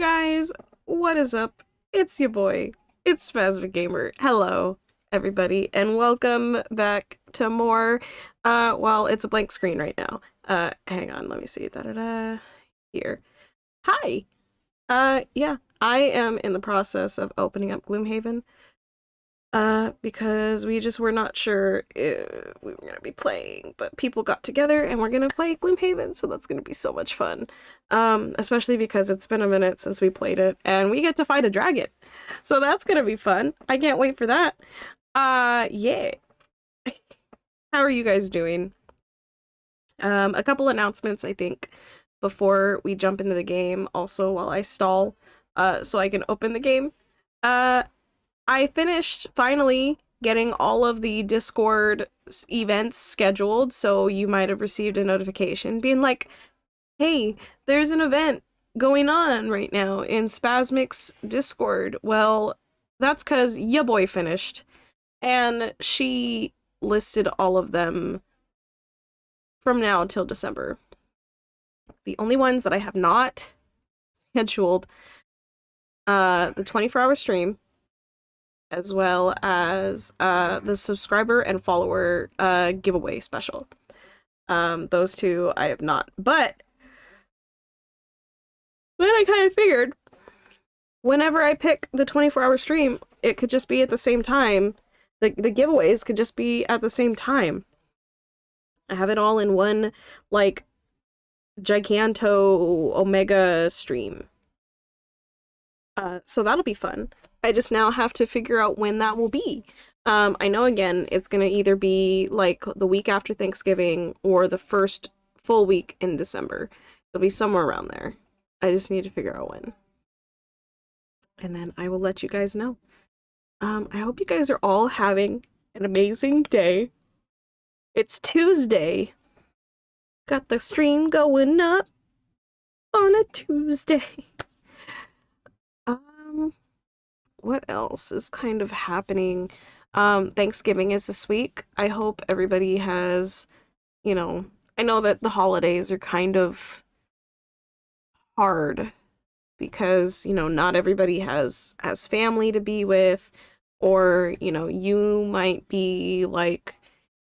guys, what is up? It's your boy, it's Spasmic Gamer. Hello, everybody, and welcome back to more, well, it's a blank screen right now. Hang on, let me see, da-da-da, here. Hi! Yeah, I am in the process of opening up Gloomhaven, because we just were not sure if we were gonna be playing, but people got together and we're gonna play Gloomhaven, so that's gonna be so much fun. Especially because it's been a minute since we played it, and we get to fight a dragon. So that's gonna be fun. I can't wait for that. Yeah. How are you guys doing? A couple announcements, I think, before we jump into the game, also while I stall, so I can open the game. I finished finally getting all of the Discord events scheduled, so you might have received a notification being like, hey, there's an event going on right now in Spasmic's Discord. Well, that's because ya boy finished, and she listed all of them from now until December. The only ones that I have not scheduled, the 24-hour stream, as well as the subscriber and follower giveaway special. Those two I have not. But then I kind of figured whenever I pick the 24-hour stream, it could just be at the same time. The giveaways could just be at the same time. I have it all in one, like, giganto omega stream. So that'll be fun. I just now have to figure out when that will be. I know, again, it's gonna either be like the week after Thanksgiving or the first full week in December. It'll be somewhere around there. I just need to figure out when. And then I will let you guys know. I hope you guys are all having an amazing day. It's Tuesday. Got the stream going up on a Tuesday. What else is kind of happening? Thanksgiving is this week. I hope everybody has, I know that the holidays are kind of hard because, not everybody has family to be with, or, you might be like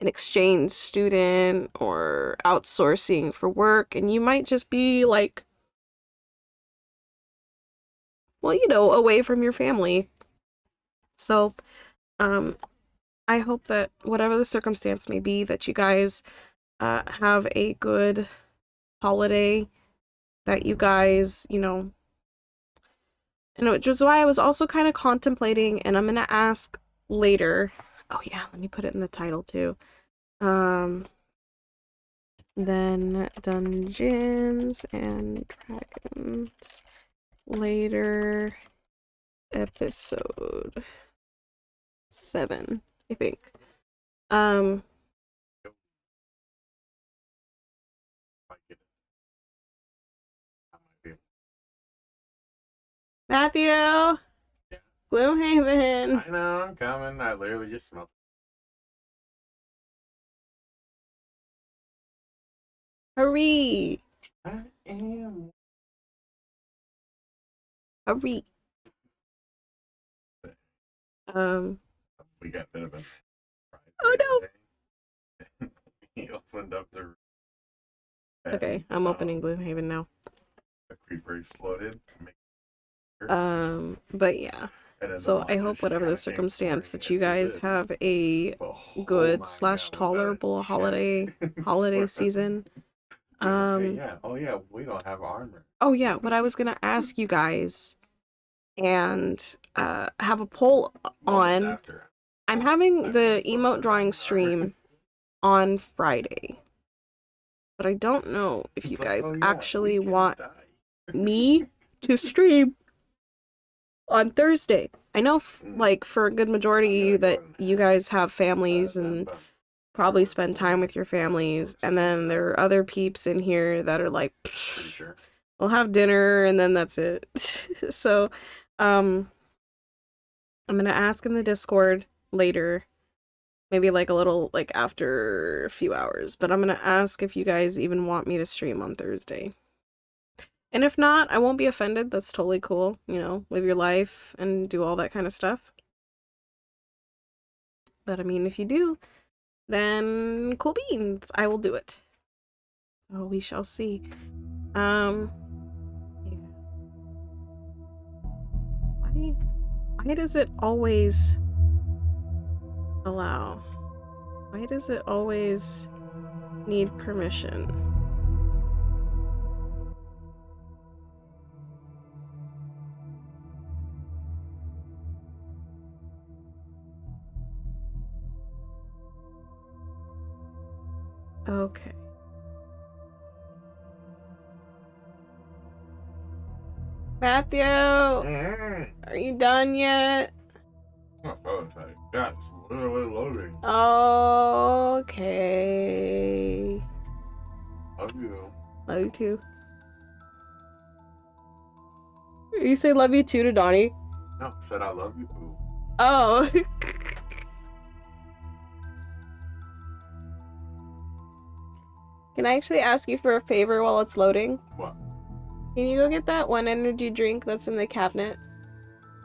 an exchange student or outsourcing for work, and you might just be like, well, away from your family. So, I hope that whatever the circumstance may be, that you guys have a good holiday, that you guys, and which was why I was also kind of contemplating, and I'm gonna ask later. Oh yeah, let me put it in the title too. Then Dungeons and Dragons later episode 7, I think. Matthew! Yeah. Gloomhaven! I know, I'm coming. I literally just smelled. Hurry! I am. Hurry! We got a bit of a. Oh no! He opened up the. Okay, I'm opening Gloomhaven now. A creeper exploded. But yeah. So I hope whatever the circumstance that you guys have a good / tolerable holiday season. Yeah. Oh yeah, we don't have armor. Oh yeah, what I was gonna ask you guys, and have a poll on. I'm having the emote drawing stream on Friday, but I don't know if you guys actually want me to stream on Thursday. I know, like, for a good majority that you guys have families and probably spend time with your families, and then there are other peeps in here that are like, we'll have dinner and then that's it. So, I'm gonna ask in the Discord later, maybe like a little, like, after a few hours, but I'm gonna ask if you guys even want me to stream on Thursday. And if not, I won't be offended. That's totally cool. You know, live your life and do all that kind of stuff. But I mean, if you do, then cool beans. I will do it. So we shall see. Yeah. Why does it always allow? Why does it always need permission? Okay. Matthew, are you done yet? Oh, yeah, it's literally loading. Okay. Love you. Love you too. You say love you too to Donnie? No, I said I love you, boo. Oh. Can I actually ask you for a favor while it's loading? What? Can you go get that one energy drink that's in the cabinet?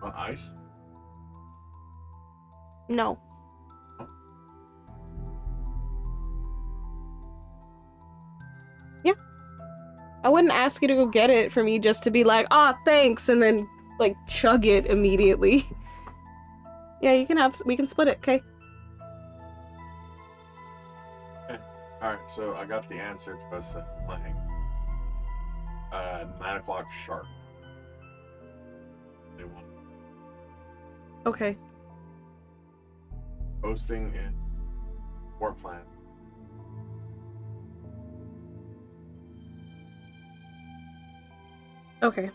On ice? No. Oh. Yeah. I wouldn't ask you to go get it for me just to be like, ah, thanks, and then, like, chug it immediately. Yeah, you can have, we can split it, okay? Alright, so I got the answer to us playing. 9 o'clock sharp. They want Okay. posting in work plan. Okay.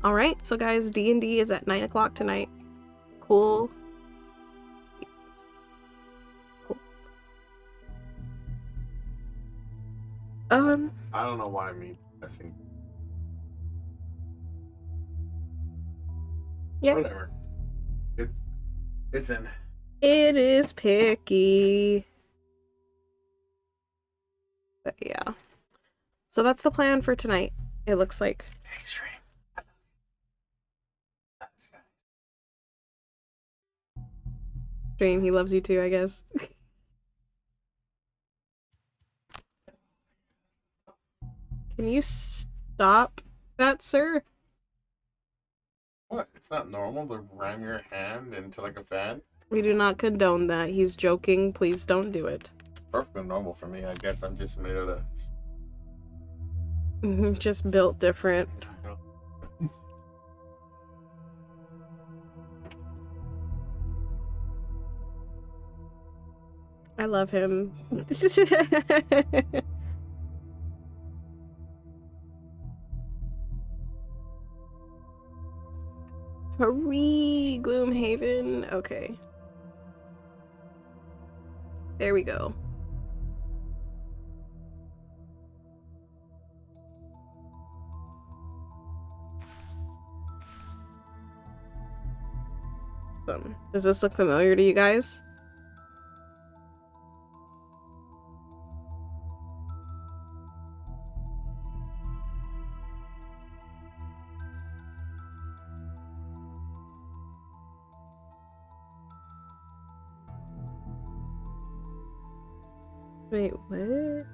Alright, so guys, D&D is at 9 o'clock tonight. Cool. Cool. I don't know why I'm guessing. Yeah. Whatever. It's in. It is picky. But yeah. So that's the plan for tonight, it looks like. Hey, stream. Dream, he loves you too, I guess. Can you stop that, sir? What? It's not normal to ram your hand into like a fan? We do not condone that. He's joking. Please don't do it. Perfectly normal for me. I guess I'm just made of just built different. I love him. Hurry, Gloomhaven. Okay. There we go. Does this look familiar to you guys? Wait, what?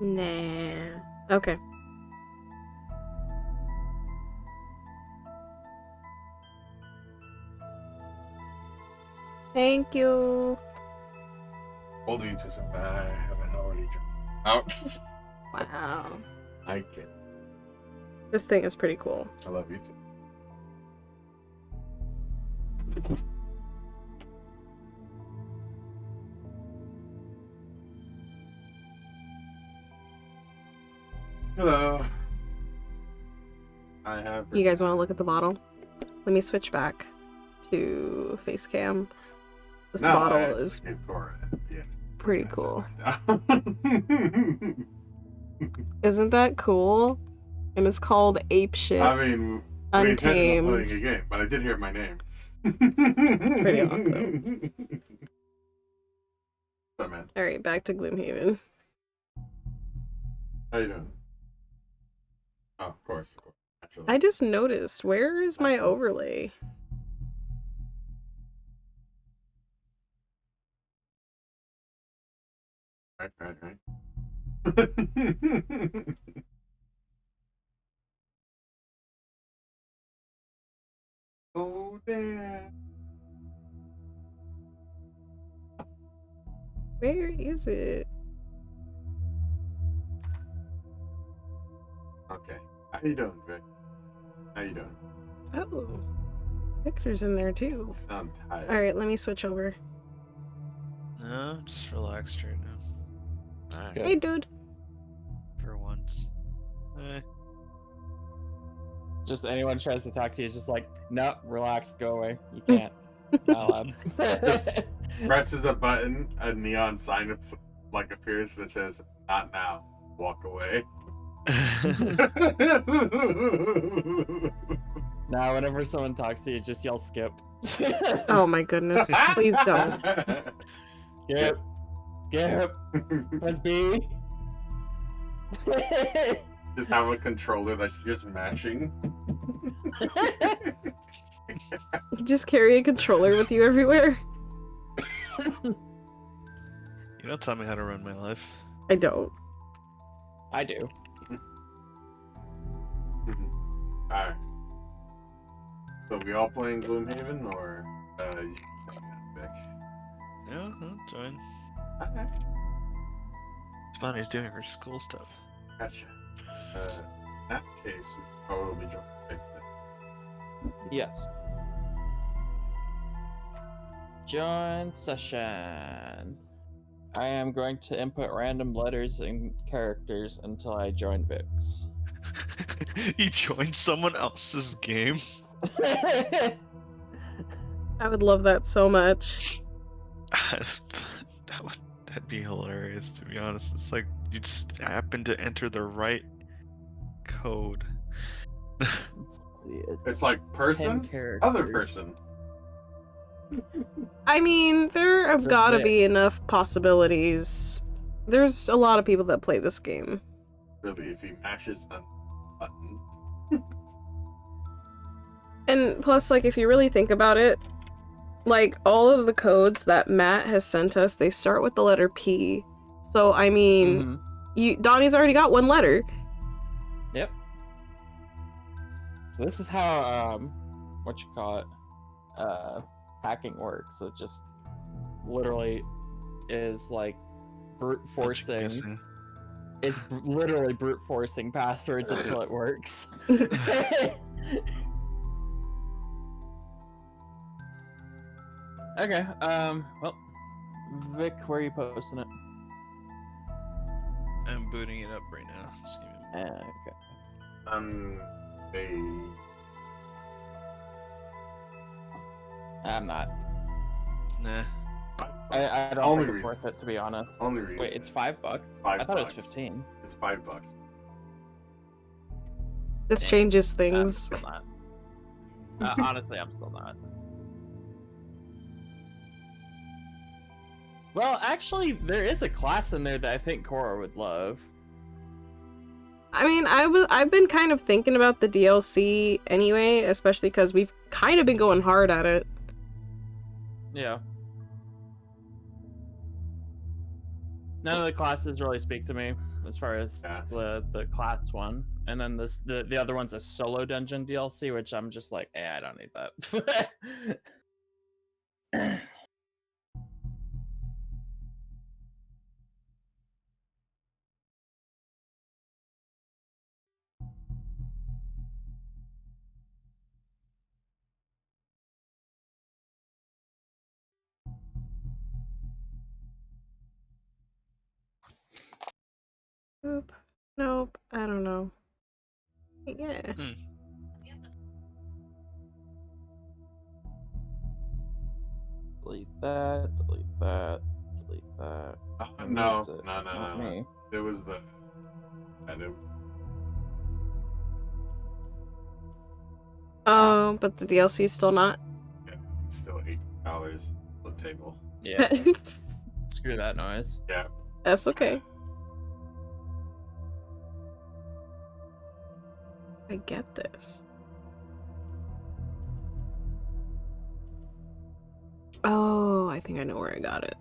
Nah. Okay. Thank you. Hold you to some. I haven't already jumped out. Wow. I can. This thing is pretty cool. I love you too. Hello. I have. You guys want to look at the bottle? Let me switch back to face cam. This bottle is pretty cool. Isn't that cool? And it's called Ape Shit. I mean, I mean, technically I'm playing Untamed. a game, but I did hear my name. Pretty awesome. What's up, man? All right, back to Gloomhaven. How you doing? Oh, of course, actually. I just noticed, where is my overlay? Right. Oh, damn. Where is it? Okay. How you doing, Vic? How you doing? Oh, Victor's in there too. You sound tired. All right, let me switch over. No, I'm just relaxed right now. Alright, Hey, dude. for once. Just anyone tries to talk to you, it's just like, no, relax, go away. You can't. Not allowed. Presses a button, a neon sign like appears that says "Not now, walk away." Now, whenever someone talks to you, just yell skip. Oh my goodness. Please don't. Skip. Skip. Press B. Just have a controller that's just mashing. You just carry a controller with you everywhere? You don't tell me how to run my life. I don't. I do. Alright. So we all playing Gloomhaven, or you Vic? Yeah, I'll join. Okay. Bonnie's doing her school stuff. Gotcha. In that case, we probably join Vic then. Yes. Join session. I am going to input random letters and characters until I join Vix. You joined someone else's game? I would love that so much. That'd be hilarious, to be honest. It's like you just happen to enter the right code. Let's see, It's like 10 person, characters. other person. I mean, there have So gotta be Vix. enough possibilities. There's a lot of people that play this game. Really, if he mashes on buttons. And plus, like, if you really think about it, like, all of the codes that Matt has sent us, they start with the letter P. So, I mean, Donnie's already got one letter. Yep. So this is how hacking works. It just literally is like brute forcing. Introducing. It's literally brute forcing passwords until it works. Okay. Well, Vic, where are you posting it? I'm booting it up right now. So Okay. I'm not. nah. I don't Only think it's reason. worth it, to be honest. Only reason. Wait, it's $5? $5. I thought it was 15. It's $5. This Yeah. changes I'm things. still not. Honestly, I'm still not. Well, actually, there is a class in there that I think Cora would love. I mean, I've been kind of thinking about the DLC anyway, especially because we've kind of been going hard at it. Yeah. None of the classes really speak to me as far as the class one, and then the other one's a solo dungeon DLC, which I'm just like, I don't need that. Oop. Nope. I don't know. Yeah. Delete that. Delete that. Delete that. No. Not me. It was the edit. Oh, but the DLC is still not. Yeah, it's still $8 flip table. Yeah. Screw that noise. Yeah. That's okay. I get this. Oh, I think I know where I got it.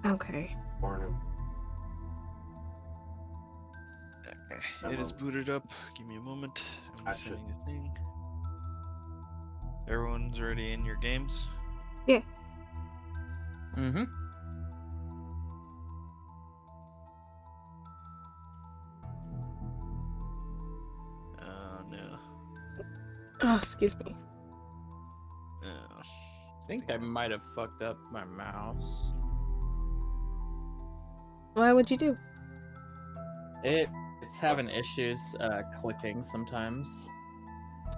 Okay. Morning. Okay, it is booted up. Give me a moment. I'm I sending the thing. Everyone's already in your games. Mm-hmm. Oh no. Oh, excuse me. No. I think I might have fucked up my mouse. Why would you do? It's having issues clicking sometimes.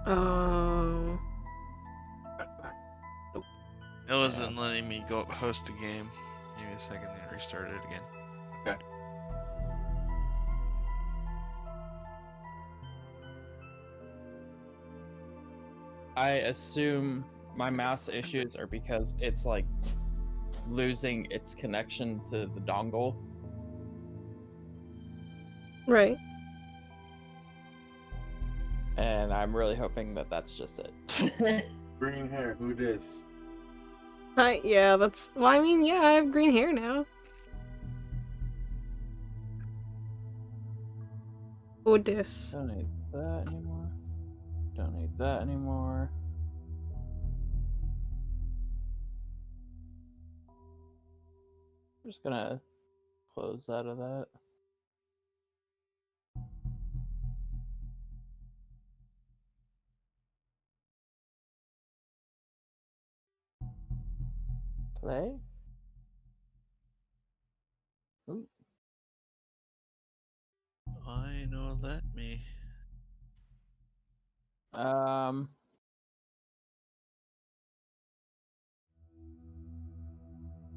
Oh. It wasn't letting me go host a game. Give me a second to restart it again. Okay. I assume my mouse issues are because it's like losing its connection to the dongle. Right. And I'm really hoping that that's just it. Green hair, who this? Yeah, that's. Well, I mean, yeah, I have green hair now. Who this? Don't need that anymore. Don't need that anymore. I'm just gonna close out of that. Play. Ooh. Why no let me?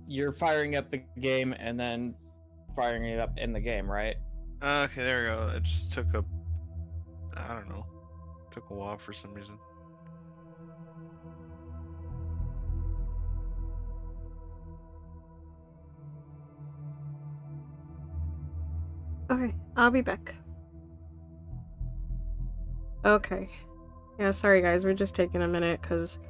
You're firing up the game and then firing it up in the game, right? Okay, there we go. It just took a. I don't know. Took a while for some reason. Okay, I'll be back. Okay. Yeah, sorry guys, we're just taking a minute because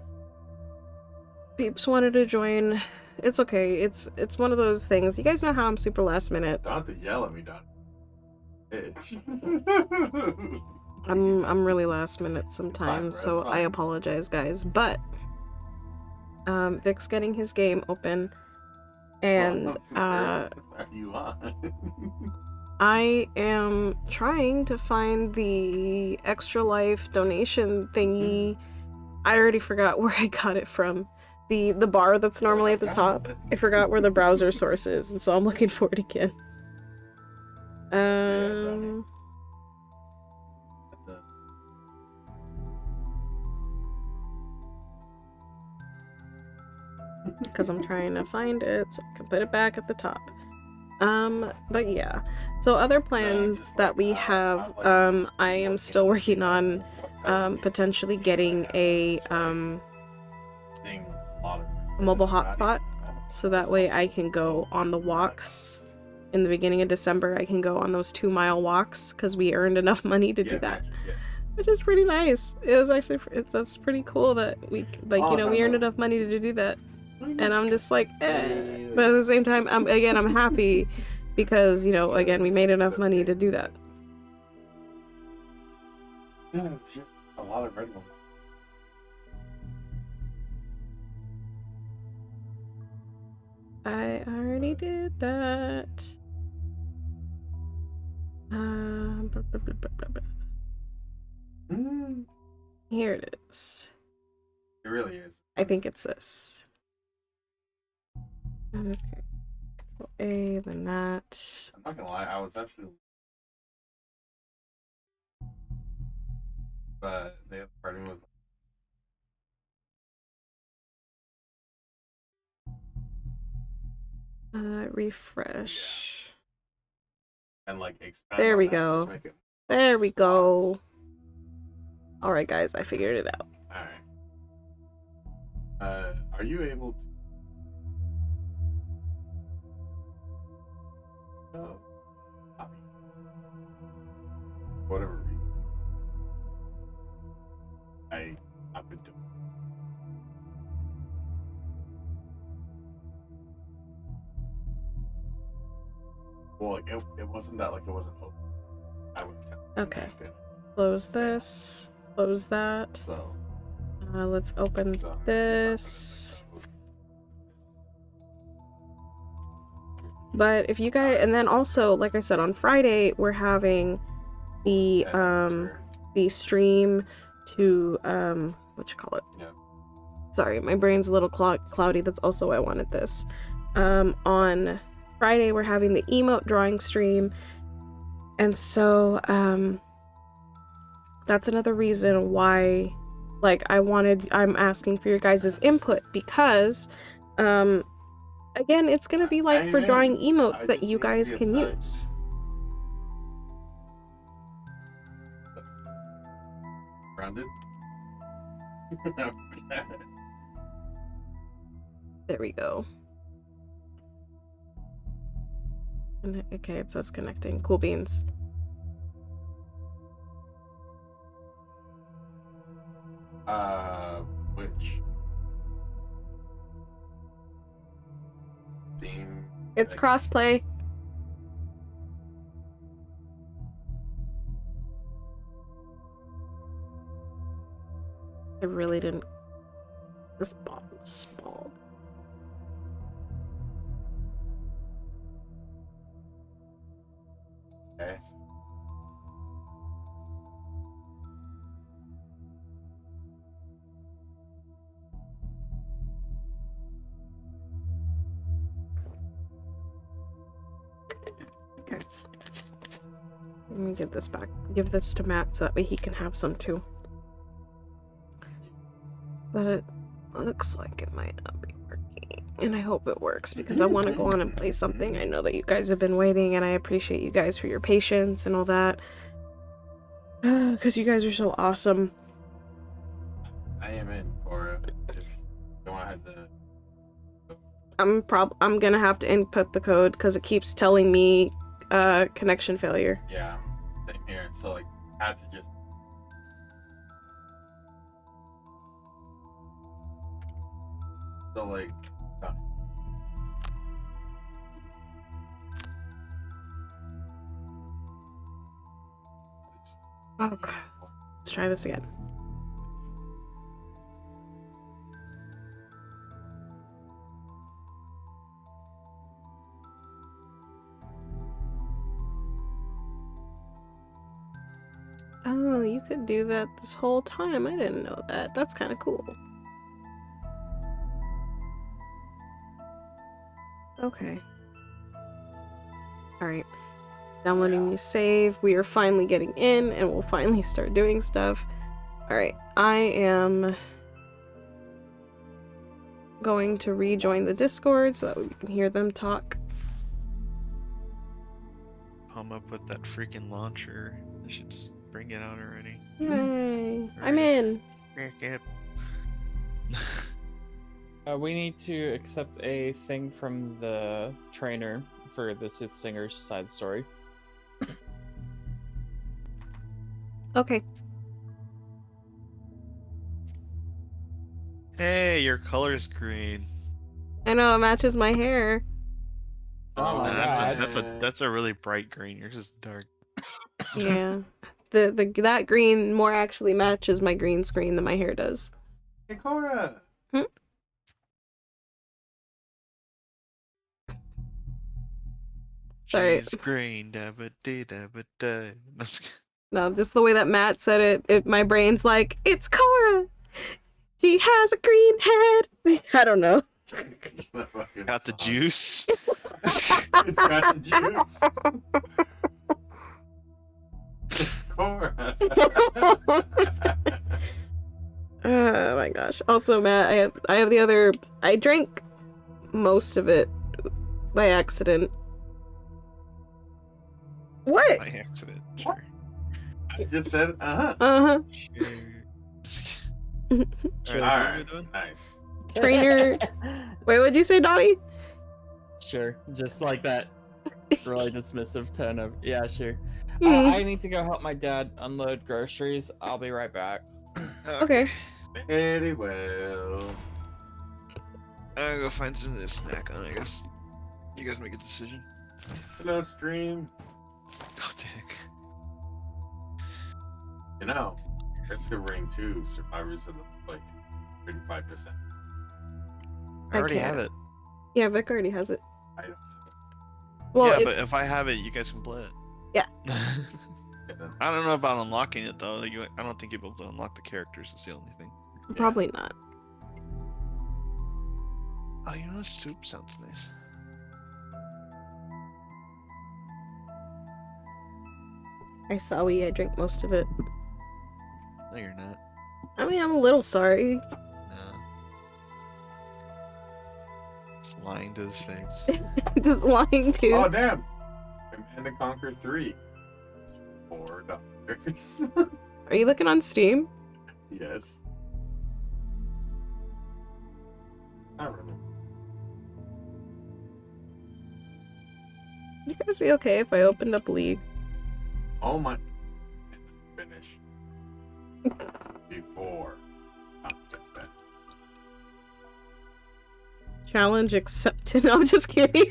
peeps wanted to join. It's okay. It's one of those things. You guys know how I'm super last minute. Don't have to yell at me, Don. I'm really last minute sometimes, bro, so it's I fine. apologize, guys. But Vic's getting his game open, and Are you on? I am trying to find the Extra Life donation thingy. I already forgot where I got it from. The bar that's normally at the top. I forgot where the browser source is, and so I'm looking for it again. Because I'm trying to find it so I can put it back at the top. But yeah. So other plans that we have, I am still working on potentially getting a mobile hotspot, so that way I can go on the walks. In the beginning of December, I can go on those 2-mile walks because we earned enough money to do that, which is pretty nice. It was actually that's pretty cool that we we earned enough money to do that, and I'm just like, eh. But at the same time, I'm happy because again we made enough money to do that. Yeah, it's just a lot of red ones. I already did that. Here it is. It really is. I think it's this. Okay. Control A, then that. I'm not gonna lie, I was actually. But the other part of me was. Refresh. And like expand There on we that, just go. make it There we go. spots. All right, guys, I figured it out. Alright. Are you able to... Oh. Copy. Whatever reason. I've been doing. Well, it wasn't that like it wasn't open. I would Okay. Close this. Close that. So Let's open this. But if you guys, and then also, like I said, on Friday we're having the stream to what you call it? Yeah. Sorry, my brain's a little cloudy. That's also why I wanted this. On Friday we're having the emote drawing stream, and so that's another reason why, like, I'm asking for your guys' input, because again, it's gonna be like for drawing emotes that you guys can use. Grounded. There we go. And okay, it says connecting. Cool beans. Which theme? It's crossplay. I really didn't. This bottle is small. Okay. Okay. Let me give this back. Give this to Matt so that way he can have some too. But it looks like it might not be working. And I hope it works because I want to go on and play something. I know that you guys have been waiting, and I appreciate you guys for your patience and all that. Because you guys are so awesome. I am in for it. If you want to I'm gonna have to input the code because it keeps telling me connection failure. Yeah, same here. So like, I had to just. So like. Okay. Let's try this again. Oh, you could do that this whole time. I didn't know that. That's kind of cool. Okay. Alright. Downloading new save. We are finally getting in, and we'll finally start doing stuff. Alright. I am going to rejoin the Discord so that we can hear them talk. Come up with that freaking launcher. They should just bring it out already. Yay! I'm in! Yep. We need to accept a thing from the trainer for the Soothsinger's side story. Okay. Hey, your color's green. I know, it matches my hair. Oh my god. That's a really bright green. Yours is dark. Yeah. That green more actually matches my green screen than my hair does. Hey, Cora. Sorry. She's green, dabba dee dabba da. No, just the way that Matt said it, my brain's like, it's Cora! She has a green head! I don't know. Got the juice. It's got the juice. It's Cora. Oh my gosh. Also, Matt, I have the other. I drank most of it by accident. What? By accident, sure. I just said, Uh-huh. Sure. Alright, so what are we Alright, doing? nice. Trainer. Wait, what'd you say, Donnie? Sure, just like that really dismissive tone of, yeah, sure. Hmm. I need to go help my dad unload groceries. I'll be right back. Okay. Very well. I'll go find something to snack on, I guess. You guys make a decision. Hello, stream. Oh, dick. You know, Risk of Rain 2 survivors of the like 35%. I already can't. have it. Yeah, Vic already has it. I don't Well, yeah, it- but if I have it, you guys can play it. Yeah. I don't know about unlocking it though. I don't think you'll be able to unlock the characters. That's the only thing. probably not. Oh, you know, soup sounds nice. I sorry, I drank most of it. No, you're not. I mean, I'm a little sorry. No. It's lying to his face. Just lying too. Oh, damn. Command and Conquer 3. $4. Are you looking on Steam? Yes. Not really. Would you guys be okay if I opened up League? Oh my. Finish. Before. That's bad. Challenge accepted. No, I'm just kidding.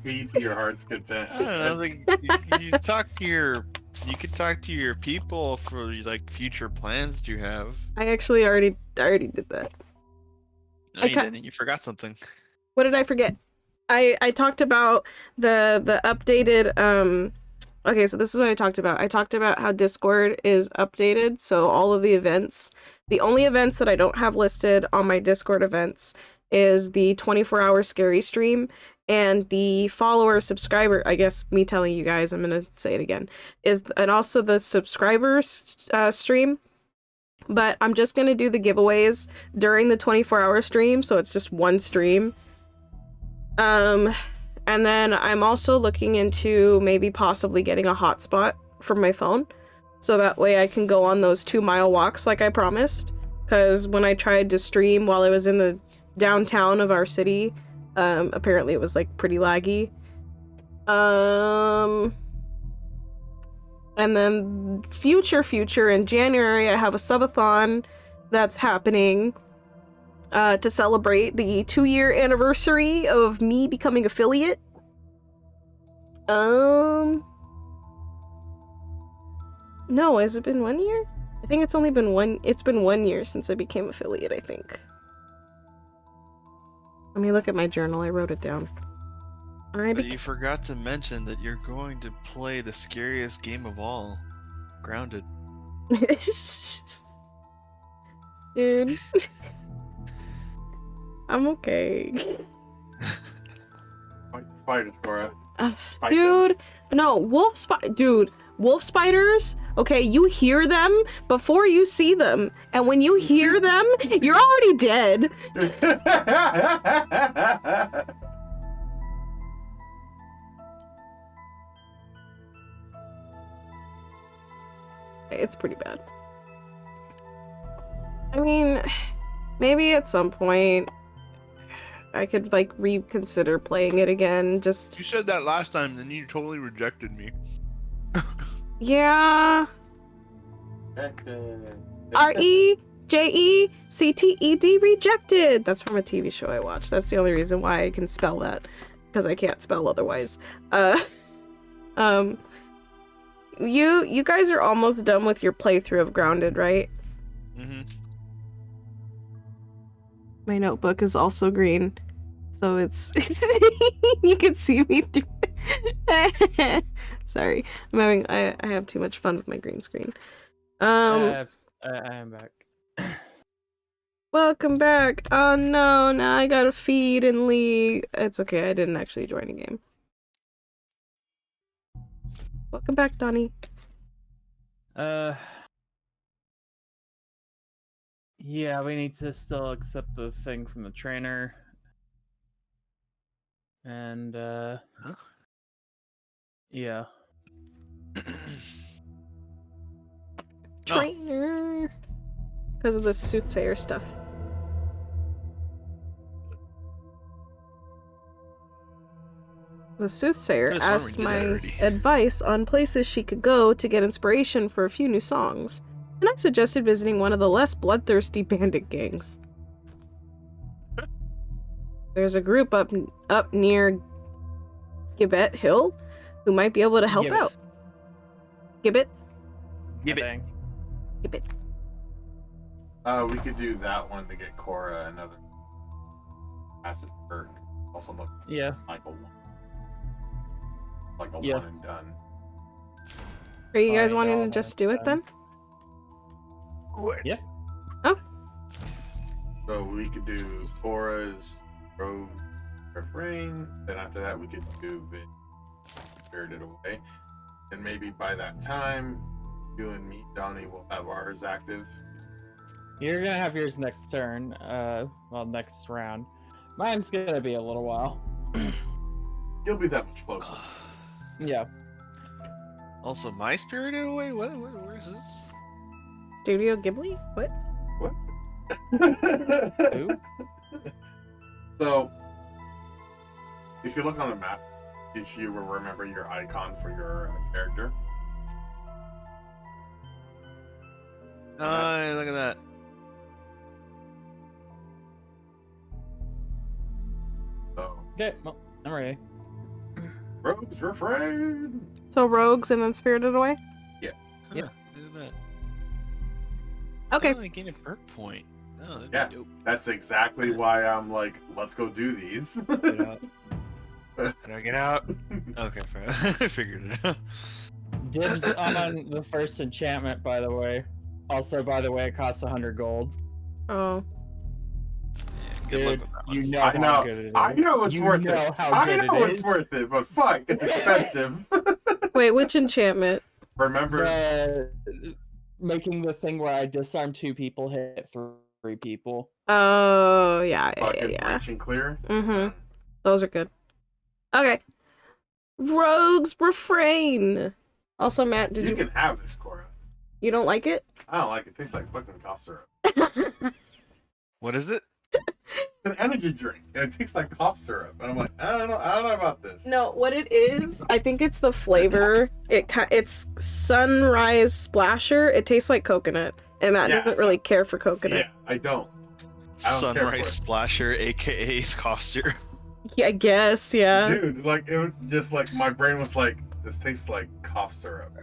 Feed to your heart's content. I don't know. That's- Like, you talk to your, you could talk to your people for like future plans that you have. I actually already did that. No, I you ca- didn't. You forgot something. What did I forget? I talked about the updated okay, so this is what I talked about. I talked about how Discord is updated, so all of the events, the only events that I don't have listed on my Discord events is the 24-hour scary stream and the follower subscriber, I guess me telling you guys, I'm going to say it again, and also the subscribers stream. But I'm just going to do the giveaways during the 24-hour stream, so it's just one stream. And then I'm also looking into maybe possibly getting a hotspot for my phone, so that way I can go on those 2-mile walks like I promised. Because when I tried to stream while I was in the downtown of our city, apparently it was like pretty laggy. And then future in January, I have a subathon that's happening to celebrate the 2-year anniversary of me becoming affiliate. No, has it been 1 year? I think it's only been it's been 1 year since I became affiliate, I think. Let me look at my journal, I wrote it down. But you forgot to mention that you're going to play the scariest game of all, Grounded. Dude. I'm okay. Fight the spiders, Cora. Fight Dude, no, wolf spiders, okay, you hear them before you see them, and when you hear them, you're already dead. them. It's pretty bad. I mean, maybe at some point I could like reconsider playing it again, just You said that last time, then you totally rejected me. yeah. REJECTED rejected. That's from a TV show I watched. That's the only reason why I can spell that, because I can't spell otherwise. You guys are almost done with your playthrough of Grounded, right? Mm-hmm. My notebook is also green, so it's you can see me through. Sorry, I have too much fun with my green screen. I am back. Welcome back. Oh no, now I gotta feed and leave. It's okay, I didn't actually join a game. Welcome back, Donnie. Yeah, we need to still accept the thing from the trainer. And, Huh? yeah. trainer. Because of the soothsayer stuff. The soothsayer Could've sworn we asked did that my already. advice on places she could go to get inspiration for a few new songs, and I suggested visiting one of the less bloodthirsty bandit gangs. There's a group up near Gibbet Hill who might be able to help Gibbet. out. Gibbet? Give it. Dang. Gibbet. We could do that one to get Cora another acid perk. Also look Yeah. Michael one. Like a Yeah. one and done. Are you guys Fine, wanting to all just do it then? depends. Yeah. So we could do Cora's Rogue Refrain. Then after that we could do Spirited Away. And maybe by that time, you and me, Donnie, will have ours active. You're gonna have yours next turn. Well, next round. Mine's gonna be a little while. You'll be that much closer. Yeah. Also, my Spirited Away? Where's this? Studio Ghibli? What? What? Who? So, if you look on a map, you will remember your icon for your character. Oh, look at that. So, Okay, well, I'm ready. Rogue's Refrain! So Rogues and then Spirited Away? Huh, Yeah. look at that. Okay. Oh, I gained a perk point. Oh, that'd Yeah. be dope. That's exactly why I'm like, let's go do these. Get out. Can I get out? Okay, fine. I figured it out. Dibs on the first enchantment, by the way. Also, by the way, it costs 100 gold. Oh. Yeah, good luck Dude, with that one. you know I how know. good it is. I know it's you worth know it. How I good know it it's is. worth it, but fuck, it's expensive. Wait, which enchantment? Remember, Making the thing where I disarm 2 people, hit 3 people. Oh, yeah. fucking Breach and Clear? Mm-hmm. Those are good. Okay. Rogue's Refrain. Also, Matt, did You you... can have this, Cora. You don't like it? I don't like it. It tastes like fucking cough syrup. What is it? It's an energy drink, and it tastes like cough syrup. And I'm like, I don't know about this. No, what it is, I think it's the flavor. It's Sunrise Splasher. It tastes like coconut. And Matt Yeah. doesn't really care for coconut. Yeah, I don't. I don't care for Sunrise it. Splasher, aka cough syrup. Yeah, I guess, yeah. Dude, like, it was just like, my brain was like, this tastes like cough syrup.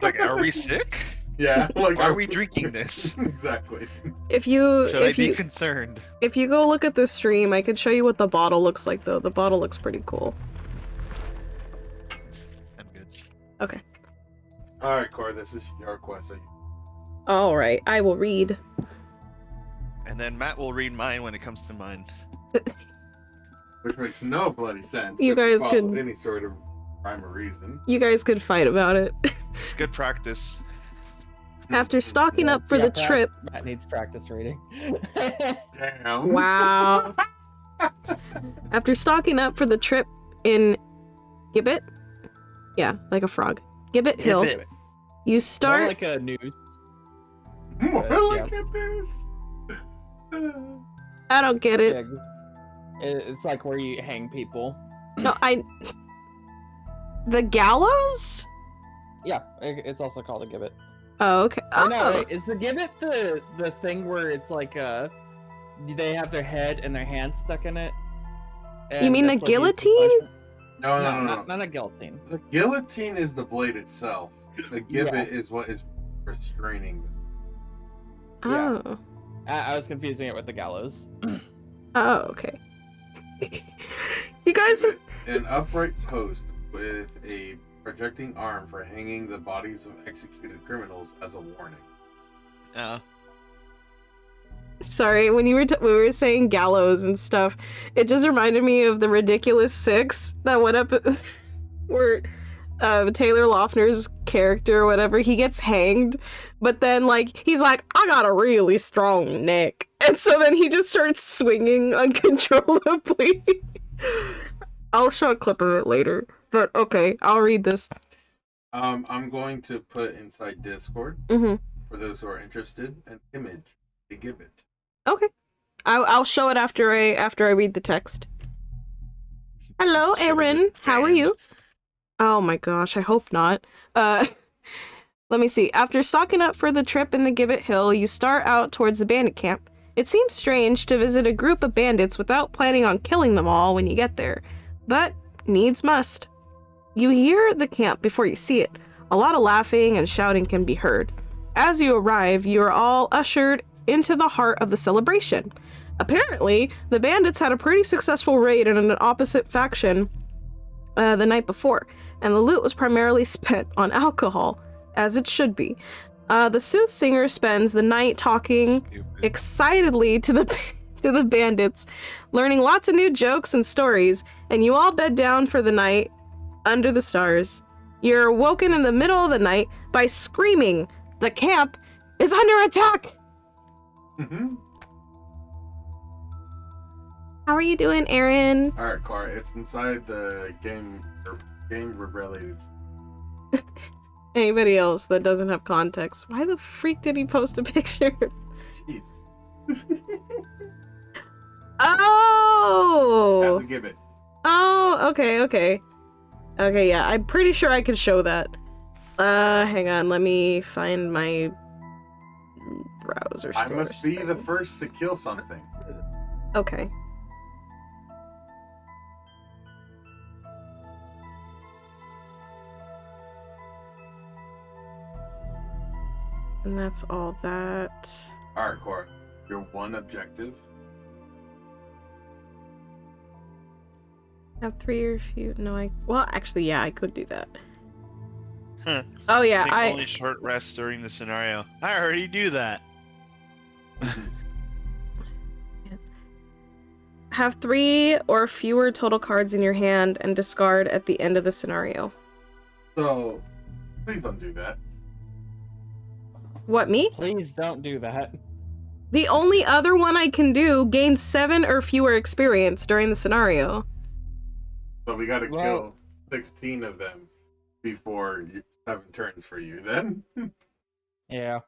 Like, are we sick? Yeah, like, Why are we drinking this? Exactly. If you Should I if be you concerned? if you go look at the stream, I could show you what the bottle looks like though. The bottle looks pretty cool. I'm good. Okay. Alright, Cora, this is your quest. So All right, I will read. And then Matt will read mine when it comes to mine. which makes no bloody sense. You if guys follow could- any sort of rhyme or reason. You guys could fight about it. It's good practice. After stocking up for Yeah, the trip. Matt needs practice reading. Damn. Wow. After stocking up for the trip in Gibbet? Yeah, like a frog. Gibbet Hill. Gibbet. You More start like a noose. More Yeah. like a noose. I don't get it. Yeah, 'cause it's like where you hang people. No, the gallows? Yeah, it's also called a gibbet. Oh, okay. Oh, Oh, no, wait, is the gibbet the thing where it's like they have their head and their hands stuck in it? You mean that's, a like, used as guillotine? No. Not a guillotine. The guillotine is the blade itself. The gibbet is what is restraining them. Yeah. Oh. I was confusing it with the gallows. Oh, okay. You guys are... An upright post with a projecting arm for hanging the bodies of executed criminals as a warning. Oh. Sorry, when we were saying gallows and stuff, it just reminded me of the Ridiculous Six that went up where Taylor Lautner's character or whatever, he gets hanged, but then like he's like, I got a really strong neck, and so then he just starts swinging uncontrollably. I'll show a clip of it later, but okay, I'll read this. I'm going to put inside Discord Mm-hmm. for those who are interested an image to give it. Okay. I'll show it after I read the text. Hello, Sure, is it Erin. How are banned? you? Oh my gosh, I hope not. Let me see. After stocking up for the trip in the Gibbet Hill, you start out towards the bandit camp. It seems strange to visit a group of bandits without planning on killing them all when you get there, but needs must. You hear the camp before you see it. A lot of laughing and shouting can be heard. As you arrive, you are all ushered into the heart of the celebration. Apparently, the bandits had a pretty successful raid in an opposite faction the night before, and the loot was primarily spent on alcohol, as it should be. The soothsayer spends the night talking Stupid. excitedly to the bandits, learning lots of new jokes and stories, and you all bed down for the night under the stars. You're woken in the middle of the night by screaming, "The camp is under attack!" Mm-hmm. How are you doing, Aaron? All right, Clara. It's inside the game related. Anybody else that doesn't have context, why the freak did he post a picture? Jesus. Oh! Have to give it. Oh, okay. Okay, yeah, I'm pretty sure I can show that. Hang on, let me find my browser I source must be the thing. first to kill something. Okay. And that's all that. All right, Cora. Your one objective. Have 3 or few. No, well, actually, yeah, I could do that. Huh. Oh, yeah, Take only short rests during the scenario. I already do that. have 3 or fewer total cards in your hand and discard at the end of the scenario. So, please don't do that. What, me? Please don't do that. The only other one I can do gains 7 or fewer experience during the scenario. So we gotta Well- kill 16 of them before 7 turns for you. Then. Yeah.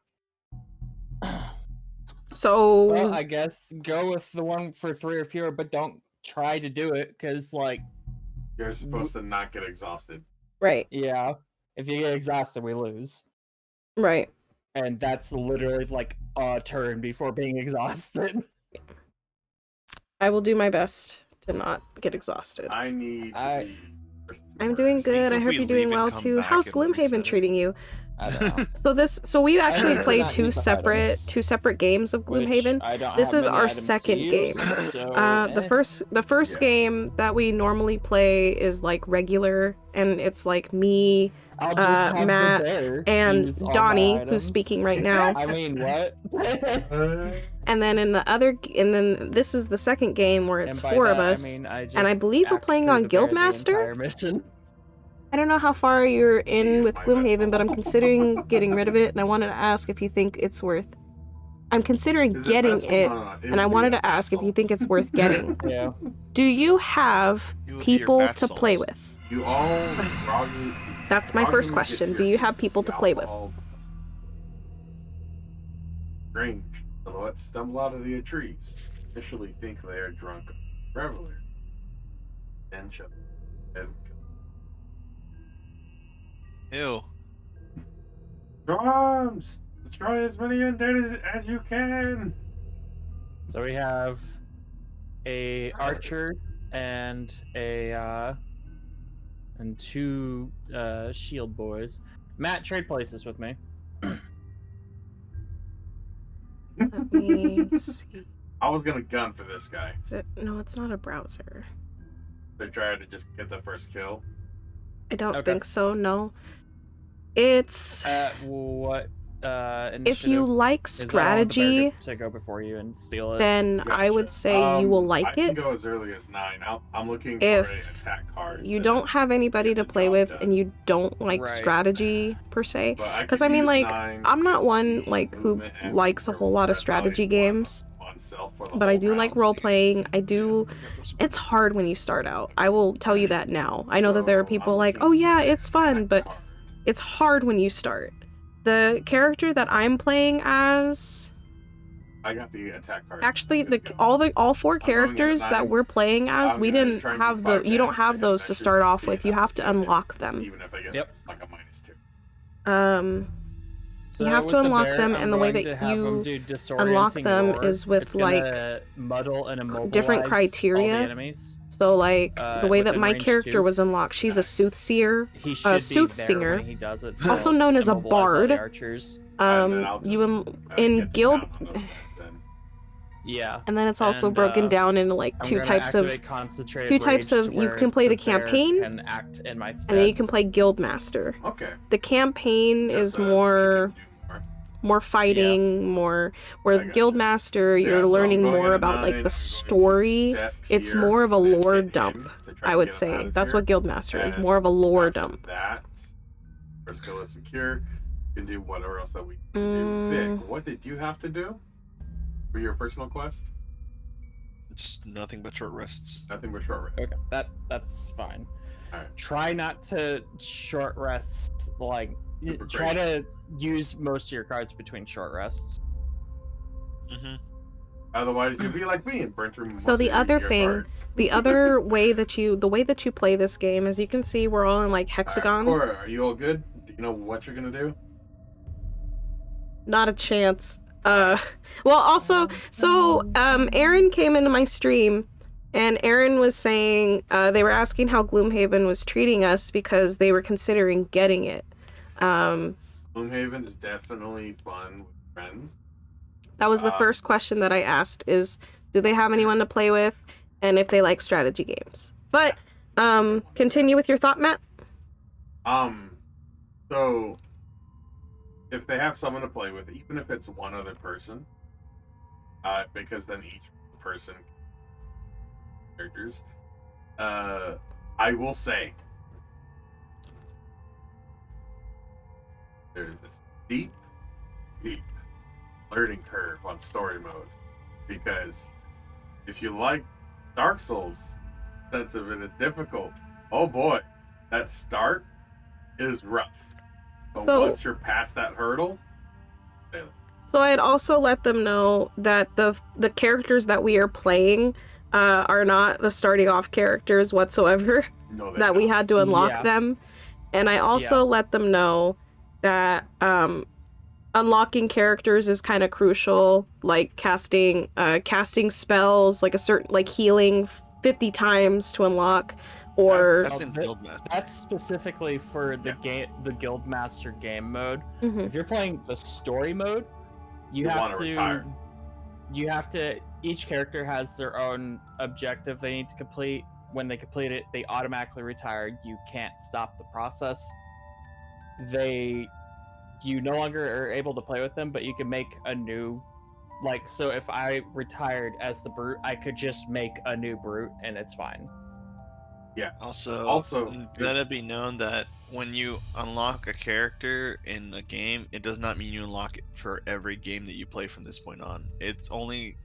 So Well, I guess go with the one for 3 or fewer, but don't try to do it, because, like, You're supposed to not get exhausted. right, yeah, if you get exhausted, we lose. right. And that's literally, like, a turn before being exhausted. I will do my best to not get exhausted. I need. To be first to I'm work. doing good. I if hope we you're doing leave and well come too. back, How's it'll Gloomhaven reset it. treating you? I don't know. So we actually heard to played not use the items. two separate games of Which Gloomhaven. I don't This have is many our items to second game. use, so, The first Yeah. game that we normally play is like regular, and it's like me I'll just have Matt, the bear and use all my Donnie, who's items. speaking right now. I mean, what? And then and then this is the second game where it's And by 4 of that, us. I mean, I and I just believe we're act playing through on the bear the Guildmaster? entire mission. I don't know how far you're in Use with my Gloomhaven, vessel. but I'm considering getting rid of it, and I wanted to ask if you think it's worth. I'm considering Is getting vessel? it, No, it and I would be wanted a to ask if vessel. you think it's worth getting. Yeah. Do you have You will be your people to play vassals. with? You all. Groggy, That's my Groggy first gets question. your Do you have people to play with? alcohol. Strange. Silhouettes stumble out of the trees. Initially think they are drunk revelers. Then shut head. Ew. Drums! Destroy as many undead as you can! So we have a archer and a and 2 shield boys. Matt, trade places with me. Let me see. I was gonna gun for this guy. Is it? No, it's not a browser. They tried to just get the first kill. I don't Okay. think so. No, it's What if you initiative? like Is that strategy, to go before you and steal it? then I would Gotcha. say you will like I can it. go as early as 9. I'm looking If for an attack card. You to- don't have anybody get to the play job with, done. and you don't like Right. strategy per se. But I 'Cause could I mean, use like, 9 I'm not with one speed, like who movement, and likes a whole lot of that's strategy probably one games. on self for the But I whole do like round. role playing. I do. It's hard when you start out. I will tell you that now. I know that there are So, people I'm like, looking oh yeah, for an it's fun, attack but card. it's hard when you start. The character that I'm playing as, I got the attack card. actually, I'm good to go. all four going into characters that 9. we're playing as, I'm we gonna didn't try and do have 5 you don't damage have him. those That to should start off be with. You enough have to hit him, unlock them. Even if I get Yep. like a -2. So You have to with the unlock bear, them, I'm and the way going that to have you him do unlock disorienting them roar. is with, It's gonna muddle and different immobilize all criteria. the enemies. So, like, the way that within my range character 2. was unlocked, she's a Nice. soothsayer, He should be there soothsinger, when he does it. also so known as a immobilize all the bard. archers. And then I'll You just, in get the guild, count on those guys then. Yeah. and then it's also And, broken down into like I'm two gonna types of, activate concentrated two types rage of. to You where can play the bear campaign, can act in my stead. and then you can play guild master. Okay. The campaign Just is so that they more can do more. fighting, more where I the gotcha. guild master, So, yeah, you're so I'm learning going more into about 9, like I'm the going to story. step It's here, more of a then lore hit him dump, to try I to would get him out say. of That's here. what guild master is, And more of a lore after dump. That, first kill is secure. You can do whatever else that we need to do. Vic, what did you have to do for your personal quest? Just nothing but short rests. Nothing but short rest. Okay, that's fine. Alright. Try not to short rest. Like, Super try crazy. to use most of your cards between short rests. Mm-hmm. Otherwise, you'd be like me and burn through most So the of other your thing, cards. the other way that you play this game, as you can see, we're all in like Alright, hexagons. Cora, are you all good? Do you know what you're gonna do? Not a chance. Well, also, so Aaron came into my stream, and Aaron was saying they were asking how Gloomhaven was treating us because they were considering getting it. Gloomhaven is definitely fun with friends. That was the first question that I asked: is do they have anyone to play with, and if they like strategy games? But continue with your thought, Matt. So if they have someone to play with, even if it's one other person, because then each person characters, I will say there's this deep learning curve on story mode, because if you like Dark Souls, sense of it is difficult. Oh boy, that start is rough. But So- once you're past that hurdle, So I had also let them know that the characters that we are playing are not the starting off characters whatsoever. no, That we had to unlock Yeah. them, and I also let them know that unlocking characters is kind of crucial, like casting spells, like a certain, like healing 50 times to unlock, or That's in Guildmaster. That's specifically for the guild master game mode. Mhm. If you're playing the story mode, you wanna have to retire. each character has their own objective they need to complete. When they complete it, they automatically retire. You can't stop the process. You no longer are able to play with them, but you can make a new, like, so if I retired as the brute, I could just make a new brute and it's fine. Also, let it be known that when you unlock a character in a game, it does not mean you unlock it for every game that you play from this point on. It's only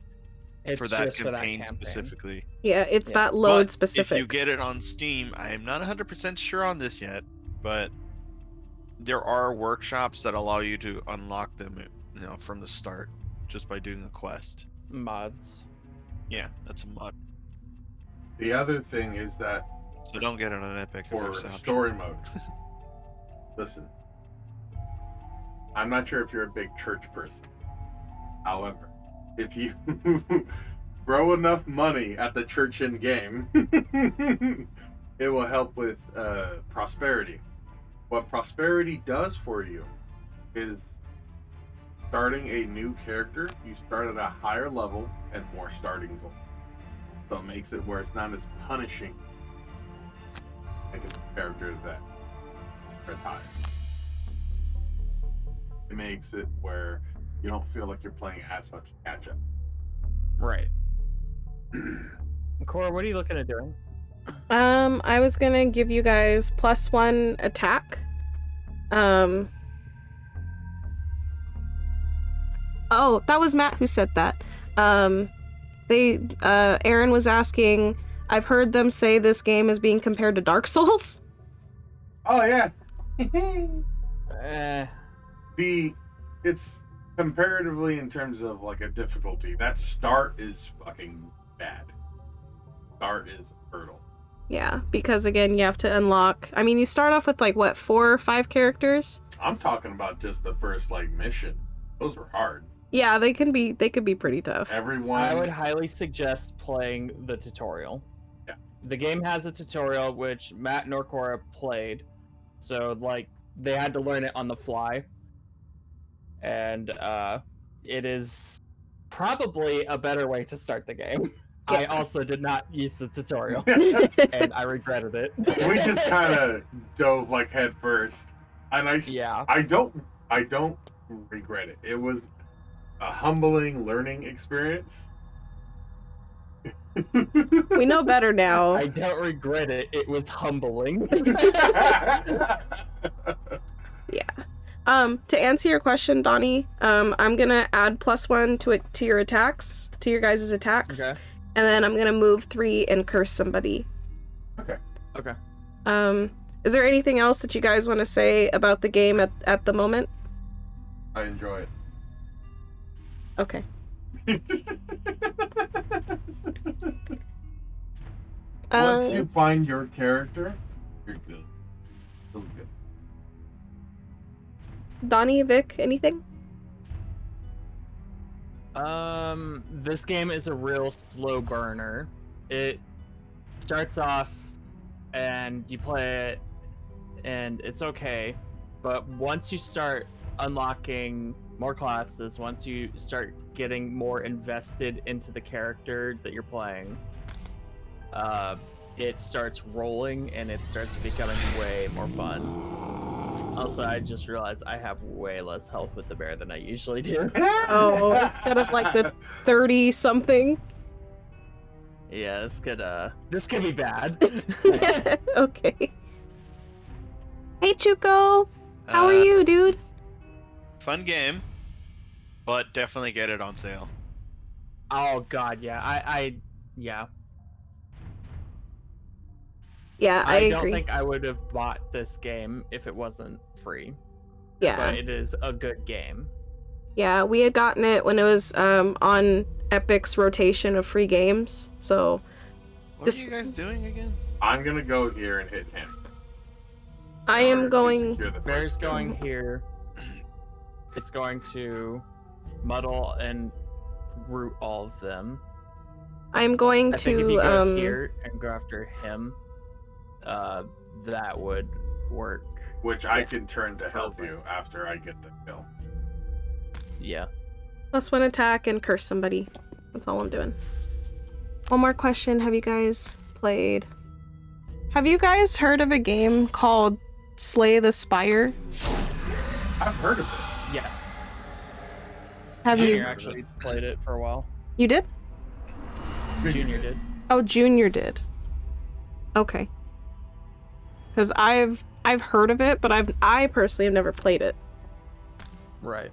It's for that just campaign for that campaign. specifically. yeah, it's Yeah. that load But specific. if you get it on Steam, I am not 100% sure on this yet, but there are workshops that allow you to unlock them, from the start, just by doing a quest. Mods. Yeah, that's a mod. the other thing is that So don't get it on Epic. if for there's an option. story mode, listen, I'm not sure if you're a big church person. However, if you throw enough money at the church in game, it will help with prosperity. What prosperity does for you is starting a new character, you start at a higher level and more starting goal. So it makes it where it's not as punishing like a character that retires. It makes it where you don't feel like you're playing as much catch up. Right. Cora, what are you looking at doing? I was gonna give you guys +1 attack. Oh, that was Matt who said that. Aaron was asking, I've heard them say this game is being compared to Dark Souls. Oh yeah. It's comparatively in terms of like a difficulty. That start is fucking bad. Start is a hurdle. Yeah, because again, you have to unlock. I mean, you start off with like what, 4 or 5 characters? I'm talking about just the first like mission. Those were hard. Yeah, they could be pretty tough. Everyone. I would highly suggest playing the tutorial. Yeah. The game has a tutorial which Matt and Norcora played, so like they had to learn it on the fly, and it is probably a better way to start the game. Yeah. I also did not use the tutorial, and I regretted it. We just kind of dove like head first, and I don't regret it. It was a humbling learning experience. We know better now. I don't regret it. It was humbling. Yeah. To answer your question, Donnie, I'm gonna add +1 to your attacks, to your guys' attacks. Okay. And then I'm gonna move 3 and curse somebody. Okay. Is there anything else that you guys want to say about the game at the moment? I enjoy it. Okay. Once you find your character, you're good. Really good. Donnie, Vic, anything? This game is a real slow burner. It starts off and you play it and it's okay, but once you start unlocking more classes, once you start getting more invested into the character that you're playing, it starts rolling and it starts becoming way more fun. Also, I just realized I have way less health with the bear than I usually do. Oh, instead of like the 30 something. Yeah, this could be bad. Okay. Hey Chuko, how are you, dude? Fun game, but definitely get it on sale. Oh god, yeah. Yeah. Yeah, I I don't agree. think I would have bought this game if it wasn't free. Yeah. But it is a good game. Yeah, we had gotten it when it was on Epic's rotation of free games. So What are you guys doing again? I'm gonna go here and hit him. I am going. Bear's going here. It's going to muddle and root all of them. I'm going I think if to you go here and go after him, that would work. Which I can turn to help you after I get the kill. Yeah. +1 attack and curse somebody. That's all I'm doing. One more question. Have you guys played? Have you guys heard of a game called Slay the Spire? I've heard of it. Yes. Have Junior you? actually played it for a while. You did? Junior did. Oh, Junior did. Okay. Because I've heard of it, but I personally have never played it. Right.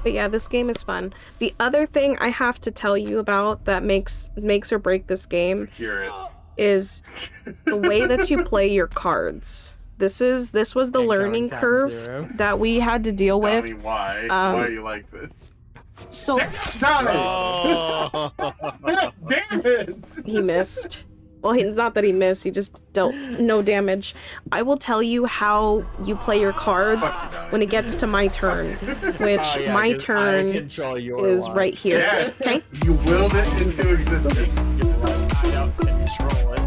But yeah, this game is fun. The other thing I have to tell you about that makes or break this game Secure it. is the way that you play your cards. This was the And learning going down curve 0. that we had to deal Tell with. me why. Why you like this? So Donnie! Oh! Damn it! he missed. Well, it's not that he missed, he just dealt no damage. I will tell you how you play your cards when it gets to my turn, which Oh, yeah, my 'cause I turn control your is line. right here. Yes! Okay? You willed it into existence. You're right, I don't control it.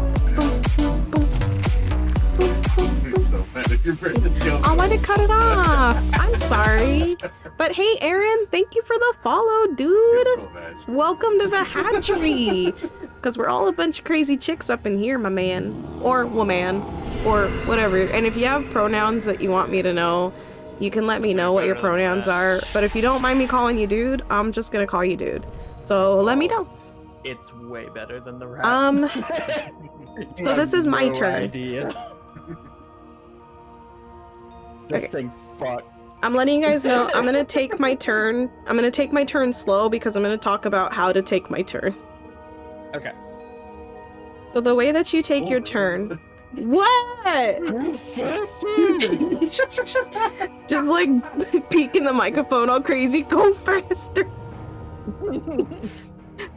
I'm so mad at your Brendan kill. I wanted to cut it off. I'm sorry. But hey, Aaron, thank you for the follow, dude. It's so bad. Welcome to the hatchery. Because we're all a bunch of crazy chicks up in here, my man. Or woman. Or whatever. And if you have pronouns that you want me to know, you can let me know what your pronouns are. But if you don't mind me calling you dude, I'm just going to call you dude. So let me know. It's way better than the rat. So You this have is my no turn. idea. This Okay. thing fuck. I'm letting you guys know I'm going to take my turn. I'm going to take my turn slow because I'm going to talk about how to take my turn. Okay. So the way that you take your turn. What? Just like peeking the microphone all crazy. Go faster.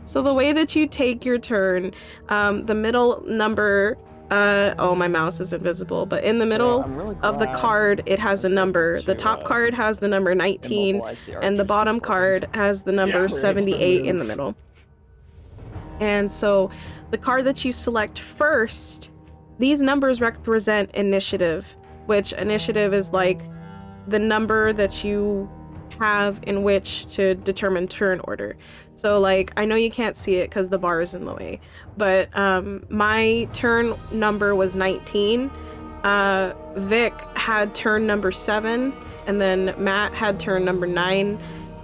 So the way that you take your turn, the middle number. Oh, my mouse is invisible, but in the middle of the card, it has a number. The top card has the number 19, and the bottom card has the number 78 in the middle. And so the card that you select first, these numbers represent initiative, which initiative is like the number that you have in which to determine turn order. So like, I know you can't see it because the bar is in the way, but my turn number was 19. Vic had turn number 7, and then Matt had turn number 9,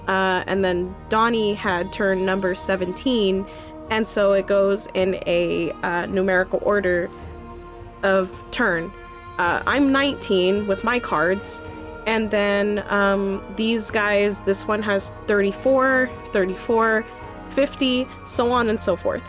and then Donnie had turn number 17. And so it goes in a numerical order of turn. I'm 19 with my cards, and then these guys, this one has 34, 34, 50, so on and so forth.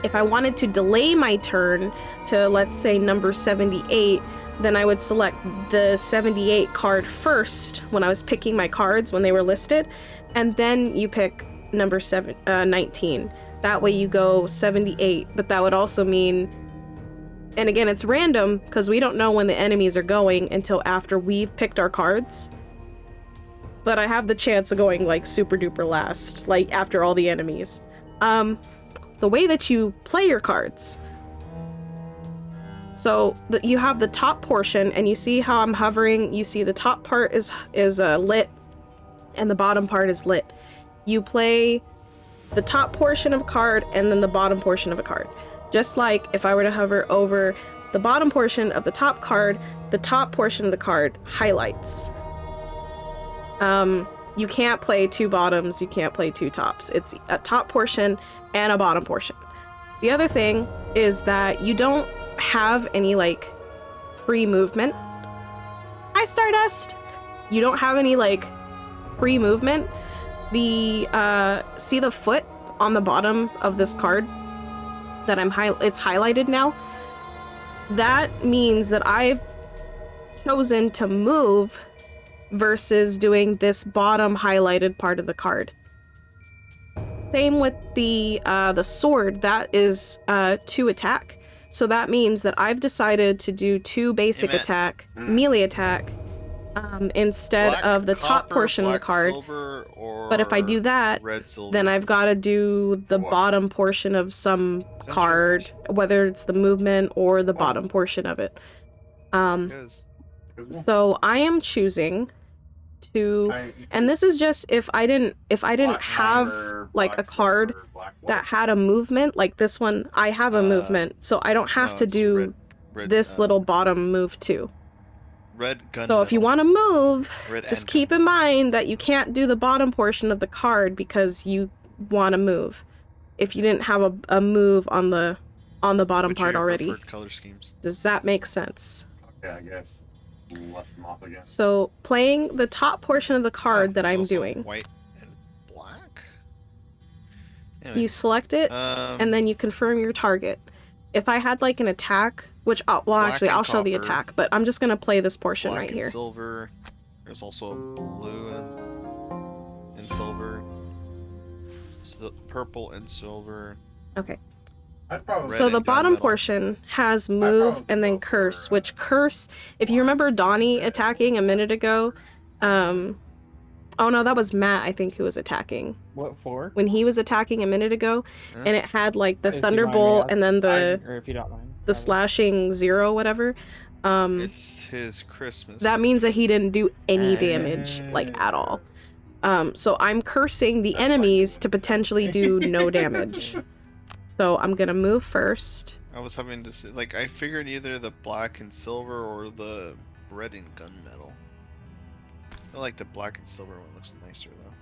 If I wanted to delay my turn to, let's say, number 78, then I would select the 78 card first when I was picking my cards when they were listed, and then you pick number 19. That way you go 78, but that would also mean, and again, it's random because we don't know when the enemies are going until after we've picked our cards. But I have the chance of going like super duper last, like after all the enemies. The way that you play your cards. So you have the top portion, and you see how I'm hovering. You see the top part is lit, and the bottom part is lit. You play the top portion of a card and then the bottom portion of a card. Just like if I were to hover over the bottom portion of the top card, the top portion of the card highlights. You can't play two bottoms, you can't play two tops. It's a top portion and a bottom portion. The other thing is that you don't have any like free movement. Hi, Stardust! You don't have any like free movement. The see the foot on the bottom of this card that it's highlighted now? That means that I've chosen to move versus doing this bottom highlighted part of the card. Same with the sword. That is 2 attack. So that means that I've decided to do 2 basic attack, melee attack, instead of the top portion of the card. But if I do that, then I've got to do the bottom portion of some card, whether it's the movement or the bottom portion of it. So I am choosing to, and this is just if I didn't have like a card that had a movement like this one. I have a movement, so I don't have to do this little bottom move too. So if you want to move, just keep in mind that you can't do the bottom portion of the card because you want to move. If you didn't have a move on the bottom part already. Color schemes? Does that make sense? Okay, I guess. Less them off again. So playing the top portion of the card that I'm doing. White and black. Anyway, you select it, and then you confirm your target. If I had like an attack, which actually I'll show the attack, but I'm just gonna play this portion right here. Silver. There's also a blue and silver, purple and silver. Okay. So the bottom portion has move and then curse, which curse, if you remember Donnie attacking a minute ago, oh no, that was Matt, I think, who was attacking. What for? When he was attacking a minute ago, and it had like the thunderbolt and then the slashing 0, whatever. It's his Christmas. That means that he didn't do any damage, like at all. So I'm cursing the enemies to potentially do no damage. So I'm gonna move first. I was having to say, like, I figured either the black and silver or the red and gunmetal. I like the black and silver one, looks nicer though.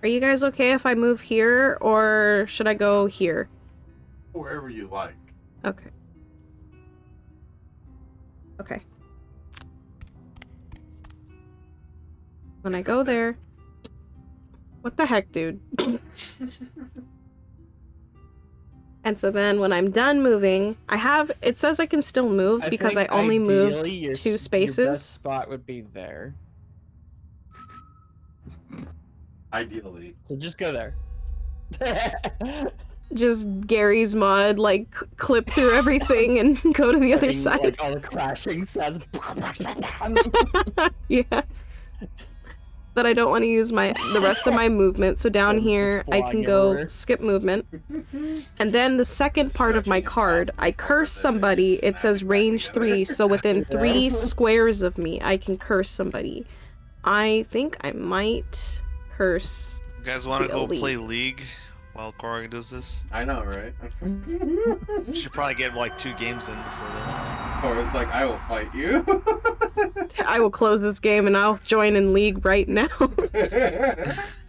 Are you guys okay if I move here, or should I go here? Wherever you like. Okay. Okay. When I go there... What the heck, dude? And so then when I'm done moving, it says I can still move because I only moved ideally, 2 spaces. Your best spot would be there. Ideally. So just go there. Just Gary's mod, like, clip through everything and go to the other Fucking, side. Like all the crashing sounds. Yeah. But I don't want to use the rest of my movement, so down It's here just I can flying go everywhere. skip movement. And then the second part of my card, I curse somebody, it says range 3, so within 3 squares of me, I can curse somebody. I think I might curse... You guys want to The go elite. play League while Korg does this? I know, right? You should probably get like 2 games in before then. Or it's like, I will fight you. I will close this game and I'll join in League right now.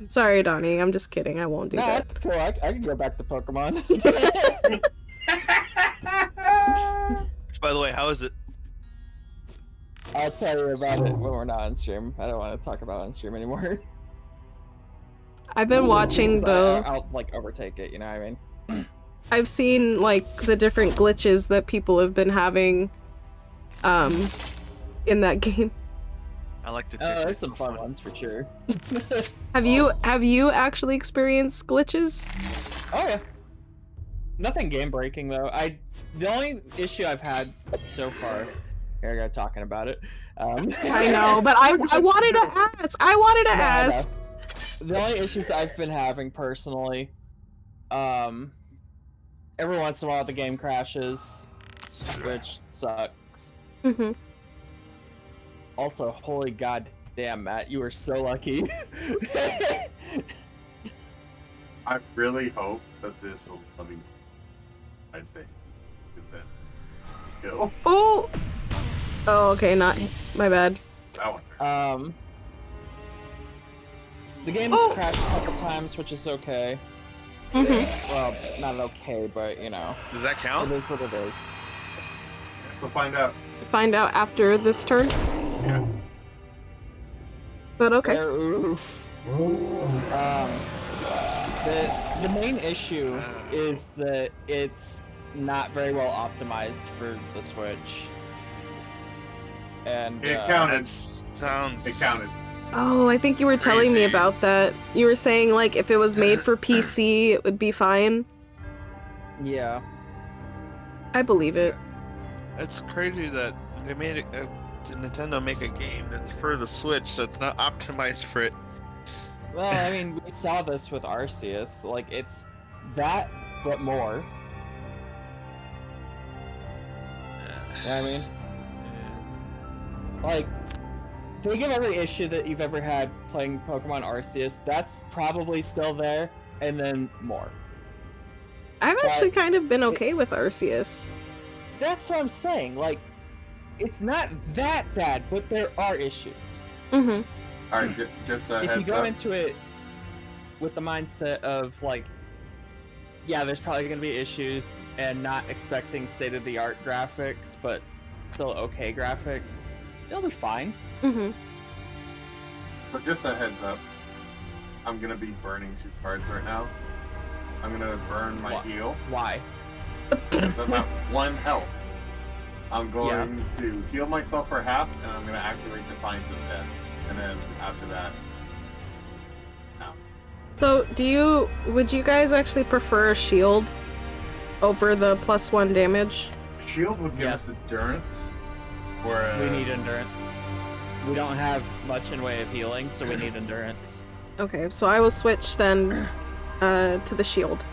Sorry, Donnie, I'm just kidding, I won't do Nah, that. that's cool. I can go back to Pokemon. By the way, how is it? I'll tell you about it when we're not on stream. I don't want to talk about it on stream anymore. I've been watching though. I'll like overtake it. You know what I mean? I've seen like the different glitches that people have been having in that game. I like the. Oh, there's some fun ones for sure. Have you actually experienced glitches? Oh yeah. Nothing game breaking though. The only issue I've had so far. Here I go talking about it. I know, but I wanted to ask. I wanted to ask. No. The only issues I've been having personally, every once in a while the game crashes, which sucks. Mm-hmm. Also, holy goddamn, Matt, you were so lucky. I really hope that this will let me. I'd stay. Is that go? Oh. Oh, okay, not my bad. That one. The game's crashed a couple times, which is okay. Mm-hmm. Well, not okay, but you know. Does that count? It is what it is. We'll find out. Find out after this turn. Yeah. But okay. Oof. The main issue is that it's not very well optimized for the Switch. And It counted. That sounds. It counted. Oh, I think you were telling me Crazy. about that. You were saying like if it was made for PC, it would be fine. yeah. I believe it. It's crazy that they made Nintendo make a game that's for the Switch, so it's not optimized for it. Well, I mean, we saw this with Arceus. Like, it's that, but more. You know what I mean? Like, think of every issue that you've ever had playing Pokemon Arceus. That's probably still there, and then more. I've actually kind of been okay with Arceus. That's what I'm saying. Like, it's not that bad, but there are issues. Mm-hmm. All right, just If you heads go up. into it with the mindset of, like, yeah, there's probably going to be issues, and not expecting state-of-the-art graphics, but still okay graphics, it'll be fine. Mm-hmm. But just a heads up, I'm gonna be burning 2 cards right now. I'm gonna burn my What? heal. Why? So I'm at 1 health. I'm going to heal myself for half, and I'm gonna activate Defiance of Death. And then after that, out. So, would you guys actually prefer a shield over the +1 damage? Shield would give us Yes. endurance, whereas We need endurance. We don't have much in way of healing, so we need endurance. Okay, so I will switch then to the shield.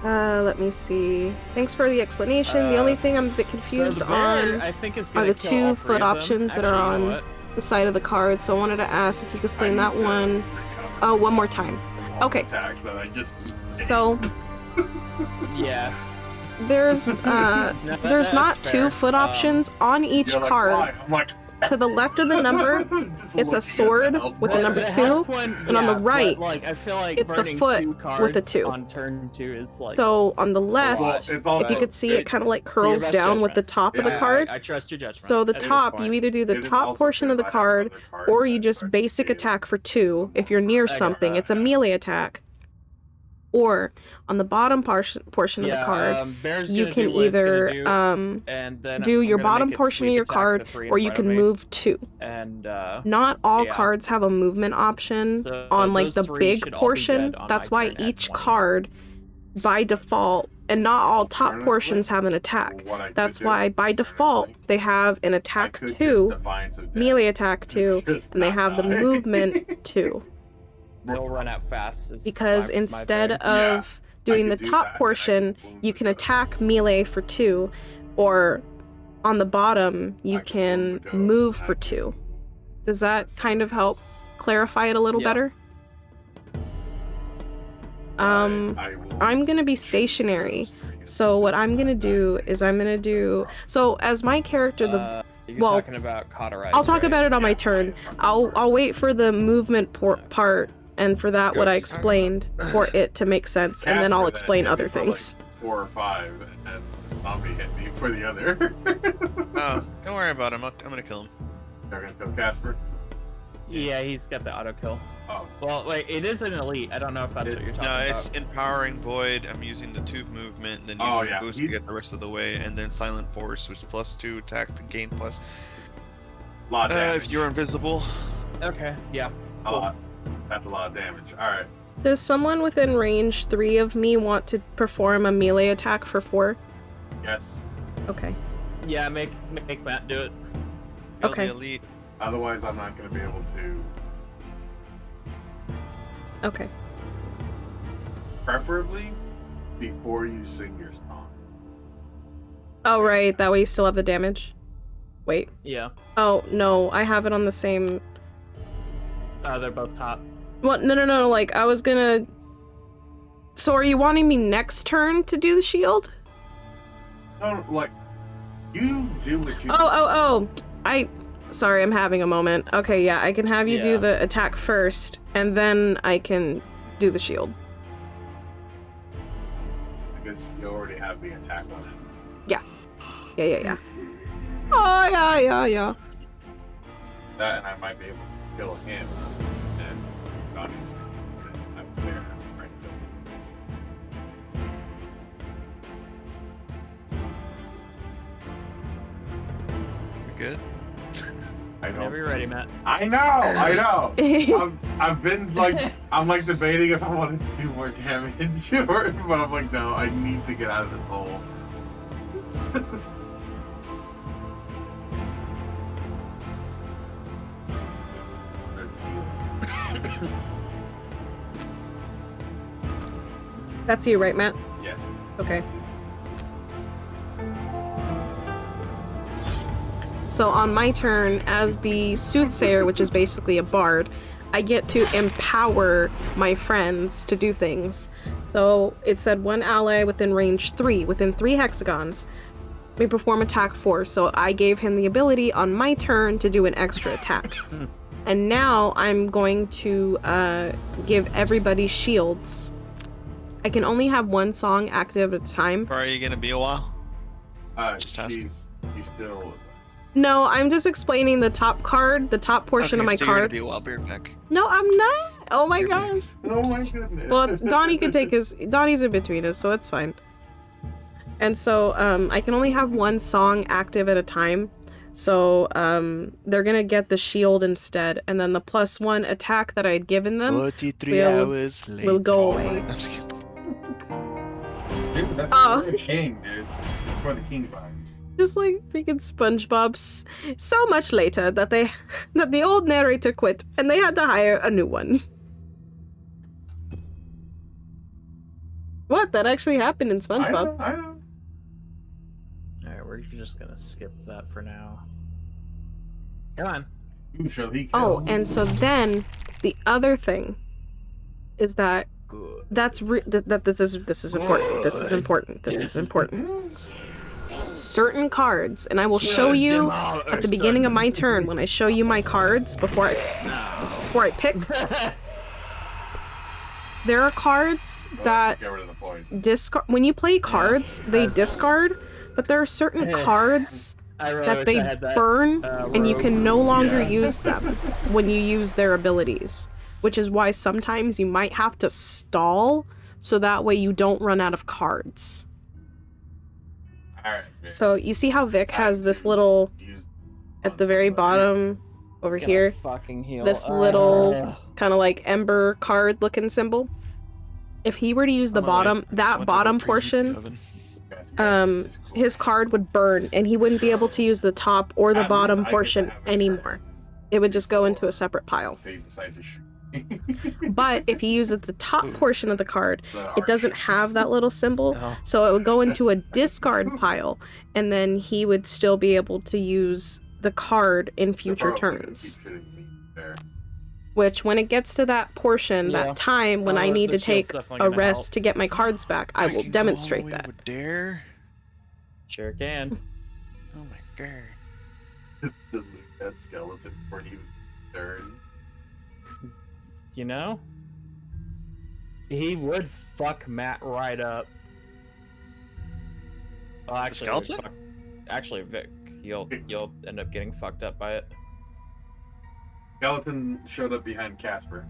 Let me see. Thanks for the explanation. The only thing I'm a bit confused So the banner, on I think, is are gonna the kill 2 all 3 foot of them. options that are Actually, you know on what? the side of the card, so I wanted to ask if you could explain I that need to one. recover Oh, one more time. Okay. attacks that I just. So Yeah. there's No, there's not that's 2 fair. foot options on each You're like, card. "Why?" I'm like, to the left of the number, Just it's a looking sword at that with the health number bar. The two, health one, and on the yeah, right, but, like, I feel like it's the burning foot two with a cards 2. on turn 2 is like. So on the left, Well, it's all if you could see, it kind of like to your curls best down with judgment. the top of the Yeah, card. I trust your judgment. So the at this top, you point. either do the It is top also portion of the because I have card, other cards or that you just starts basic to- attack for 2 if you're near I get something. that. It's a melee attack. Or on the bottom portion of the card, Bear's you gonna can do what it's gonna either do, and then do I'm your gonna bottom make it portion of sweep your attack card, the 3 in or you front of can me, move 2. And Not all yeah. cards have a movement option So on like those the 3 big should all be portion. dead on That's my why turn at each 20. card, by default, and not all top Alternatively, portions have an attack. what I could That's do, why by default alternatively, they have an I attack could just 2, Defiance of Death. melee attack 2, Just and they not have the die. movement 2. They'll run out fast. Is Because my instead thing. of doing the could do top that, and I portion, could wound you the can goat. attack melee for 2, or on the bottom you I could can wound the goat, move and I for could- 2. Does that kind of help clarify it a little Yeah. better? I will I'm gonna be stationary. So what I'm gonna do is so as my character, You're well, talking about cauterize. I'll talk right? about it on my turn. I'll wait for the movement part and for that what I Gosh. explained for it to make sense, and then I'll Casper explain hit other me for, things. Like 4 or 5, and zombie hit me for the other. Oh, don't worry about him. I'm gonna kill him. They're gonna kill Casper. Yeah, he's got the auto kill. Oh, Well, wait, it is an elite. I don't know if that's what you're talking No, about. it's empowering void. I'm using the tube movement, then using Oh, the yeah. boost to get the rest of the way, and then silent force, which is +2 attack to gain plus. lot of damage. If you're invisible. Okay, yeah. a lot. That's a lot of damage. All right. Does someone within range 3 of me want to perform a melee attack for 4? Yes. Okay. Yeah, make Matt do it. Kill Okay. the elite. Otherwise, I'm not gonna be able to. Okay. Preferably before you sing your song. Oh right, that way you still have the damage. Wait. Yeah. Oh no, I have it on the same. Oh, they're both top. What? No. Like I was gonna. So are you wanting me next turn to do the shield? No, like you do what you. Oh. Sorry, I'm having a moment. Okay, yeah, I can have you do Yeah. the attack first, and then I can do the shield. Because you already have the attack on it. Yeah. Oh yeah. That, and I might be able to kill him. And Johnny's up there. Right. We good? I Whenever don't. you're ready, Matt. I know. I've been like, I'm like debating if I want to do more damage, or, but I'm like, no, I need to get out of this hole. That's you, right, Matt? Yes. Okay. So on my turn, as the soothsayer, which is basically a bard, I get to empower my friends to do things. So it said one ally within range 3, within 3 hexagons, may perform attack 4. So I gave him the ability on my turn to do an extra attack. And now I'm going to give everybody shields. I can only have one song active at a time. Or are you gonna be a while? Just asking. She's still. No, I'm just explaining the top card, the top portion of my so you're gonna card. be a while, beard back. No, I'm not. Oh my gosh. Oh my goodness. Well, Donnie can take his. Donnie's in between us, so it's fine. And so, I can only have one song active at a time. So, they're gonna get the shield instead, and then the +1 attack that I had given them 43 will- hours later. will go away. I'm just kidding. Dude, that's Oh. for the king, dude. It's for the king vibes. Just like freaking SpongeBob. So much later that that the old narrator quit, and they had to hire a new one. What? That actually happened in SpongeBob. I know. Alright, we're just gonna skip that for now. Come on. Who shall he kill? Oh, and so then the other thing is that Good. this is important. This is important. certain cards, and I will show you at the beginning of my turn when I show you my cards before I pick. There are cards that Get rid of the poison. discard. When you play cards, they discard, but there are certain cards I really that wish they I had that. burn, and you rogue. can no longer Yeah. use them when you use their abilities, which is why sometimes you might have to stall so that way you don't run out of cards. Alright. So you see how Vic has this little, at the very bottom over Gonna here, fucking heal. this little Ugh. kind of like ember card looking symbol. If he were to use the bottom, that bottom portion, his card would burn and he wouldn't be able to use the top or the At bottom least I get to portion have a turn. anymore. It would just go into a separate pile. They decide to shoot. But if he uses the top portion of the card, it doesn't have that little symbol, No. so it would go into a discard pile, and then he would still be able to use the card in future turns. Which, when it gets to that portion, Yeah. that time when I need the to take shield's definitely a gonna rest help. to get my cards back, I will can go demonstrate all the way that. to a dare. Sure can. Oh my god. Just delete that skeleton for you turn. You know? He would fuck Matt right up. Well, actually, skeleton? actually, Vic, you'll end up getting fucked up by it. Skeleton showed up behind Casper.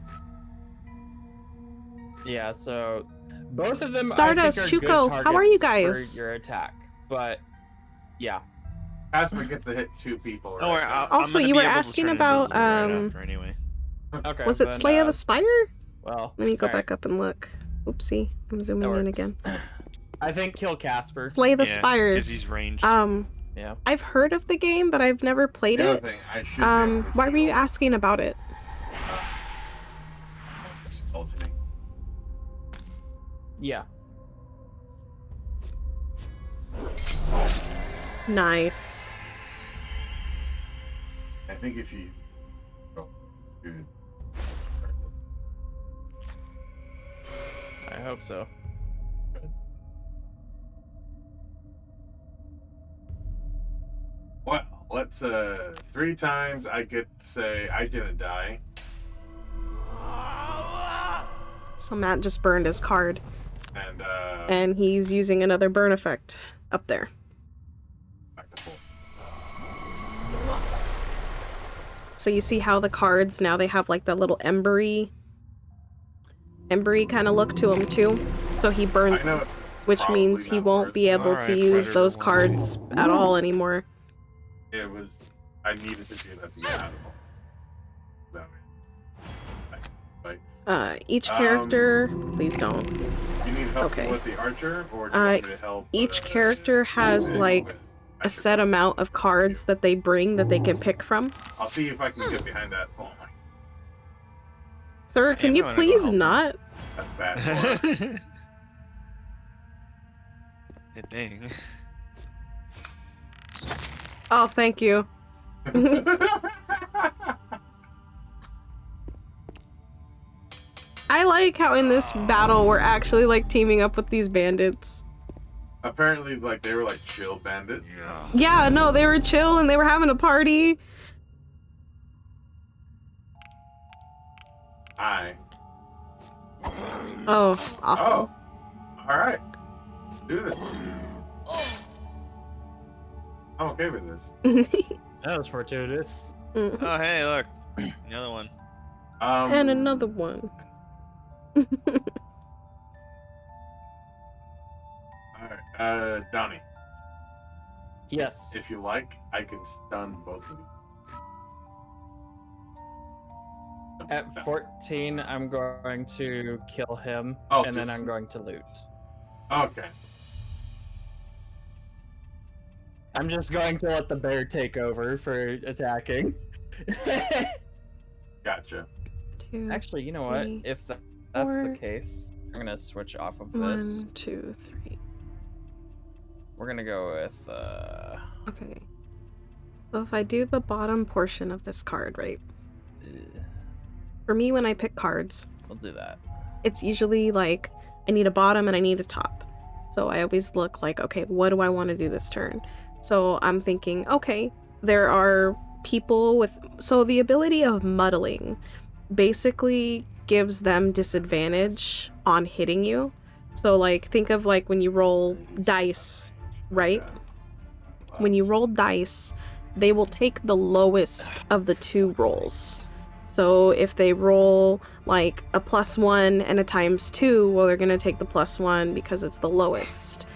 Yeah, so both of them Stardust, I think are Chuko, good how are you targets guys? for your attack, but yeah. Casper gets to hit 2 people. Don't worry, now. Also, I'm gonna you be were able to asking turn about, invisible right after anyway. Okay. Was it then, Slay of the Spire? Well, Let me go alright, back up and look. Oopsie, I'm that zooming in works. again. I think kill Casper. Slay the Yeah, Spire. because he's ranged. Yeah. I've heard of the game, but I've never played The other it. thing, I should be able to Why were you heal, asking about it? Skeletoning. Yeah. Nice. I think if you. Oh, dude. I hope so. Well, let's 3 times I could say I didn't die. So Matt just burned his card, And and he's using another burn effect up there. back to full. So you see how the cards now they have like that little embery kind of look to them too. So he burned, I know it's which probably means he not won't worth be it. able to Alright, use Predator those one. cards at all anymore. It was. I needed to do that to get out of it. Right. Each character, please don't. You need help Okay. with the archer, or do you want me to help? Each character has like a set amount of cards that they bring that they can pick from. I'll see if I can get behind that. Oh my, Sir, can you I'm gonna go please help him. not? that's bad. For Yeah, dang. Oh, thank you. I like how in this battle we're actually like teaming up with these bandits. Apparently, like they were like chill bandits. Yeah, no, they were chill and they were having a party. I. Oh, awesome. Oh. All right. Do this. I'm okay with this. That was fortuitous. Mhm. Oh, hey, look. Another one. And another one. All right. Donnie, Yes. if you like, I can stun both of you. At 14, I'm going to kill him, Oh, and then just- I'm going to loot. Okay. I'm just going to let the bear take over for attacking. Gotcha. 2, Actually, you know what? Three, If that's four, the case, I'm gonna switch off of 1, this. 2, 3. We're gonna go with Okay. So if I do the bottom portion of this card, right? For me, when I pick cards, we'll do that. it's usually like I need a bottom and I need a top. So I always look like, okay, what do I want to do this turn? So I'm thinking, okay, there are people with... So the ability of muddling basically gives them disadvantage on hitting you. So like, think of like when you roll dice, right? When you roll dice, they will take the lowest of the two rolls. So if they roll like a +1 and a ×2, well, they're gonna take the +1 because it's the lowest.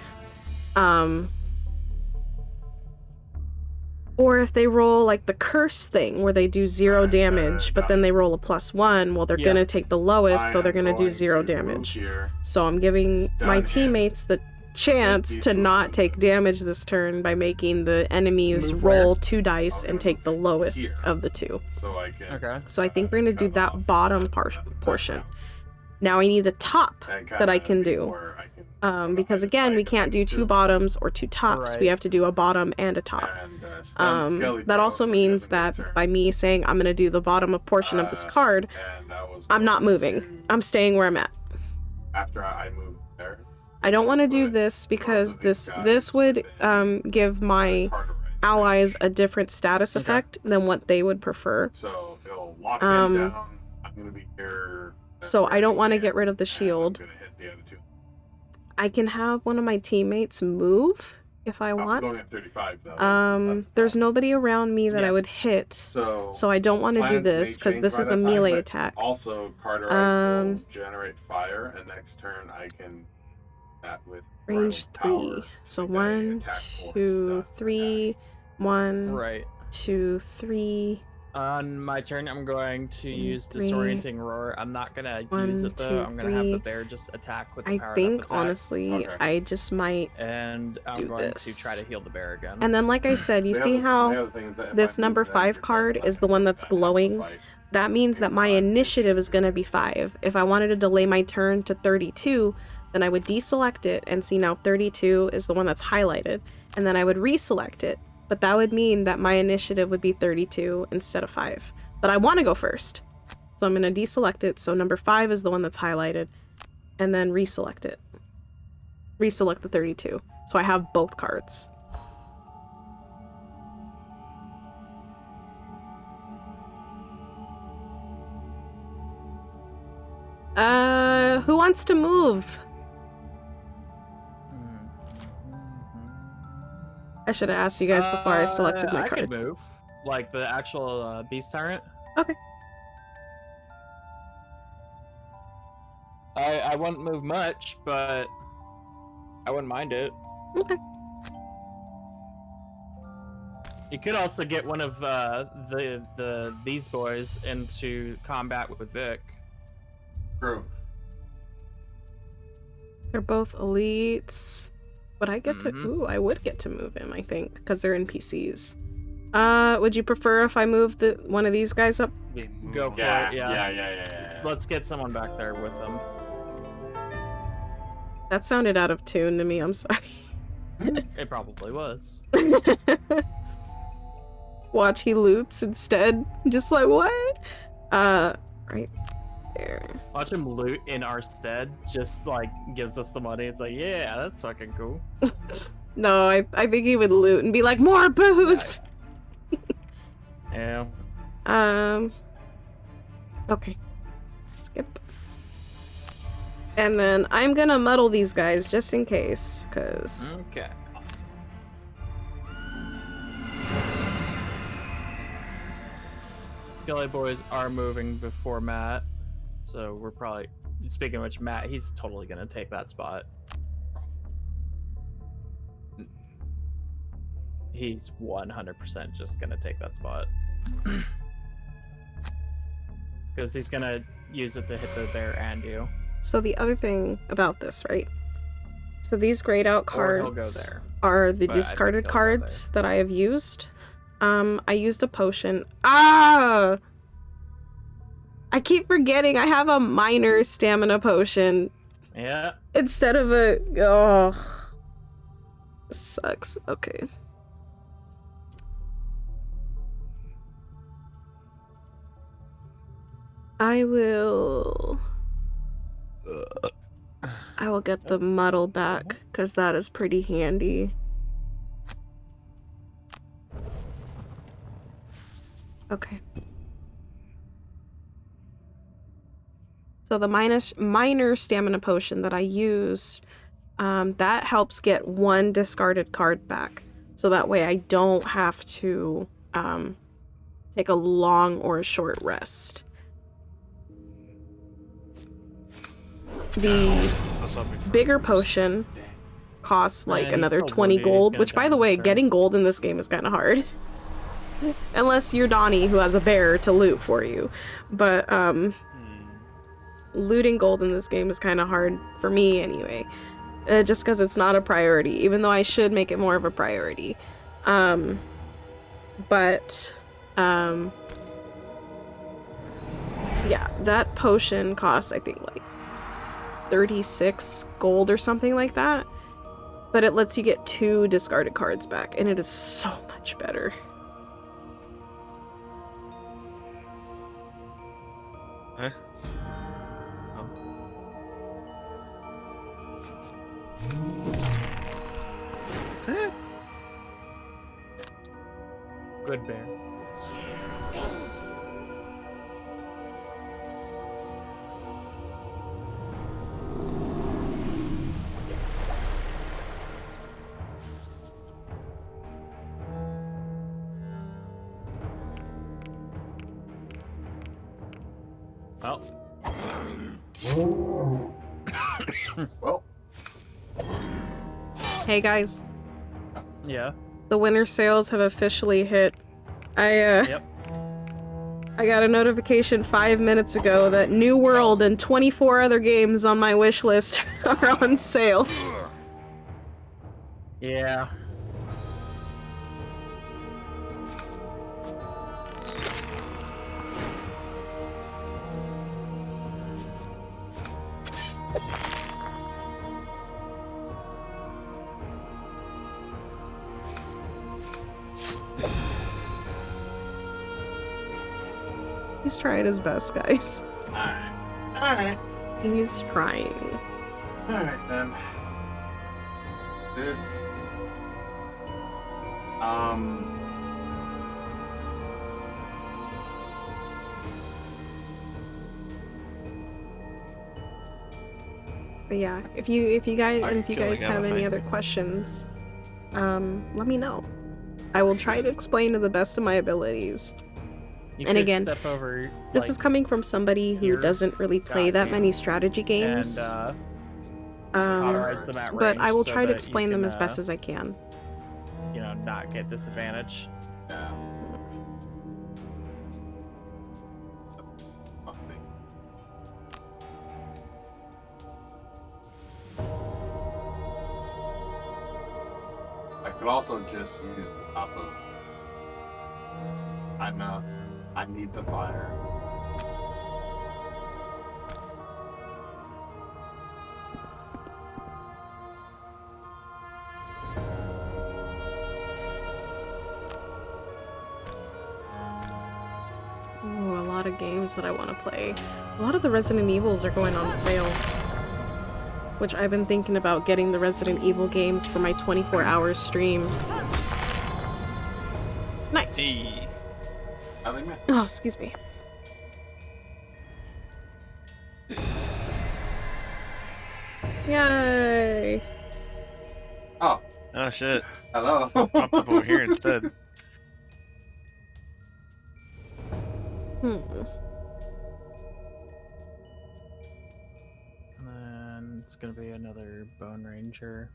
Or if they roll like the curse thing where they do 0 damage, but then they roll a +1, well, they're gonna take the lowest, so they're gonna do 0 damage. So I'm giving my teammates the chance to not take damage this turn by making the enemies roll 2 dice and take the lowest of the 2. Okay. So I think we're gonna do that bottom portion. Now I need a top that I can do. Because again, we can't do 2 bottoms or 2 tops. Right. We have to do a bottom and a top. That also means that by me saying I'm gonna do the bottom portion of this card, I'm not moving. I'm staying where I'm at. After I move there, I don't want to do this because this would give my allies a different status effect than what they would prefer. so it'll lock them down. I'm gonna be here. So I don't want to get rid of the shield. I'm gonna hit the other 2. I can have one of my teammates move if I I'm want. going at 35 though. There's nobody around me that I would hit. So I don't want to do plans may this because change this by is that a time, melee but attack. Also, Carterize will generate fire, and next turn I can that with Range power 3. So with a 1, attack force 2, stuff 3, 1, Right. 2, 3. On my turn, I'm going to use 3. Disorienting Roar. I'm not gonna 1, use it though. 2, I'm gonna have the 3. bear just attack with the I powered up think attack. honestly, Okay. I just might. And I'm do going this. to try to heal the bear again. And then, like I said, you see how this number 5 card is the one that's glowing? That means that my initiative is going to be 5. If I wanted to delay my turn to 32, then I would deselect it and see now 32 is the one that's highlighted. And then I would reselect it. But that would mean that my initiative would be 32 instead of 5. But I want to go first. So I'm going to deselect it. So number 5 is the one that's highlighted. And then reselect it. Reselect the 32. So I have both cards. Who wants to move? I should have asked you guys before I selected my I cards. could move. Like the actual beast tyrant. Okay. I wouldn't move much, but I wouldn't mind it. Okay. You could also get one of these boys into combat with Vic. True. They're both elites. Would I get to... Ooh, I would get to move him, I think, because they're NPCs. Would you prefer if I move one of these guys up? Go for Yeah, it, yeah. yeah. Let's get someone back there with them. That sounded out of tune to me, I'm sorry. It probably was. Watch, he loots instead. Just like, what? Right there. Watch him loot in our stead, just like gives us the money. It's like, yeah, that's fucking cool. No, I think he would loot and be like, more booze! Yeah. Okay. Skip. And then I'm gonna muddle these guys just in case, because... Okay. Skelly boys are moving before Matt, so we're probably... Speaking of which, Matt, he's totally gonna take that spot. He's 100% just gonna take that spot. Because he's gonna use it to hit the bear and you. So the other thing about this, right? So these grayed out Or he'll cards go there. are the But I think discarded he'll go cards that I have used. I used a potion. Ah! I keep forgetting I have a minor stamina potion Yeah. instead of a... Oh. This sucks. Okay. I will... I will get the muddle back, because that is pretty handy. Okay. So the minor stamina potion that I used, that helps get 1 discarded card back. So that way I don't have to take a long or a short rest. The That's what we bigger first. potion costs like he's another so 20 wounded, he's gold, gonna which by die the way, this turn. getting gold in this game is kind of hard. Unless you're Donnie, who has a bear to loot for you. But looting gold in this game is kind of hard for me anyway. Just because it's not a priority, even though I should make it more of a priority. Yeah, that potion costs, I think, like 36 gold or something like that. But it lets you get 2 discarded cards back, and it is so much better. Huh? Oh. Good bear. Well, Hey guys, Yeah. the winter sales have officially hit. Yep. I got a notification 5 minutes ago that New World and 24 other games on my wish list are on sale. Yeah. He's trying his best, guys. alright. Alright. He's trying. Alright then. This. But yeah, if you guys I and if you feel guys like I have have a any thing. other questions, let me know. I will try to explain to the best of my abilities. You And could again, step over, This like, is coming from somebody who here, doesn't really play that goddamn, many strategy games. and cauterize them at But I range will so try to that you explain them can, as best as I can. you know, not get disadvantage. Yeah. Something. I could also just use the top of. I need the fire. Ooh, a lot of games that I want to play. A lot of the Resident Evils are going on sale. Which I've been thinking about getting the Resident Evil games for my 24-hour stream. Nice! Hey. Nothing, man. Oh, excuse me. Yay! Oh, Oh shit. hello. Popped up over here instead. And then it's gonna be another Bone Ranger.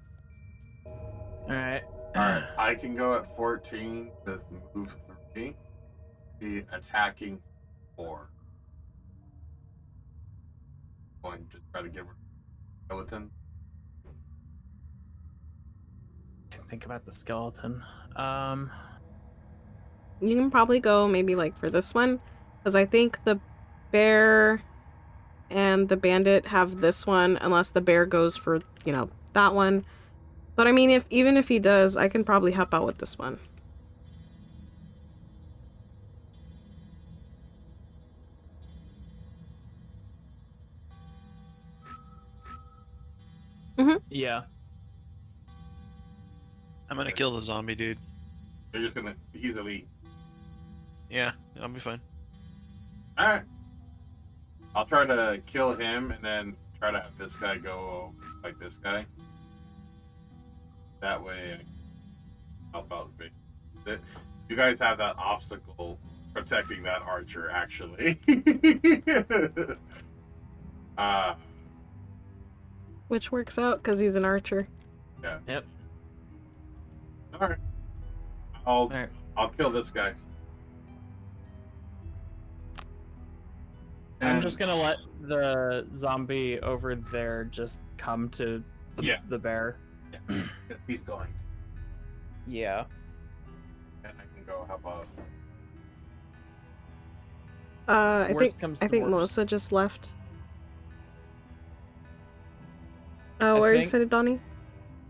Alright. Alright, I can go at 14 with move 3. Be attacking 4. Going to try to get rid of the skeleton. Think about the skeleton. You can probably go maybe like for this one. Because I think the bear and the bandit have this one, unless the bear goes for, you know, that one. But I mean, even if he does, I can probably help out with this one. Yeah. I'm gonna kill the zombie dude. They're just gonna. He's elite. Yeah, I'll be fine. All right. I'll try to kill him and then try to have this guy go like this guy. That way, I can help out a bit. You guys have that obstacle protecting that archer, actually. Which works out because he's an archer. Yeah. Yep. All right. All right. I'll kill this guy. I'm just gonna let the zombie over there just come to the bear. Yeah. He's going. Yeah. And I can go help out. I Worst comes think to worst. Melissa just left. Oh, where are you excited, Donnie?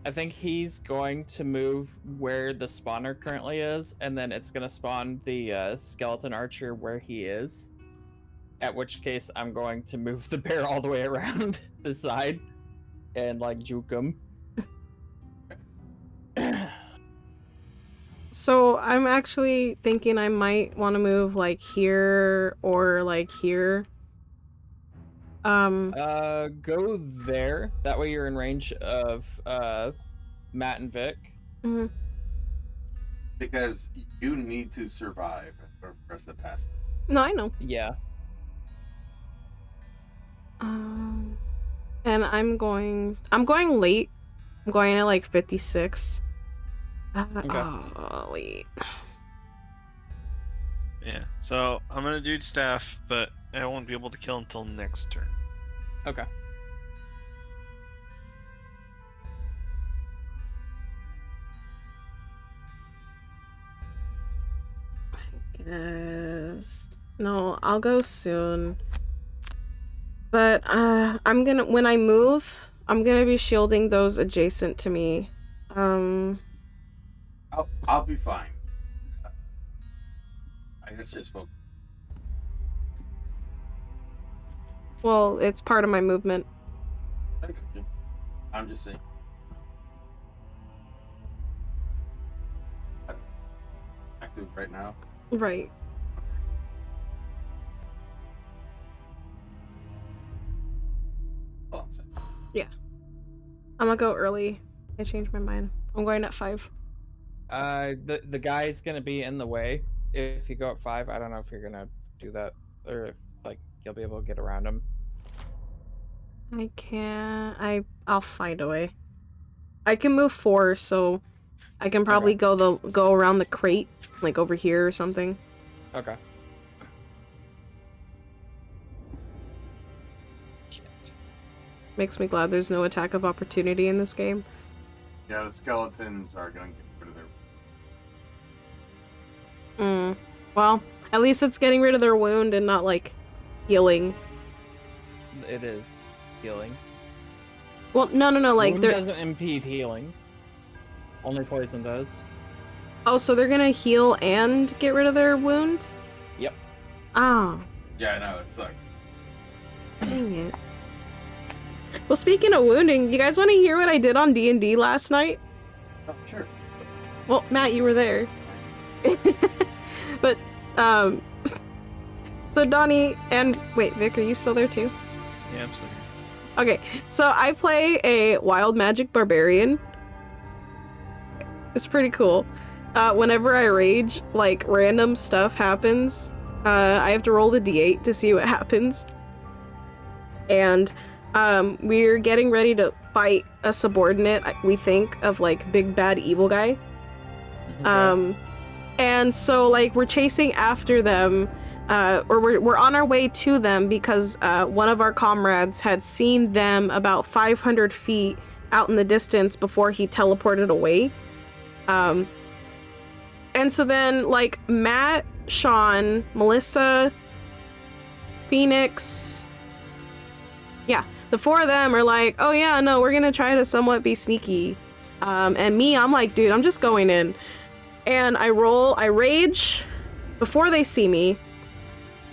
I think he's going to move where the spawner currently is, and then it's gonna spawn the skeleton archer where he is. At which case, I'm going to move the bear all the way around the side and like juke him. So I'm actually thinking I might want to move like here or like here. Go there. That way you're in range of Matt and Vic. Mm-hmm. Because you need to survive for us to pass. No, I know. Yeah. And I'm going late. I'm going at like 56. Okay. Oh, wait. Yeah, so I'm gonna do staff, but I won't be able to kill him till next turn. Okay. Yes. No, I'll go soon. But I'm gonna, when I move, I'm gonna be shielding those adjacent to me. I'll be fine. I guess just focus. Well, it's part of my movement. I got you. I'm just saying. Active right now. Right. Hold on a second. I'm gonna go early. I changed my mind. I'm going at 5. The guy's gonna be in the way. If you go at 5, I don't know if you're gonna do that, or if like you'll be able to get around him. I can't. I'll find a way. I can move 4, so I can probably go around the crate, like over here or something. Okay. Shit. Makes me glad there's no attack of opportunity in this game. Yeah, the skeletons are gonna get rid of their. Well, at least it's getting rid of their wound and not like healing. It is healing. Well, no, like Wound they're. doesn't impede healing. Only poison does. Oh, so they're gonna heal and get rid of their wound? Yep. Ah, Yeah, I know it sucks. dang it. Well, speaking of wounding, you guys want to hear what I did on D&D last night? Oh, sure. Well, Matt, you were there. But, so Donnie and, wait, Vic, are you still there too? Yeah, I'm sorry. Okay, so I play a wild magic barbarian. It's pretty cool. Whenever I rage, like, random stuff happens. I have to roll the d8 to see what happens. And, we're getting ready to fight a subordinate, we think, of, like, big bad evil guy. Okay. And so, like, we're chasing after them, or we're on our way to them because one of our comrades had seen them about 500 feet out in the distance before he teleported away. And so then, like, Matt, Sean, Melissa, Phoenix, yeah, the 4 of them are like, oh yeah, no, we're gonna try to somewhat be sneaky. And me, I'm like, dude, I'm just going in. And I rage before they see me.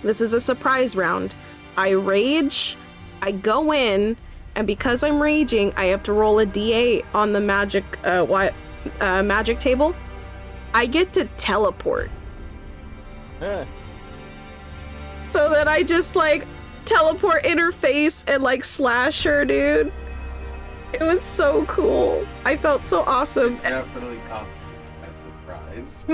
This is a surprise round. I rage, I go in, and because I'm raging, I have to roll a d8 on the magic table. I get to teleport. So that I just like teleport in her face and like slash her, dude. It was so cool. I felt so awesome. Definitely caught a surprise.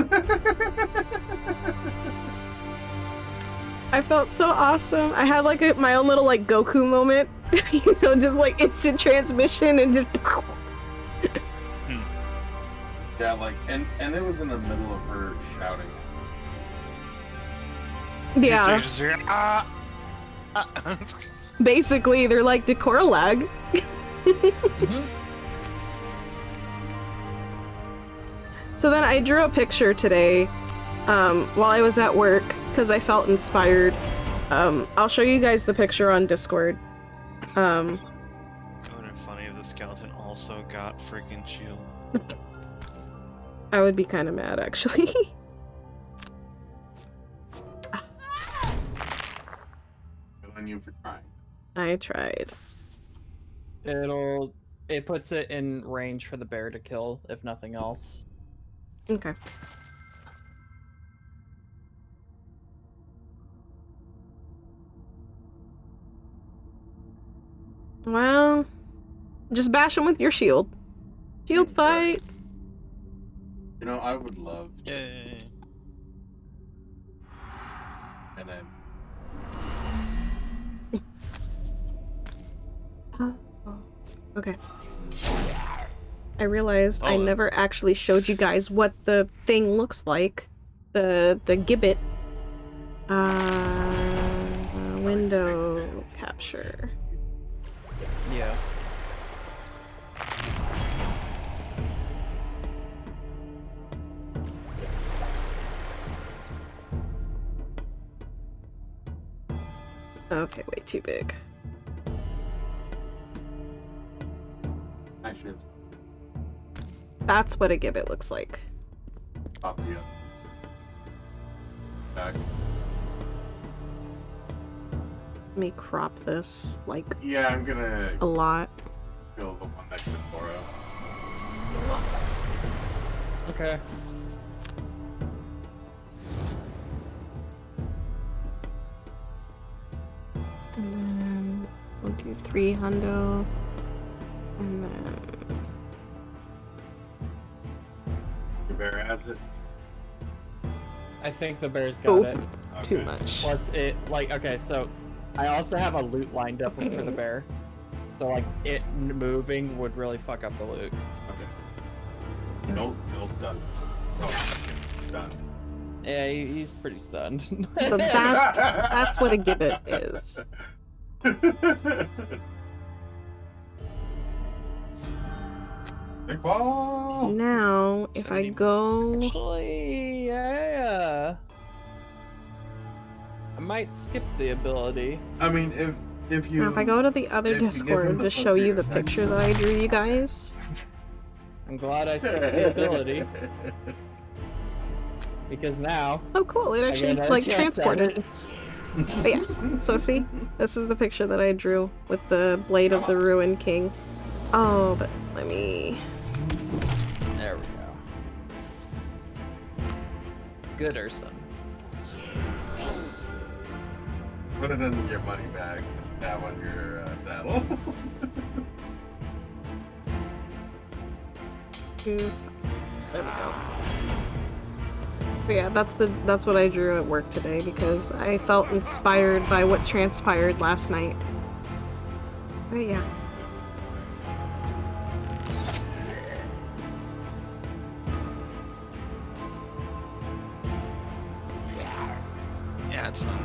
I felt so awesome. I had like my own little like Goku moment, you know, just like instant transmission and just. Yeah, like, and it was in the middle of her shouting. Yeah. You just hear, "Ah!" Basically, they're like decor lag. So then I drew a picture today while I was at work because I felt inspired. I'll show you guys the picture on Discord. It would have been funny if the skeleton also got freaking shield. I would be kind of mad, actually. Good on you for trying. I tried. It puts it in range for the bear to kill, if nothing else. Okay. Well, just bash him with your shield. Shield fight. You know, I would love to. Yay. And then Okay. I realized I Oh. never actually showed you guys what the thing looks like. The gibbet. Window capture. Yeah. Okay, way too big. I should That's what a gibbet looks like. pop you up. Back. Let me crop this like Yeah, I'm gonna a lot. kill the one next to Cora. Okay. And then we'll do 3 hundo. And then The bear has it. I think the bear's got Oh. it. too Okay. much. Plus it, okay, so I also have a loot lined up for the bear. So like it moving would really fuck up the loot. Okay. Nope, done. Oh, done. Yeah, he's pretty stunned. So that's what a gibbet is. Big ball. Now, if I 70 go... Actually, yeah. I might skip the ability. I mean, if you. Now, if I go to the other if you give Discord him the to show you the fuzzy picture that I drew you guys. I'm glad I skipped the ability. Because now Oh, cool. It actually, another like, chance at transported. it. But yeah, so see? This is the picture that I drew with the Blade of the Ruined King. Oh, but let me... There we go. Good, Urson. Put it in your money bags that you have on your saddle. There we go. But yeah, that's what I drew at work today because I felt inspired by what transpired last night. But yeah. Yeah, it's fun.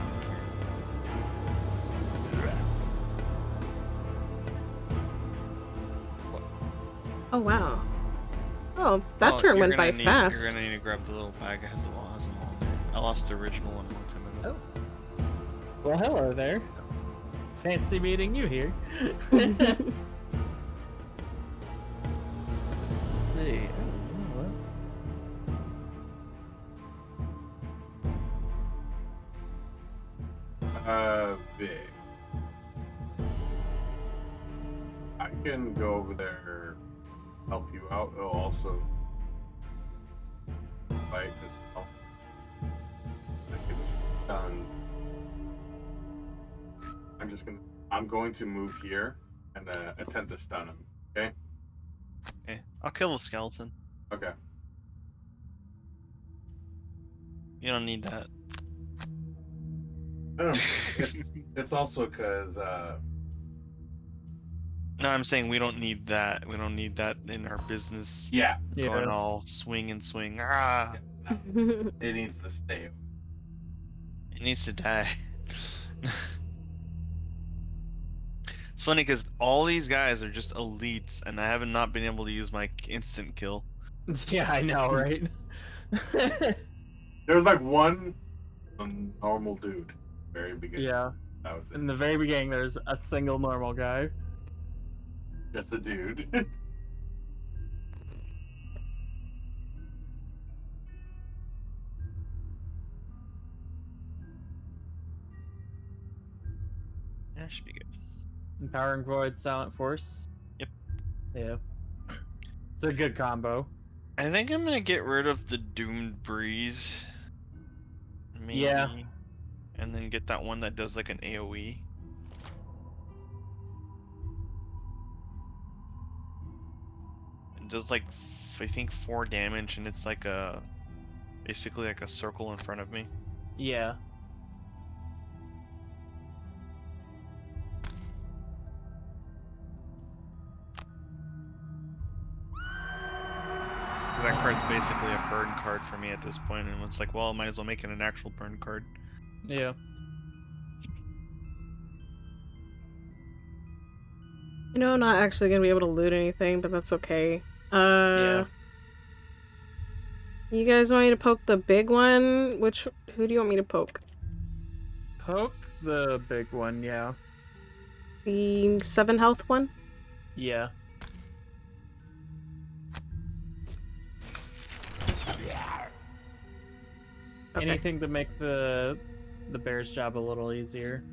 Oh wow. Oh, that turn you're went by gonna fast. You're gonna need to grab the little bag that has them all in there. I lost the original one one time ago. Oh. Well, hello there. Fancy meeting you here. Let's see. Big. I can go over there, help you out. It'll also fight as well. Like it's done. I'm going to move here and attempt to stun him. Okay. Okay, I'll kill the skeleton. Okay. You don't need that. It's also because No, I'm saying we don't need that. We don't need that in our business. yeah, Going all swing and swing. Ah, no, it needs to stay. it needs to die. It's funny because all these guys are just elites, and I haven't not been able to use my instant kill. Yeah, I know, right? There's like one normal dude. Very beginning. Yeah. That was it. In the very beginning, there's a single normal guy. Just a dude. Yeah, should be good. Empowering Void, Silent Force. Yep. Yeah. It's a good combo. I think I'm gonna get rid of the Doomed Breeze. Maybe. Yeah. And then get that one that does like an AoE. It does like I think 4 damage, and it's like basically like a circle in front of me. Yeah. That card's basically a burn card for me at this point, and it's like, well, I might as well make it an actual burn card. Yeah. I know I'm not actually gonna be able to loot anything, but that's okay. Yeah. You guys want me to poke the big one? Who do you want me to poke? Poke the big one, yeah. The 7 health one? Yeah. Okay. Anything to make the bear's job a little easier.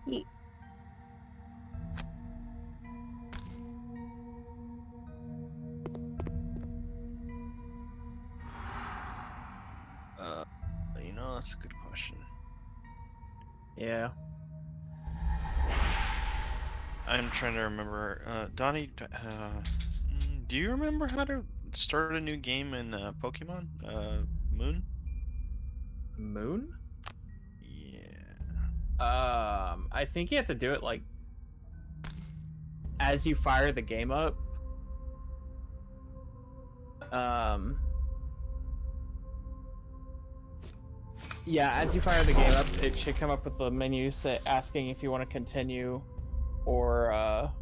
Yeet. You know, that's a good question. Yeah. I'm trying to remember. Donnie, do you remember how to start a new game in Pokemon? Moon? Moon? Yeah. I think you have to do it like as you fire the game up. Yeah, as you fire the game up, it should come up with a menu asking if you want to continue or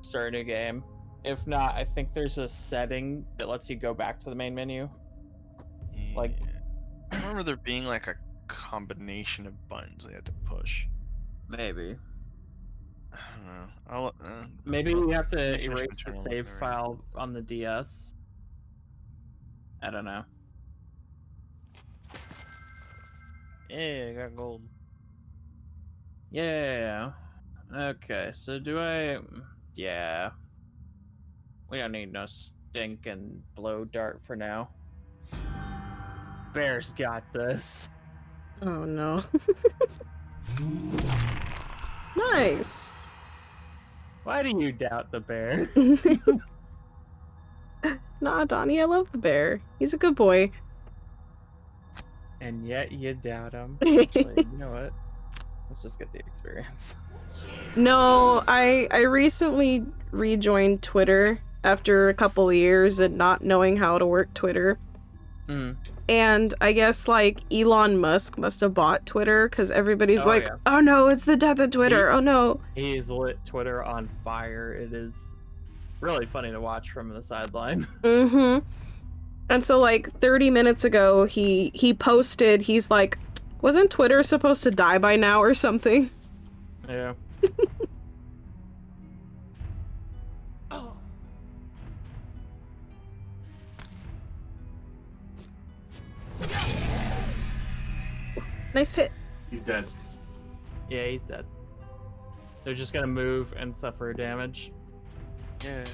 start a new game. If not, I think there's a setting that lets you go back to the main menu. Like, I remember there being like a combination of buttons I had to push. maybe. I don't know. I'll Maybe we have to finish my erase the channel, save whatever. file on the DS. I don't know. Yeah, I got gold. Yeah. Okay, so do I... Yeah. We don't need no stinking blow dart for now. Bear's got this. Oh no. Nice. Why do you doubt the bear? Nah, Donnie, I love the bear. He's a good boy. And yet you doubt him. Actually, you know what? Let's just get the experience. No, I recently rejoined Twitter after a couple of years and not knowing how to work Twitter. Mm. And I guess like Elon Musk must have bought Twitter because everybody's like, yeah. oh no, it's the death of Twitter. Oh no. He's lit Twitter on fire. It is really funny to watch from the sideline. Mm-hmm. And so like 30 minutes ago, he posted, he's like, wasn't Twitter supposed to die by now or something? Yeah. Nice hit. He's dead. Yeah, he's dead. They're just gonna move and suffer damage. Yay.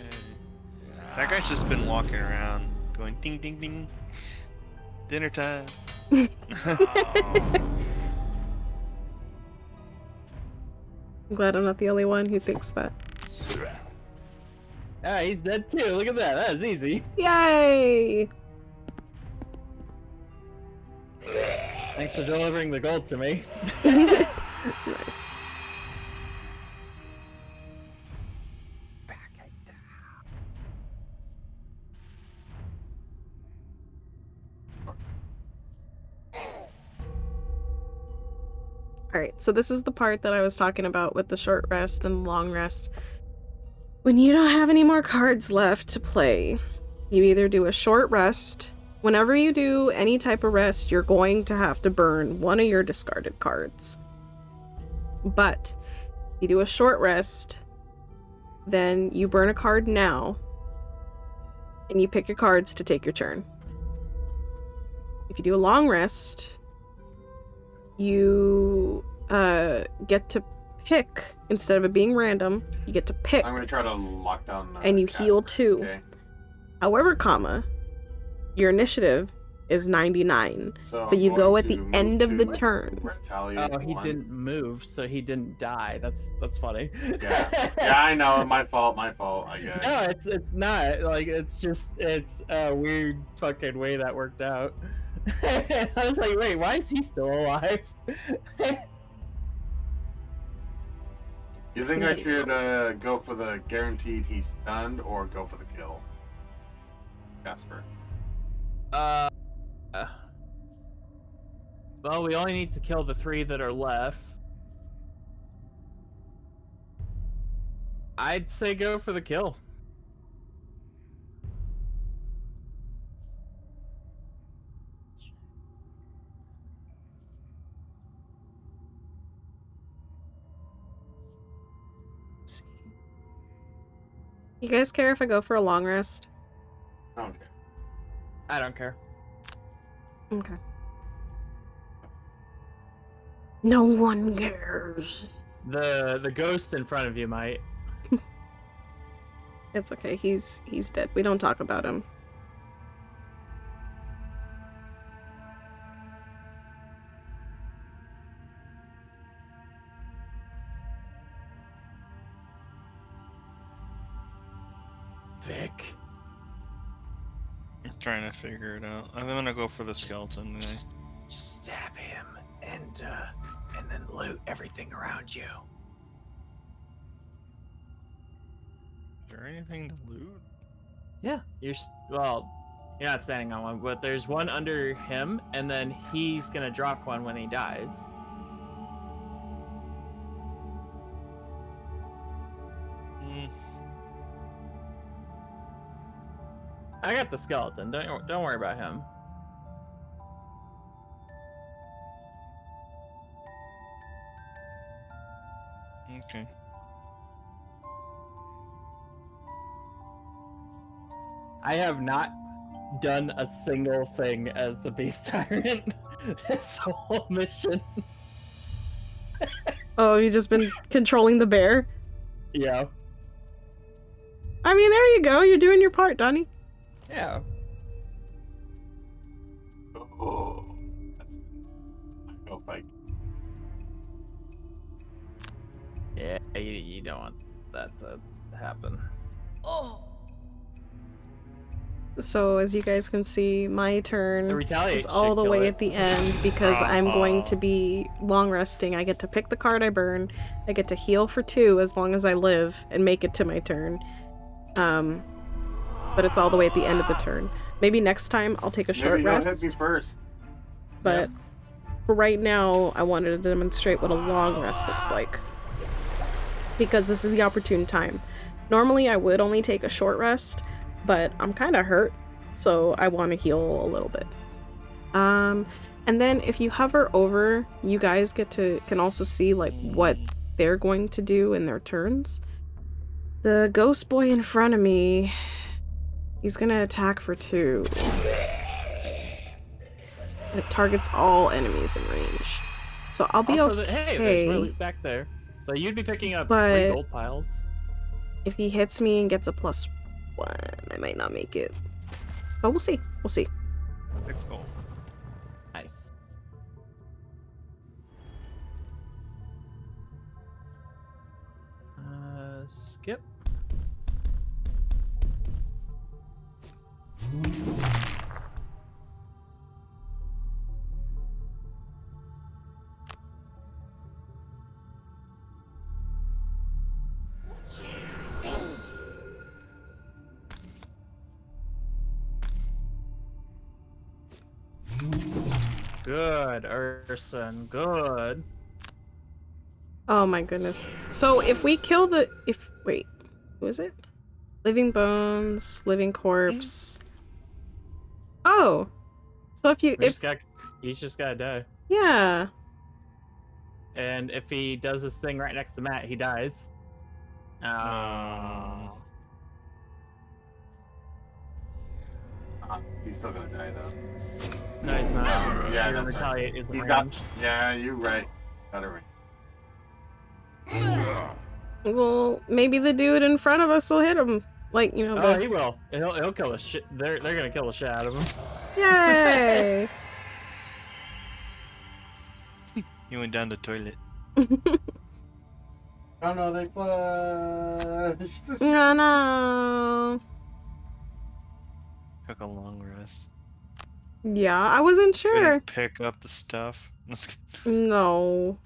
That guy's just been walking around going ding ding ding. Dinner time. I'm glad I'm not the only one who thinks that. Ah, he's dead too. Look at that. That was easy. Yay! Thanks for delivering the gold to me. Nice. Alright, so this is the part that I was talking about with the short rest and the long rest. When you don't have any more cards left to play, you either do a short rest. Whenever you do any type of rest, you're going to have to burn one of your discarded cards. But you do a short rest, then you burn a card now, and you pick your cards to take your turn. If you do a long rest, you get to pick, instead of it being random, you get to pick. I'm gonna try to lock down. And you heal Casper, too. Okay? However, your initiative is 99. So I'm you go going at the to move end of the to turn. retaliate Oh, he one. didn't move, so he didn't die. That's funny. Yeah. Yeah, I know. My fault. I guess. No, it's not. Like, it's a weird fucking way that worked out. I was like, wait, why is he still alive? You think I should go for the guaranteed he's stunned or go for the kill? Casper. Well, we only need to kill the 3 that are left. I'd say go for the kill. You guys care if I go for a long rest? Okay. I don't care. Okay. No one cares. The ghost in front of you might. It's okay. He's dead. We don't talk about him. Vic. I'm trying to figure it out. I'm gonna go for the skeleton today. Just stab him and then loot everything around you. Is there anything to loot? Yeah, you're not standing on one, but there's one under him, and then he's gonna drop one when he dies. Hmm. I got the skeleton. Don't worry about him. Okay. I have not done a single thing as the Beast Tyrant this whole mission. Oh, you just been controlling the bear? Yeah. I mean, there you go. You're doing your part, Donnie. Yeah. Oh, that's. I hope I. Yeah, you don't want that to happen. So, as you guys can see, my turn The retaliate is all should the kill way it. at the end because I'm going to be long resting. I get to pick the card I burn. I get to heal for 2 as long as I live and make it to my turn. But it's all the way at the end of the turn. Maybe next time I'll take a short Maybe you'll rest. hit me first. But for right now, I wanted to demonstrate what a long rest looks like. Because this is the opportune time. Normally, I would only take a short rest, but I'm kind of hurt, so I want to heal a little bit. And then if you hover over, you guys can also see like what they're going to do in their turns. The ghost boy in front of me, he's gonna attack for 2. And it targets all enemies in range. So I'll be Also, okay. hey, there's more loot back there. So you'd be picking up But- 3 gold piles. If he hits me and gets a +1, I might not make it. But we'll see. We'll see. 6 gold. Nice. Skip. Good, Urson. Good. Oh my goodness. So if we kill the wait, who is it? Living bones, living corpse. Oh. So if you He's just gotta die. yeah. And if he does this thing right next to Matt, he dies. He's still gonna die though. No, he's not. Yeah, Your that's retaliate isn't He's got. ranged. Yeah, you're right. Got it right. Well, maybe the dude in front of us will hit him. Like, you know, Oh, he will. He'll kill the shit. They're gonna kill the shit out of him. Yay! He went down the toilet. Oh no, they flushed. No, no. Took a long rest. Yeah, I wasn't sure. Couldn't pick up the stuff. No.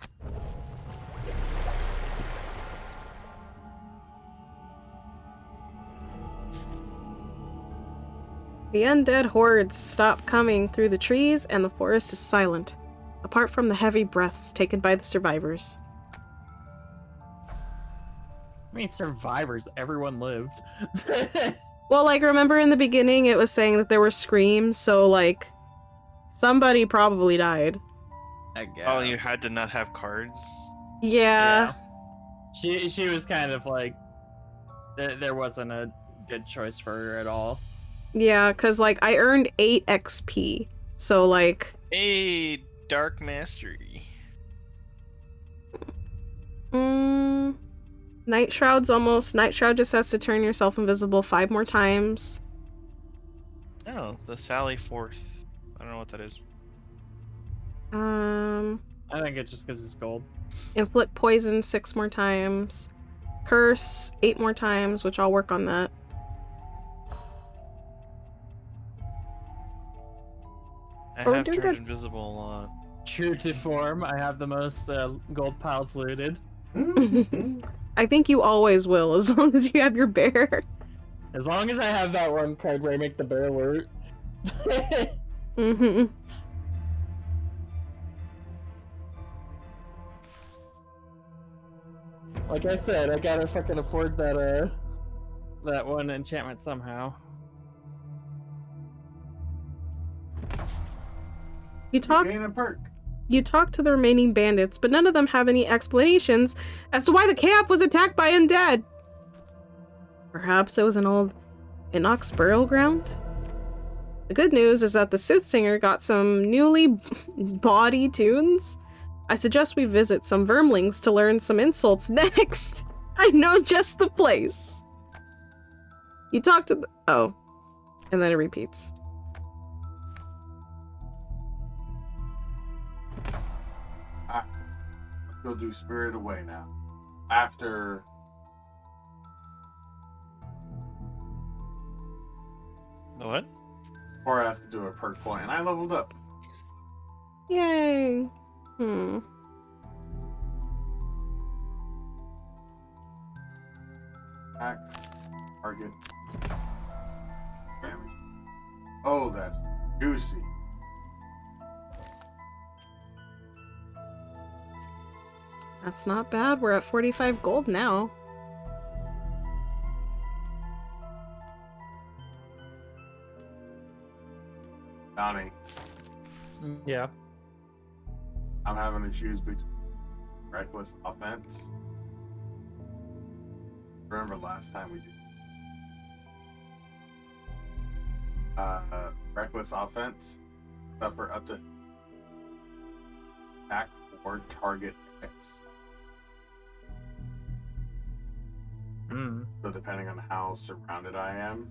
The undead hordes stop coming through the trees, and the forest is silent, apart from the heavy breaths taken by the survivors. I mean, survivors. Everyone lived. Well, like, remember in the beginning it was saying that there were screams, so, like, somebody probably died. I guess. Oh, you had to not have cards? Yeah. She was kind of like there wasn't a good choice for her at all. Yeah, because, like, I earned 8 XP, so, like... Hey, Dark Mastery. Night Shroud's almost... Night Shroud just has to turn yourself invisible 5 more times. Oh, the Sally Forth. I don't know what that is. I think it just gives us gold. Inflict poison 6 more times. Curse 8 more times, which I'll work on that. I Oh, have doing turned good. invisible a lot. True to form, I have the most gold piles looted. I think you always will, as long as you have your bear. As long as I have that one card where I make the bear alert. Mm-hmm. Like I said, I gotta fucking afford that that one enchantment somehow. You talk Gain a perk. to the remaining bandits, but none of them have any explanations as to why the camp was attacked by undead. Perhaps it was an old Inox burial ground? The good news is that the soothsayer got some newly bawdy tunes. I suggest we visit some vermlings to learn some insults next. I know just the place. You talk to the... Oh. And then it repeats. Let's go do Spirit Away now. After... The what? Or I have to do a perk point, and I leveled up. Yay. Attack. Target. Damage. Oh, that's juicy. That's not bad. We're at 45 gold now. Donnie, Yeah. I'm having to choose between reckless offense. Remember last time we did reckless offense, suffer up to attack or target X. Hmm. So depending on how surrounded I am.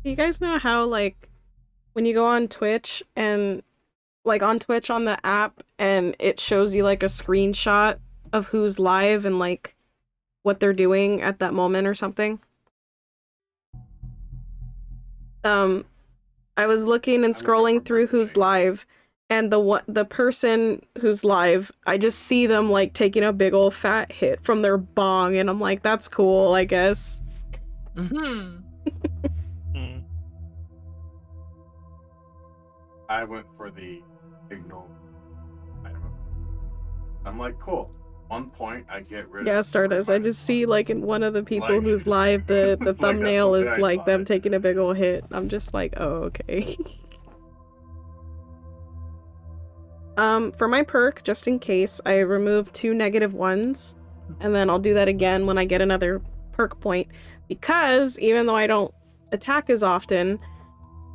You guys know how, like, when you go on Twitch and, like, on Twitch on the app and it shows you, like, a screenshot of who's live and, like, what they're doing at that moment or something? I was looking and scrolling through who's live, and the person who's live, I just see them, like, taking a big old fat hit from their bong, and I'm like, that's cool, I guess. Hmm. I went for the ignore item. I'm like, cool. 1 point, I get rid Yeah, of Stardust, I just see, like, in one of the people Like- who's live, the like, thumbnail that's is, the way I like, saw them it. taking a big old hit. I'm just like, oh, okay. For my perk, just in case, I removed 2 -1s, and then I'll do that again when I get another perk point, because even though I don't attack as often,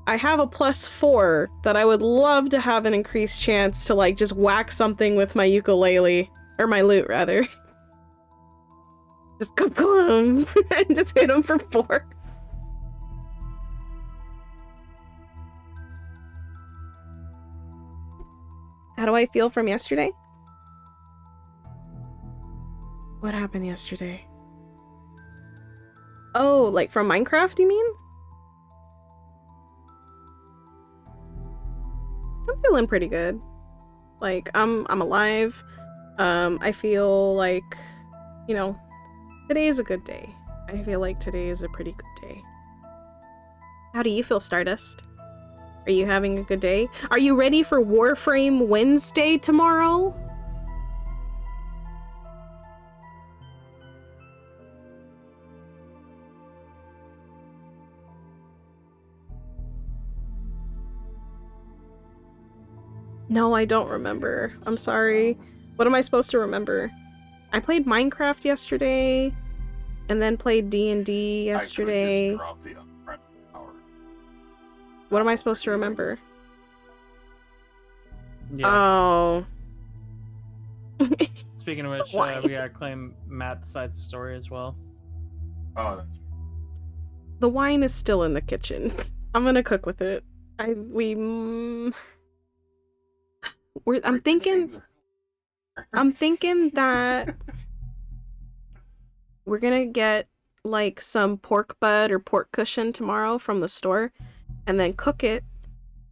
I have a +4 that I would love to have an increased chance to, like, just whack something with my ukulele, or my lute, rather. Just go and just hit him for 4. How do I feel from yesterday? What happened yesterday? Oh, like from Minecraft, you mean? I'm feeling pretty good. Like, I'm alive. I feel like, you know, today is a good day. I feel like today is a pretty good day. How do you feel, Stardust? Are you having a good day? Are you ready for Warframe Wednesday tomorrow? No, I don't remember. I'm sorry. What am I supposed to remember? I played Minecraft yesterday, and then played D&D yesterday. I could just drop the unthreatened power. What am I supposed to remember? Yeah. Oh. Speaking of which, Why? we gotta claim Matt's side story as well. Oh, that's The wine is still in the kitchen. I'm gonna cook with it. I'm thinking that we're gonna get like some pork butt or pork cushion tomorrow from the store, and then cook it,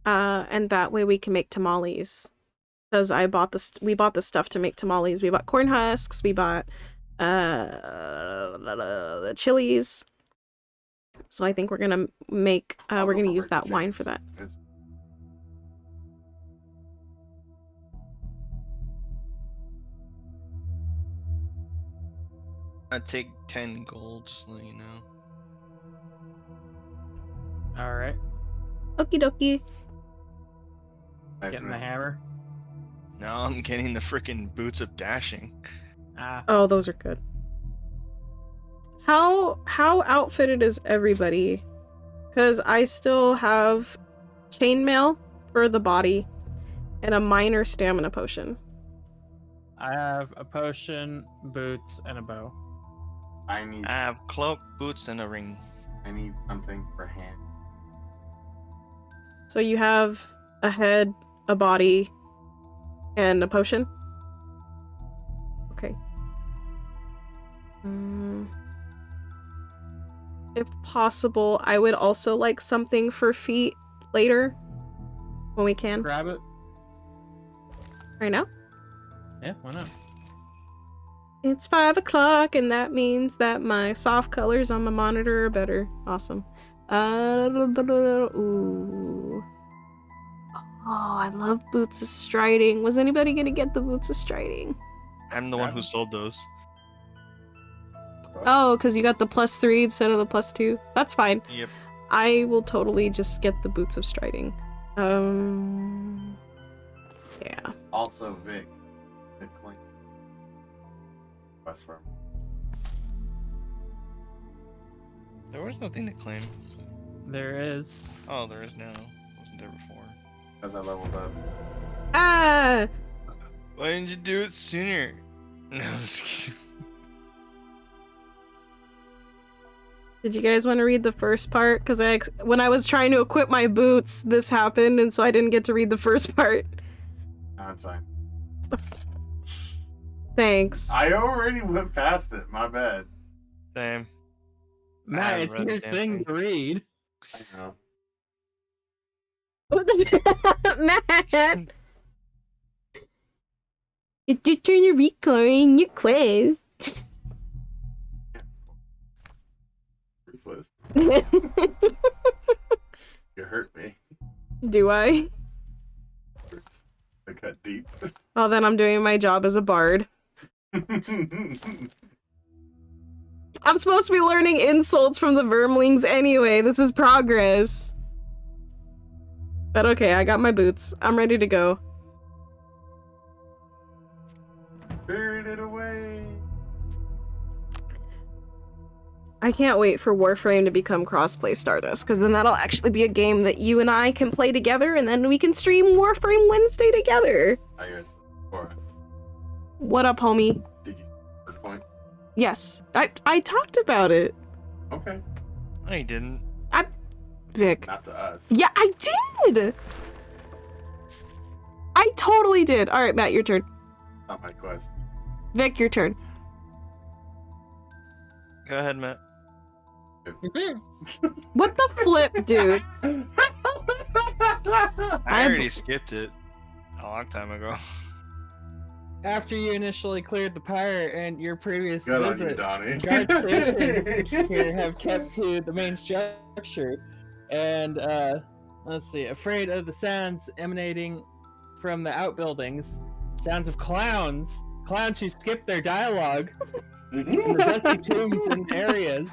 and that way we can make tamales. Because we bought the stuff to make tamales. We bought corn husks. We bought the chilies. So I think we're gonna make. We're gonna use that wine for that. I'd take 10 gold, just to let you know. All right. Okie dokie. Getting the hammer. Now I'm getting the freaking boots of dashing. Ah. Oh, those are good. How outfitted is everybody? Because I still have chainmail for the body and a minor stamina potion. I have a potion, boots, and a bow. I need I have cloak, boots, and a ring. something for hand. So you have a head, a body, and a potion? Okay. If possible, I would also like something for feet later when we can. Grab it. Right now? Yeah, why not? It's 5 o'clock, and that means that my soft colors on my monitor are better. Awesome. Ooh. Oh, I love boots of striding. Was anybody gonna get the boots of striding? I'm the one who sold those. Oh, because you got the +3 instead of the +2. That's fine. Yep. I will totally just get the boots of striding. Yeah. Also, Vic, the coin. quest for him. There was nothing to claim. There is. Oh, there is now. Wasn't there before? As I leveled up. Ah! Why didn't you do it sooner? No, I'm just kidding. Did you guys want to read the first part? Because when I was trying to equip my boots, this happened, and so I didn't get to read the first part. No, it's fine. Thanks. I already went past it. My bad. Same. Matt, haven't it's read the your damn thing thing. to read. I know. What the Matt? It's your turn to record your quest. Ruthless. You hurt me. Do I? Hurts. I cut deep. Well, then I'm doing my job as a bard. I'm supposed to be learning insults from the vermlings anyway. This is progress. But okay, I got my boots. I'm ready to go. Spirited away. I can't wait for Warframe to become crossplay Stardust, because then that'll actually be a game that you and I can play together, and then we can stream Warframe Wednesday together. I guess. Or What up, homie? did you first point? Yes, I talked about it. Okay. No, you didn't. Vic. Not to us. Yeah, I did! I totally did. Alright, Matt, your turn. Not my quest. Vic, your turn. Go ahead, Matt. What the flip, dude? I already skipped it a long time ago. After you initially cleared the pyre and your previous Good on you, visit, Donnie. guard station here have kept to the main structure. And, let's see, afraid of the sounds emanating from the outbuildings, sounds of clowns who skip their dialogue in the dusty tombs and areas.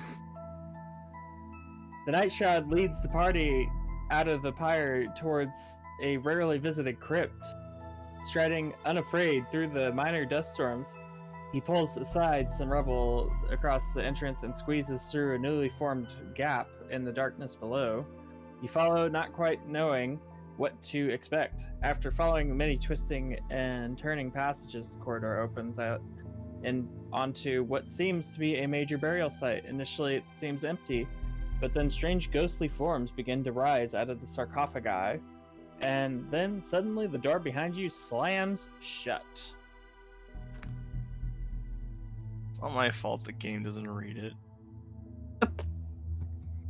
The Night Shroud leads the party out of the pyre towards a rarely visited crypt. Striding unafraid through the minor dust storms, he pulls aside some rubble across the entrance and squeezes through a newly formed gap in the darkness below. You follow, not quite knowing what to expect. After following many twisting and turning passages, the corridor opens out and onto what seems to be a major burial site. Initially, it seems empty, but then strange ghostly forms begin to rise out of the sarcophagi, and then suddenly the door behind you slams shut. It's not my fault the game doesn't read it.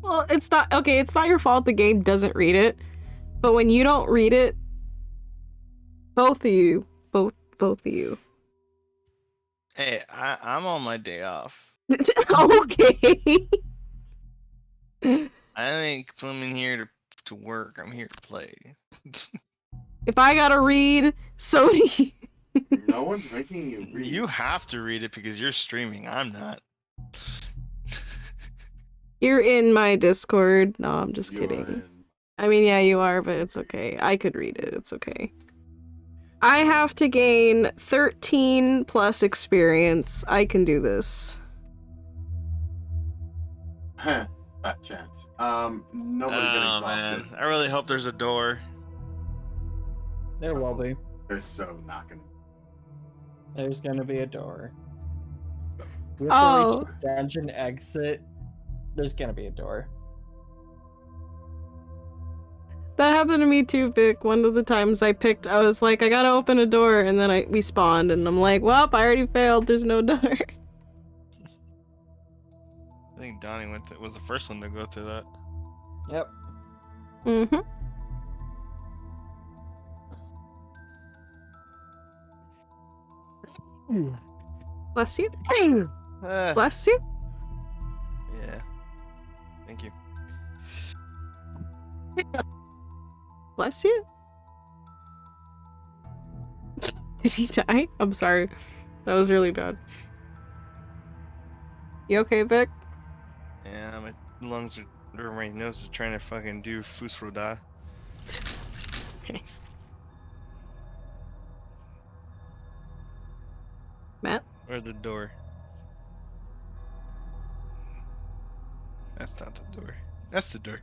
Well, it's not okay, it's not your fault the game doesn't read it. But when you don't read it, both of you. Hey, I'm on my day off. Okay. I ain't coming here to work. I'm here to play. If I gotta read, so do you. No one's making you read. You have to read it because you're streaming. I'm not. You're in my Discord. No, I'm just You kidding. are in. I mean, yeah, you are, but it's okay. I could read it. It's okay. I have to gain 13 plus experience. I can do this. Fat chance. Nobody get Oh exhausted. man, I really hope there's a door. There will be. They're so not gonna. There's gonna be a door. You have Oh. to reach the dungeon exit. There's gonna be a door. That happened to me too, Vic. One of the times I was like, I gotta open a door, and then we spawned, and I'm like, well, I already failed. There's no door. I think Donnie was the first one to go through that. Yep. Mm-hmm. Bless you. Bless you. Yeah. Thank you. Bless you. Did he die? I'm sorry. That was really bad. You okay, Vic? Yeah, my lungs are, or my nose is trying to fucking do Fusroda. Matt? Or the door. That's not the door. That's the door.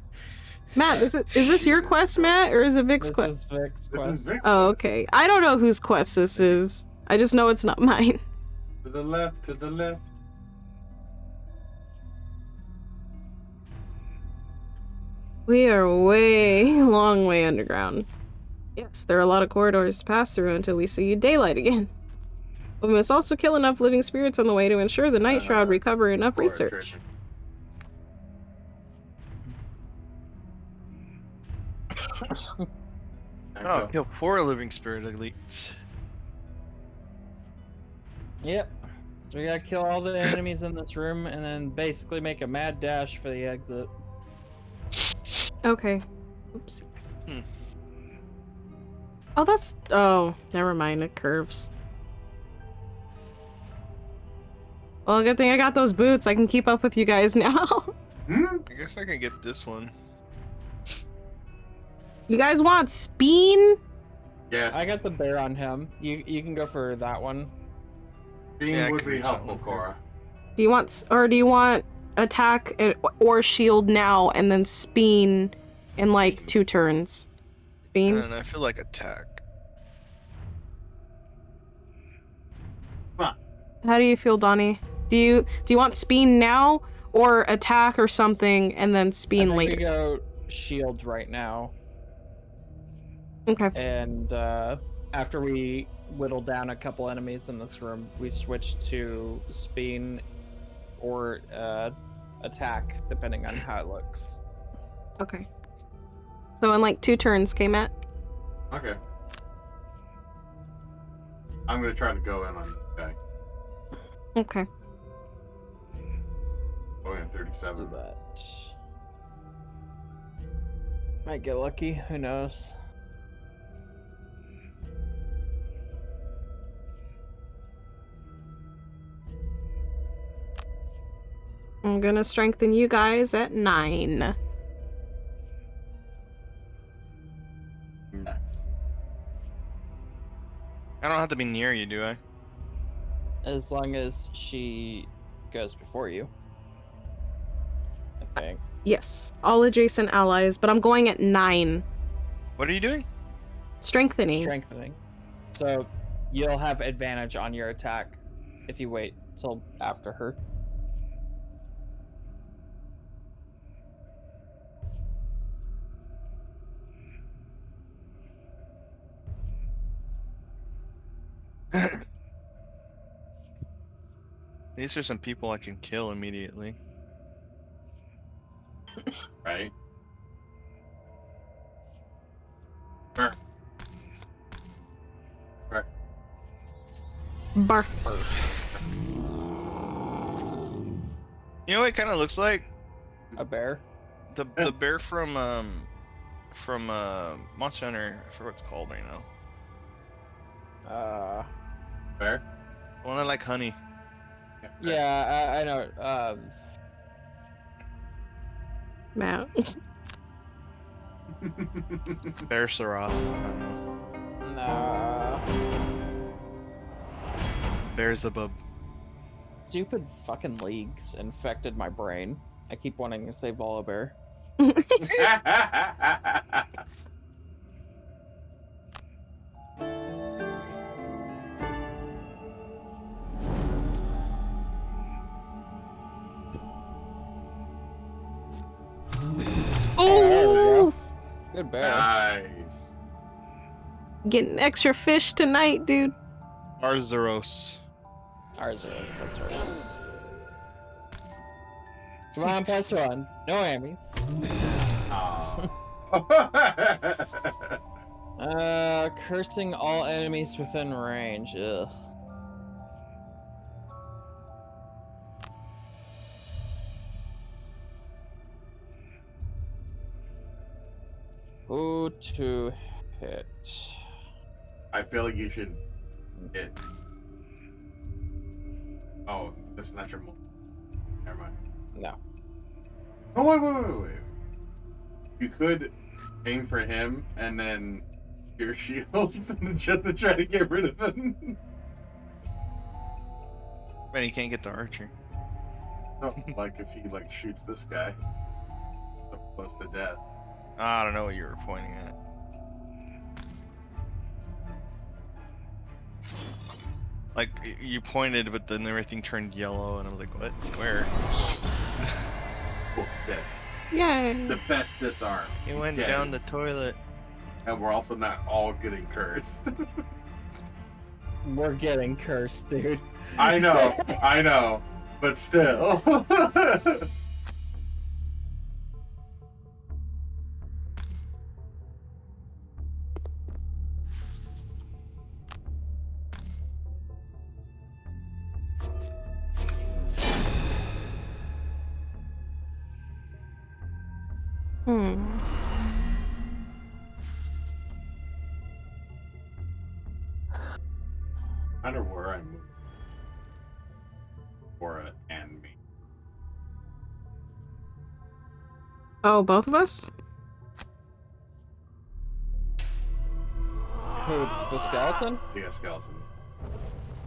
Matt, is this your quest, Matt, or is it Vic's This quest? is Vic's This quest. is Vic's Oh, quest. okay. I don't know whose quest this is. I just know it's not mine. To the left, to the left. We are long way underground. Yes, there are a lot of corridors to pass through until we see daylight again. But we must also kill enough living spirits on the way to ensure the Night Shroud recover enough Or research. attrition. Oh, kill 4 living spirit elites. Yep. So we gotta kill all the enemies in this room and then basically make a mad dash for the exit. Okay. Oops. Hmm. Oh, that's... Oh, never mind. It curves. Well, good thing I got those boots. I can keep up with you guys now. I guess I can get this one. You guys want Speen? Yes. I got the bear on him. You can go for that one. Being Yeah, I would can be use that helpful, one. Cora. Do you want attack or shield now and then Speen in like 2 turns? Speen? And I feel like attack. How do you feel, Donnie? Do you want Speen now or attack or something and then I Speen think later? we go shield right now. Okay. And after we whittle down a couple enemies in this room, we switch to Speen or attack, depending on how it looks. Okay. So in like 2 turns, okay, Matt? Okay. I'm gonna try to go in on this guy. Okay. Going at Do 37. that. Might get lucky, who knows? I'm gonna strengthen you guys at 9. Nice. I don't have to be near you, do I? As long as she goes before you. I think. Yes, all adjacent allies, but I'm going at 9. What are you doing? Strengthening. Strengthening. So you'll have advantage on your attack if you wait till after her. These are some people I can kill immediately. Right? Sure. Right. Bark. You know what it kind of looks like? A bear? The bear from Monster Hunter. I forget what it's called right now. Fair? One that like honey. Yeah, I know. Matt. Bear Sarath. I don't know. Nah. Bear's above. Stupid fucking leagues infected my brain. I keep wanting to say Volibear. Oh! Good bear. Nice. Getting extra fish tonight, dude. Arzuros. Arzuros, that's right. Come on, +1. No enemies. Cursing all enemies within range. Ugh. Who to hit? I feel like you should hit. Oh, this is not your move. Never mind. No. Oh, wait. You could aim for him and then your shields just to try to get rid of him. Man, you can't get the archer. Oh, like if he like shoots this guy so close to death. I don't know what you were pointing at. Like you pointed, but then everything turned yellow, and I was like, "What? Where?" Cool, dead. Yay! The best disarm. He went Dead. down the toilet. And we're also not all getting cursed. We're getting cursed, dude. I know, but still. Hmm. I wonder where I moved. Cora and me. Oh, both of us? Who, the skeleton? Yeah, skeleton.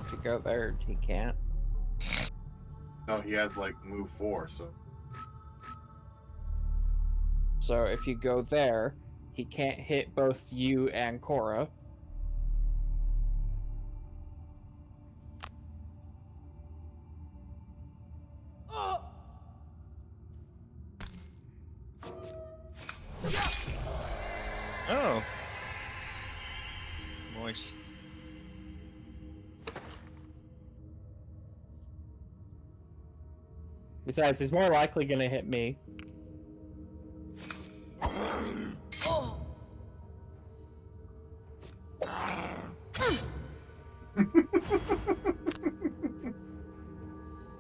To go there, he can't. No, he has like move 4, so. So if you go there, he can't hit both you and Cora. Oh. Nice. Besides, he's more likely gonna hit me.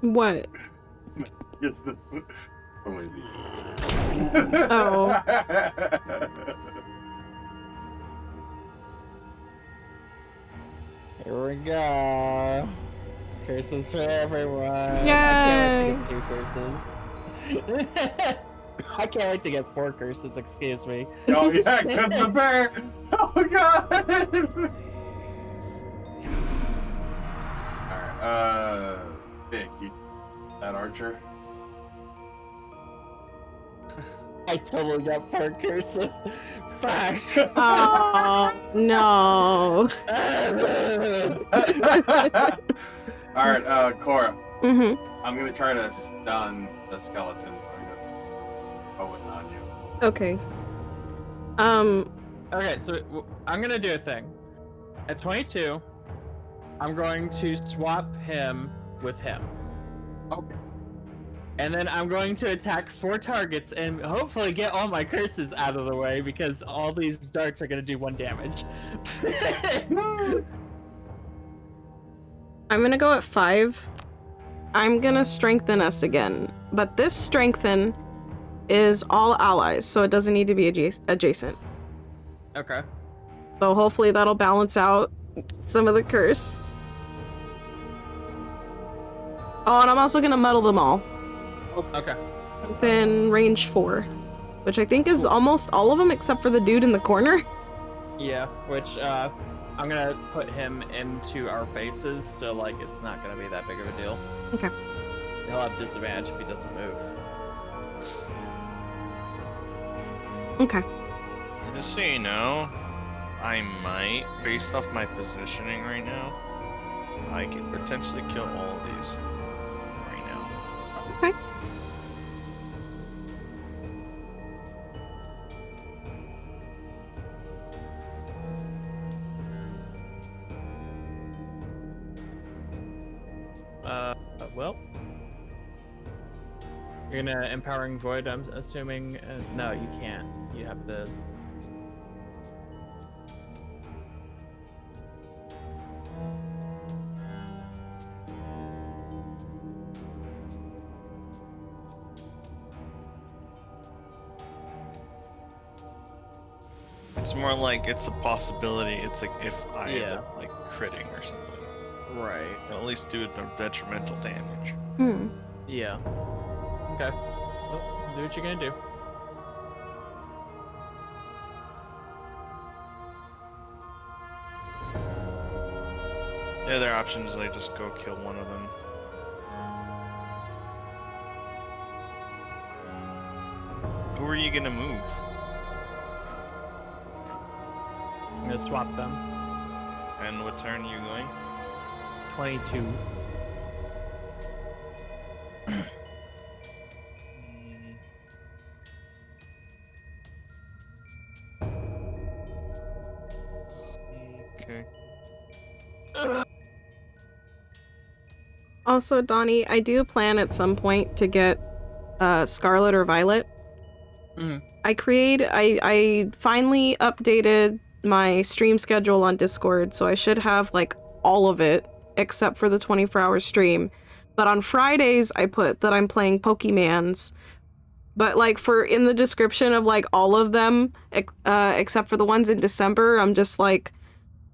What? Gets the. Only Oh. Here we go. Curses for everyone. I Yay! can't wait to get 2 curses. I can't wait to get 4 curses, excuse me. Oh yeah, because the bear. Oh god. Alright, Vic, you that archer? I totally got 4 curses. Fuck. Oh, no. Alright, Cora. Mm-hmm. I'm gonna try to stun the skeleton so he doesn't go in on you. Okay. Okay, so I'm gonna do a thing. At 22, I'm going to swap him with him. Okay. And then I'm going to attack 4 targets and hopefully get all my curses out of the way because all these darts are gonna do 1 damage. I'm gonna go at 5. I'm gonna strengthen us again. But this strengthen is all allies, so it doesn't need to be adjacent. Okay. So hopefully that'll balance out some of the curse. Oh, and I'm also gonna muddle them all. Okay. Within range 4. Which I think is almost all of them except for the dude in the corner. Yeah, which I'm gonna put him into our faces, so like it's not gonna be that big of a deal. Okay. He'll have disadvantage if he doesn't move. Okay. Just so you know, I might, based off my positioning right now, I can potentially kill all of these right now. Okay. Well. You're gonna Empowering Void, I'm assuming? No, you can't. You have to... It's more like it's a possibility. It's like if I end Yeah. up like critting or something. Right. I'll at least do no detrimental damage. Hmm. Yeah. Okay. Well, do what you're gonna do. The other option is I just go kill one of them. were you gonna move? I'm gonna swap them. And what turn are you going? 22. Okay. Also, Donnie, I do plan at some point to get Scarlet or Violet. Mhm. I finally updated my stream schedule on Discord, so I should have like all of it except for the 24-hour stream. But on Fridays, I put that I'm playing Pokemans. But like for in the description of like all of them, except for the ones in December, I'm just like,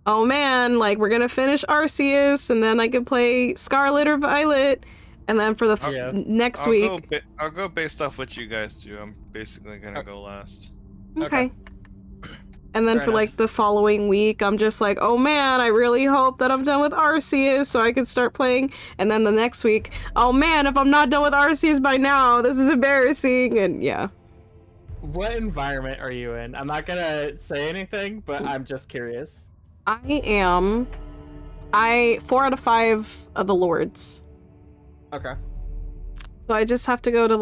oh man, like we're gonna finish Arceus, and then I could play Scarlet or Violet, and then for the Yeah. next week. I'll go based off what you guys do. I'm basically gonna Oh. go last. Okay. And then Fair for like enough. the following week, I'm just like, oh man, I really hope that I'm done with Arceus so I can start playing. And then the next week, oh man, if I'm not done with Arceus by now, this is embarrassing. And yeah. What environment are you in? I'm not gonna say anything, but I'm just curious. I am 4 out of 5 of the Lords. Okay. So I just have to go to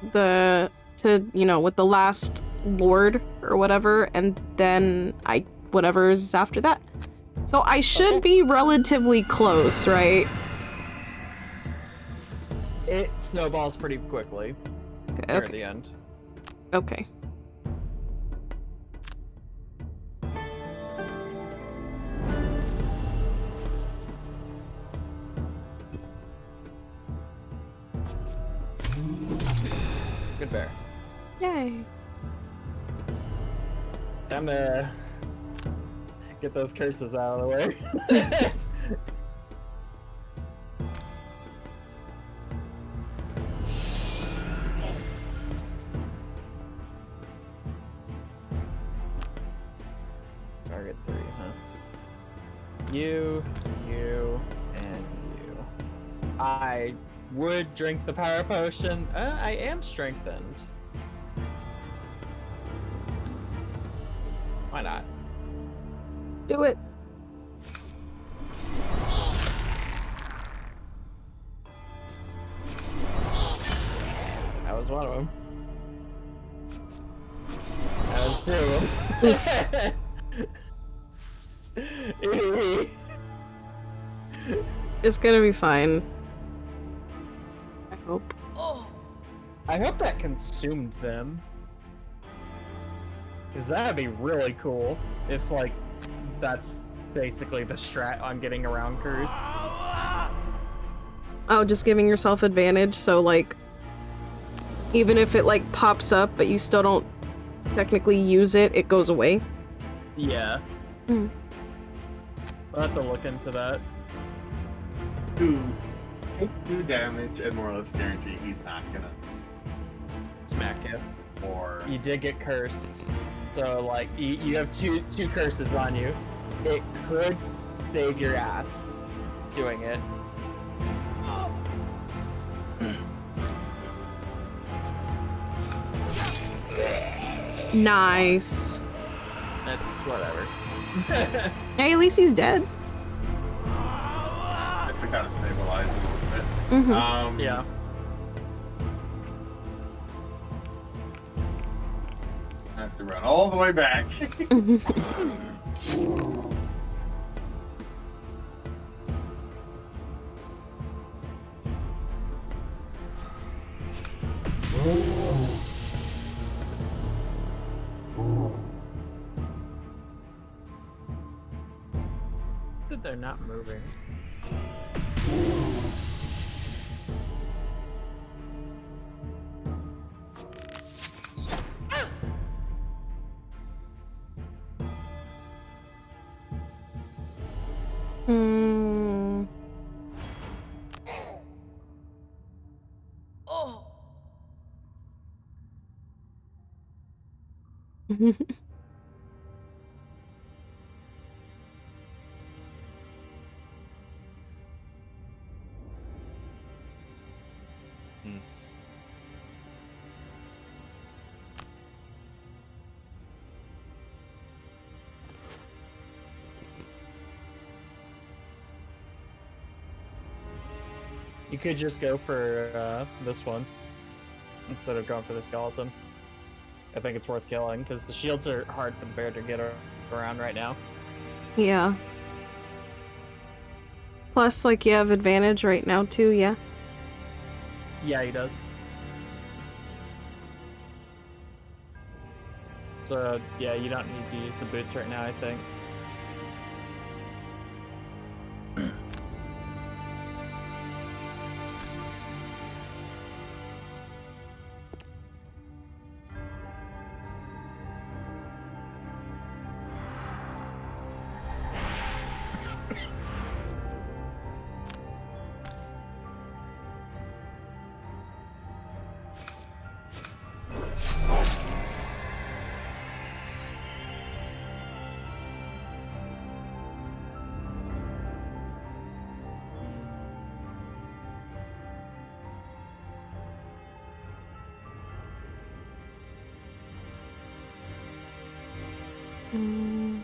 with the last Lord or whatever, and then whatever's after that. So I should be relatively close, right? It snowballs pretty quickly near Okay. the end. Okay. Good bear. Yay. Time to get those curses out of the way. Target 3, huh? You, and you. I would drink the power potion. I am strengthened. Why not? Do it. That was one of them. That was 2 of them. It's gonna be fine. I hope. I hope that consumed them. Cause that'd be really cool if like that's basically the strat on getting around curse. Oh, just giving yourself advantage, so like even if it like pops up but you still don't technically use it, it goes away. Yeah. Mm. I'll have to look into that. Take 2 damage and more or less guarantee he's not gonna. Smack you. Or You did get cursed, so like you have two curses on you. It could save your ass doing it. Nice. That's whatever. Hey, at least he's dead. just to kind of stabilize it a little bit. Mm-hmm. Yeah. Has to run all the way back. That they're not moving. Hmm. You could just go for this one instead of going for the skeleton. I think it's worth killing because the shields are hard for the bear to get around right now. Yeah. Plus, like, you have advantage right now, too, yeah? Yeah, he does. So, yeah, you don't need to use the boots right now, I think. Mm.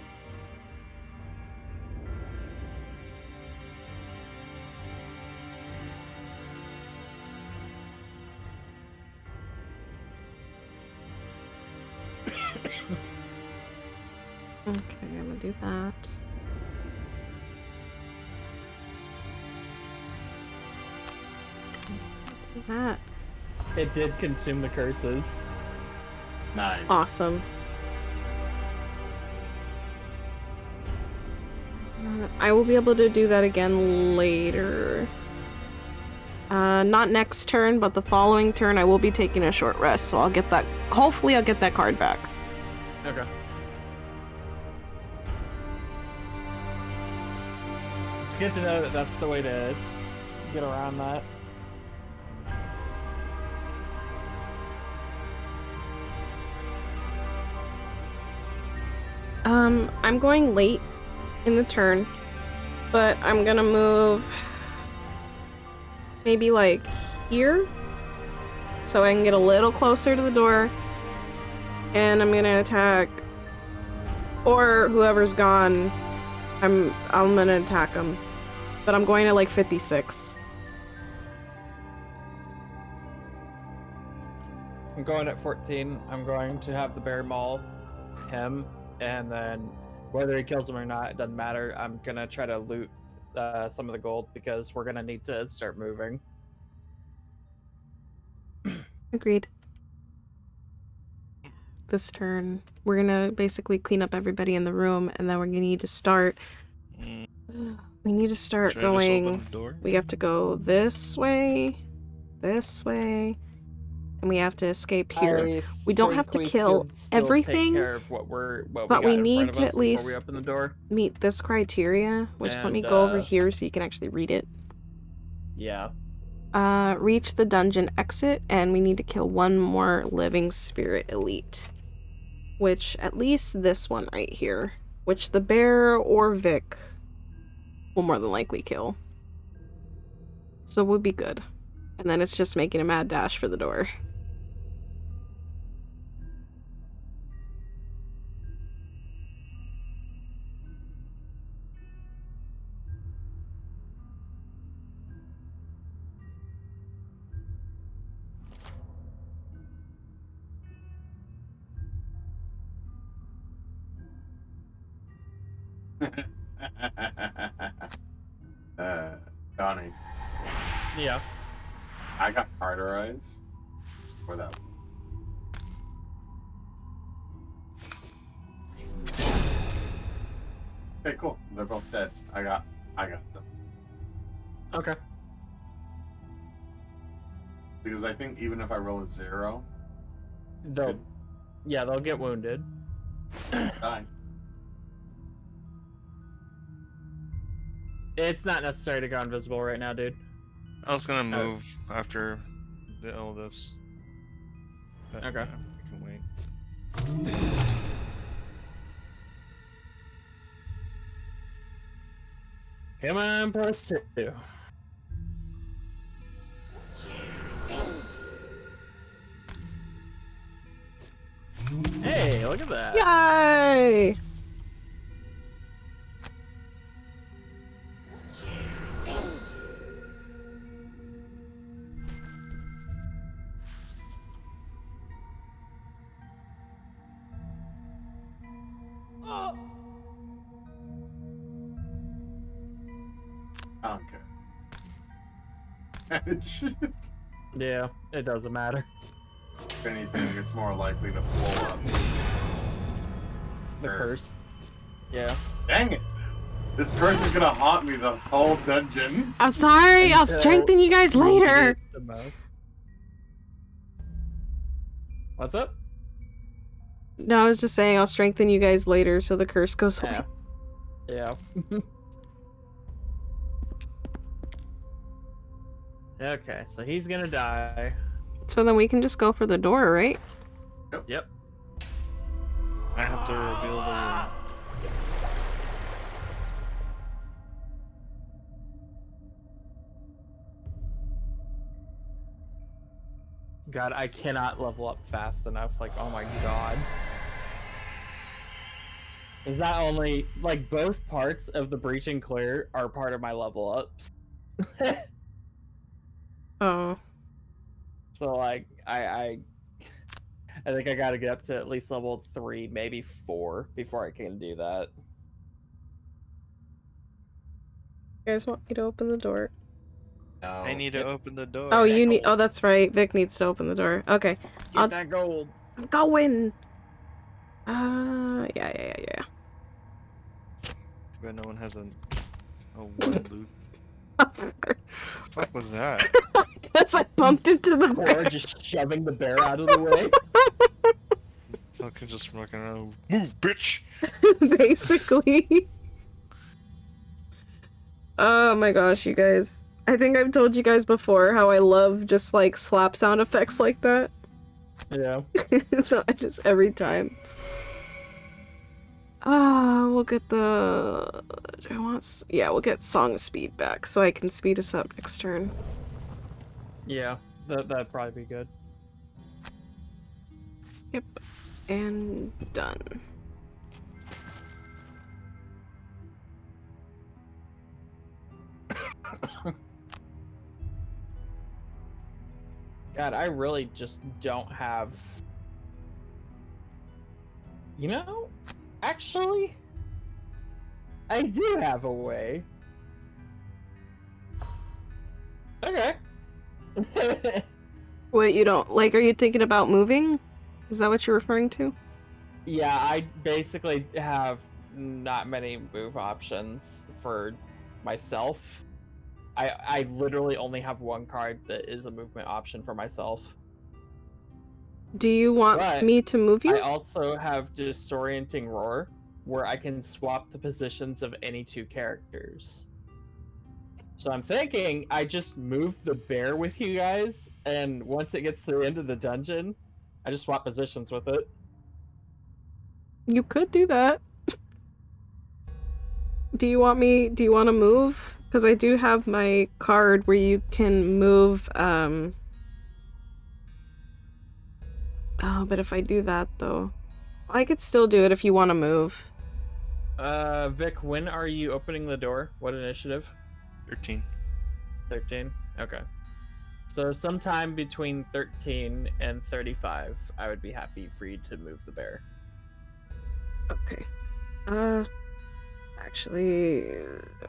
Okay, I'm gonna do that. Do that. It did consume the curses. Nice. Awesome. I will be able to do that again later. Not next turn, but the following turn I will be taking a short rest, so I'll get that. Hopefully I'll get that card back. Okay. It's good to know that that's the way to get around that. I'm going late in the turn, but I'm gonna move maybe like here so I can get a little closer to the door, and I'm gonna attack, or whoever's gone, I'm gonna attack them, but I'm going to like 56. I'm going at 14. I'm going to have the bear maul him, and then whether he kills him or not, it doesn't matter. I'm gonna try to loot some of the gold because we're gonna need to start moving. Agreed. This turn, we're gonna basically clean up everybody in the room, and then we're gonna need to start. Mm, We need to start should I just open going. the door? We have to go this way, and we have to escape here. We don't have to kill everything, Take care of what but we we got in need front of to us at before we least open the door. meet this criteria, which let me And, go over here so you can actually read it. Yeah. Reach the dungeon exit, and we need to kill one more living spirit elite. Which, at least this one right here, which the bear or Vic will more than likely kill. So we'll be good. And then it's just making a mad dash for the door. Donnie, Yeah. I got cauterized for that. Okay, cool. They're both dead. I got them. Okay. Because I think even if I roll a 0, They'll get wounded. die. It's not necessary to go invisible right now, dude. I was gonna move after all this. But, Okay. yeah, I can wait. Come on, +2. Hey, look at that. Yay! I don't care. Yeah, it doesn't matter. If anything, it's more likely to pull up. The curse. Yeah. Dang it! This curse is gonna haunt me this whole dungeon. I'm sorry. I'll Until strengthen you guys you need later. it the most. What's up? No, I was just saying I'll strengthen you guys later so the curse goes away. Yeah. Okay, so he's gonna die. So then we can just go for the door, right? Yep. I have to reveal the. God, I cannot level up fast enough. Like, oh my god. Is that only like both parts of the breach and clear are part of my level ups? Oh. So like I think I gotta get up to at least level 3, maybe 4 before I can do that. You guys want me to open the door? No. I need to open the door. Oh, Yeah, you need. gold. Oh, that's right. Vic needs to open the door. Okay. Get that gold. I'm going. Yeah. Too bad no one has a one loot. I'm sorry. The fuck was that? Guess I bumped into the Or bear. just shoving the bear out of the way. Fucking just fucking move, bitch. Basically. Oh my gosh, you guys. I think I've told you guys before how I love just like slap sound effects like that. Yeah. So I just every time. We'll get the. Do I want? Yeah, we'll get song speed back so I can speed us up next turn. Yeah. That'd probably be good. Yep, and done. God, I really just don't have. You know, actually, I do have a way. Okay. Wait, you don't like? Are you thinking about moving? Is that what you're referring to? Yeah, I basically have not many move options for myself. I literally only have one card that is a movement option for myself. Do you want But me to move you? I also have Disorienting Roar, where I can swap the positions of any 2 characters. So I'm thinking I just move the bear with you guys, and once it gets to the end of the dungeon, I just swap positions with it. You could do that. Do you want me? Do you want to move? Because I do have my card where you can move. Oh, but if I do that though, I could still do it if you want to move. Vic, when are you opening the door? What initiative? 13. 13? Okay. So sometime between 13 and 35, I would be happy for you to move the bear. Okay. Actually,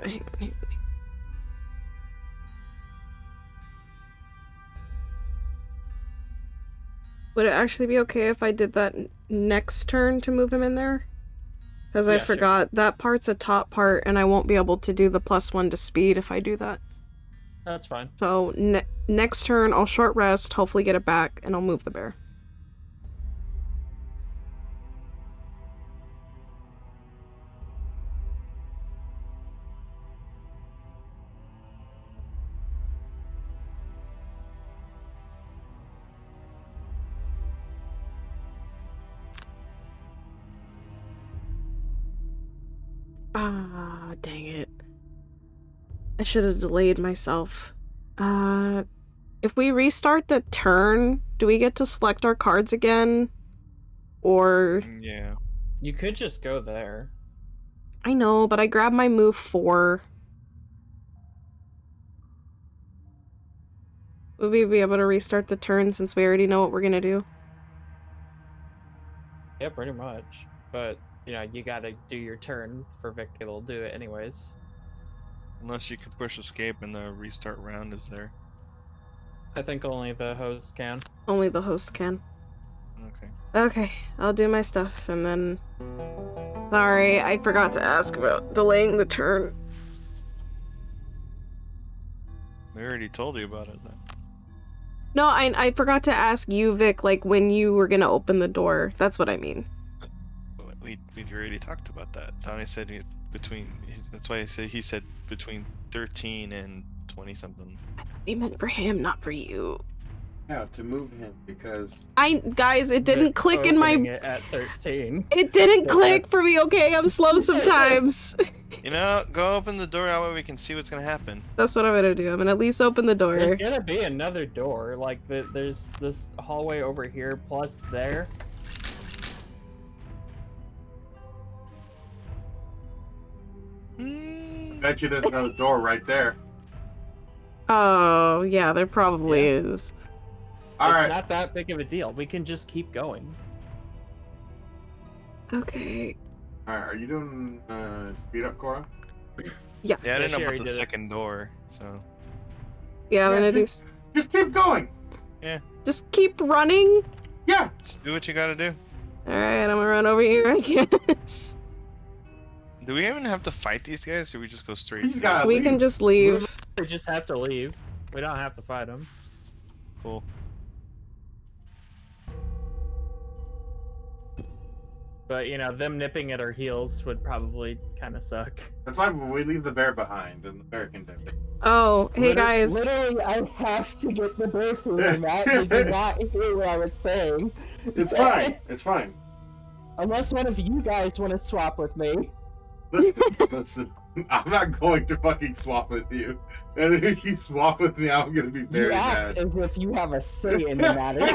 hang on. Would it actually be okay if I did that next turn to move him in there? Because I Yeah, sure. forgot that part's a top part, and I won't be able to do the +1 to speed if I do that. That's fine. So next turn, I'll short rest, hopefully get it back, and I'll move the bear. Ah, dang it. I should have delayed myself. If we restart the turn, do we get to select our cards again? Or... Yeah. You could just go there. I know, but I grabbed my move 4. Would we be able to restart the turn since we already know what we're gonna do? Yeah, pretty much. but you know, you gotta do your turn for Vic to be able to do it anyways. Unless you can push escape and the restart round is there. I think only the host can. Only the host can. Okay. Okay, I'll do my stuff and then... Sorry, I forgot to ask about delaying the turn. We already told you about it then. No, I forgot to ask you, Vic, like when you were gonna open the door. That's what I mean. We've already talked about that. Donnie said that's why he said between 13 and 20 something. He meant for him, not for you. Yeah, to move him because Guys, it didn't Vic's click in my... opening it at 13. It didn't click for me, okay? I'm slow sometimes. You know, go open the door, that way we can see what's gonna happen. That's what I'm gonna do. I'm gonna at least open the door. There's gonna be another door. Like, there's this hallway over here, plus there. bet you there's another door right there. Oh, yeah, there probably is. All It's right. not that big of a deal. We can just keep going. Okay. All right. Are you doing speed up, Cora? Yeah. Yeah, I didn't know Sherry about the did it. second door, so. Yeah, I'm Yeah, gonna do... Just keep going. Just keep running? Yeah. Just do what you gotta do. Alright, I'm gonna run over here, I guess. Do we even have to fight these guys, or we just go straight? He's to- got- We can just leave. We just have to leave. We don't have to fight them. Cool. But, you know, them nipping at our heels would probably kind of suck. That's why we leave the bear behind, and the bear can do it. Oh, hey guys. Literally, I have to get the bear food in that. You did not hear what I was saying. It's fine. It's fine. Unless one of you guys want to swap with me. Listen, I'm not going to fucking swap with you. And if you swap with me, I'm gonna be You very act mad. as if you have a say in the matter.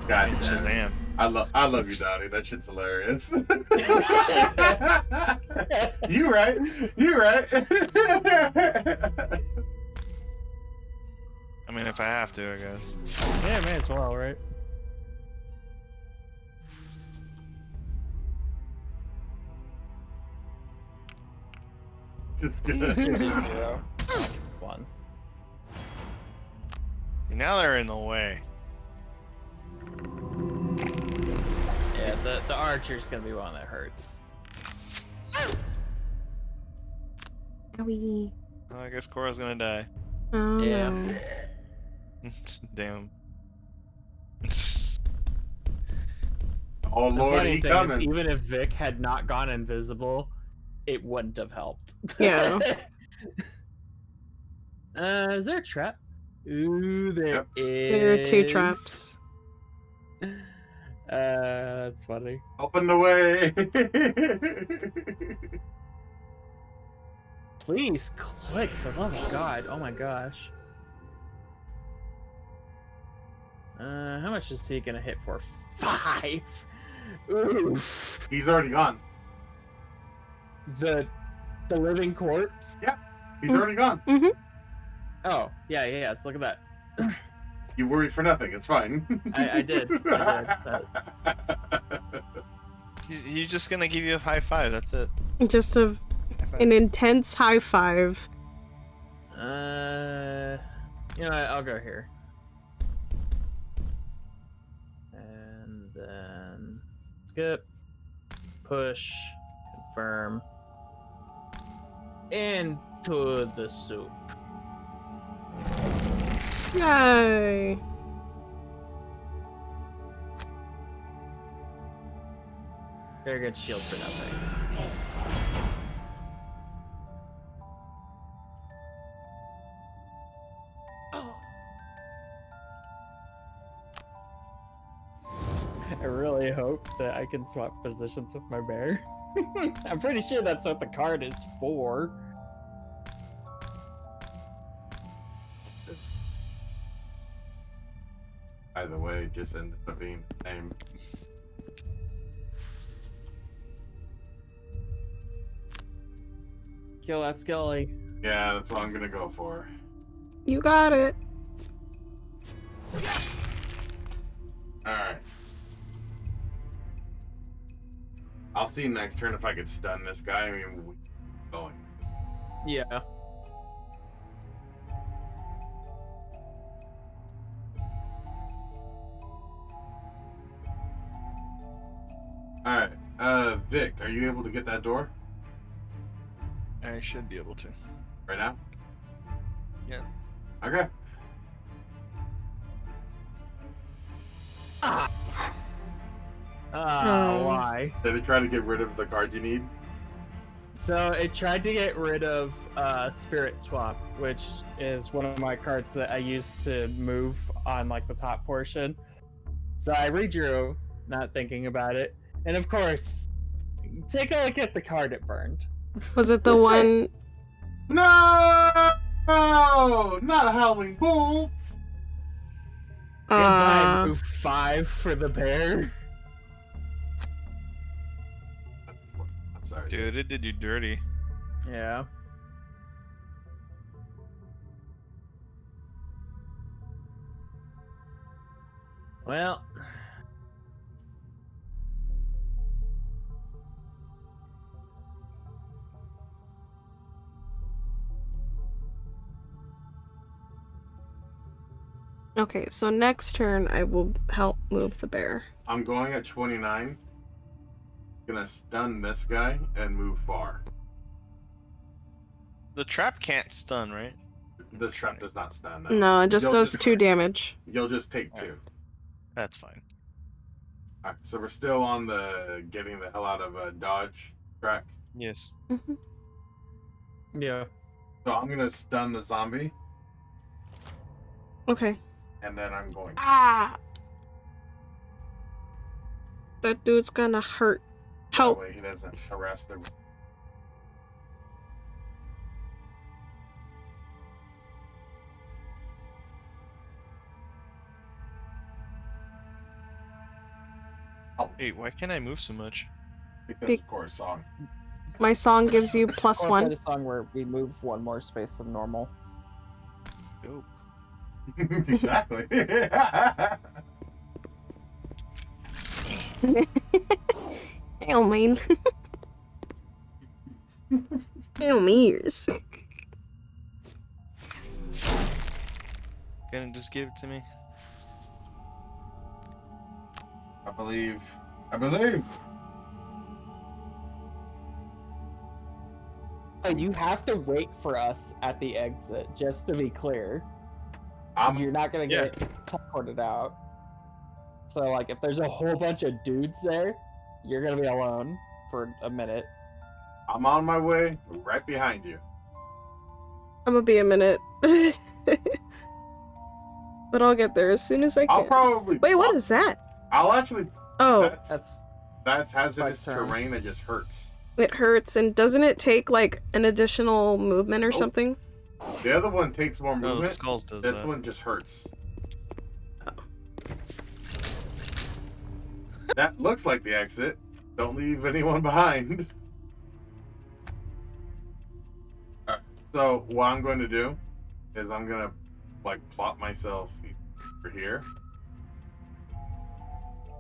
God, Shazam. I love you, Donnie. That shit's hilarious. You right. You right. I mean, if I have to, I guess. Yeah, may as well, right? Just gonna... 0. 1. See, now they're in the way. Yeah, the archer's gonna be one that hurts. Owie. Oh, I guess Cora's gonna die. Oh, Yeah. no. Damn. Oh The Lord, funny he thing is, coming. even if Vic had not gone invisible, it wouldn't have helped. Yeah. Is there a trap? Ooh, there Yep. is. There are 2 traps. That's funny. Open the way. Please click, for the love of God. Oh my gosh. How much is he gonna hit for? 5! Oof. He's already gone. The living corpse? He's already gone. Oh, yeah, let's look at that. You worried for nothing. It's fine. I did. He's just gonna give you a high five, that's it. Just High five. an intense high five. You know what, I'll go here. And then skip, push, confirm, into the soup. Yay. Very good shield for nothing. I really hope that I can swap positions with my bear. I'm pretty sure that's what the card is for. Either way, it just ended up being the same. Kill that Skelly. Yeah, that's what I'm gonna go for. You got it. Alright. I'll see next turn if I could stun this guy. I mean, we going. Yeah. Alright. Vic, are you able to get that door I should be able to. right now? Yeah. Okay. Why? Did it try to get rid of the card you need? So it tried to get rid of Spirit Swap, which is one of my cards that I used to move on like the top portion. So I redrew, not thinking about it, and of course, take a look at the card it burned. Was it the one? No! Not a howling bolt! Goodbye, move 5 for the bear. I'm sorry. Dude, it did you dirty. Yeah. Well. Okay, so next turn I will help move the bear. I'm going at 29. Gonna stun this guy and move far. The trap can't stun, right? This trap does not stun. No, it just You'll does 2 damage. You'll just take 2. That's fine. Alright, so we're still on the getting the hell out of dodge track. Yes. Mhm. Yeah. So I'm gonna stun the zombie, Okay. and then I'm going. Ah! That dude's gonna hurt. That Help. way he doesn't harass the. Hey, why can't I move so much? Because of course, song. My song gives you plus Or play 1. the song where we move one more space than normal. Dope. Exactly. Ew, man. Ew, me ears. Gonna just give it to me. I believe. I believe. You have to wait for us at the exit, just to be clear. I'm. You're not gonna Yeah. get teleported out. So, like, if there's a whole bunch of dudes there, you're gonna be alone for a minute. I'm on my way. Right behind you. I'm gonna be a minute. But I'll get there as soon as I I'll can. probably. Wait, what is that? I'll actually. Oh, That's hazardous turn. terrain that just hurts. it hurts, and doesn't it take, like, an additional movement or Nope. something? The other one takes more Oh, the movement. skulls does This that. one just hurts. Oh. That looks like the exit. Don't leave anyone behind. Alright, so what I'm going to do is I'm going to like plot myself over here.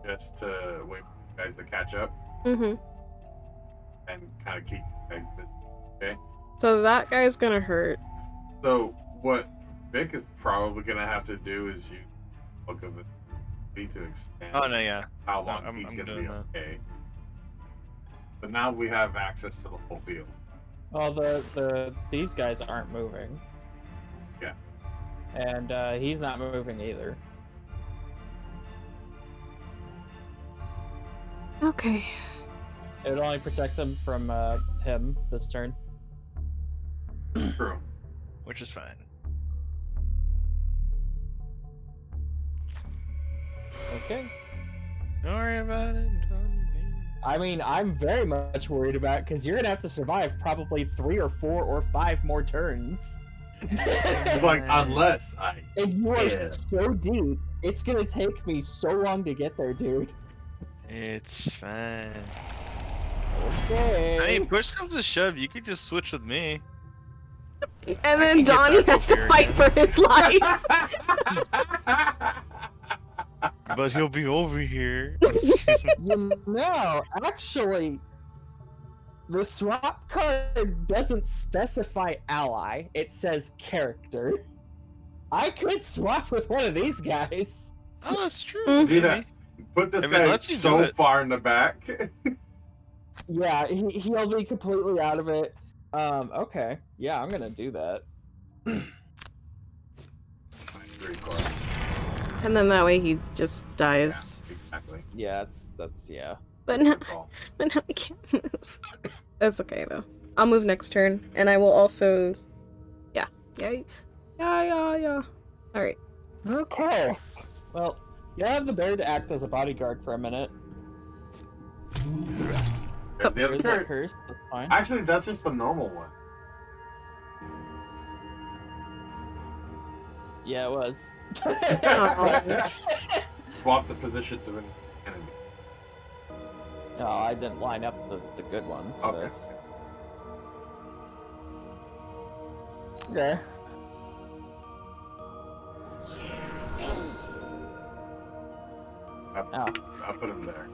Just to wait for you guys to catch up Mm-hmm. and kind of keep you guys busy. Okay? So that guy's gonna hurt. So what Vic is probably gonna have to do is use Book of It to extend Oh no, yeah. how long I'm he's gonna doing be that. okay. But now we have access to the whole field. Well, these guys aren't moving. Yeah. And he's not moving either. Okay. It would only protect them from him this turn. True. Which is fine. Okay. Don't worry about it. I mean, I'm very much worried about because you're gonna have to survive probably 3 or 4 or 5 more turns. It's like unless I If you are Yeah. so deep, it's gonna take me so long to get there, dude. It's fine. Okay. I mean, push comes to shove, you could just switch with me. And can then get Donnie back has to over here fight again. for his life. But but he'll be over here. You know, actually, the swap card doesn't specify ally. It says character. I could swap with one of these guys. Oh, that's true. Mm. Do that. Put this If it guy lets you do so it. far in the back. Yeah, he'll be completely out of it. Okay. Yeah, I'm gonna do that. Very cool. And then that way he just dies. Yeah, exactly. Yeah, that's yeah. But That's now, good call. but now I can't move. That's okay though. I'll move next turn, and I will also. Yeah. All right. Okay. Well, you have the bear to act as a bodyguard for a minute. There's the other There's that card. curse. That's fine. Actually, that's just the normal one. Yeah, it was. Swap the position to an enemy. No, I didn't line up the good one for Okay. this. Okay. I'll put him there.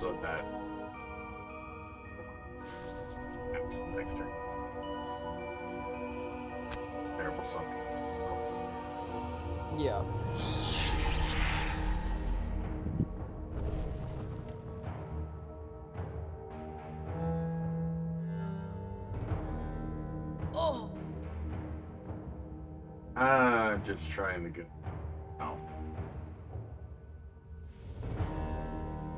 So that next turn. Terrible suck. Yeah. Just trying to get out.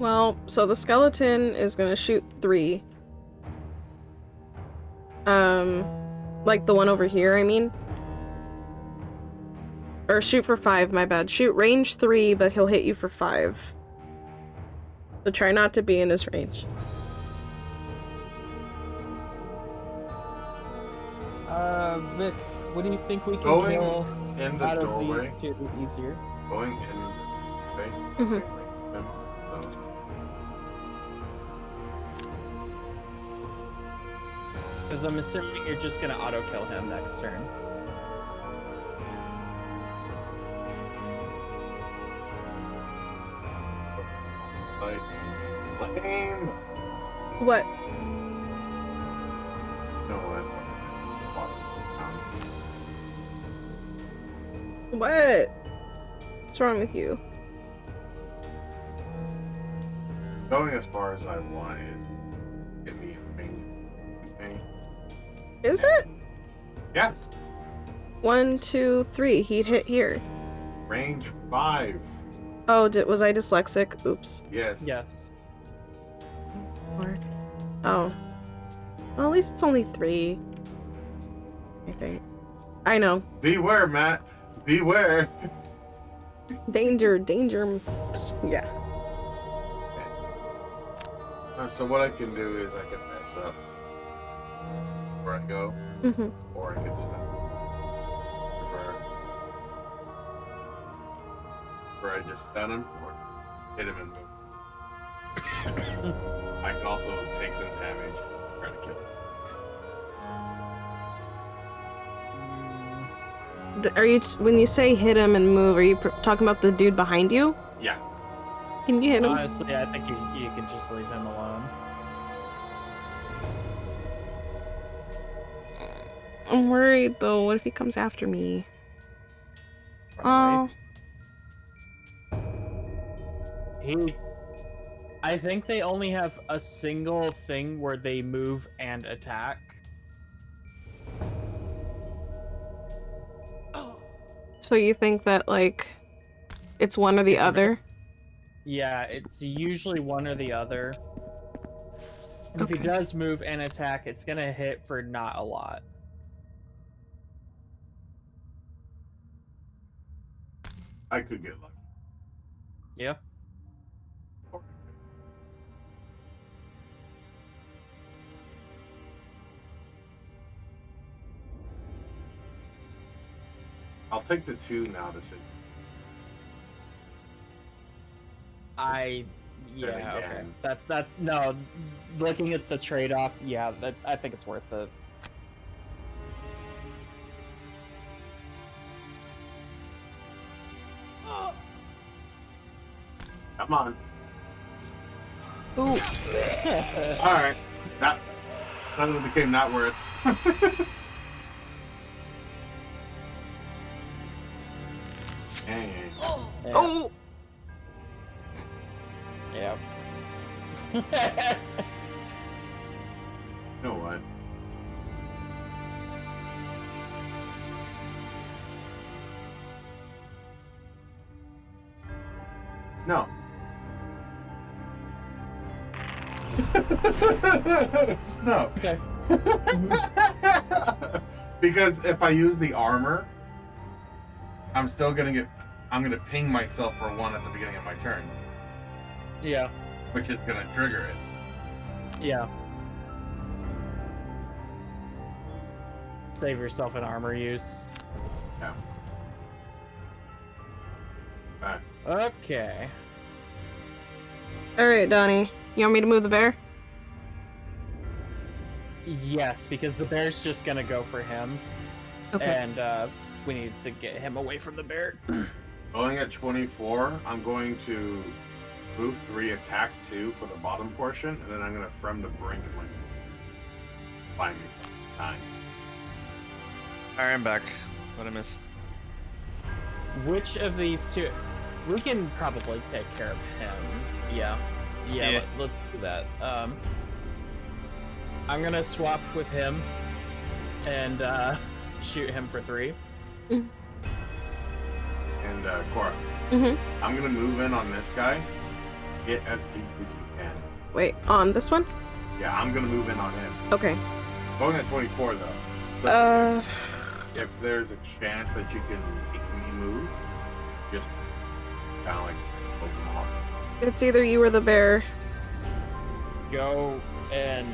Well, so the skeleton is gonna shoot 3. Like the one over here, I mean. Or shoot for 5, my bad. Shoot range 3, but he'll hit you for 5. So try not to be in his range. Vic, what do you think we can Going kill in the out of doorway. these two easier? Going in. Okay. Mhm. So, Because I'm assuming you're just gonna auto kill him next turn. like, lame. What? You know what? What? What's wrong with you? Going as far as I want is give me a thing. Is it? Yeah. 1, 2, 3. He'd hit here. Range 5. Oh, was I dyslexic? Oops. Yes. Yes. Lord. Oh. Well, at least it's only 3. I think. I know. Beware, Matt. Beware. Danger. Yeah. So what I can do is I can mess up where I go, Mm-hmm. or I can stop. Or I just stun him, or hit him and move. I can also take some damage and try to kill him. Are you, when you say hit him and move, are you talking about the dude behind you? Yeah. Can you hit him? Honestly, I think you can just leave him alone. I'm worried though. What if he comes after me? Run Oh. away. I think they only have a single thing where they move and attack. So you think that, like, it's one or the other? Yeah, it's usually one or the other. And if he Okay. does move and attack, it's gonna hit for not a lot. I could get lucky. Yeah. I'll take the 2 now to see. Yeah, okay. again. That's no. Looking at the trade-off, yeah, I think it's worth it. Come on. Ooh. All right. That suddenly became not worth. Dang. Yeah. Oh. Yeah. You know what? No. Just no. Okay. Because if I use the armor, I'm still gonna ping myself for 1 at the beginning of my turn, Yeah. which is gonna trigger it. Yeah. Save yourself an armor use. Yeah. Okay. All right, Donnie. You want me to move the bear? Yes, because the bear's just gonna go for him, Okay. and we need to get him away from the bear. Going at 24, I'm going to move 3, attack 2 for the bottom portion, and then I'm gonna from the brink like find me some time. Alright, I'm back. What I miss? Which of these two? We can probably take care of him. Yeah. Yeah. Let's do that. I'm gonna swap with him and shoot him for 3. And Cora, I'm gonna move in on this guy. Get as deep as you can. Wait, on this one? Yeah, I'm gonna move in on him. Okay. Going at 24 though. If there's a chance that you can make me move, just kind of like close them off. It's either you or the bear. Go and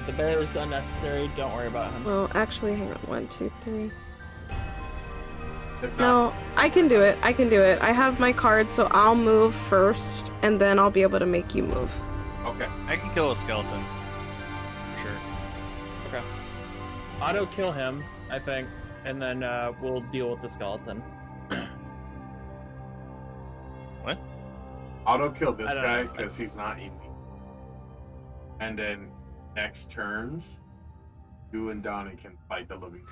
the bear is unnecessary. Don't worry about him. Well, actually, hang on. 1, 2, 3. If not, No, I can do it. I can do it. I have my card, so I'll move first, and then I'll be able to make you move. okay. I can kill a skeleton. For sure. Okay. Auto kill him, I think, and then we'll deal with the skeleton. What? Auto kill this I don't guy know. because he's not eating. And then next turns, you and Donnie can fight the living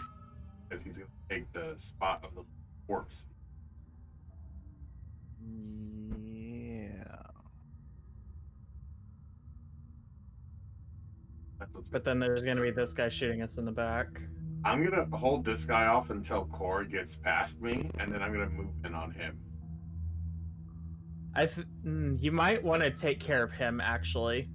because he's gonna take the spot of the corpse. Yeah. That's what's But then there's gonna be this guy shooting us in the back. I'm gonna hold this guy off until Core gets past me, and then I'm gonna move in on him. You might want to take care of him, actually.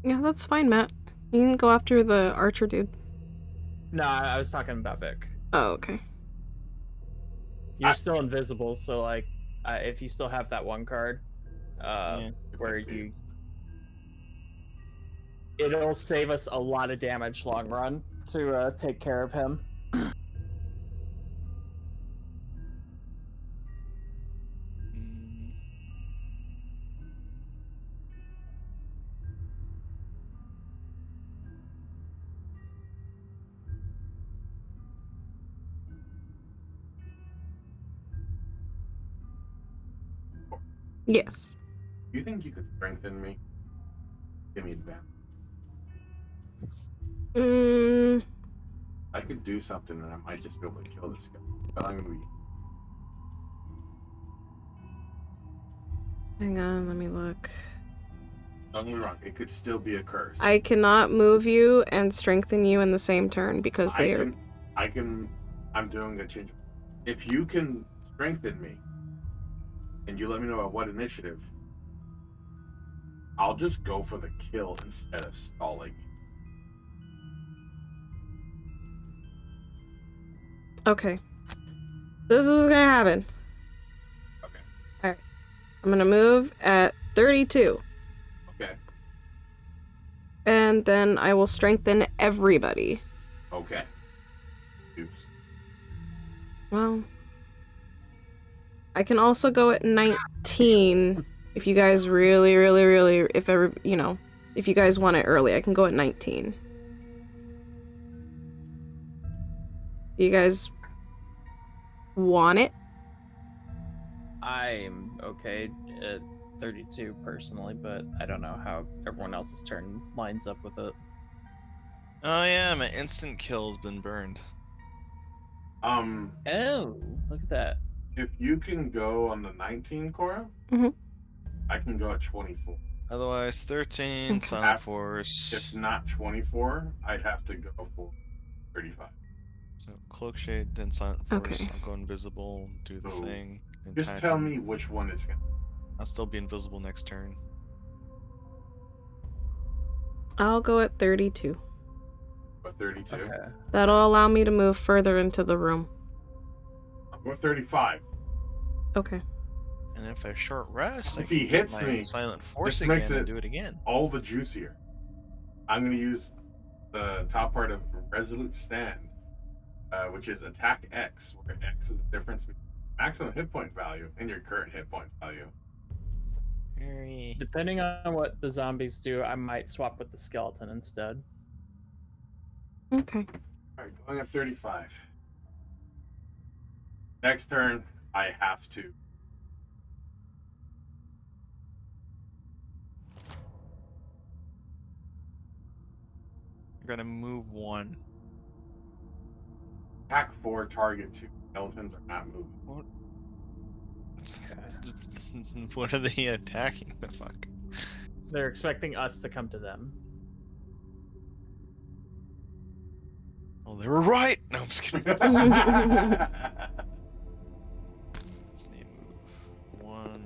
Yeah, that's fine, Matt. You can go after the archer dude. No, I was talking about Vic. Oh, okay. You're still invisible, so like, if you still have that one card, where you, it'll save us a lot of damage long run to take care of him. Mm, Yes. Do you think you could strengthen me? Give me advantage. I could do something, and I might just be able to kill this guy. But I'm gonna be. Hang on, let me look. Don't get me wrong. It could still be a curse. I cannot move you and strengthen you in the same turn because they are. I'm doing a change. If you can strengthen me, and you let me know at what initiative, I'll just go for the kill instead of stalling. Okay. This is what's gonna happen. Okay. Alright. I'm gonna move at 32. Okay. And then I will strengthen everybody. Okay. Oops. Well. I can also go at 19 if you guys really, if ever, if you guys want it early, I can go at 19. You guys want it? I'm okay at 32 personally, but I don't know how everyone else's turn lines up with it. Oh yeah, my instant kill's been burned. Oh, look at that. If you can go on the 19, Cora, Mhm. I can go at 24. Otherwise, 13, Okay. Silent Force. If not 24, I'd have to go for 35. So Cloak Shade, then Silent Force. Okay. I'll go invisible, do the So, thing. Then Just tag tell him. me which one it's gonna I'll still be invisible next turn. I'll go at 32. be. 32. Okay. That'll allow me to move further into the room. I'm going 35. Okay. And if I short rest, I If can he get hits my me, Silent Force this makes again it and do it again. all the juicier. I'm going to use the top part of Resolute Stand, which is attack X, where X is the difference between maximum hit point value and your current hit point value. Very. Depending on what the zombies do, I might swap with the skeleton instead. Okay. All right, going at 35. Next turn, I have to. I'm gonna move one. Attack 4, target 2. Skeletons are not moving. What? What are they attacking? The fuck? They're expecting us to come to them. Oh, they were right. No, I'm just kidding. Let's need move one.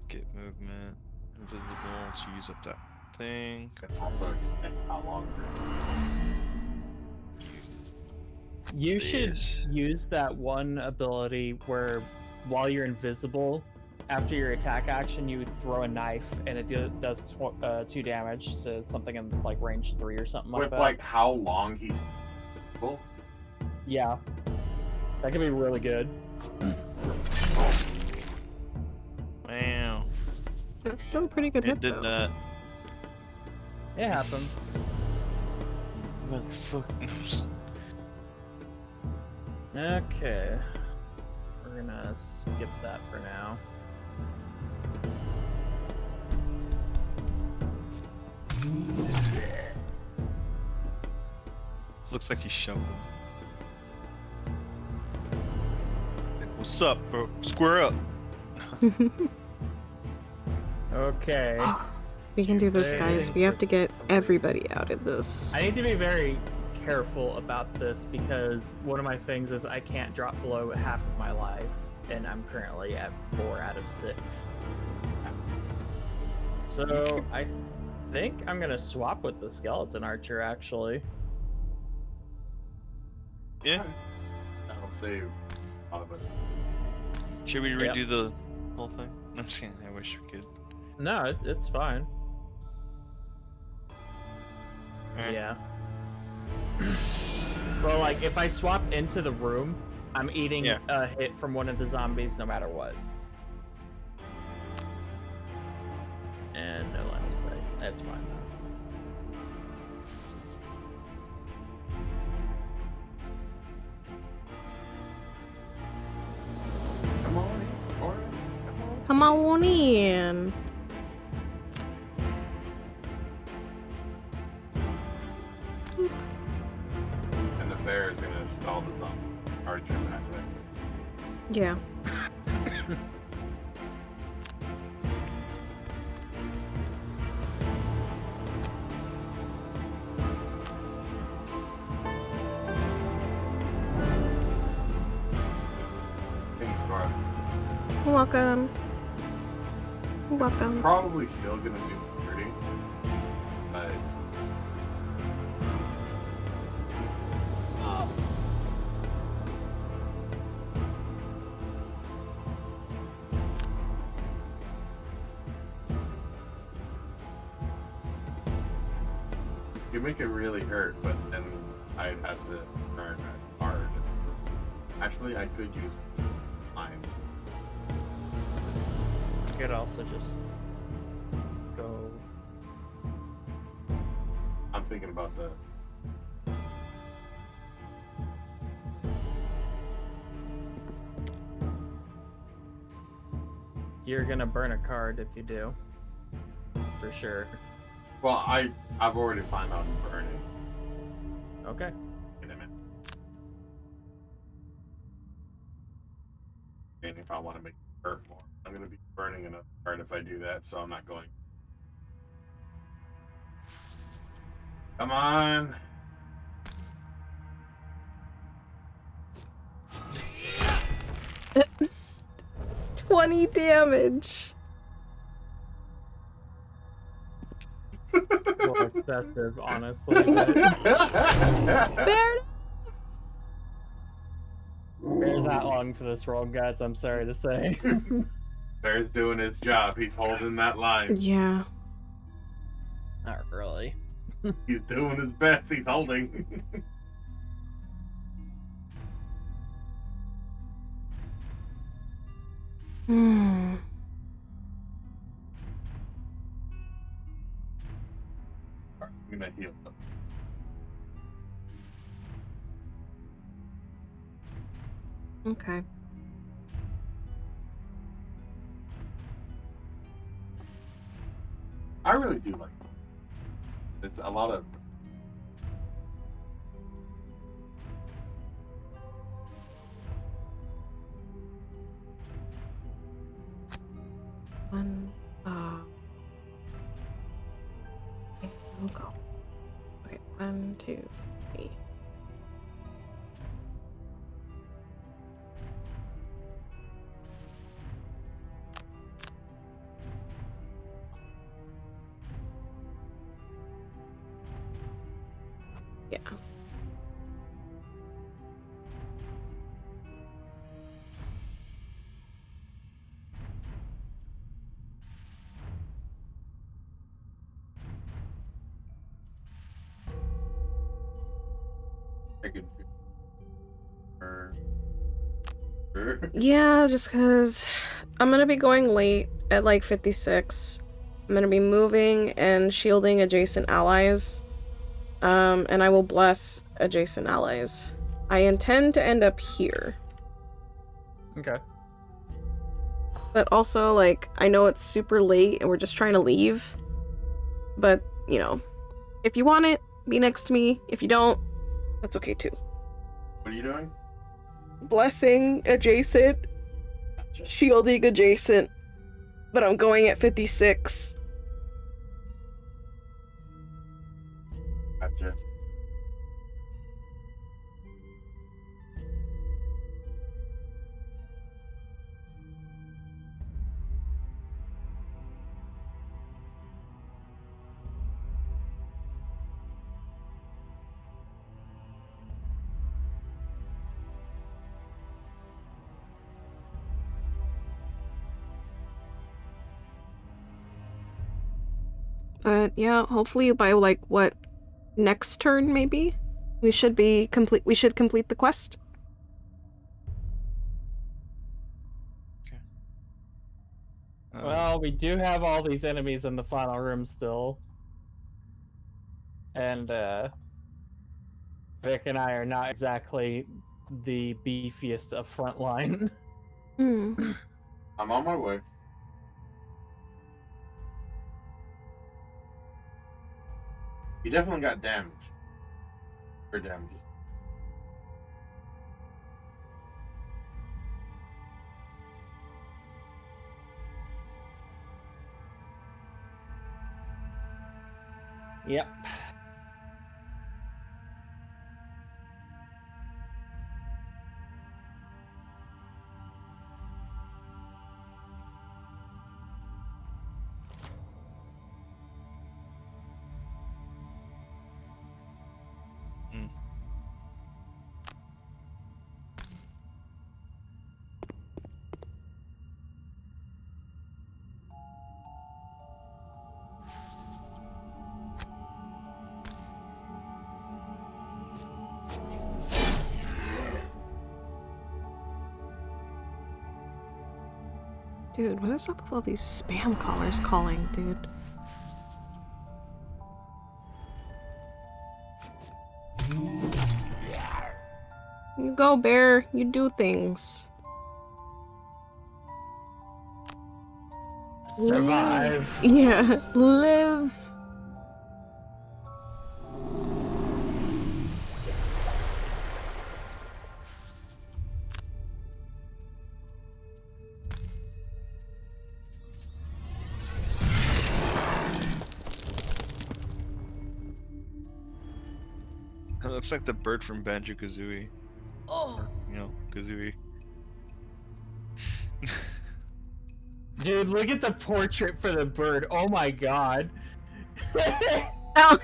Get movement. Invisible to use up that thing. Can also extend how long. You should This. use that one ability where while you're invisible, after your attack action, you would throw a knife and it does 2 damage to something in like range 3 or something like With that. like how long he's. Cool. Yeah. That could be really good. Wow. That's still a pretty good It hit, did though. that. It happens. Motherfucker. Okay. We're gonna skip that for now. This looks like he shoved him. What's up, bro? Square up. Okay. We can do this, Thing guys. We have to get for- everybody out of this. I need to be very careful about this because one of my things is I can't drop below half of my life, and I'm currently at 4 out of 6. So I think I'm gonna swap with the skeleton archer actually. Yeah. That'll save a lot of us. Should we Yep. redo the whole thing? I'm just kidding. I wish we could. No, it's fine. Alright. Yeah. Well, like if I swap into the room, I'm eating Yeah. a hit from one of the zombies no matter what. And no line of sight. That's fine though. Come on, Cora. Come on. Come on in. And the bear is gonna stall the zombie archer that way. Yeah. Thanks, Cora. You're welcome. You're welcome. Probably still gonna do 30, but you make it really hurt, but then I'd have to burn hard. Actually, I could use my lines. You could also just go. I'm thinking about the. You're gonna burn a card if you do. For sure. Well, I've already planned on burning. Okay. In a minute. And if I want to make it hurt more, I'm going to be burning another card if I do that, so I'm not going. Come on. Yes. 20 damage. A little excessive, honestly. But Bear. there's not long for this roll, guys. I'm sorry to say. Bear's doing his job. He's holding that line. Yeah. Not really. He's doing his best. He's holding. Hmm. I'm going to heal him. Okay. I really do like it. There's a lot of. One. Okay, we'll go. Okay, 1, 2, 3. Yeah. I could. Yeah, just because I'm gonna be going late at like 56. I'm gonna be moving and shielding adjacent allies. And I will bless adjacent allies. I intend to end up here. Okay. But also, like, I know it's super late and we're just trying to leave. But, you know, if you want it, be next to me. If you don't, that's okay too. What are you doing? Blessing adjacent, Gotcha. shielding adjacent. But I'm going at 56. Gotcha. But yeah, hopefully by like what, next turn maybe? We should complete the quest. Well, we do have all these enemies in the final room still. And Vic and I are not exactly the beefiest of frontline. Hmm. I'm on my way. You definitely got damage. Or damages. Yep. Dude, what is up with all these spam callers calling, dude? You go, bear. You do things. Survive. Yeah, live. It looks like the bird from Banjo-Kazooie. Oh. You know, Kazooie. Dude, look at the portrait for the bird. Oh my god. Ow.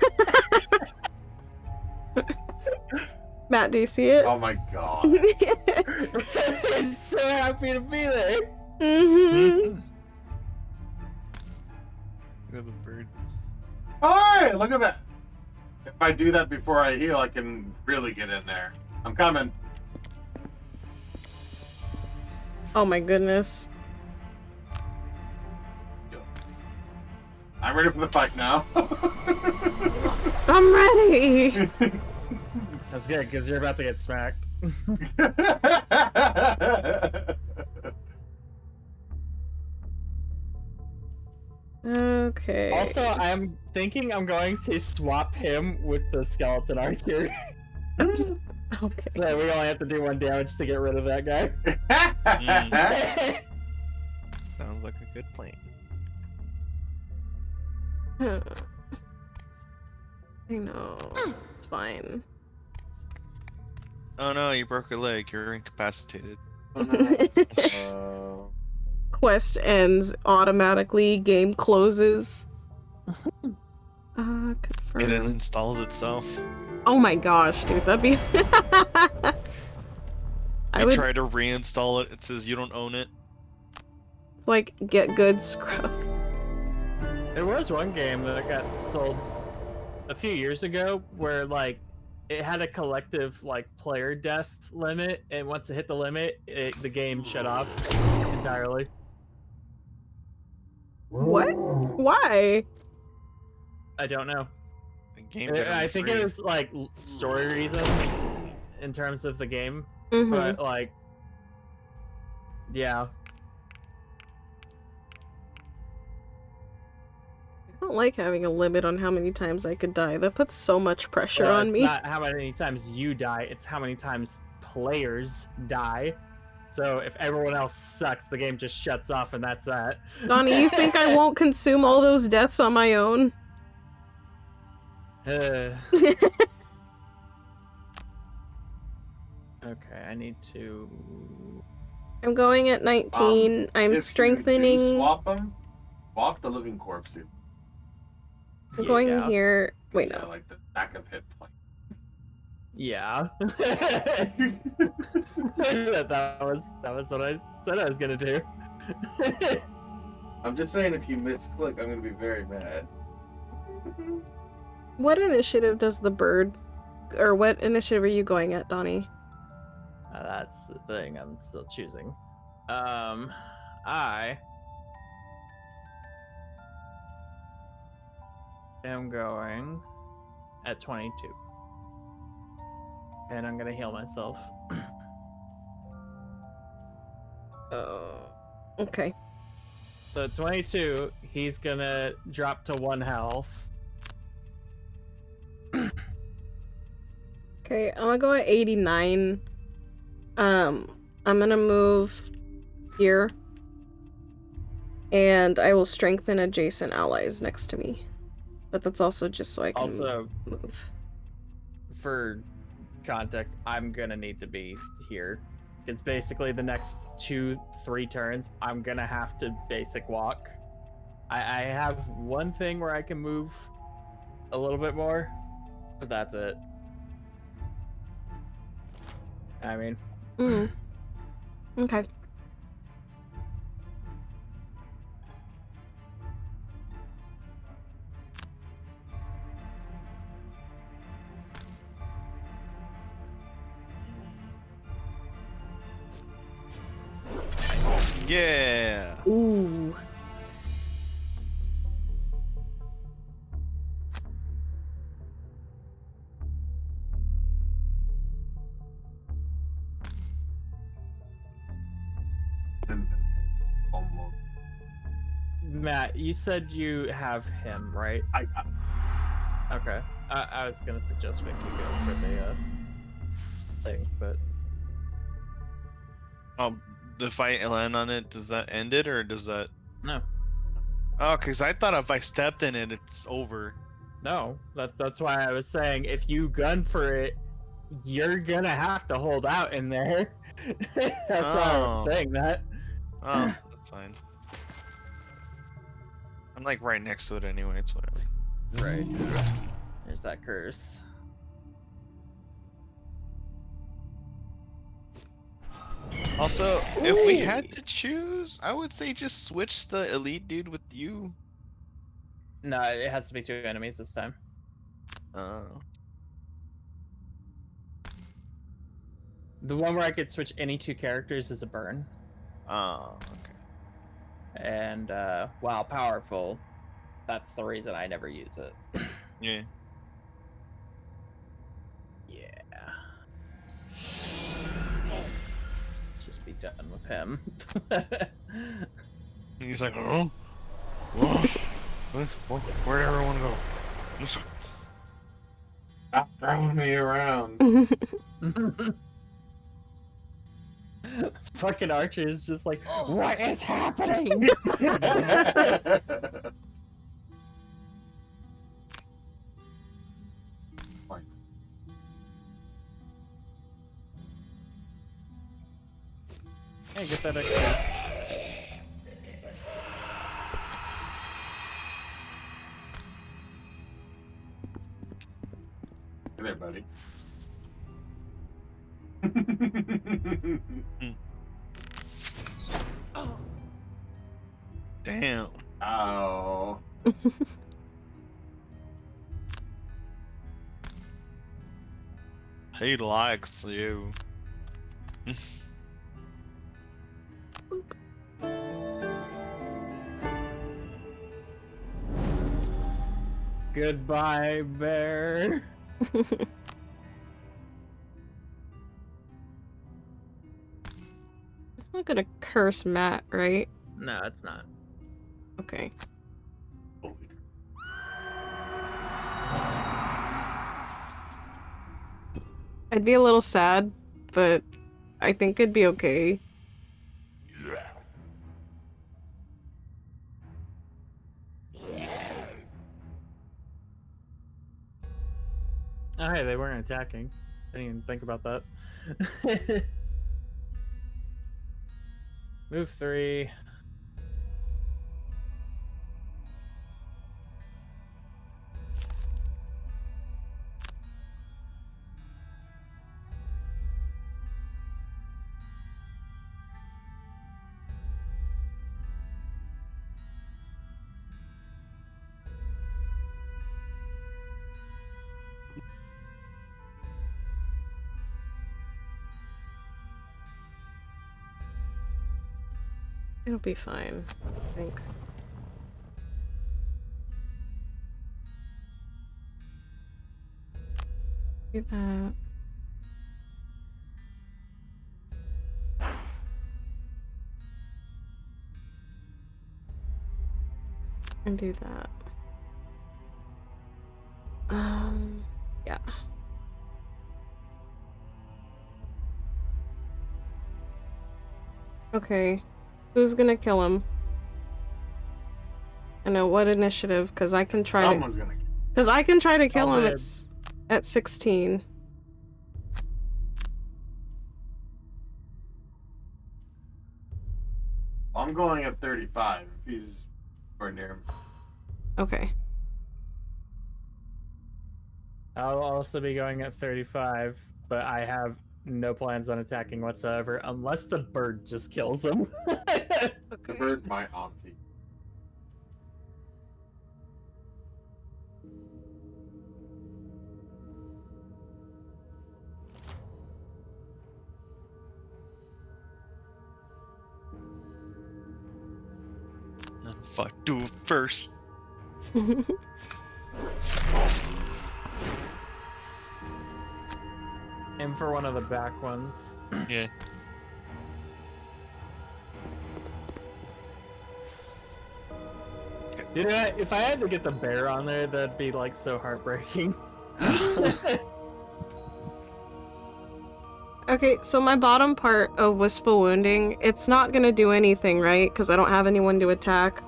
Matt, do you see it? Oh my god. It's so happy to be there. Mm-hmm. Look at the bird. Alright, look at that. If I do that before I heal, I can really get in there. I'm coming. Oh my goodness. I'm ready for the fight now. I'm ready. That's good, because you're about to get smacked. Okay. Also, I'm thinking I'm going to swap him with the skeleton archer. Okay. So that we only have to do 1 damage to get rid of that guy. Sounds like a good plan. I know. It's fine. Oh no, you broke your leg. You're incapacitated. Quest ends automatically. Game closes. Confirm. It installs itself. Oh my gosh, dude, that'd be. I You would try to reinstall it. It says you don't own it. like get good scrub. There was one game that got sold a few years ago where like it had a collective like player death limit, and once it hit the limit, the game shut off entirely. What? Why? I don't know. The game better I be think free. it was like story reasons in terms of the game, Mm-hmm. but like, yeah. I don't like having a limit on how many times I could die. That puts so much pressure Well, on it's me. not how many times you die; it's how many times players die. So if everyone else sucks, the game just shuts off, and that's that. Donnie, you think I won't consume all those deaths on my own? Okay, I need to. I'm going at 19. I'm If you strengthening. do swap them. Walk the living corpse. Dude. I'm going Yeah. here. Wait, Yeah, no. like the stack of hit points. Yeah. that was what I said I was gonna do. I'm just saying, if you misclick, I'm gonna be very mad. What initiative does the bird, or what initiative are you going at, Donnie? That's the thing. I'm still choosing. I am going at 22. And I'm gonna heal myself. Oh, okay. So at 22, he's gonna drop to 1 health. Okay, I'm gonna go at 89. I'm gonna move here. And I will strengthen adjacent allies next to me. But that's also just so I can Also, move. for context, I'm gonna need to be here. It's basically the next 2-3 turns. I'm gonna have to basic walk. I have one thing where I can move a little bit more, but that's it. I mean, Mm. Okay. Yeah. Ooh. Almost. Matt, you said you have him, right? I got Okay. I was gonna suggest Vic you go for the thing, but The fight land on it, does that end it or does that? no, Oh, because I thought if I stepped in it, it's over. no. That's why I was saying if you gun for it, you're gonna have to hold out in there. That's why I was Oh. saying that. Oh, that's fine. I'm like right next to it anyway. It's whatever. Right. There's that curse. Also, if we Ooh. had to choose, I would say just switch the elite dude with you. No, it has to be 2 enemies this time. Oh. The one where I could switch any 2 characters is a burn. Oh, okay. And while powerful, that's the reason I never use it. Yeah. Yeah. Just be done with him. He's like, oh, where'd everyone go? Stop throwing me around. Fucking Archer is just like, what is happening? Fine. Hey, get that extra. Hey there, buddy. Damn. Ow. He likes you. Goodbye, bear. It's not gonna curse Matt, right? No, it's not. Okay. Holy I'd be a little sad, but I think it'd be okay. Oh, hey, they weren't attacking. I didn't even think about that. Move 3. It'll be fine, I think. Do that. And do that. Yeah. Okay. Who's gonna kill him? I know what initiative, because I can try Someone's gonna get Because I can try to kill All him dibs. at 16. I'm going at 35 if he's or near me. Okay. I'll also be going at 35, but I have no plans on attacking whatsoever unless the bird just kills him. The bird, my auntie. Fuck, do it first. Aim for one of the back ones. Yeah. Dude, if I had to get the bear on there, that'd be like so heartbreaking. Okay, so my bottom part of Wistful Wounding, it's not gonna do anything, right? Because I don't have anyone to attack.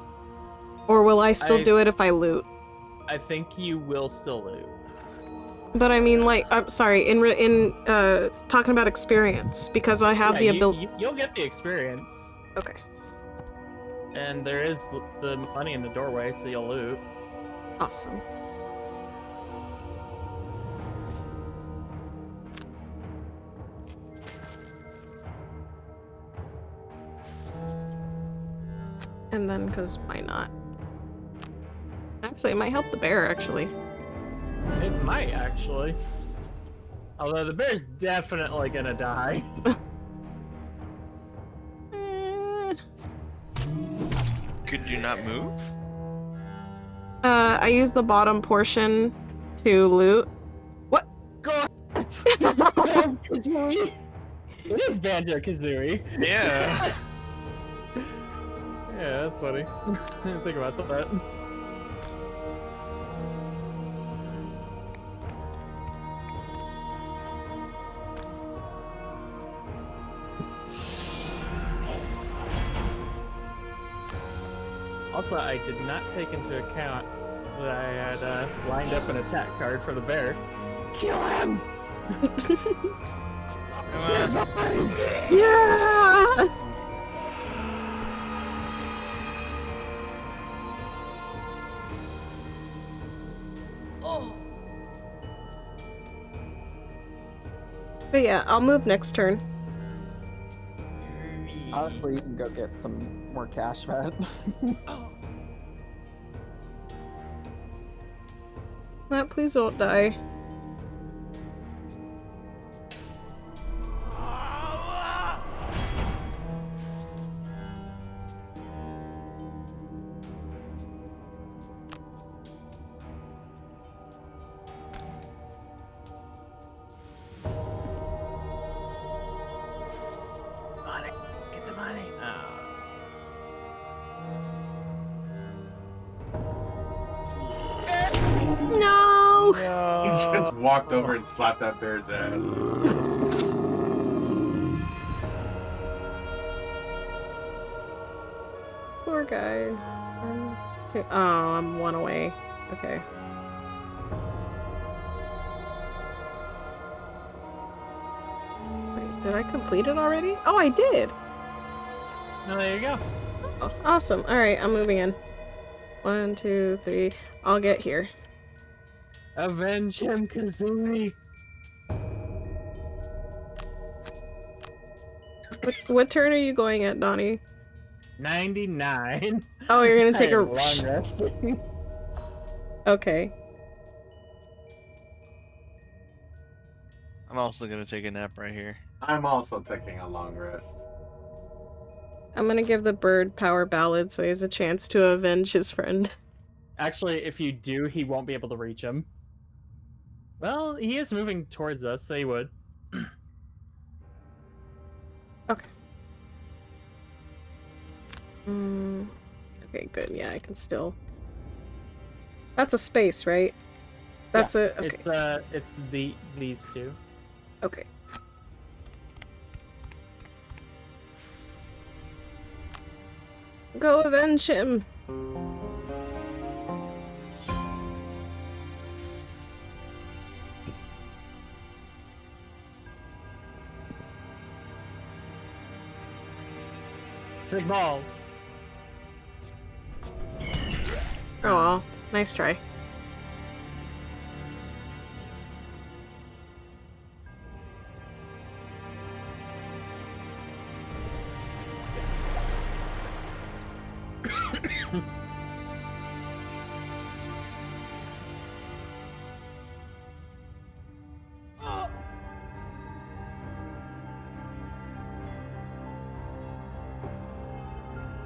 Or will I still do it if I loot? I think you will still loot. But I mean, like, I'm sorry, in talking about experience, because I have the ability. You'll get the experience. Okay, And there is the money in the doorway, so you'll loot. awesome. And then, because why not? Actually, it might help the bear, actually. It might, actually. Although the bear's definitely gonna die. Could you not move? I use the bottom portion to loot. What? Go Kazooie! It is Banjo-Kazooie. Yeah. Yeah, that's funny. I didn't think about that. Also, I did not take into account that I had lined up an attack card for the bear. Kill him! Survive! Yeah! But yeah, I'll move next turn. Honestly, you can go get some more cash, man. Matt, please don't die. Money. Get the money. No! He just walked over and slapped that bear's ass. Poor guy. Oh, I'm one away. Okay. Wait, did I complete it already? Oh, I did! Oh, there you go. Oh, awesome. Alright, I'm moving in. 1, 2, 3. I'll get here. Avenge him, Kazooie! What turn are you going at, Donnie? 99. Oh, you're gonna take I a am long resting. Okay. I'm also gonna take a nap right here. I'm also taking a long rest. I'm gonna give the bird power ballad so he has a chance to avenge his friend. Actually, if you do, he won't be able to reach him. Well, he is moving towards us, so he would. Okay. Okay, good. Yeah, I can still. That's a space, right? That's a. Okay. It's these two. Okay. Go avenge him. Sick balls. Oh, well, nice try.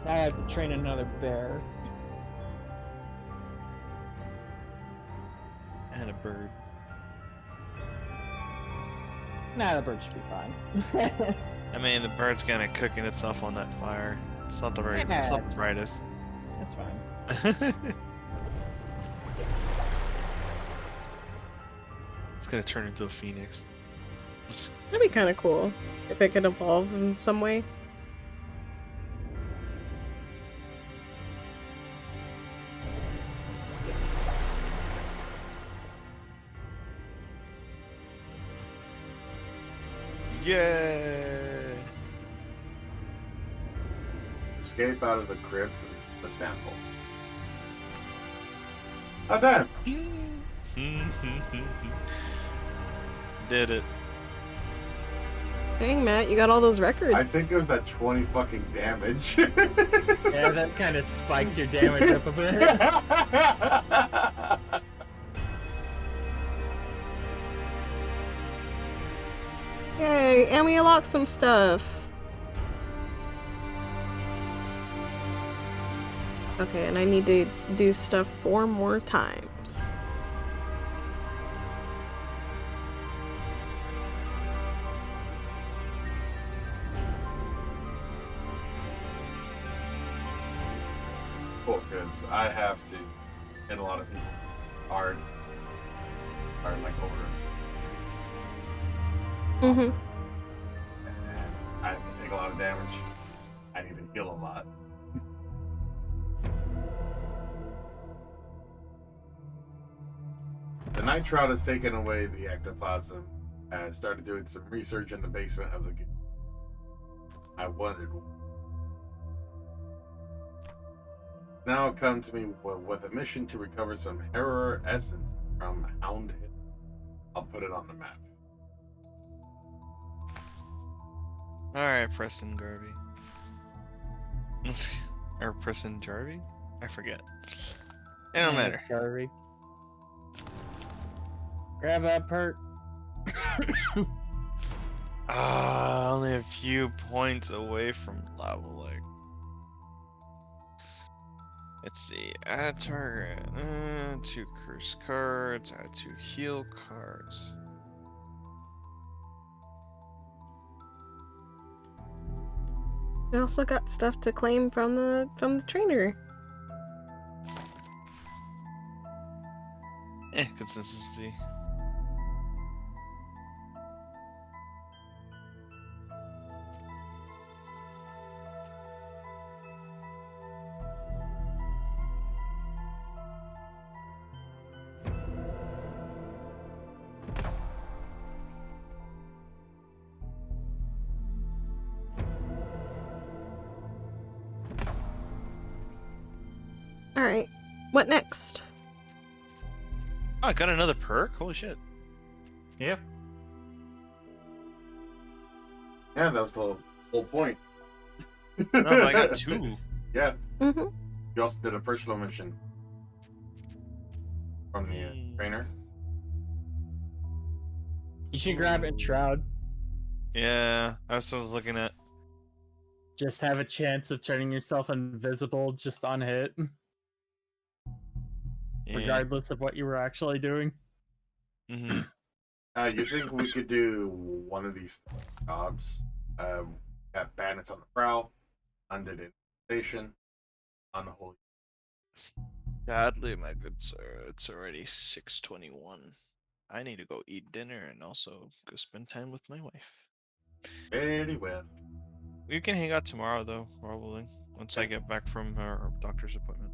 Now I have to train another bear. And a bird. Nah, the bird should be fine. I mean, the bird's kind of cooking itself on that fire. It's not the very, it's not it's the brightest. That's fine. It's gonna turn into a phoenix. That'd be kind of cool if it could evolve in some way. Yay! Escape out of the crypt with the sample. Oh damn! Did it. Dang, Matt, you got all those records. I think it was that 20 fucking damage. Yeah, that kind of spiked your damage up a bit. Yay, and we unlocked some stuff. Okay, and I need to do stuff 4 more times. Cool, because I have to hit a lot of people hard like over. Mm-hmm. And I have to take a lot of damage. I need to heal a lot. The night trout has taken away the ectoplasm and started doing some research in the basement of the game. I wondered. Now come to me with a mission to recover some Herror essence from Hound Hill. I'll put it on the map. Alright, Preston Garvey. Or Preston Jarvey? I forget. It don't matter. Garvey. Grab that perk. Only a few points away from leveling. Let's see. Add target. 2 curse cards. Add 2 heal cards. I also got stuff to claim from the trainer. Consistency. Alright, what next? Oh, I got another perk? Holy shit. Yep. Yeah, that was the whole point. No, I got 2. Yeah. Mm-hmm. You also did a personal mission from the trainer. You should grab Enshroud. Yeah, that's what I was looking at. Just have a chance of turning yourself invisible just on hit, Yeah. regardless of what you were actually doing. Mm-hmm. You think we could do one of these jobs? Got bandits on the prowl, undead station, unholy. Sadly, my good sir, it's already 6:21. I need to go eat dinner and also go spend time with my wife. Very well. We can hang out tomorrow, though, probably, once I get back from our doctor's appointment.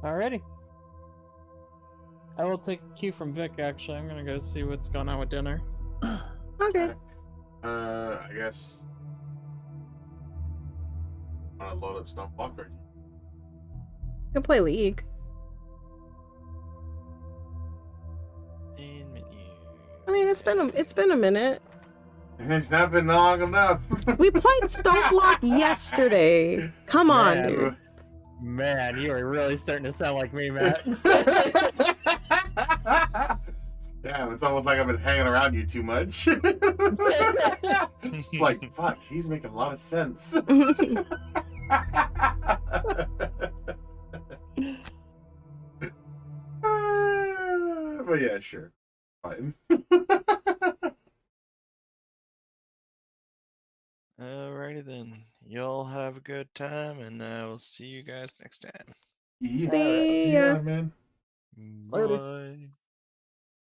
Alrighty. I will take a cue from Vic, actually. I'm gonna go see what's going on with dinner. Okay. I guess. Want to load up Stoneblock or? You can play League. In menu. I mean, it's been a minute. It's not been long enough. We played Stoneblock yesterday. Come on, Man. dude. Man, you are really starting to sound like me, Matt. Damn, it's almost like I've been hanging around you too much. It's like, fuck, he's making a lot of sense. Yeah, sure. Fine. Alrighty then. Y'all have a good time, and we'll see you guys next time. Yeah, See see you ya. later, man. Later. Bye.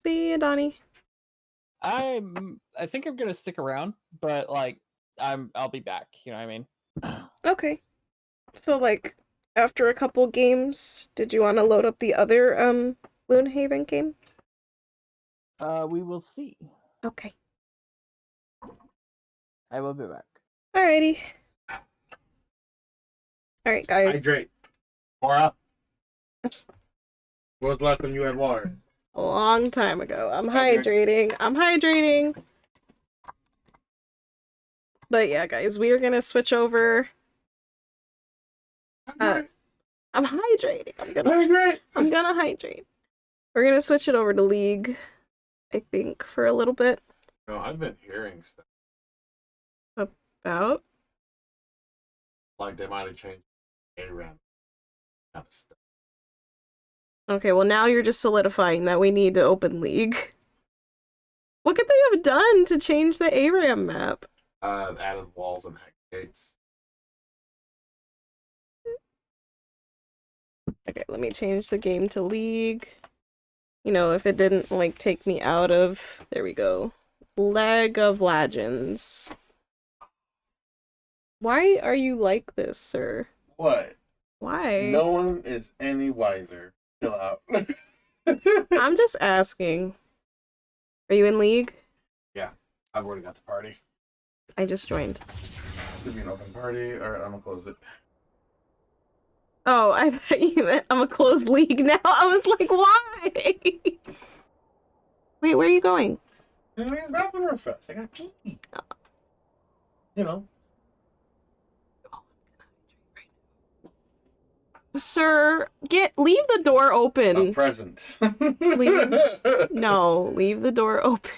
See ya, Donnie. I think I'm gonna stick around, but like I'll be back. You know what I mean? Okay. So, like, after a couple games, did you want to load up the other, Gloomhaven game? We will see. Okay. I will be back. Alrighty. Alright, guys. Hydrate. Cora. When was the last time you had water? A long time ago. I'm Hydrate. hydrating. I'm hydrating. But yeah, guys, we are gonna switch over. I'm hydrating. Hydrate. I'm gonna hydrate. We're gonna switch it over to League, I think, for a little bit. No, I've been hearing stuff. About. Like they might have changed around kind of stuff. Okay, well now you're just solidifying that we need to open League. What could they have done to change the ARAM map? Added walls and hex gates. Okay, let me change the game to League. You know, if it didn't, like, take me out of... There we go. Leg of Legends. Why are you like this, sir? What? Why? No one is any wiser. Chill out. I'm just asking. Are you in League? I've already got the party. I just joined. Should be an open party. Alright, I'm gonna close it. Oh, I thought you meant I'm a closed League now. I was like, why? Wait, where are you going? I'm going to the bathroom real fast. I got pee. You know. Sir, leave the door A open. present. No, leave the door open.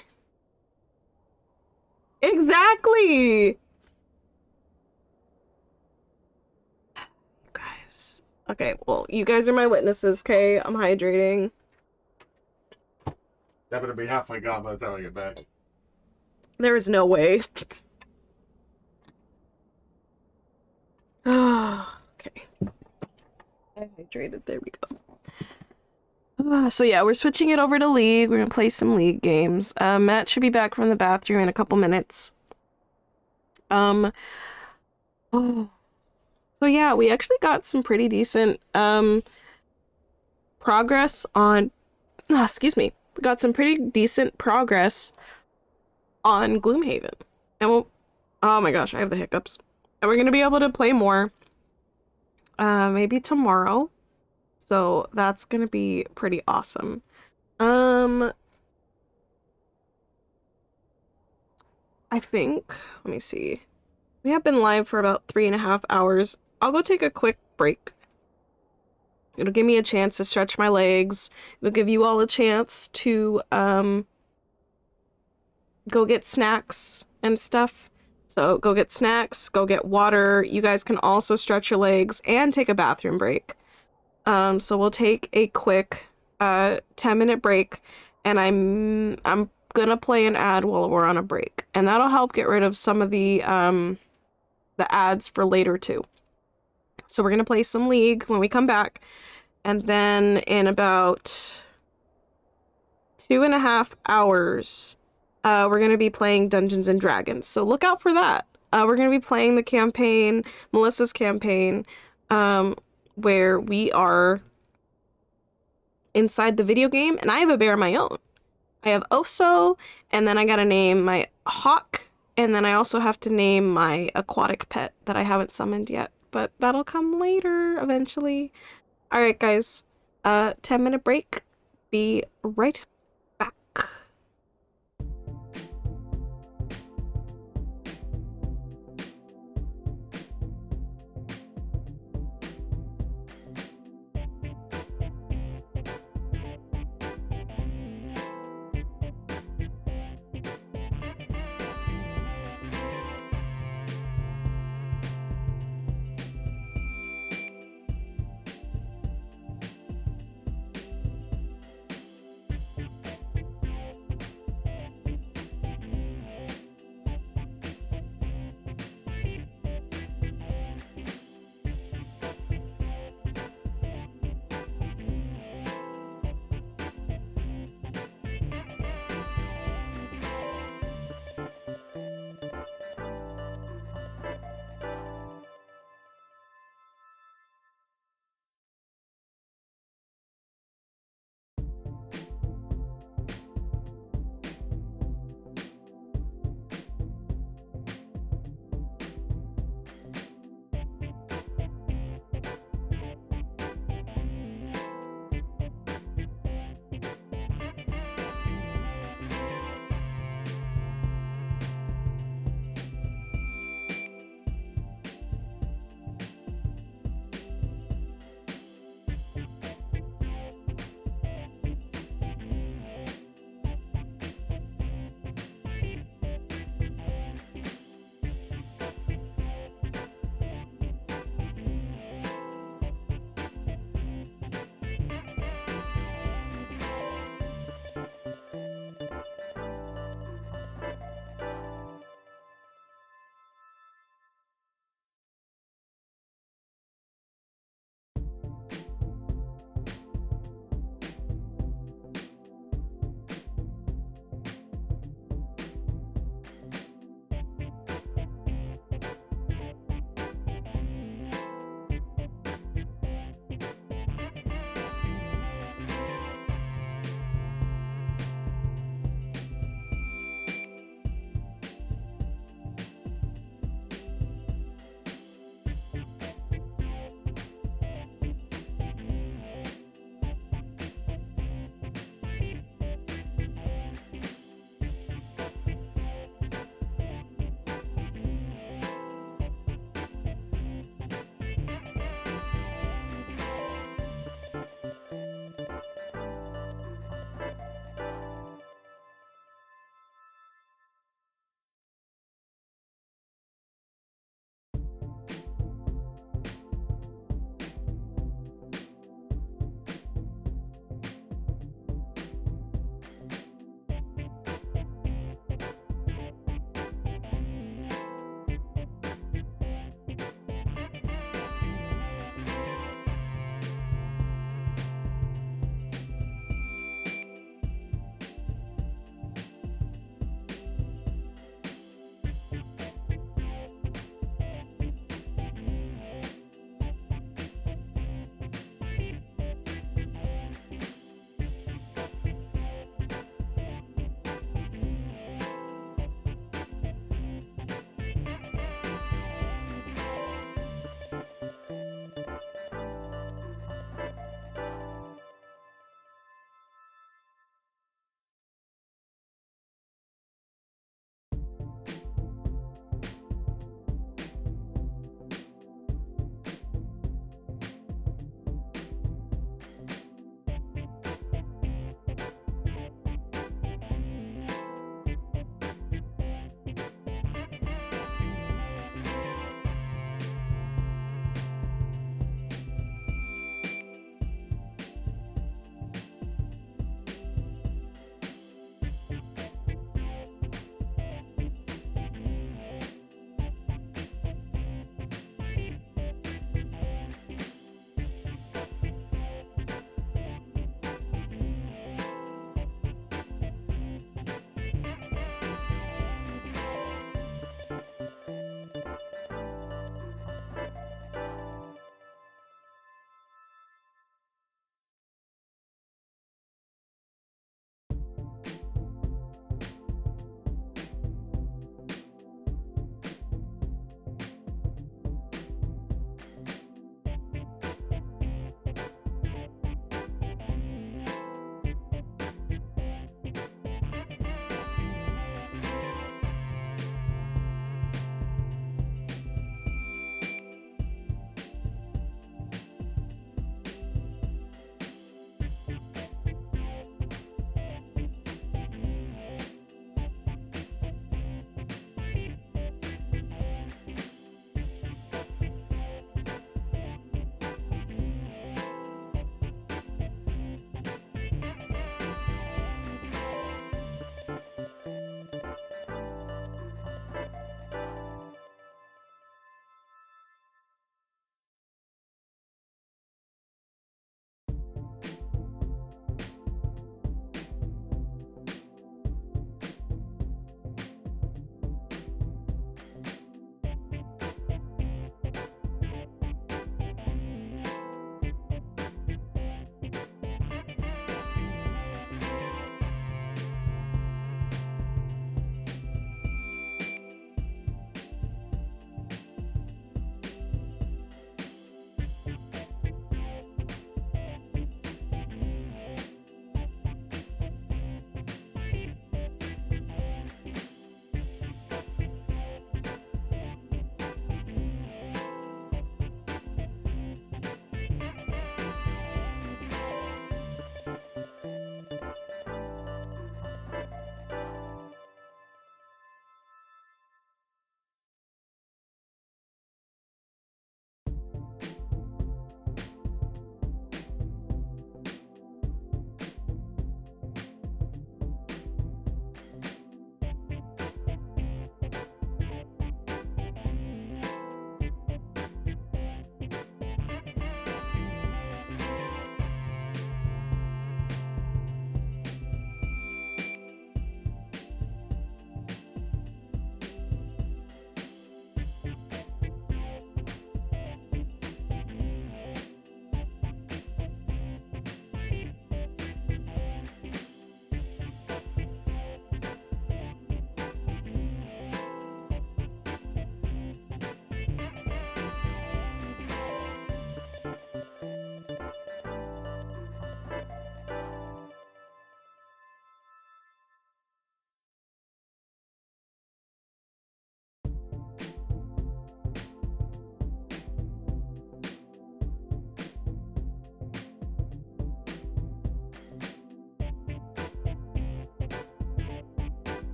Exactly. You guys. Okay, well, you guys are my witnesses, okay? I'm hydrating. That better be halfway gone by the time I get back. There is no way. Okay. I hydrated. There we go. So yeah, we're switching it over to League. We're gonna play some League games. Matt should be back from the bathroom in a couple minutes. Oh. So yeah, we actually got some pretty decent progress on excuse me. Got some pretty decent progress on Gloomhaven. And we'll oh my gosh, I have the hiccups. And we're gonna be able to play more maybe tomorrow. So that's gonna be pretty awesome. I think, let me see. We have been live for about 3.5 hours. I'll go take a quick break. It'll give me a chance to stretch my legs. It'll give you all a chance to go get snacks and stuff. So go get snacks, go get water. You guys can also stretch your legs and take a bathroom break. So we'll take a quick 10-minute break, and I'm gonna play an ad while we're on a break, and that'll help get rid of some of the ads for later too. So we're gonna play some League when we come back, and then in about 2.5 hours, we're gonna be playing Dungeons and Dragons. So look out for that. We're gonna be playing the campaign, Melissa's campaign, where we are inside the video game, and I have a bear of my own. I have Oso, and then I gotta name my hawk, and then I also have to name my aquatic pet that I haven't summoned yet, but that'll come later eventually. All right, guys, 10-minute break. Be right back.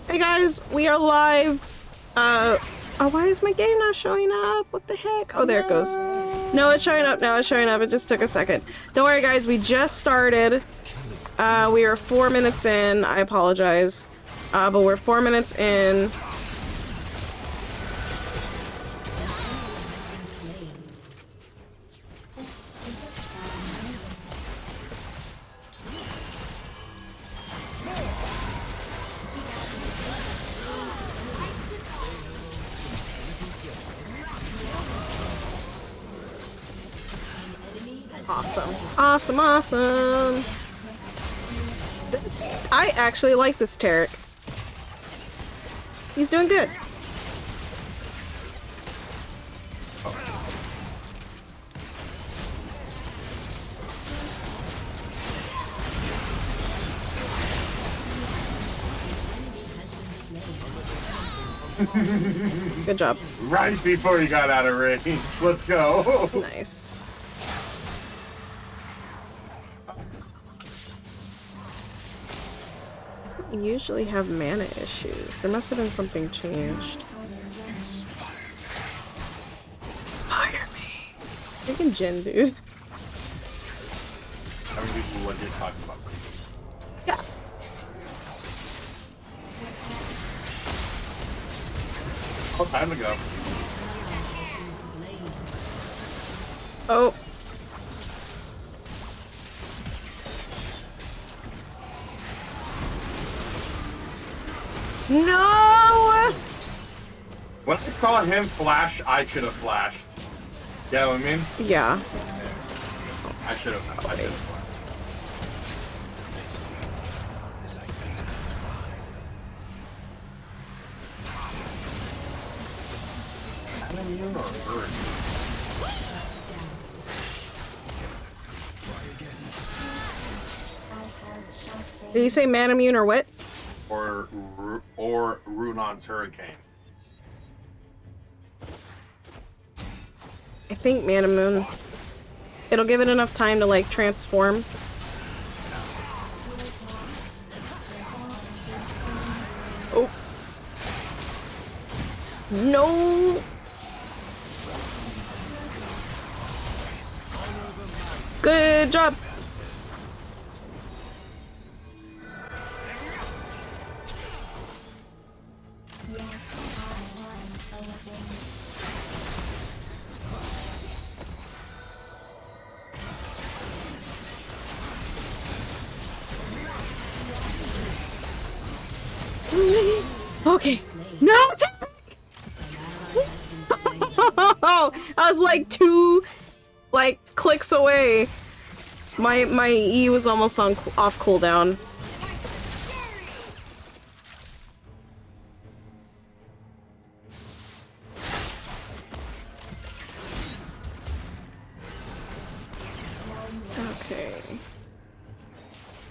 Hey guys, we are live. Oh, why is my game not showing up? What the heck? Oh, there it goes. No, it's showing up now. It's showing up. It just took a second. Don't worry, guys. We just started. We are 4 minutes in. I apologize. But we're 4 minutes in. Awesome. Awesome, awesome. I actually like this Tarek. He's doing good. Good job. Right before you got out of range. Let's go. Nice. I usually have mana issues. There must have been something changed. Fire me. Freaking Jin, dude. I mean, this is what you're talking about. Yeah. Oh, time to go. Oh. No! When I saw him flash, I should have flashed. You know what I mean? Yeah. I should have. I should have flashed. Immune or bird? Did you say Manamune or what? Or Runon's Hurricane. I think Manamune. It'll give it enough time to like transform. Oh. No. Good job. Okay. No! I was like 2 clicks away. My E was almost on off cooldown. Okay.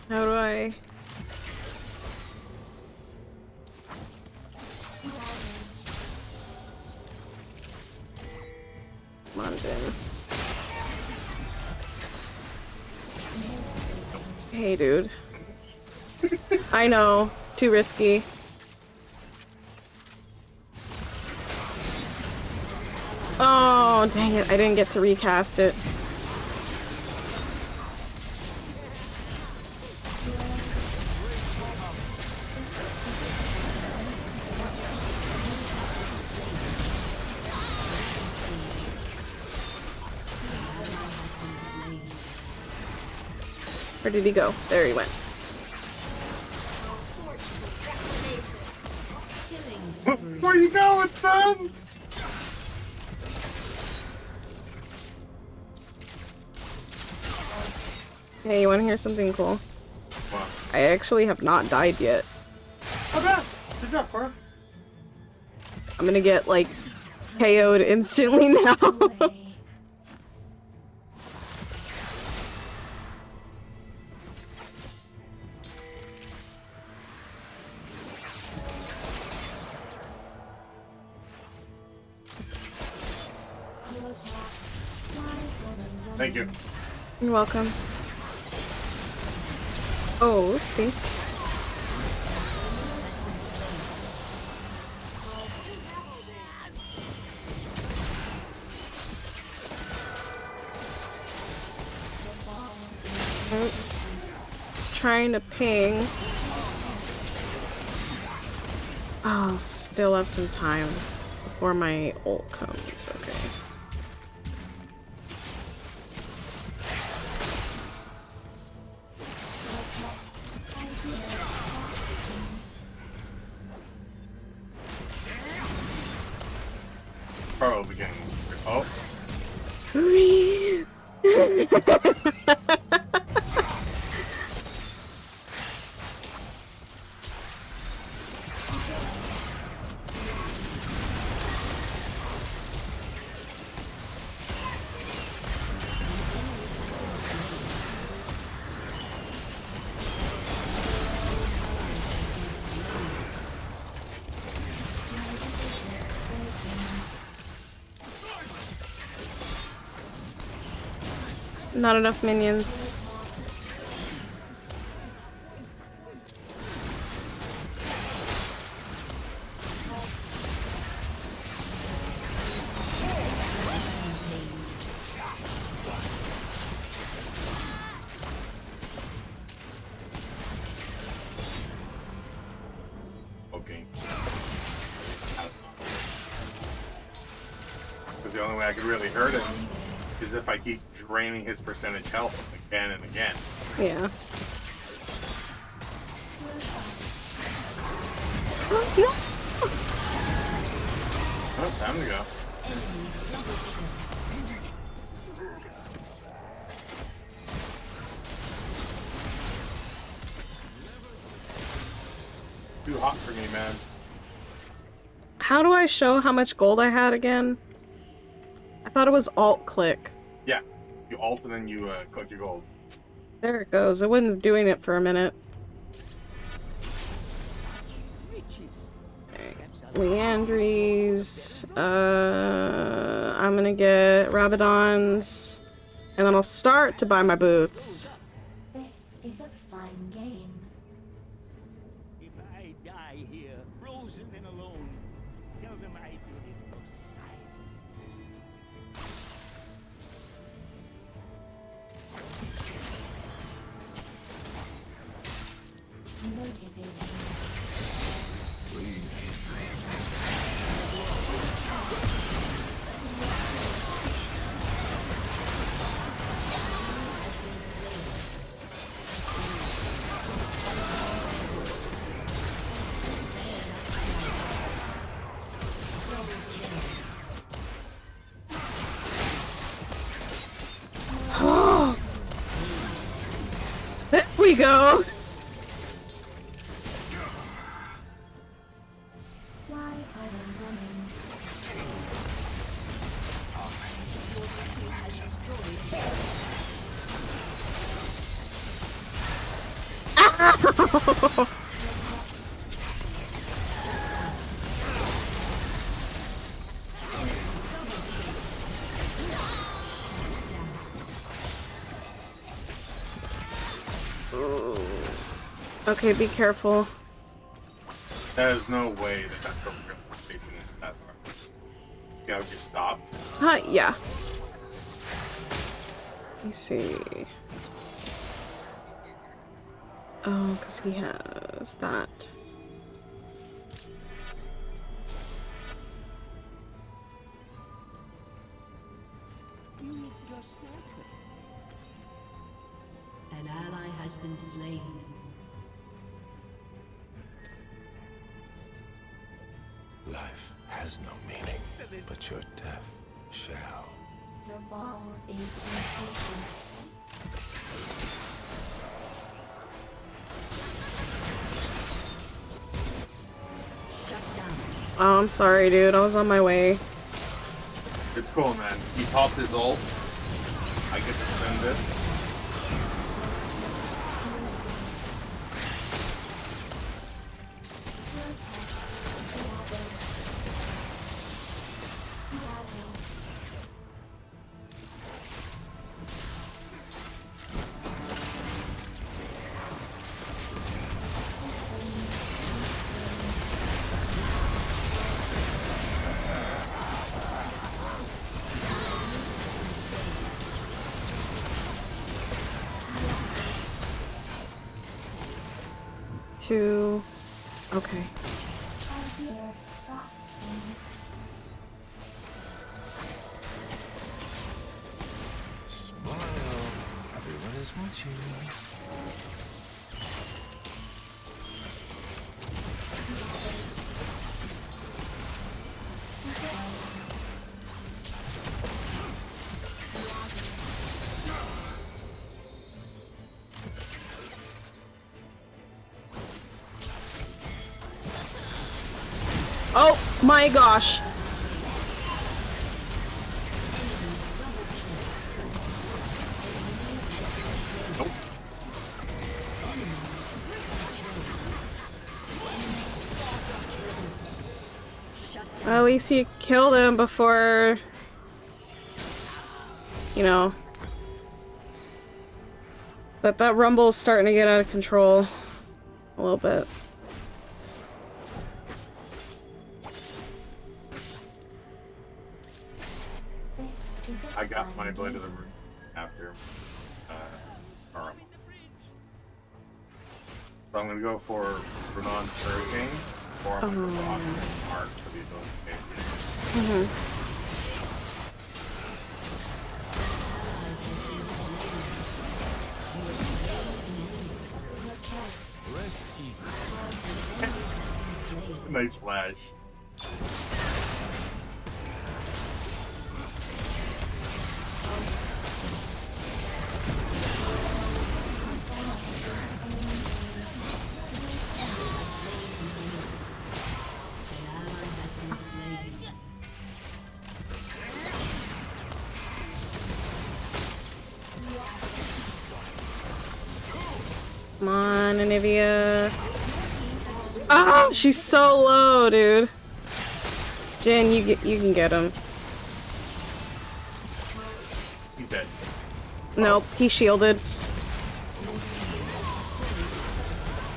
How do I? Come on, Jin. Hey, dude. I know. Too risky. Oh, dang it. I didn't get to recast it. Where did he go? There he went. Where you going, son? Hey, you want to hear something cool? What? I actually have not died yet. Oh, that. Good job, Cora. I'm gonna get, like, KO'd instantly now. Thank you. You're welcome. Oh, oopsie. Just trying to ping. Oh, still have some time before my ult comes. Okay. Probably getting. Oh. Not enough minions. Okay. Because the only way I could really hurt him is if I keep draining his percentage health again and again. Yeah. Oh, no. Oh, time to go. Too hot for me, man. How do I show how much gold I had again? I thought it was alt click. Yeah. You alt and then you click your gold. There it goes. It wasn't doing it for a minute. Leandries. I'm gonna get Rabadons. And then I'll start to buy my boots. This is a fine game. If I die here, frozen and alone, tell them I did it for science. Motivating. There we go. Why are they running? Okay, be careful. There's no way that that's really facing it that far. Yeah, would you stop? Yeah. Let me see. Oh, because he has that. You look just like her. An ally has been slain. Life has no meaning, but your death shall. The ball is impatient. Shut down. Oh, I'm sorry, dude. I was on my way. It's cool, man. He popped his ult. I get to send this. to... Okay. I hear soft things. Smile. Everyone is watching. Oh my gosh! Well, at least you killed him before... You know... But that rumble's starting to get out of control. A little bit. I got my Blade of the Moon after Arm. So I'm gonna go for Brunon's Hurricane, or I'm gonna go for Oscar's Arc for the ability case. Nice flash. Come on, Anivia. Ah, she's so low, dude. Jin, you can get him. He's dead. Nope, he shielded.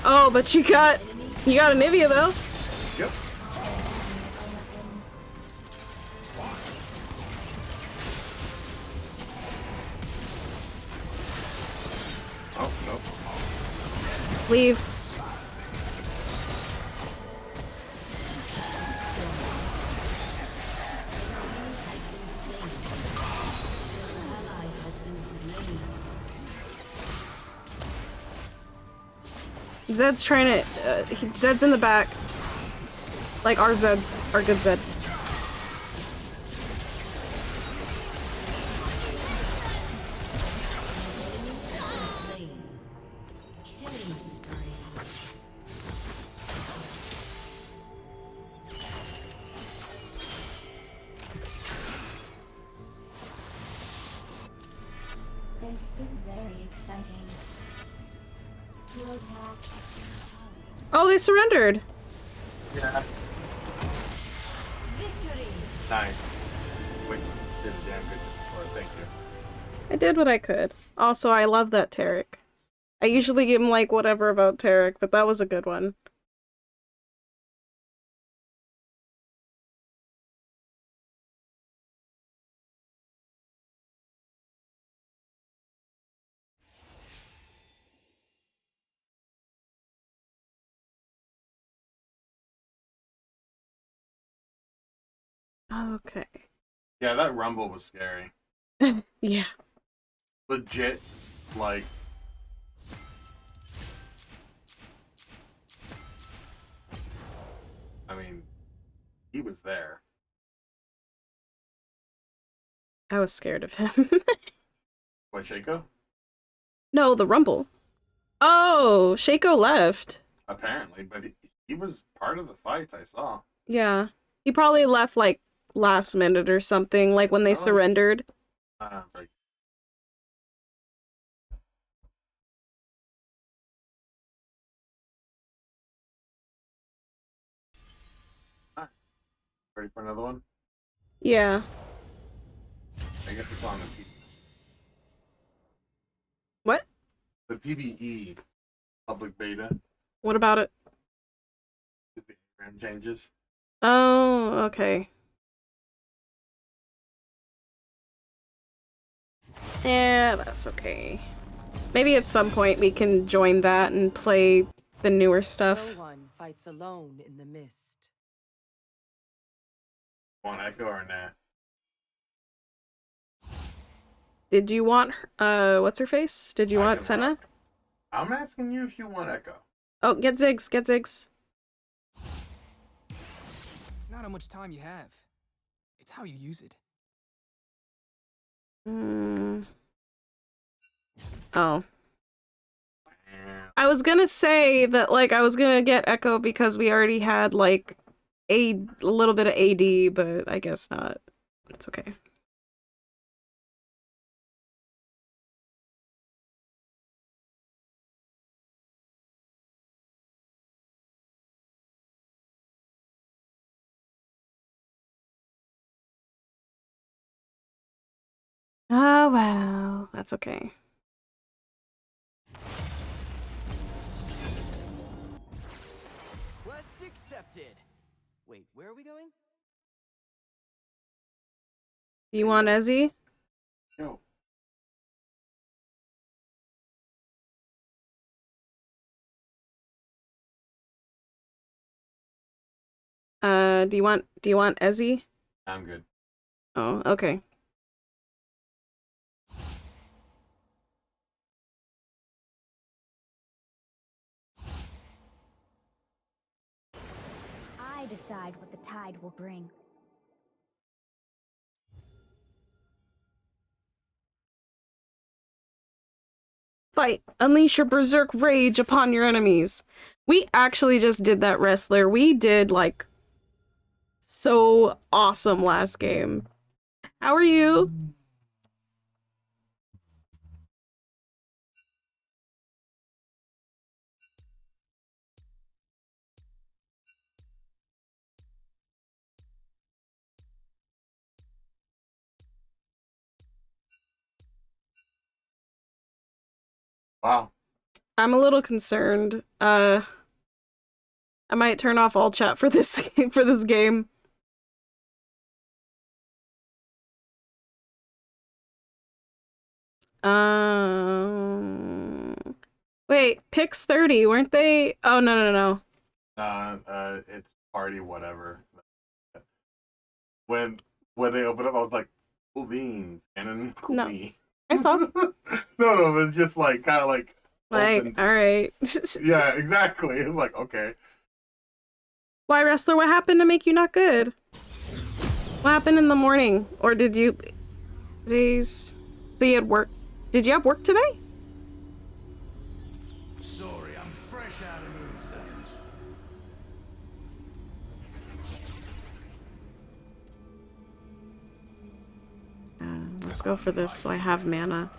Oh, but you got Anivia though. Yep. Oh, nope. Leave. Zed's trying to. Zed's in the back. Like our Zed, our good Zed. This is very exciting. To attack. Oh, they surrendered. Yeah. Victory! Nice. Wait, did a damn good for it. Thank you. I did what I could. Also, I love that Tarek. I usually give him like whatever about Tarek, but that was a good one. Okay. Yeah, that rumble was scary. Yeah. Legit, like. I mean, he was there. I was scared of him. What, Shaco? No, the Rumble. Oh, Shaco left. Apparently, but he was part of the fights I saw. Yeah. He probably left like last minute or something, like when they surrendered. Right. Ready for another one? Yeah. I guess it's on the What? The PvE public beta What about it? is the program changes. Oh, okay. Yeah, that's okay. Maybe at some point we can join that and play the newer stuff. No one fights alone in the mist. Want Echo or nah? Did you want what's her face? Did you I want can Senna? rock. I'm asking you if you want Echo. Oh, get Ziggs, get Ziggs. It's not how much time you have. It's how you use it. Oh. I was gonna say that, like, I was gonna get Echo because we already had, like, a little bit of AD, but I guess not. It's okay. Oh, wow. That's okay. Quest accepted. Wait, where are we going? You want Ezzy? Yo. Do you want Ezzy? I'm good. Oh, okay. I decide what the tide will bring. Fight! Unleash your berserk rage upon your enemies. We actually just did that, Wrestler. We did, like, so awesome last game. How are you? Wow. I'm a little concerned. I might turn off all chat for this game. Wait, Pix 30, weren't they? Oh, no. It's party whatever. When they opened up, I was like, cool beans, and then cool No. beans. I saw. no, it's just like kind of like. Like, alright. Yeah, exactly. It's like, okay. Why, Wrestler, what happened to make you not good? What happened in the morning? Or did you... Today's... So you had work... Did you have work today? Sorry, I'm fresh out of moonstone. Let's go for this so I have mana.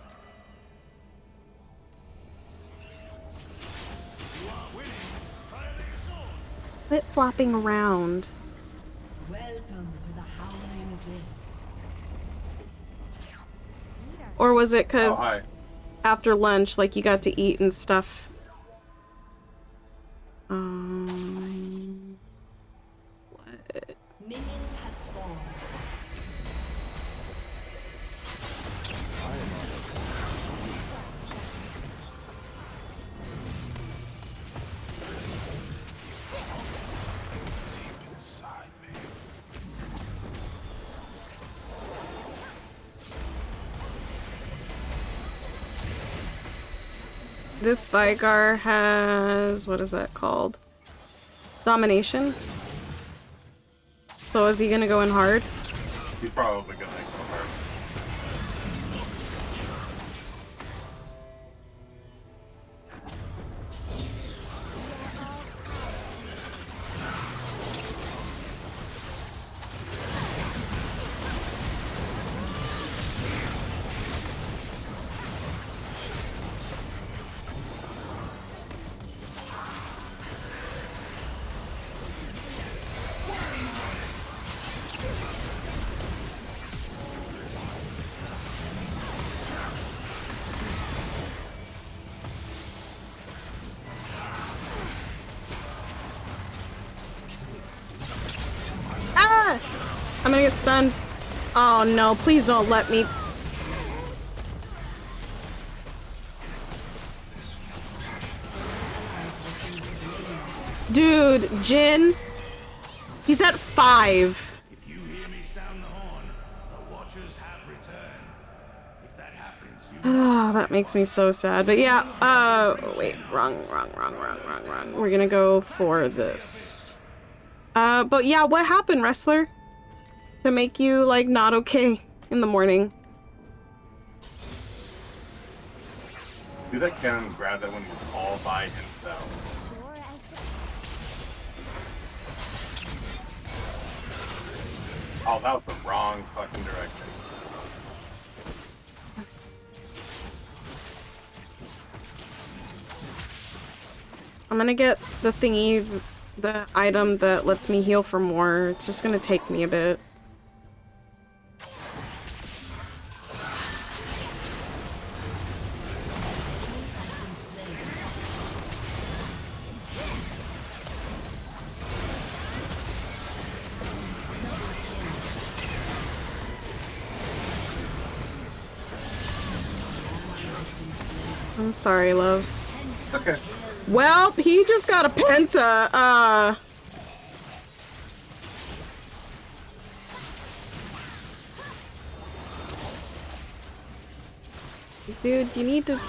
Quit flopping around. Welcome to the howling abyss. Or was it because Oh, hi. after lunch, like, you got to eat and stuff? What? Minions have spawned. This Vigar has... what is that called? Domination? So is he gonna go in hard? He's probably gonna go hard. Ah! I'm gonna get stunned. Oh no, please don't let me... Dude, Jin. He's at 5. If you hear me sound the horn, the Watchers have returned. If that happens, you Oh, that makes me so sad. But yeah, wait, wrong. We're gonna go for this. But yeah, what happened, wrestler? To make you, like, not okay in the morning? Do that cannon and grab that one all by himself. Oh, that was the wrong fucking direction. I'm gonna get the thingy, the item that lets me heal for more. It's just gonna take me a bit. I'm sorry, love. Okay. Well, he just got a penta. Dude, you need to...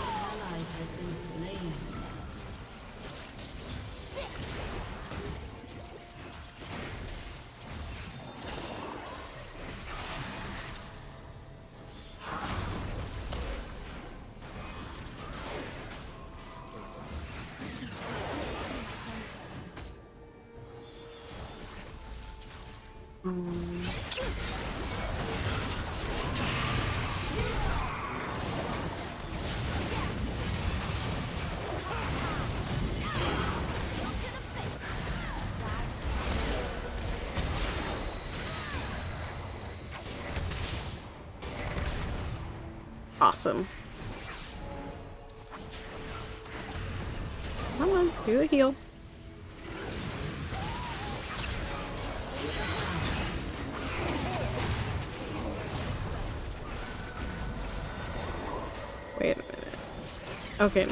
Awesome. Come on, do the heal. Wait a minute. Okay, no.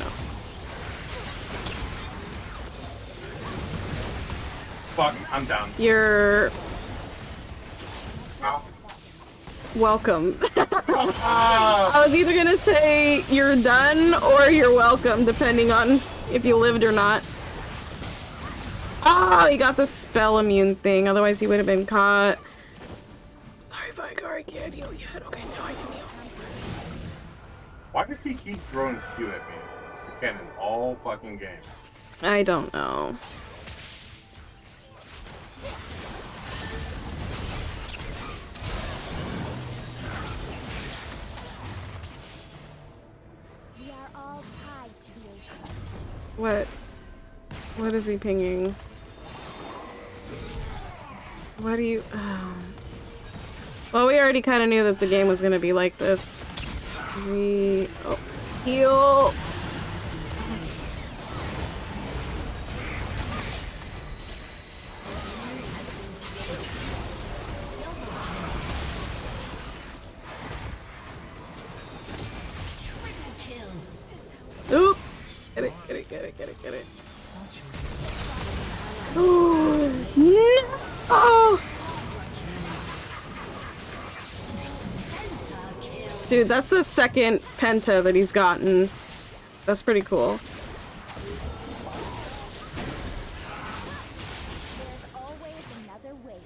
Fuck, I'm down. You're... welcome. I was either gonna say you're done or you're welcome, depending on if you lived or not. Ah, he got the spell immune thing, otherwise he would have been caught. Sorry, Vigar, I can't heal yet. Okay, now I can heal. Why does he keep throwing Q at me? The cannon all fucking game. I don't know. We are all tied to the ocean. What? What is he pinging? What do you... Oh. Well, we already kind of knew that the game was going to be like this. Oh, heal! Oop! Get it, get it, get it, get it, get it. Oh, no! Oh! Dude, that's the second penta that he's gotten. That's pretty cool. There's always another way.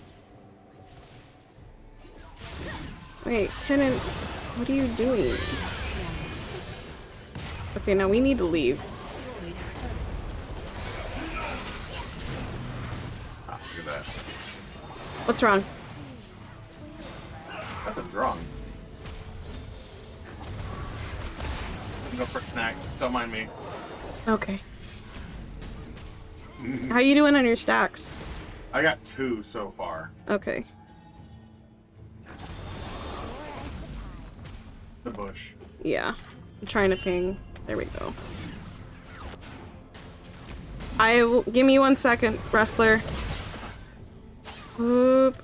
Wait, Kenan, what are you doing? Okay, now we need to leave. Ah, look at that. What's wrong? Nothing's wrong. Go for a snack. Don't mind me. Okay. How you doing on your stacks? I got 2 so far. Okay. The bush. Yeah. I'm trying to ping. There we go. Give me 1 second, wrestler. Oop.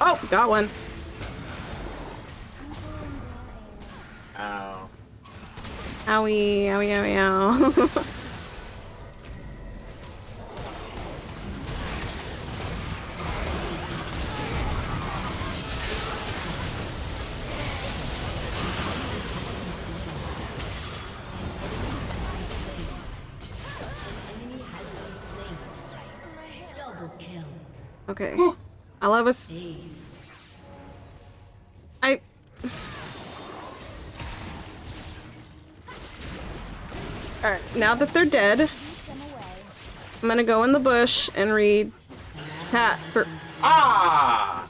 Oh, got one. Ow. Owie, owie, owie, ow. Double kill. Okay. I love us. Dazed. Alright, now that they're dead, I'm gonna go in the bush and read chat for. Ah!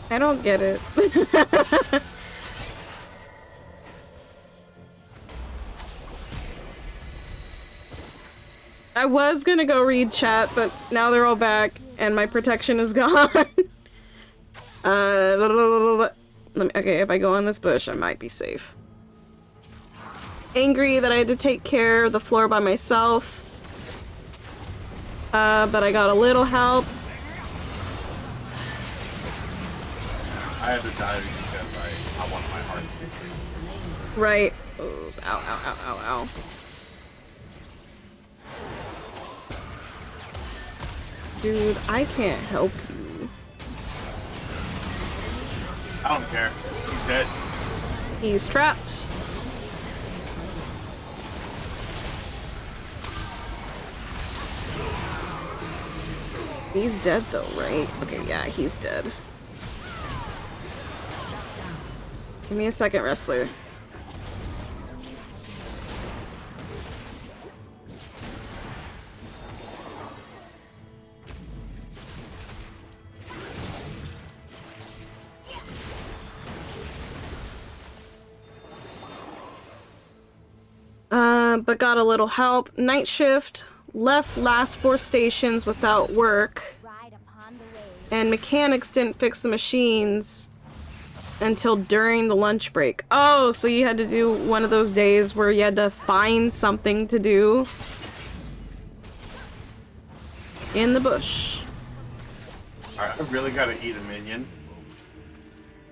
I don't get it. I was gonna go read chat, but now they're all back and my protection is gone. Okay, if I go in this bush, I might be safe. Angry that I had to take care of the floor by myself. But I got a little help. I had to die because I wanted my heart. Right. Oh, ow, ow, ow, ow, ow. Dude, I can't help you. I don't care. He's dead. He's trapped. He's dead though, right? Okay, yeah, he's dead. Give me a second, wrestler. But got a little help. Night shift. Left last 4 stations without work. And mechanics didn't fix the machines until during the lunch break. Oh, so you had to do one of those days where you had to find something to do in the bush. Alright, I really gotta eat a minion.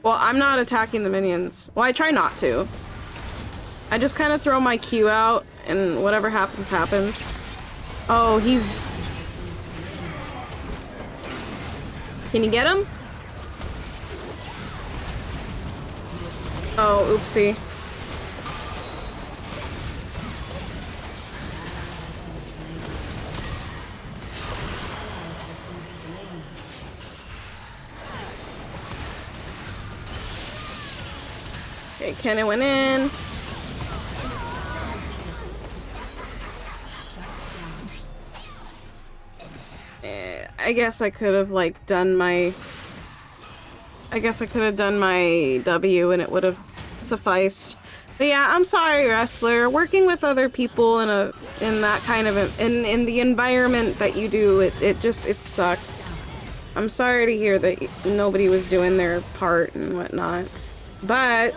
Well, I'm not attacking the minions. Well, I try not to. I just kind of throw my Q out, and whatever happens, happens. Oh, he's... Can you get him? Oh, oopsie. Okay, Kenna went in. I guess I could have, like, done my... I guess I could have done my W and it would have sufficed. But yeah, I'm sorry, wrestler. Working with other people in that kind of in the environment that you do, it sucks. I'm sorry to hear that nobody was doing their part and whatnot. But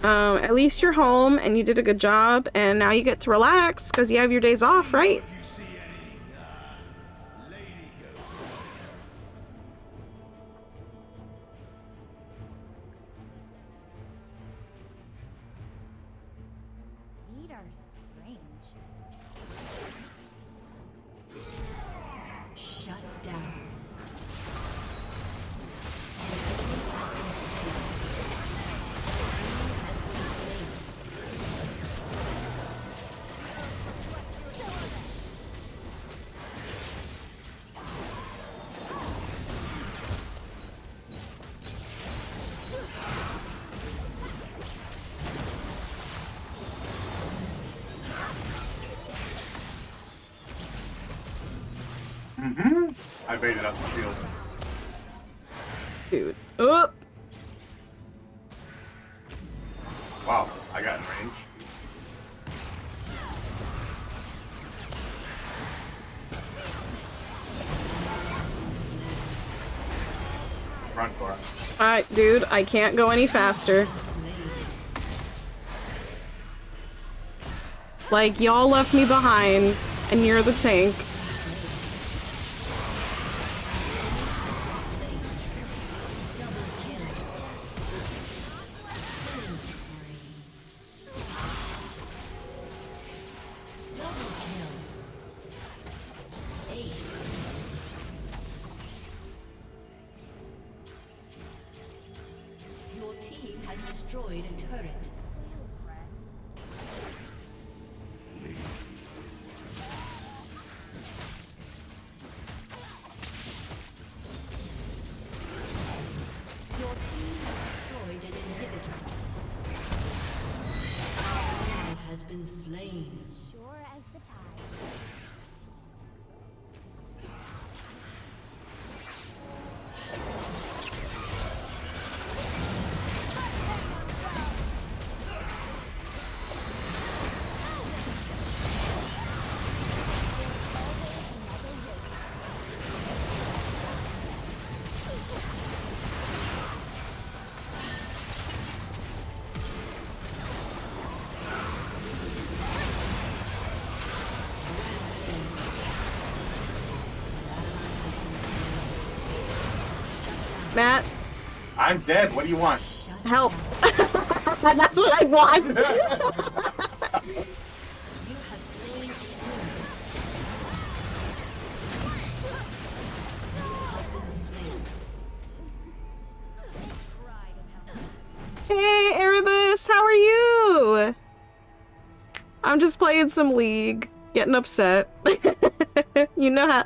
at least you're home and you did a good job, and now you get to relax because you have your days off, right? I baited up the shield. Dude. Oh! Wow, I got in range. Run for it. Alright, dude, I can't go any faster. Like, y'all left me behind, and you're the tank. Your team has destroyed a turret. Sure as the tide. Matt, I'm dead. What do you want? help. That's what I want. Hey, Erebus, how are you? I'm just playing some League, getting upset. You know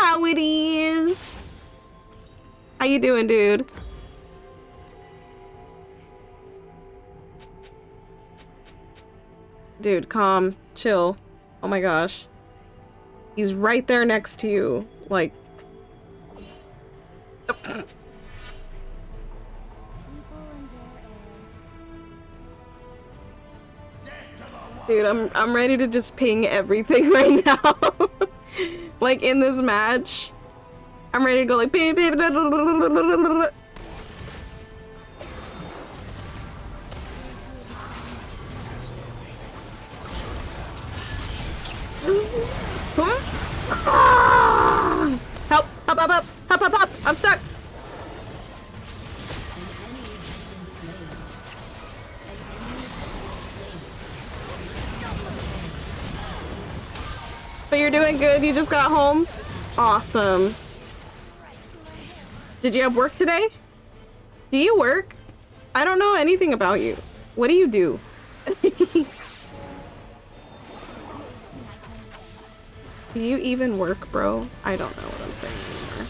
how it is. How you doing, dude? Dude, calm, chill. Oh my gosh. He's right there next to you. Like dude, I'm ready to just ping everything right now. Like in this match. I'm ready to go like ping, ping, blah, blah, blah, blah, blah, blah, blah. Huh? Ah! Help! Help! Help! Help! Help! Help! Help! I'm stuck. But you're doing good. You just got home. Awesome. Did you have work today? Do you work? I don't know anything about you. What do you do? Do you even work, bro? I don't know what I'm saying anymore.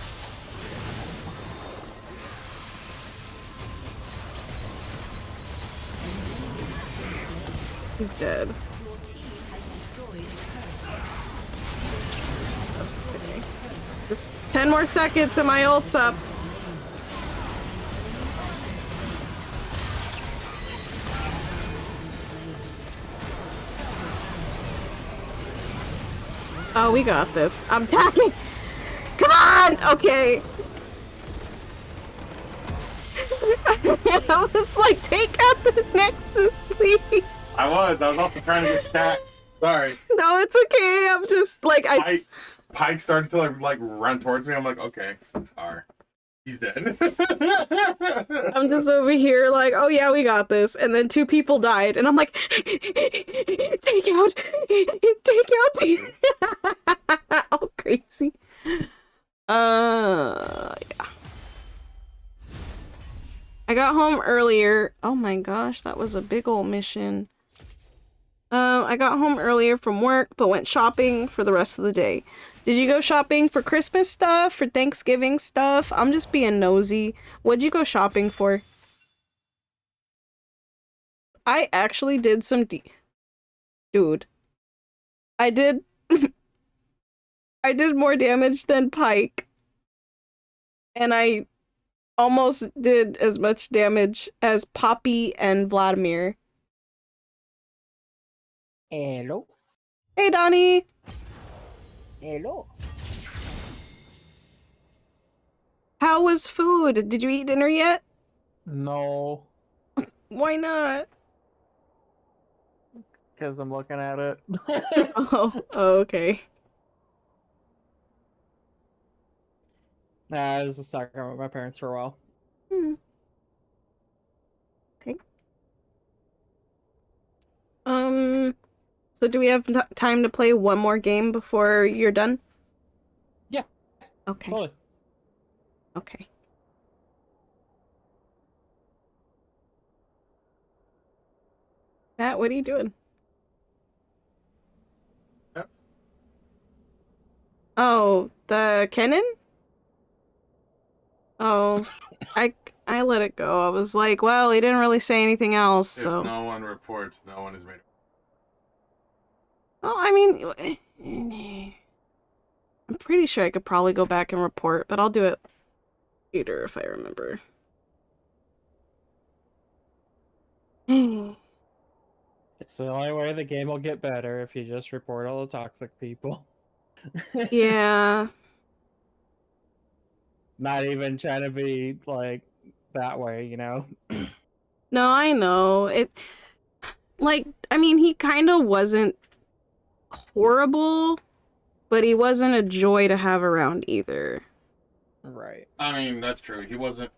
He's dead. Okay. Just 10 more seconds and my ult's up. Oh, we got this. I'm attacking! Come on! Okay. I was like, take out the Nexus, please. I was also trying to get stacks. Sorry. No, it's okay. I'm just like, Pike started to like run towards me. I'm like, okay, alright. He's dead. I'm just over here like, oh yeah, we got this. And then 2 people died. And I'm like, take out. All crazy. Yeah. I got home earlier. Oh my gosh, that was a big old mission. I got home earlier from work, but went shopping for the rest of the day. Did you go shopping for Christmas stuff? For Thanksgiving stuff? I'm just being nosy. What'd you go shopping for? I actually did some Dude. I did... I did more damage than Pike. And I almost did as much damage as Poppy and Vladimir. Hello. Hey, Donnie! Hello. How was food? Did you eat dinner yet? No, Why not? because I'm looking at it. Oh, okay. Nah, I was just talking with my parents for a while. Okay. So do we have time to play one more game before you're done? Yeah. Okay. Totally. Okay. Matt, what are you doing? Yep. Oh, the cannon? Oh, I let it go. I was like, well, he didn't really say anything else, so... If no one reports, no one is made. Well, I mean, I'm pretty sure I could probably go back and report, but I'll do it later if I remember. It's the only way the game will get better if you just report all the toxic people. Yeah. Not even trying to be like that way, you know? No, I know. I mean, he kind of wasn't horrible, but he wasn't a joy to have around either. Right. I mean, that's true. He wasn't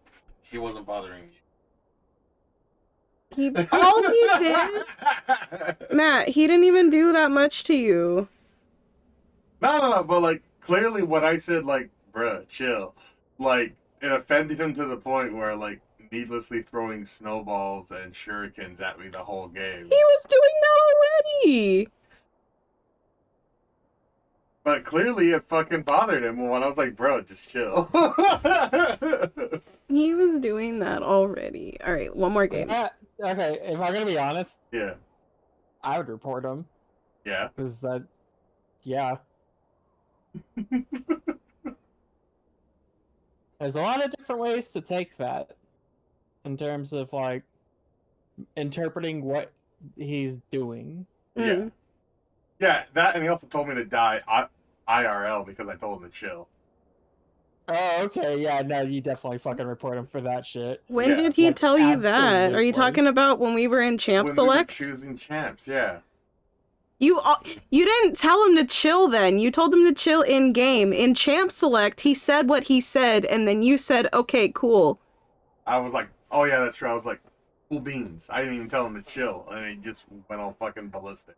bothering you. All he did, Matt, he didn't even do that much to you. No, but like clearly what I said, like, bruh, chill. Like, it offended him to the point where like needlessly throwing snowballs and shurikens at me the whole game. He was doing that already. But clearly it fucking bothered him when I was like, bro, just chill. He was doing that already. All right, one more game. Okay, if I'm gonna be honest, Yeah. I would report him. Yeah. Because that, yeah. There's a lot of different ways to take that in terms of like interpreting what he's doing. Yeah. Yeah, that, and he also told me to die IRL because I told him to chill. Oh, okay, yeah, no, you definitely fucking report him for that shit. When Yeah, did he like, tell you that? Are you absolutely. talking about when we were in Champ When we were Select? choosing champs, yeah. You didn't tell him to chill then. You told him to chill in game. In Champ Select, he said what he said, and then you said, okay, cool. I was like, oh yeah, that's true. I was like, cool beans. I didn't even tell him to chill, and he just went all fucking ballistic.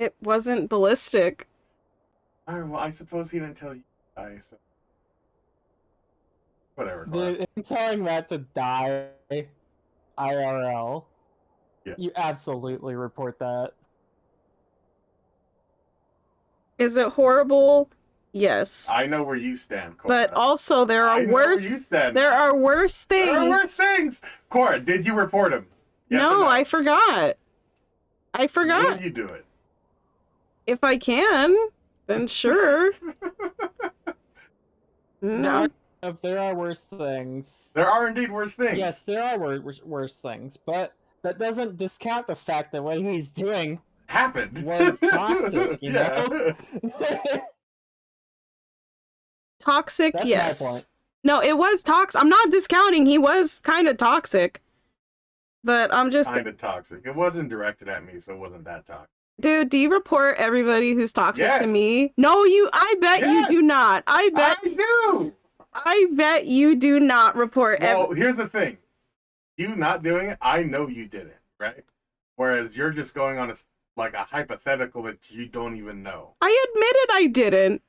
It wasn't ballistic. Alright, well, I suppose he didn't tell you to die, so... Whatever. Clara. Dude, in telling Matt to die IRL, Yeah. you absolutely report that. Is it horrible? Yes. I know where you stand, Cora. But also there are I know where worse you stand. there are worse things. There are worse things! Cora, did you report him? Yes or No, I forgot. I forgot. Will you do it? If I can, then sure. No. If there are worse things. There are indeed worse things. Yes, there are worse things, but that doesn't discount the fact that what he's doing happened. Was toxic, you know? Toxic, That's yes. my point. No, it was toxic. I'm not discounting. He was kind of toxic. But I'm just... Kind of toxic. It wasn't directed at me, so it wasn't that toxic. Dude, do you report everybody who's toxic Yes. to me? No, I bet you do not. I do. I bet you do not report Well, here's the thing. You not doing it, I know you did it, right? Whereas you're just going on a hypothetical that you don't even know. I admitted I didn't.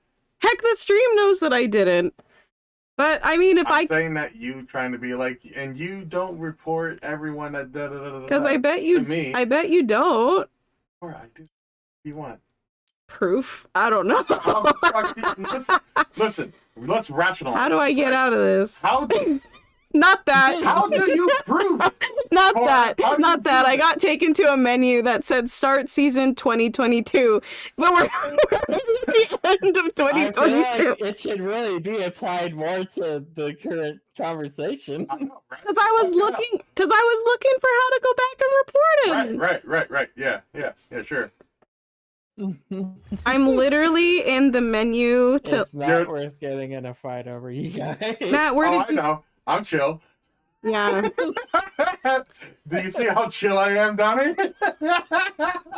Heck, the stream knows that I didn't. But, I mean, if I'm saying that you trying to be like, and you don't report everyone that da-da-da-da-da. Because I bet you... To me, I bet you don't. Or I do. What do you want? Proof? I don't know. Listen, let's rationalize. How do I get out of this? How do... Not that. How do you prove it? Not Or that. how do you Not that. prove I it? got taken to a menu that said start season 2022. But we're at the end of I 2022. feel like it should really be applied more to the current conversation. Because I was looking for how to go back and report him. Right. Yeah, sure. I'm literally in the menu to... It's not worth getting in a fight over, you guys. Matt, where did you... I know. I'm chill. Yeah. Do you see how chill I am, Donnie?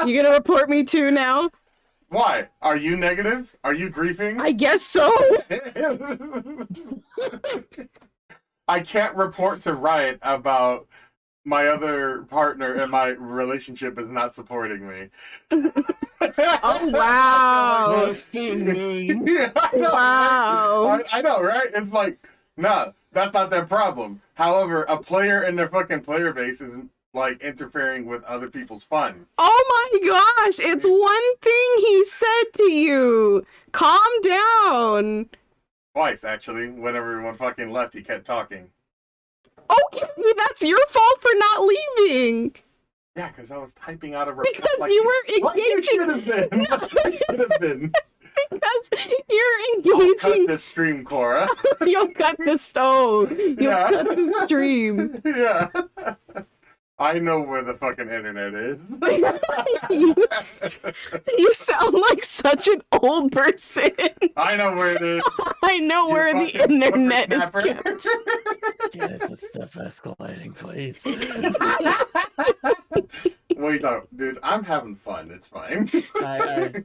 You gonna report me too now? Why? Are you negative? Are you griefing? I guess so. I can't report to Riot about my other partner and my relationship is not supporting me. Oh, wow. Roasting me. Yeah, I know, Wow. right? I know, right? It's like, no, that's not their problem. However, a player in their fucking player base is like interfering with other people's fun. Oh my gosh, it's one thing he said to you. Calm down. Twice, actually. When everyone fucking left, he kept talking. Okay, that's your fault for not leaving. Yeah, because I was typing out of her. Because you were Like you engaging. should have been. Like you should have been. Because you're I'll cut engaging. this stream, Cora. You'll cut the stone. You'll Yeah. cut the stream. Yeah. I know where the fucking internet is. You sound like such an old person. I know where it is. I know You where the fucking internet is whippersnapper. kept. Yes, it's stuff escalating, please. What are you talking, dude? I'm having fun. It's fine.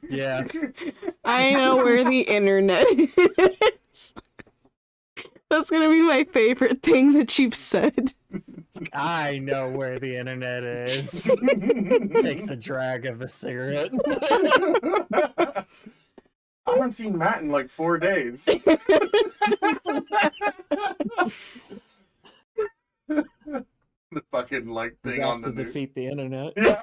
Yeah. I know where the internet is. That's gonna be my favorite thing that you've said. I know where the internet is. Takes a drag of a cigarette. I haven't seen Matt in like 4 days. The fucking like He's thing off on to the news. defeat the internet. Yeah.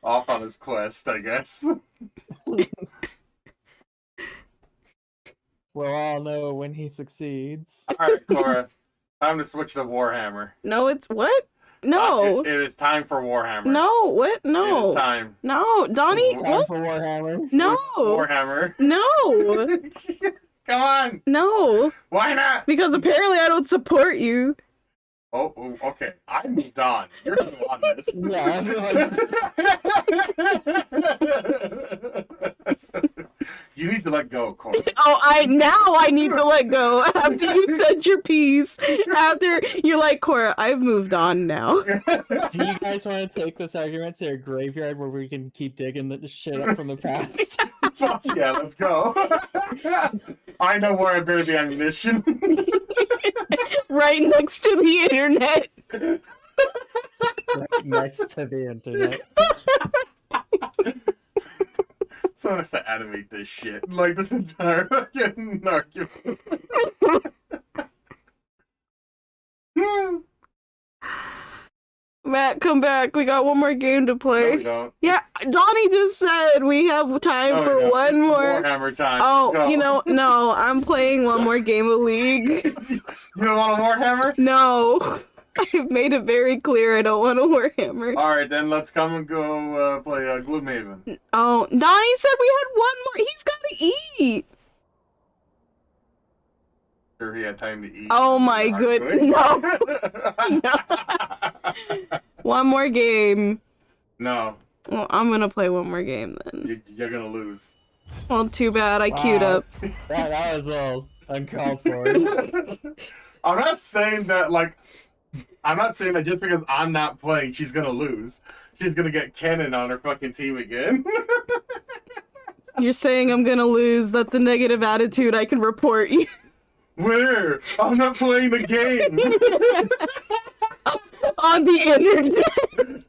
Off on his quest, I guess. We'll all know when he succeeds. Alright, Cora. Time to switch to Warhammer. No, it's what? No. It is time for Warhammer. No, what? It No. is time. No, Donnie, It's time what? for Warhammer. No. Warhammer. No. Come on. No. Why not? Because apparently I don't support you. Oh, okay. I moved on. You're still on this. Yeah, I feel like You need to let go, Cora. Oh, now I need to let go after you said your piece. After you're like, Cora, I've moved on now. do you guys want to take this argument to a graveyard where we can keep digging the shit up from the past? Fuck yeah, let's go. I know where I buried the ammunition. Right next to the internet. Right next to the internet. Someone has to animate this shit. Like this entire fucking argument. Matt, come back. We got one more game to No, play. we don't. Yeah, Donnie just said we have time No, we for don't. one It's more. Warhammer time. Oh, Go. you know, no, I'm playing one more game of League. You don't want a Warhammer? No, I've made it very clear I don't want a Warhammer. Alright, then let's come and go play Gloomhaven. Oh, Donnie said we had one more. He's gotta eat. Sure, he had time to eat. Oh my Aren't good. we? No. One more game. No, Well, I'm gonna play one more game then. you're gonna lose. Well, too bad. I queued Wow. up. That was a little uncalled for. I'm not saying that, like, I'm not saying that just because I'm not playing, she's gonna lose. She's gonna get Kennen on her fucking team again. You're saying I'm gonna lose. That's a negative attitude I can report you. Where? I'm not playing the game. On the internet.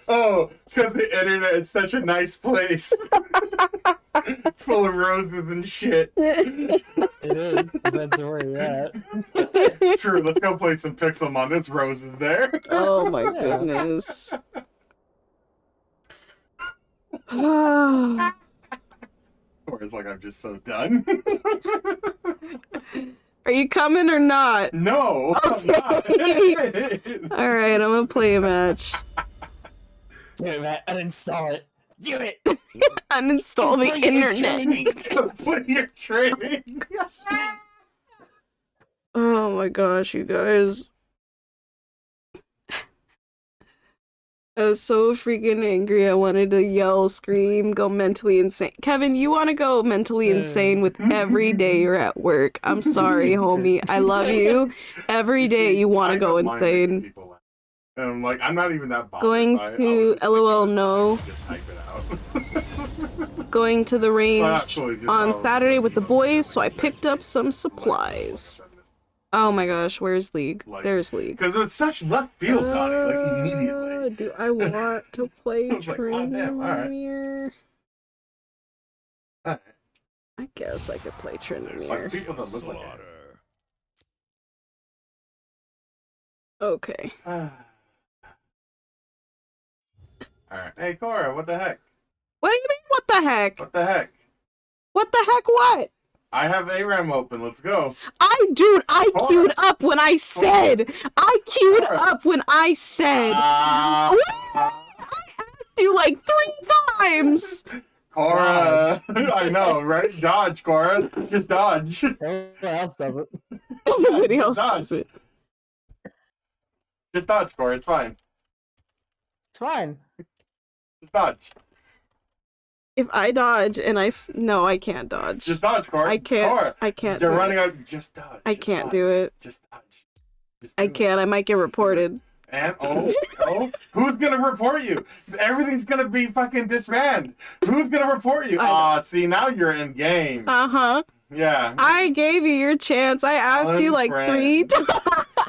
Oh, because the internet is such a nice place. It's full of roses and shit. It is. Depends where you're at. True, let's go play some Pixelmon. There's roses there. Oh my goodness. Oh. Or it's like I'm just so done. Are you coming or not? No, I'm not. Alright, I'm gonna play a match. Do it, Matt. Uninstall it. Do it. Uninstall the internet. Complete your training. Oh my gosh, you guys. I was so freaking angry. I wanted to yell, scream, go mentally insane. Kevin, you want to go mentally insane with every day you're at work. I'm sorry, homie. I love you. Every day you want to go insane. Like, I'm not even that bothered Going by it. I to was just LOL thinking no. just type it out. Going to the range Well, actually, just on follow Saturday the with the email. boys, so I picked up some supplies. Oh my gosh, where's League? There's League. Because it's such left field, Donnie, like immediately. Do I want to play I was like, oh, damn, alright. Trinamir? Alright. I guess I could play There's like Trinamir. people that look like it. Okay. Alright. Hey, Cora, what the heck? What do you mean, what the heck? What the heck? What the heck what? I have ARAM open. Let's go. I queued up when I said. I queued Cora. up when I said. I asked you like 3 times. Cora. I know, right? Dodge, Cora. Just dodge. Everyone else does it. Nobody else dodge. does it. Just dodge, Cora. It's fine. It's fine. Just dodge. If I dodge and no, I can't dodge. Just dodge, Cora. I can't. Cora. I can't. You're do running it. out. Just dodge. I It's can't fine. do it. Just dodge. Just I do it. can't. I might get reported. And oh, who's gonna report you? Everything's gonna be fucking disbanded. Who's gonna report you? See, now you're in game. Uh-huh. Yeah. I gave you your chance. I asked you like 3 times.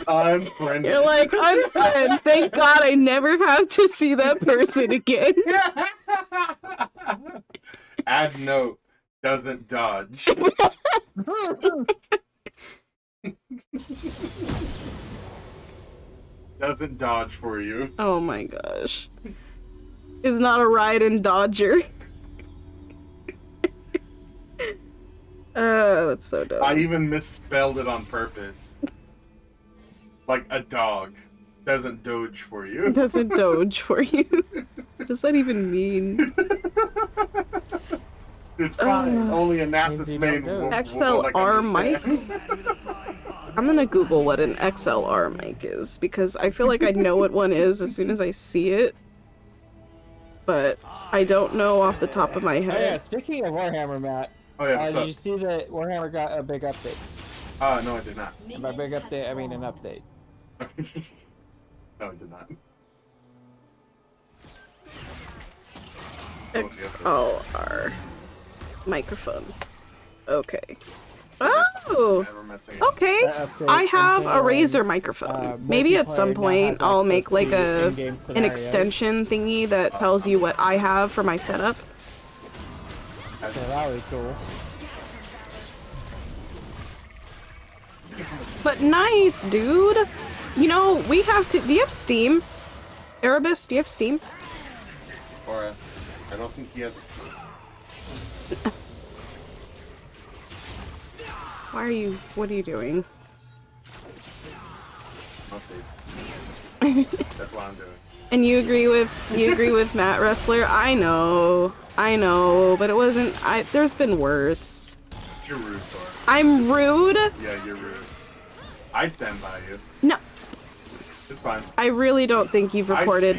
Unfriended. You're like, unfriend. Thank God I never have to see that person again. Add note. Doesn't dodge. Doesn't dodge for you. Oh my gosh. Is not a ride and Dodger. That's so dumb. I even misspelled it on purpose. Like a dog. Doesn't doge for you. Doesn't doge for you. What does that even mean? It's fine. Only a NASA main XLR mic? I'm gonna Google what an XLR mic is, because I feel like I know what one is as soon as I see it. But I don't know off the top of my Oh head. yeah, speaking of Warhammer, Matt. Oh yeah, did you see that Warhammer got a big update? No, I did not. And by big update, I mean an update. No, I did not. XLR microphone. Okay. Oh! Okay. I have a Razer microphone. Maybe at some point I'll make like an extension thingy that tells you what I have for my setup. Okay, that would be cool. But nice, dude! You know, we have to... Do you have Steam? Erebus, do you have Steam? Or I don't think he has. Why are you... What are you doing? I'll see. That's what I'm doing. And you agree with Matt Wrestler? I know, but it wasn't. There's been worse. You're rude, Thor. I'm rude? Yeah, you're rude. I'd stand by you. No. It's fine. I really don't think you've reported.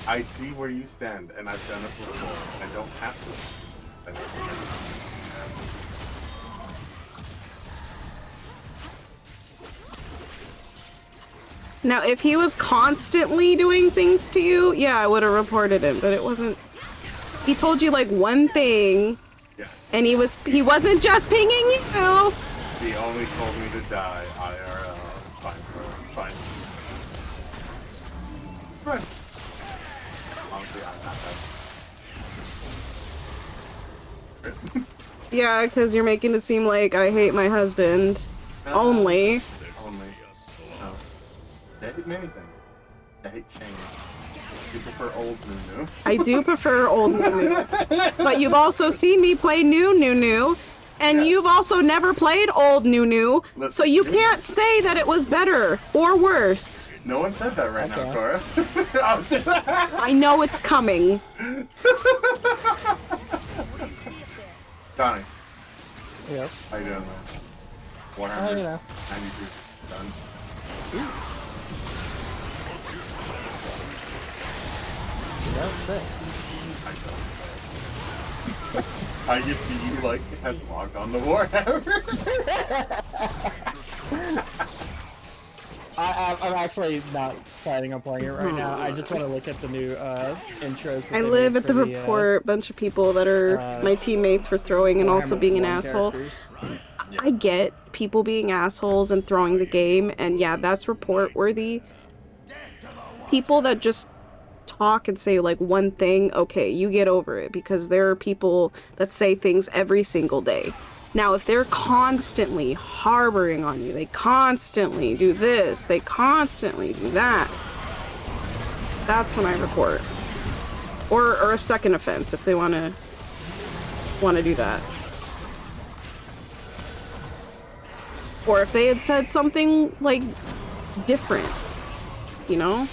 I see where you stand, and I've done it before. I don't have to. Now, if he was constantly doing things to you, yeah, I would have reported him, but it wasn't. He told you like one thing, yeah. And he wasn't just pinging you. He only told me to die, IRL. Fine, bro. It's fine. Right. Honestly, I'm not that. Yeah, because you're making it seem like I hate my husband. Only. Only. No. I hate many things. I hate change. You prefer old Nunu. I do prefer old Nunu. But you've also seen me play new Nunu. And you've also never played old Nunu, so you can't say that it was better or worse. No one said that right now, Cora. I know it's coming. Donnie. Yep. How you doing, man? 100. You know. 92. Done. That's it. I just see you like has logged on the Warhammer. I'm actually not planning on playing it right now. I just want to look at the new intros. I live at the report. Bunch of people that are my teammates for throwing and also being an asshole. I get people being assholes and throwing the game, and yeah, that's report worthy. People that just talk and say like one thing, okay, you get over it, because there are people that say things every single day. Now, if they're constantly harboring on you, they constantly do this, they constantly do that, that's when I report. Or a second offense if they want to do that. Or if they had said something, like, different, you know?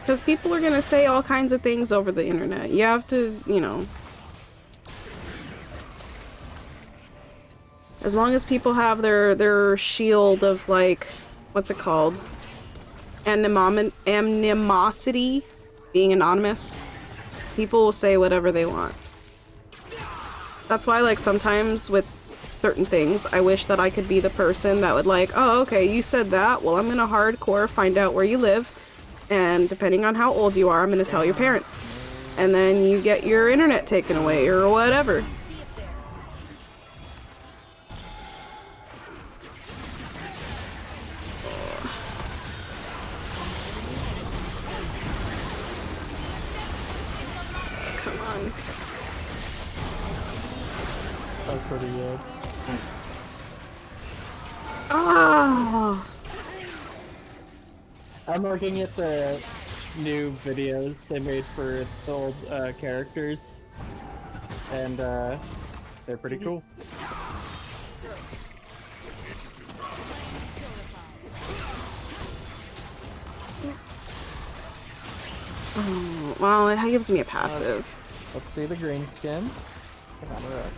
Because people are gonna say all kinds of things over the internet. You have to, you know... As long as people have their shield of, like... What's it called? Animosity? Being anonymous. People will say whatever they want. That's why, like, sometimes with certain things, I wish that I could be the person that would like, oh, okay, you said that, well, I'm gonna hardcore find out where you live, and depending on how old you are, I'm gonna tell your parents. And then you get your internet taken away, or whatever. Come on. That was pretty good. Ah! I'm looking at the new videos they made for the old characters, and they're pretty cool. Oh, well, it gives me a passive. Let's see the green skins. Come on, we're okay.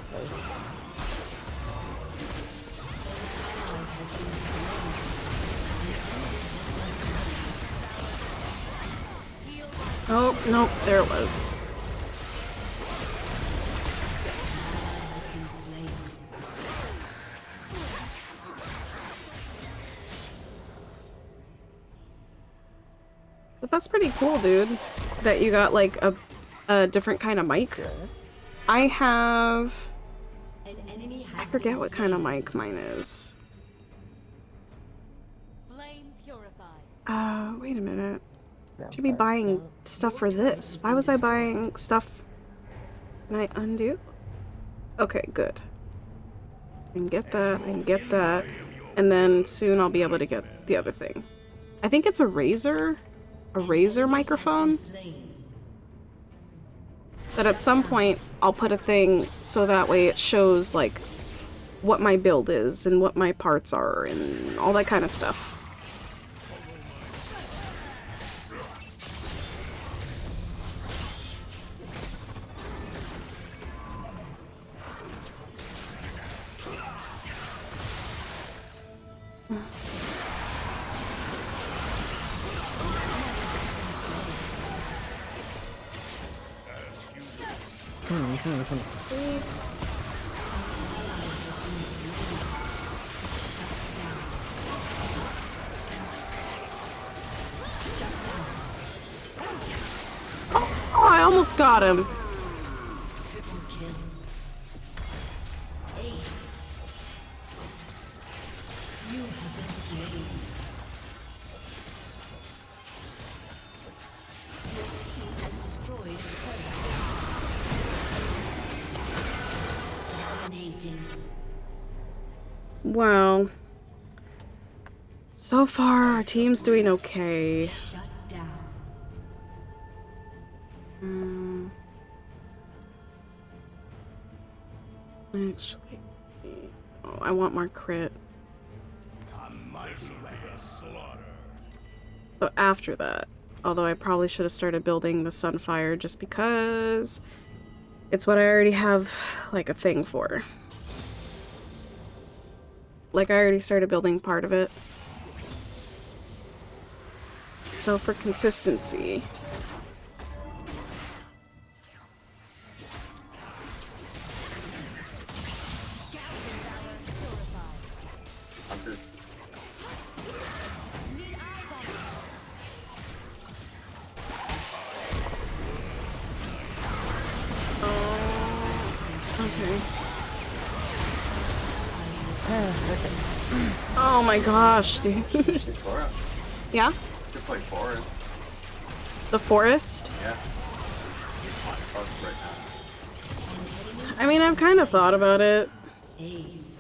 Oh, nope, there it was. But that's pretty cool, dude. That you got, like, a different kind of mic. I have... I forget what kind of mic mine is. Wait a minute. Should be buying stuff for this. Why was I buying stuff? Can I undo? Okay, good. I can get that, I can get that. And then soon I'll be able to get the other thing. I think it's a Razer microphone. But at some point I'll put a thing so that way it shows like what my build is and what my parts are and all that kind of stuff. Oh, I almost got him. Wow. So far, our team's doing okay. Actually, oh, I want more crit. So after that, although I probably should have started building the Sunfire just because it's what I already have like a thing for. Like I already started building part of it. So for consistency. Oh my gosh, dude. Yeah? You play Forest. The forest? Yeah. I mean, I've kind of thought about it. Aced.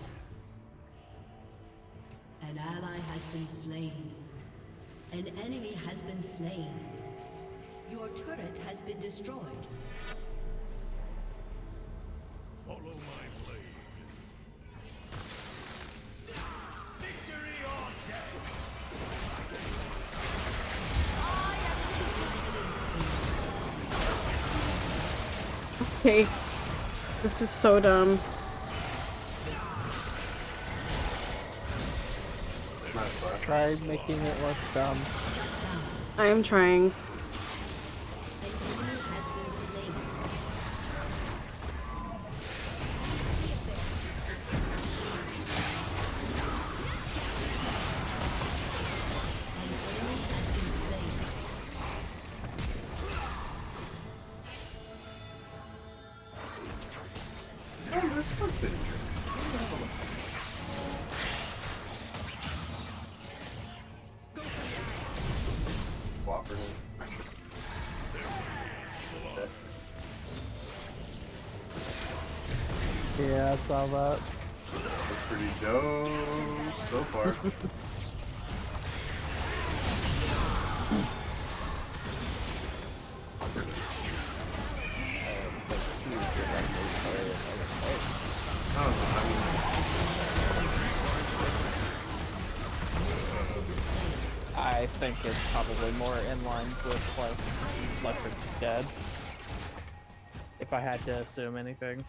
An ally has been slain. An enemy has been slain. Your turret has been destroyed. Follow my blade. Okay. This is so dumb. Try making it less dumb. I am trying. Yeah, I saw that. That's pretty dope so far. I think it's probably more in line with like Left 4 Dead. If I had to assume anything.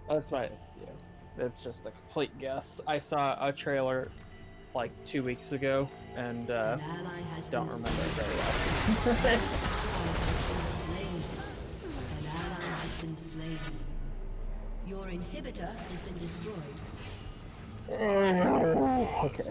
That's my, yeah. It's just a complete guess. I saw a trailer like 2 weeks ago and don't remember it very well. An ally has been slain. Your inhibitor has been destroyed. Okay.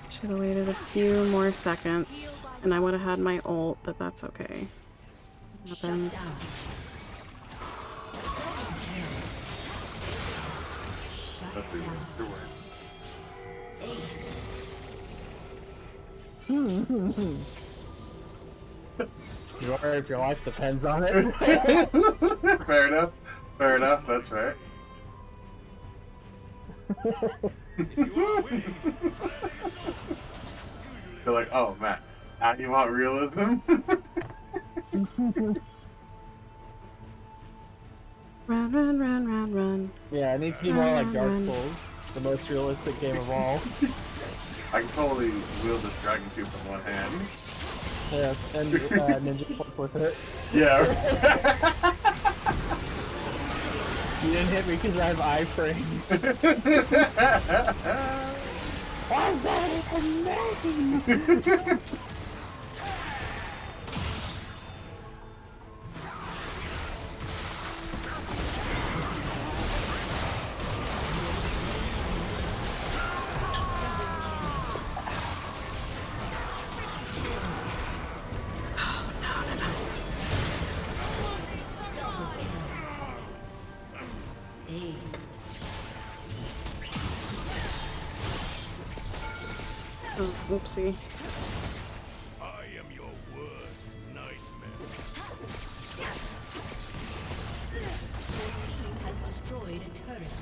Should have waited a few more seconds, and I would have had my ult, but that's okay. Happens. You are if your life depends on it. Fair enough. Fair enough. That's fair. They're like, oh man, now you want realism? Run, run, run, run, run. Yeah, it needs to be more like Dark Souls, the most realistic game of all. I can totally wield this dragon tooth in one hand. Yes, and ninja flip with it. Yeah. You didn't hit me because I have iframes. What does that even mean? Oh, oopsie. I am your worst nightmare. Your team has destroyed a turret.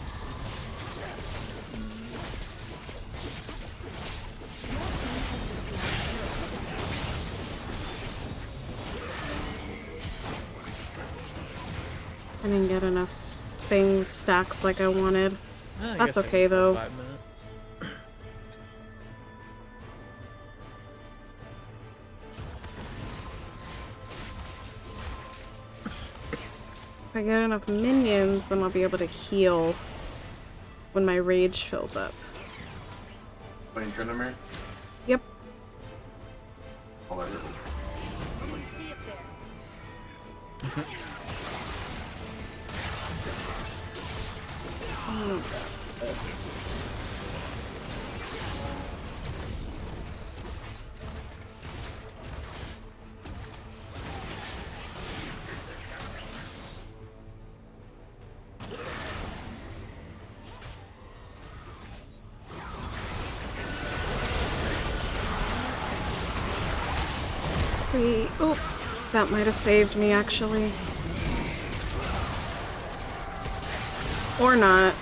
I didn't get enough things stacks like I wanted. I That's guess I okay can though. 5 minutes. If I get enough minions, then I'll be able to heal when my rage fills up. Playing Tryndamere? Yep. All I heard See up there. Oh, this. Wait, oh, that might have saved me actually. Or not.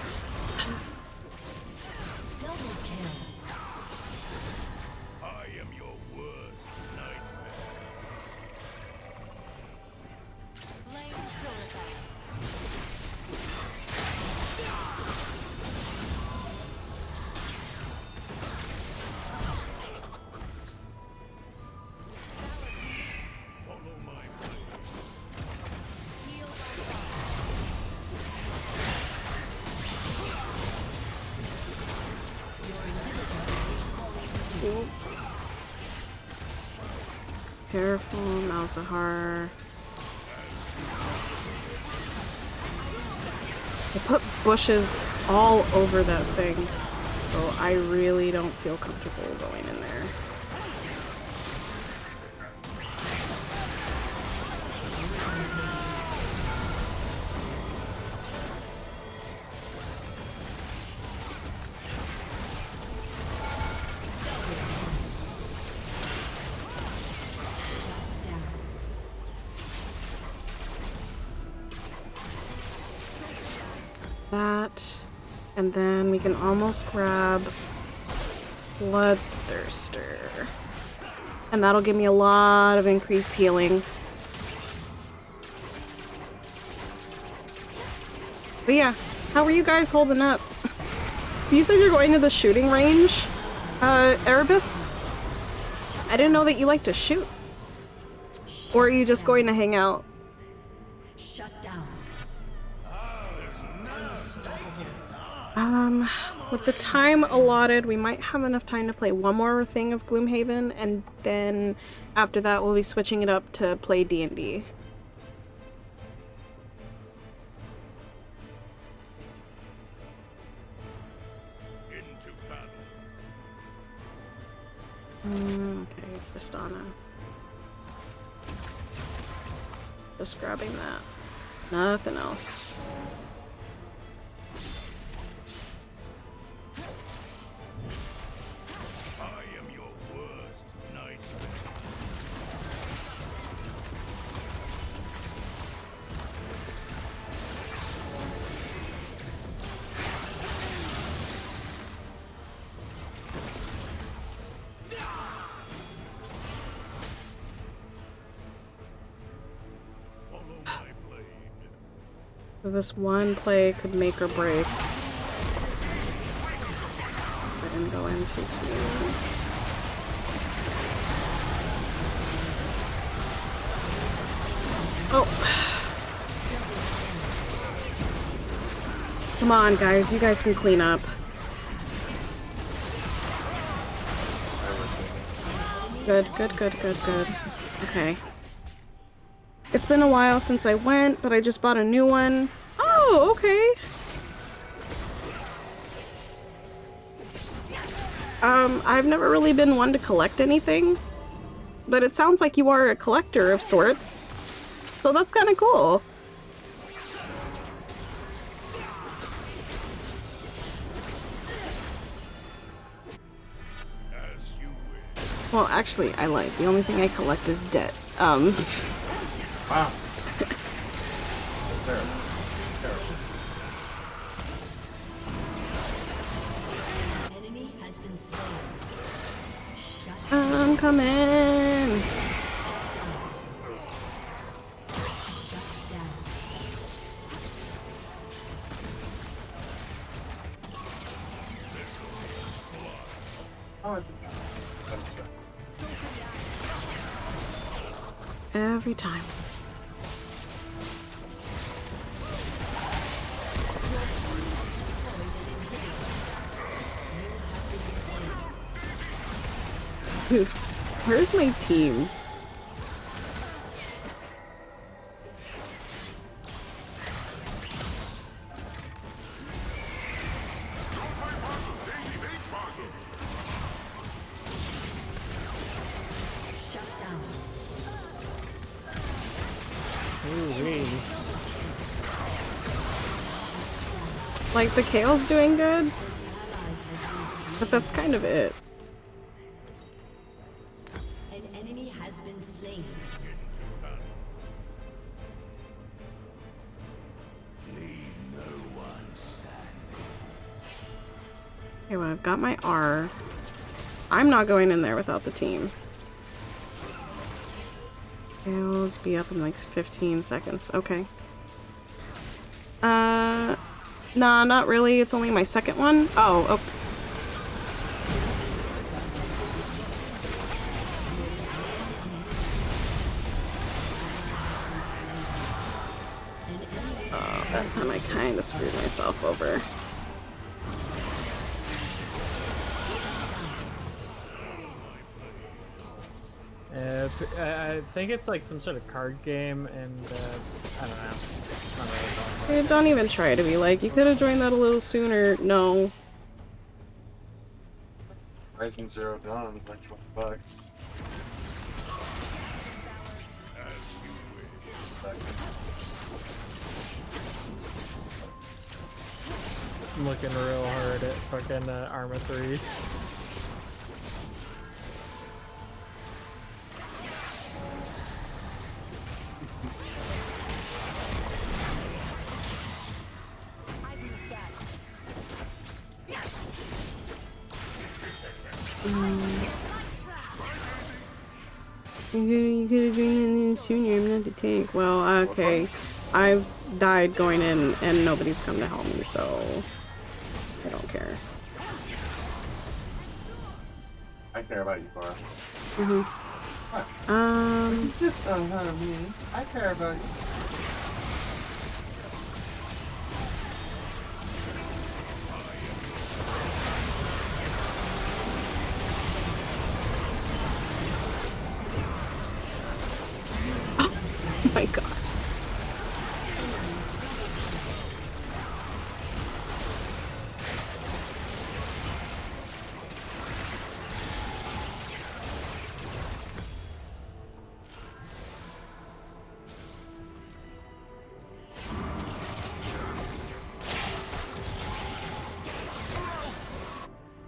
Careful, Malzahar. I put bushes all over that thing, so I really don't feel comfortable going in there. That, and then we can almost grab Bloodthirster, and that'll give me a lot of increased healing. But yeah, how are you guys holding up? So you said you're going to the shooting range, Erebus? I didn't know that you like to shoot. Or are you just going to hang out? Shut down. With the time allotted, we might have enough time to play one more thing of Gloomhaven, and then after that we'll be switching it up to play D&D. Okay, Tristana. Just grabbing that. Nothing else. Because this one play could make or break. I didn't go in too soon. Oh. Come on, guys. You guys can clean up. Good, good, good, good, good. Okay. It's been a while since I went, but I just bought a new one. Oh, okay. I've never really been one to collect anything, but it sounds like you are a collector of sorts. So that's kind of cool. Well, actually, I lied. The only thing I collect is debt. Wow. Terrible. Terrible. Enemy has been slain. I'm coming. Oh, it's Every time. Dude, where's my team? Like, the Kale's doing good, but that's kind of it. An enemy has been slain. Okay, well, I've got my R. I'm not going in there without the team. Kale's be up in like 15 seconds. Okay. Nah, not really. It's only my second one. Oh, okay. Oh, that time I kind of screwed myself over. I think it's like some sort of card game, and I don't know. Not really following Dude, don't even try to be like, you could have joined that a little sooner. No. Rising Zero Dawn is like $20. I'm looking real hard at fucking Arma 3. Eyes in the sky. You could have joined sooner. I'm not the tank. Well, okay. I've died going in and nobody's come to help me, so I don't care. I care about you, Cora. Mm-hmm. You just don't have me. I care about you. Oh my gosh.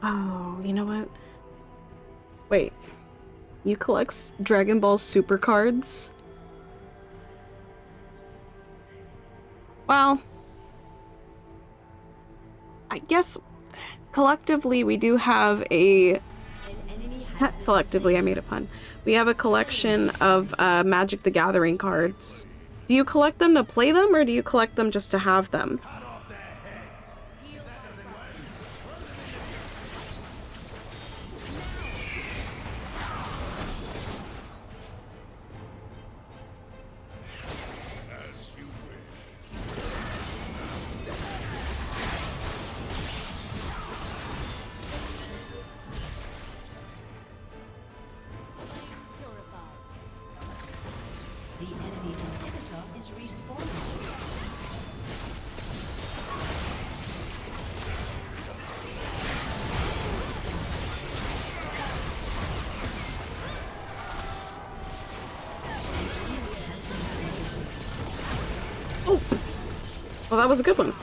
Oh, you know what? Wait. You collect Dragon Ball Super cards? Well, I guess collectively we do have a... Collectively, I made a pun. We have a collection of Magic the Gathering cards. Do you collect them to play them, or do you collect them just to have them? The enemy's inhibitor is respawning. Oh! Well, that was a good one.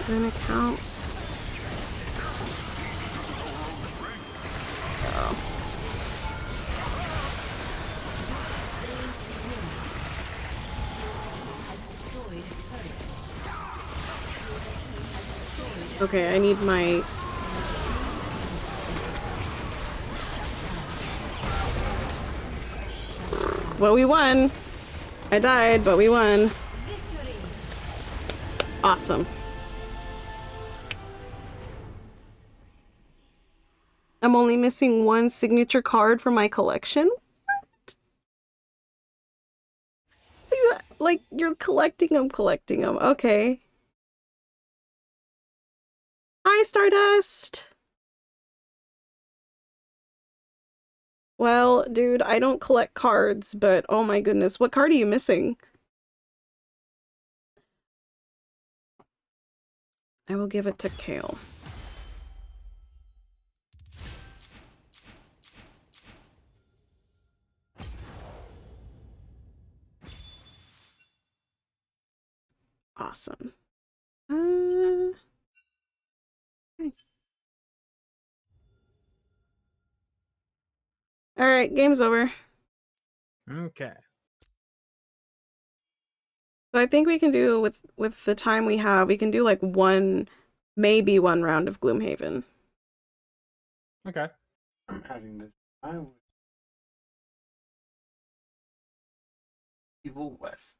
An account. Oh. Okay, I need my... Well, we won. I died, but we won. Awesome. I'm only missing one signature card for my collection? What? See that? Like, you're collecting them. Okay. Hi, Stardust! Well, dude, I don't collect cards, but oh my goodness, what card are you missing? I will give it to Kale. Awesome. Okay. All right, game's over. Okay. So I think we can do with the time we have, we can do like maybe one round of Gloomhaven. Okay. I'm having this. I was Evil West.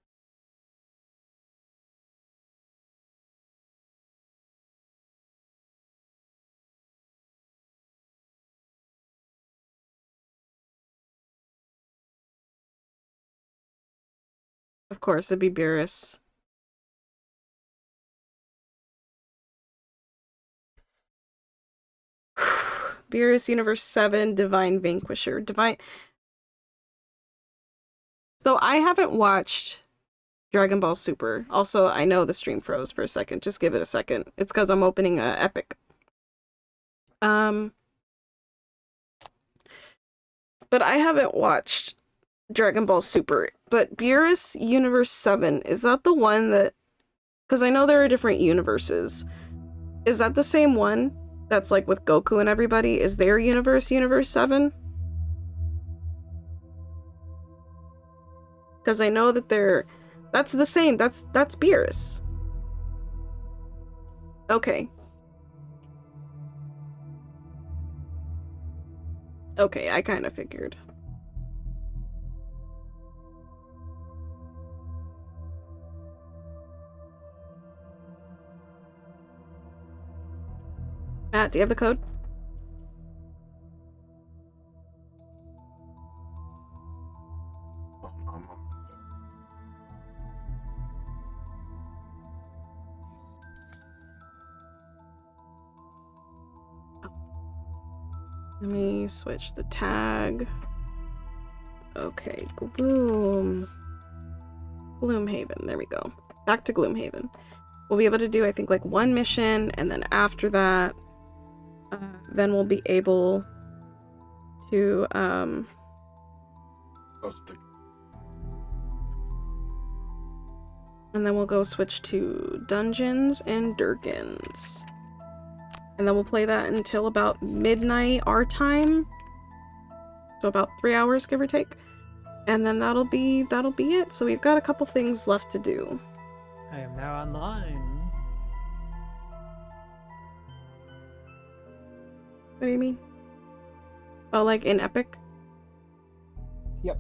Of course, it'd be Beerus. Beerus Universe 7, Divine Vanquisher. So I haven't watched Dragon Ball Super. Also, I know the stream froze for a second. Just give it a second. It's because I'm opening Epic. But I haven't watched Dragon Ball Super. But Beerus Universe 7, is that the one that... Because I know there are different universes. Is that the same one that's like with Goku and everybody? Is their universe Universe 7? Because I know that they're... That's the same. That's Beerus. Okay. Okay, I kind of figured. Matt, do you have the code? Let me switch the tag. Okay, Gloomhaven. There we go. Back to Gloomhaven. We'll be able to do, I think, like one mission, and then after that, then we'll be able to, and then we'll go switch to Dungeons and Dragons. And then we'll play that until about midnight our time. So about 3 hours, give or take. And then that'll be it. So we've got a couple things left to do. I am now online. What do you mean? Oh, like in Epic? Yep.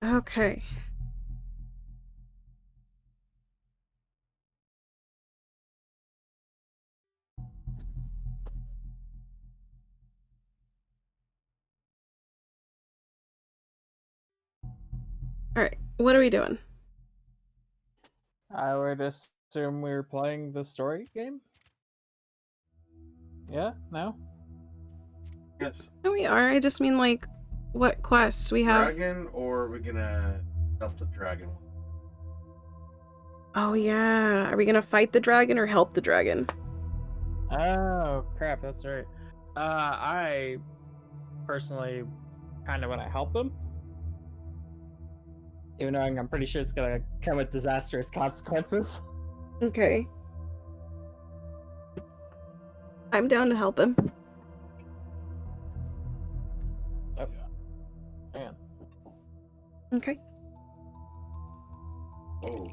Okay. Alright, what are we doing? I would assume we're playing the story game? Yeah? No? Yes. No, we are. I just mean, like, what quests we have. Dragon, or we're gonna help the dragon? Oh, yeah. Are we gonna fight the dragon or help the dragon? Oh, crap, that's right. I personally kind of want to help him. Even though I'm pretty sure it's gonna come with disastrous consequences. Okay. I'm down to help him. Oh. Man. Okay. Oh.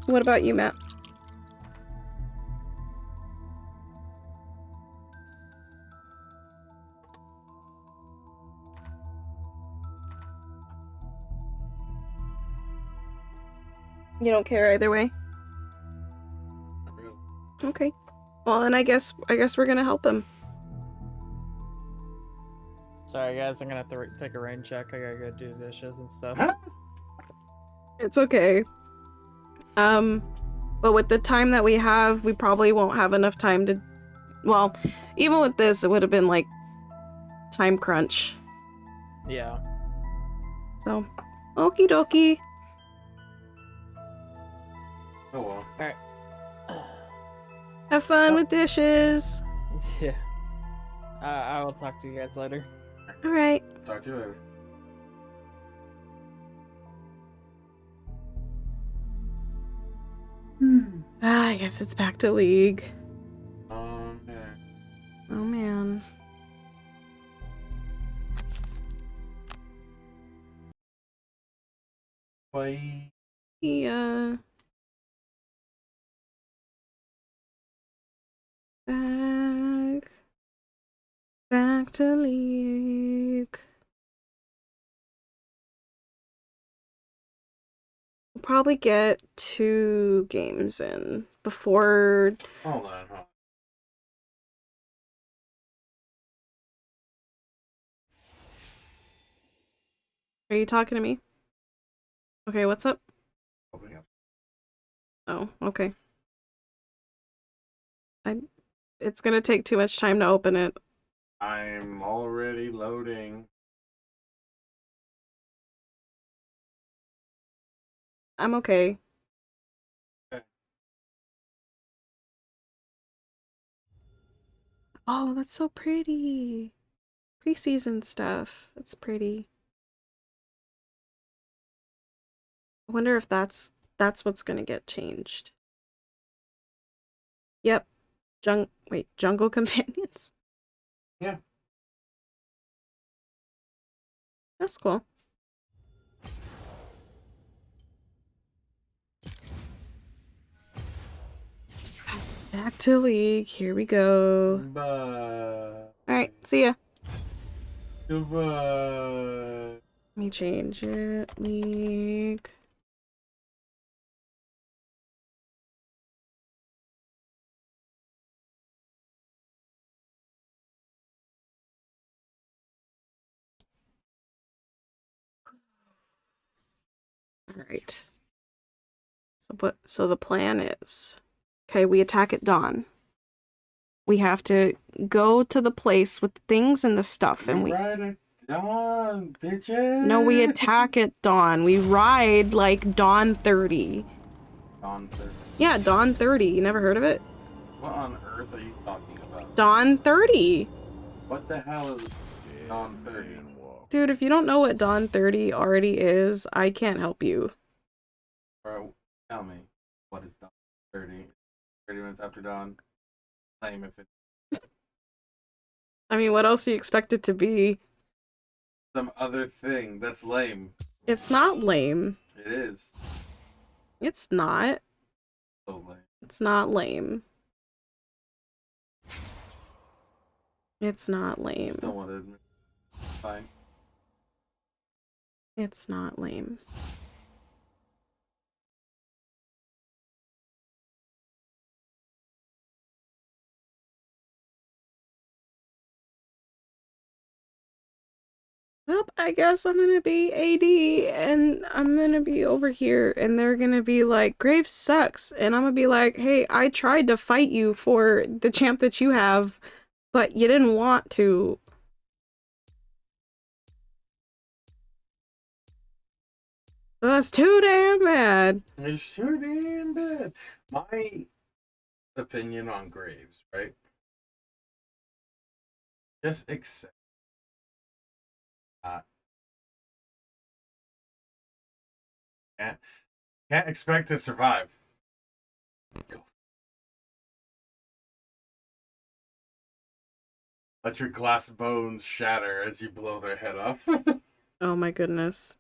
What about you, Matt? You don't care either way? Okay. Well, then I guess we're gonna help him. Sorry, guys, I'm gonna have to take a rain check. I gotta go do the dishes and stuff. It's okay. But with the time that we have, we probably won't have enough time to... Well, even with this, it would have been, like, time crunch. Yeah. So, okie dokie. Oh well. Alright. Have fun with dishes. Yeah. I will talk to you guys later. Alright. Talk to you later. I guess it's back to League. Yeah. Oh, man. Bye. Yeah. Back to League. We'll probably get 2 games in before. Hold on, hold on. Are you talking to me? Okay, what's up? Opening up. Oh, okay. It's gonna take too much time to open it. I'm already loading. I'm okay. Okay. Oh, that's so pretty. Preseason stuff. That's pretty. I wonder if that's what's gonna get changed. Yep. Jungle Companions? Yeah. That's cool. Back to League. Here we go. Bye. Alright, see ya. Goodbye. Let me change it. League. Alright. So the plan is, okay, we attack at dawn. We have to go to the place with the things and the stuff, and we ride at dawn, bitches. No, we attack at dawn. We ride like dawn 30. Dawn 30. Yeah, dawn 30. You never heard of it? What on earth are you talking about? Dawn 30. What the hell is dawn 30? Dude, if you don't know what dawn 30 already is, I can't help you. Bro, tell me, what is dawn 30? 30 minutes after dawn? Lame if it's I mean, what else do you expect it to be? some other thing. That's lame. It's not lame. It is. It's not. So lame. It's not lame. It's not lame. Still want to admit. Fine. It's not lame. Well, I guess I'm gonna be AD and I'm gonna be over here and they're gonna be like, Graves sucks. And I'm gonna be like, hey, I tried to fight you for the champ that you have, but you didn't want to. That's too damn bad. It's too damn bad. My opinion on Graves, right? Just accept. Can't expect to survive. Go. Let your glass bones shatter as you blow their head off. Oh my goodness.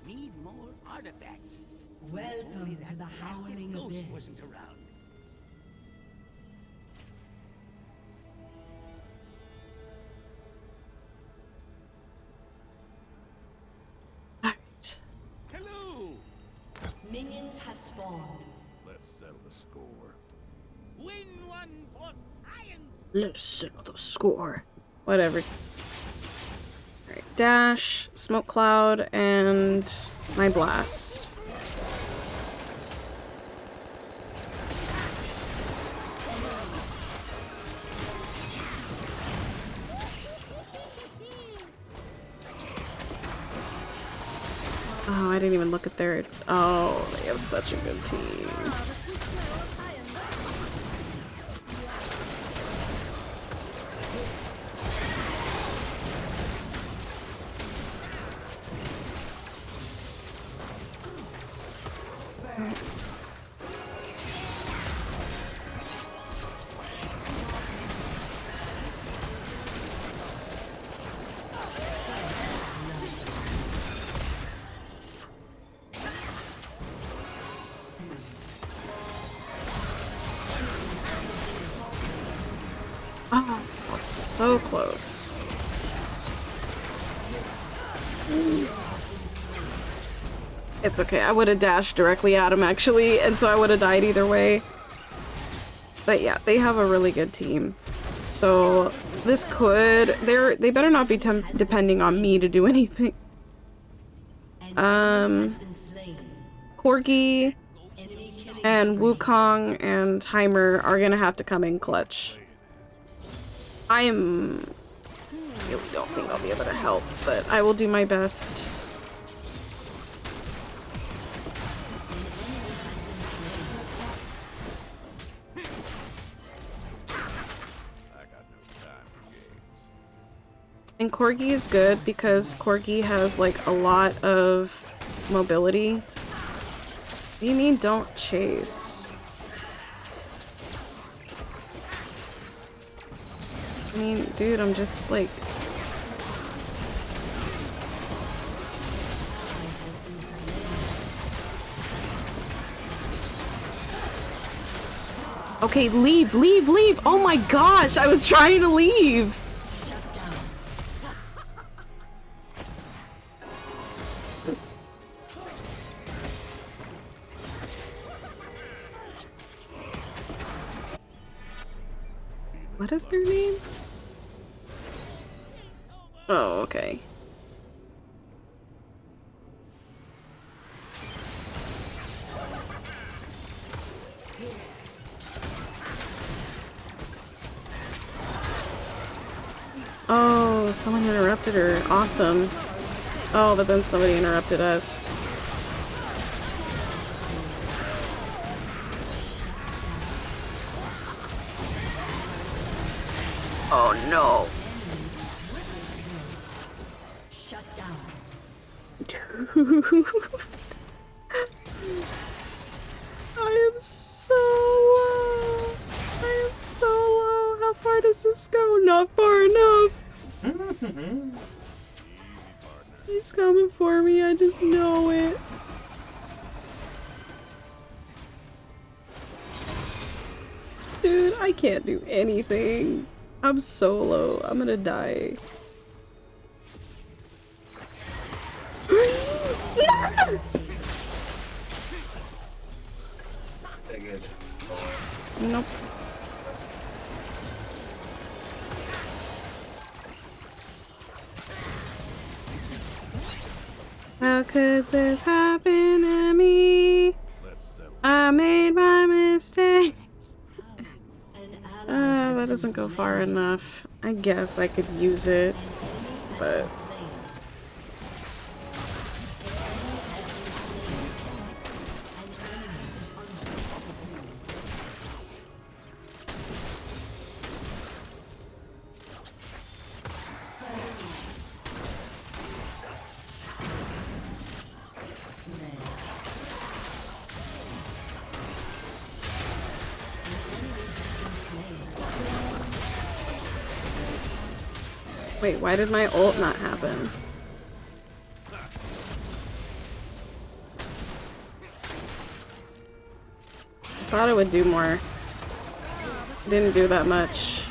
Need more artifacts. Welcome Only to that the blasted Howling ghost Abyss. wasn't around. Alright. Hello! Minions have spawned. Let's settle the score. Win one for science! Let's settle the score. Whatever. Alright, dash, smoke cloud, and my blast. Oh, I didn't even look at their... Oh, they have such a good team. Oh, so close. It's okay, I would have dashed directly at him actually, and so I would have died either way. But yeah, they have a really good team. So this could... They better not be depending on me to do anything. Corgi and Wukong and Heimer are gonna have to come in clutch. I really don't think I'll be able to help, but I will do my best. And Corgi is good because Corgi has like a lot of mobility. What do you mean don't chase? I mean, dude, I'm just like... Okay, leave, leave, leave! Oh my gosh, I was trying to leave! What is their name? Oh, okay. Oh, someone interrupted her. Awesome. Oh, but then somebody interrupted us. Oh no. Shut down. Dude. I am so low. I am so low. How far does this go? Not far enough. He's coming for me. I just know it. Dude, I can't do anything. I'm so low. I'm gonna die. No! Nope. How could this happen to me? I made my mistakes. That doesn't go far enough. I guess I could use it, but... Wait, why did my ult not happen? I thought it would do more. It didn't do that much.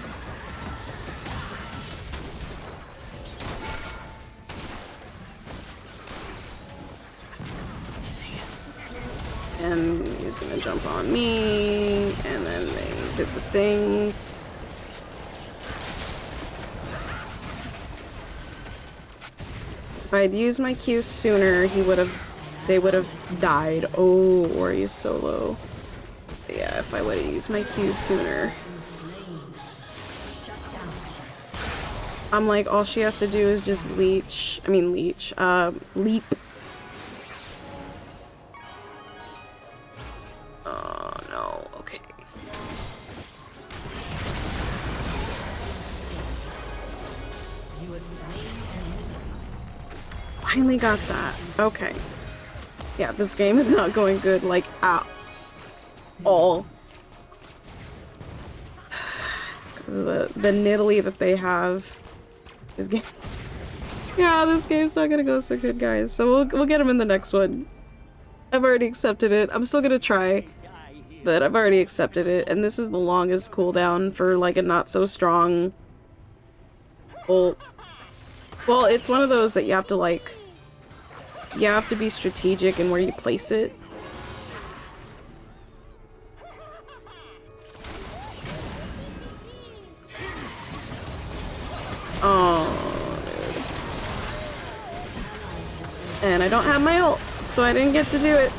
And he's gonna jump on me, and then they did the thing. If I'd used my Q sooner, they would have died. Oh, Ori is so low. But yeah, if I would have used my Q sooner. I'm like, all she has to do is just leap. finally got that. Okay. Yeah, this game is not going good, like, at all. The niddly that they have. This game. Yeah, this game's not gonna go so good, guys. So we'll get him in the next one. I've already accepted it. I'm still gonna try, but I've already accepted it. And this is the longest cooldown for like a not so strong ult. Well, it's one of those that you have to like. You have to be strategic in where you place it. Oh, dude. And I don't have my ult, so I didn't get to do it.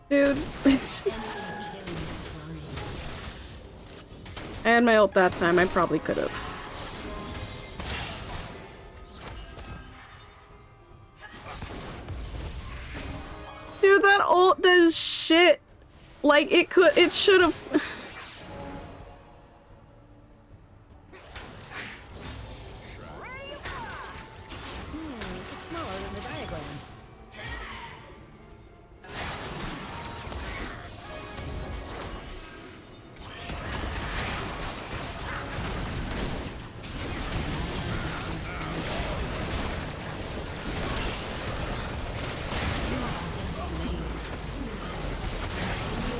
Dude. I had my ult that time, I probably could have. Dude, that ult does shit. Like, it should have. It's smaller than the diagram.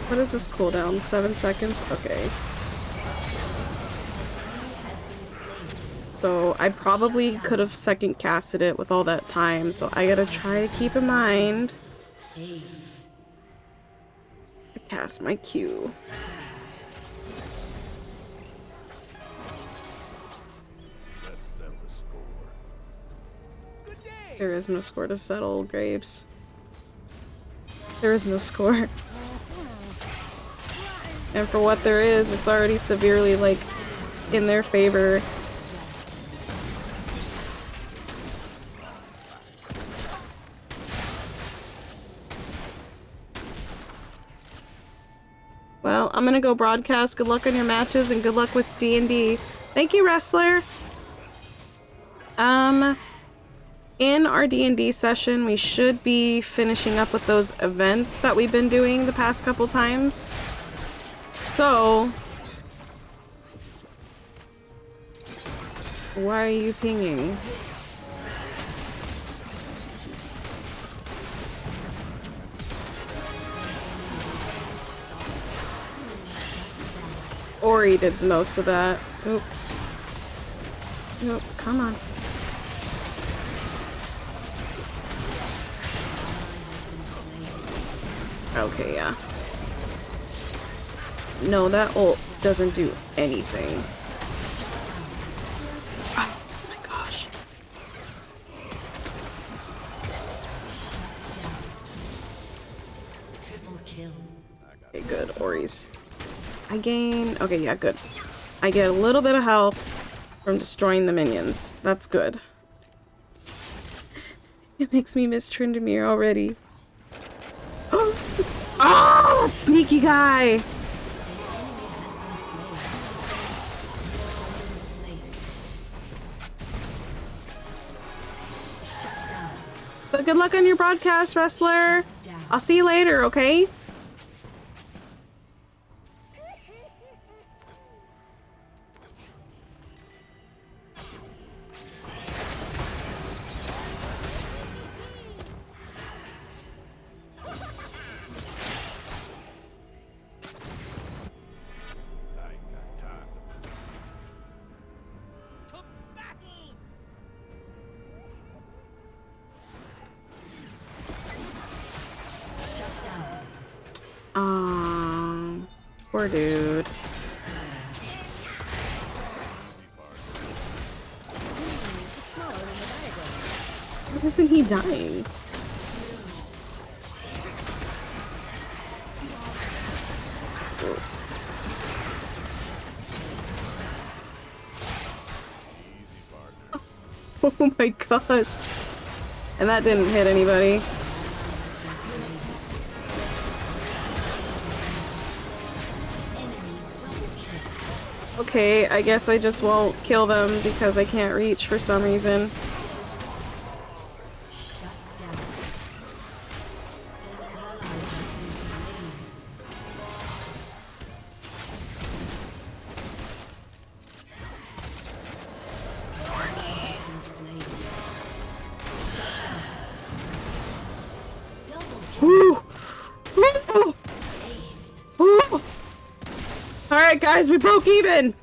What is this cooldown? 7 seconds? Okay. So I probably could have second casted it with all that time, so I gotta try to keep in mind to cast my Q. Let's settle the score. There is no score to settle, Graves. There is no score. And for what there is, it's already severely, like, in their favor. Well, I'm gonna go broadcast. Good luck on your matches and good luck with D&D. Thank you, Wrestler! In our D&D session, we should be finishing up with those events that we've been doing the past couple times. So, why are you pinging? Ori did most of that. Oop. Nope, come on. Okay, yeah. No, that ult doesn't do anything. Oh my gosh. Okay, good. Ori's. I gain... Okay, yeah, good. I get a little bit of health from destroying the minions. That's good. It makes me miss Tryndamere already. Oh, that sneaky guy! But good luck on your broadcast, Wrestler. I'll see you later, okay? Poor dude. Why isn't he dying? Oh my gosh. And that didn't hit anybody. Okay, I guess I just won't kill them because I can't reach for some reason. Woo! Woo! Woo! Alright guys, we broke even!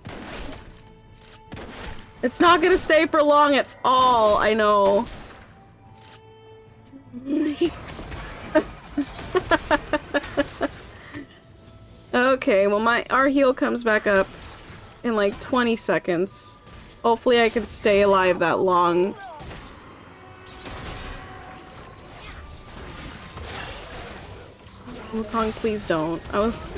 It's not gonna stay for long at all, I know. Okay, well our heal comes back up in like 20 seconds. Hopefully I can stay alive that long. Wukong, please don't. I was...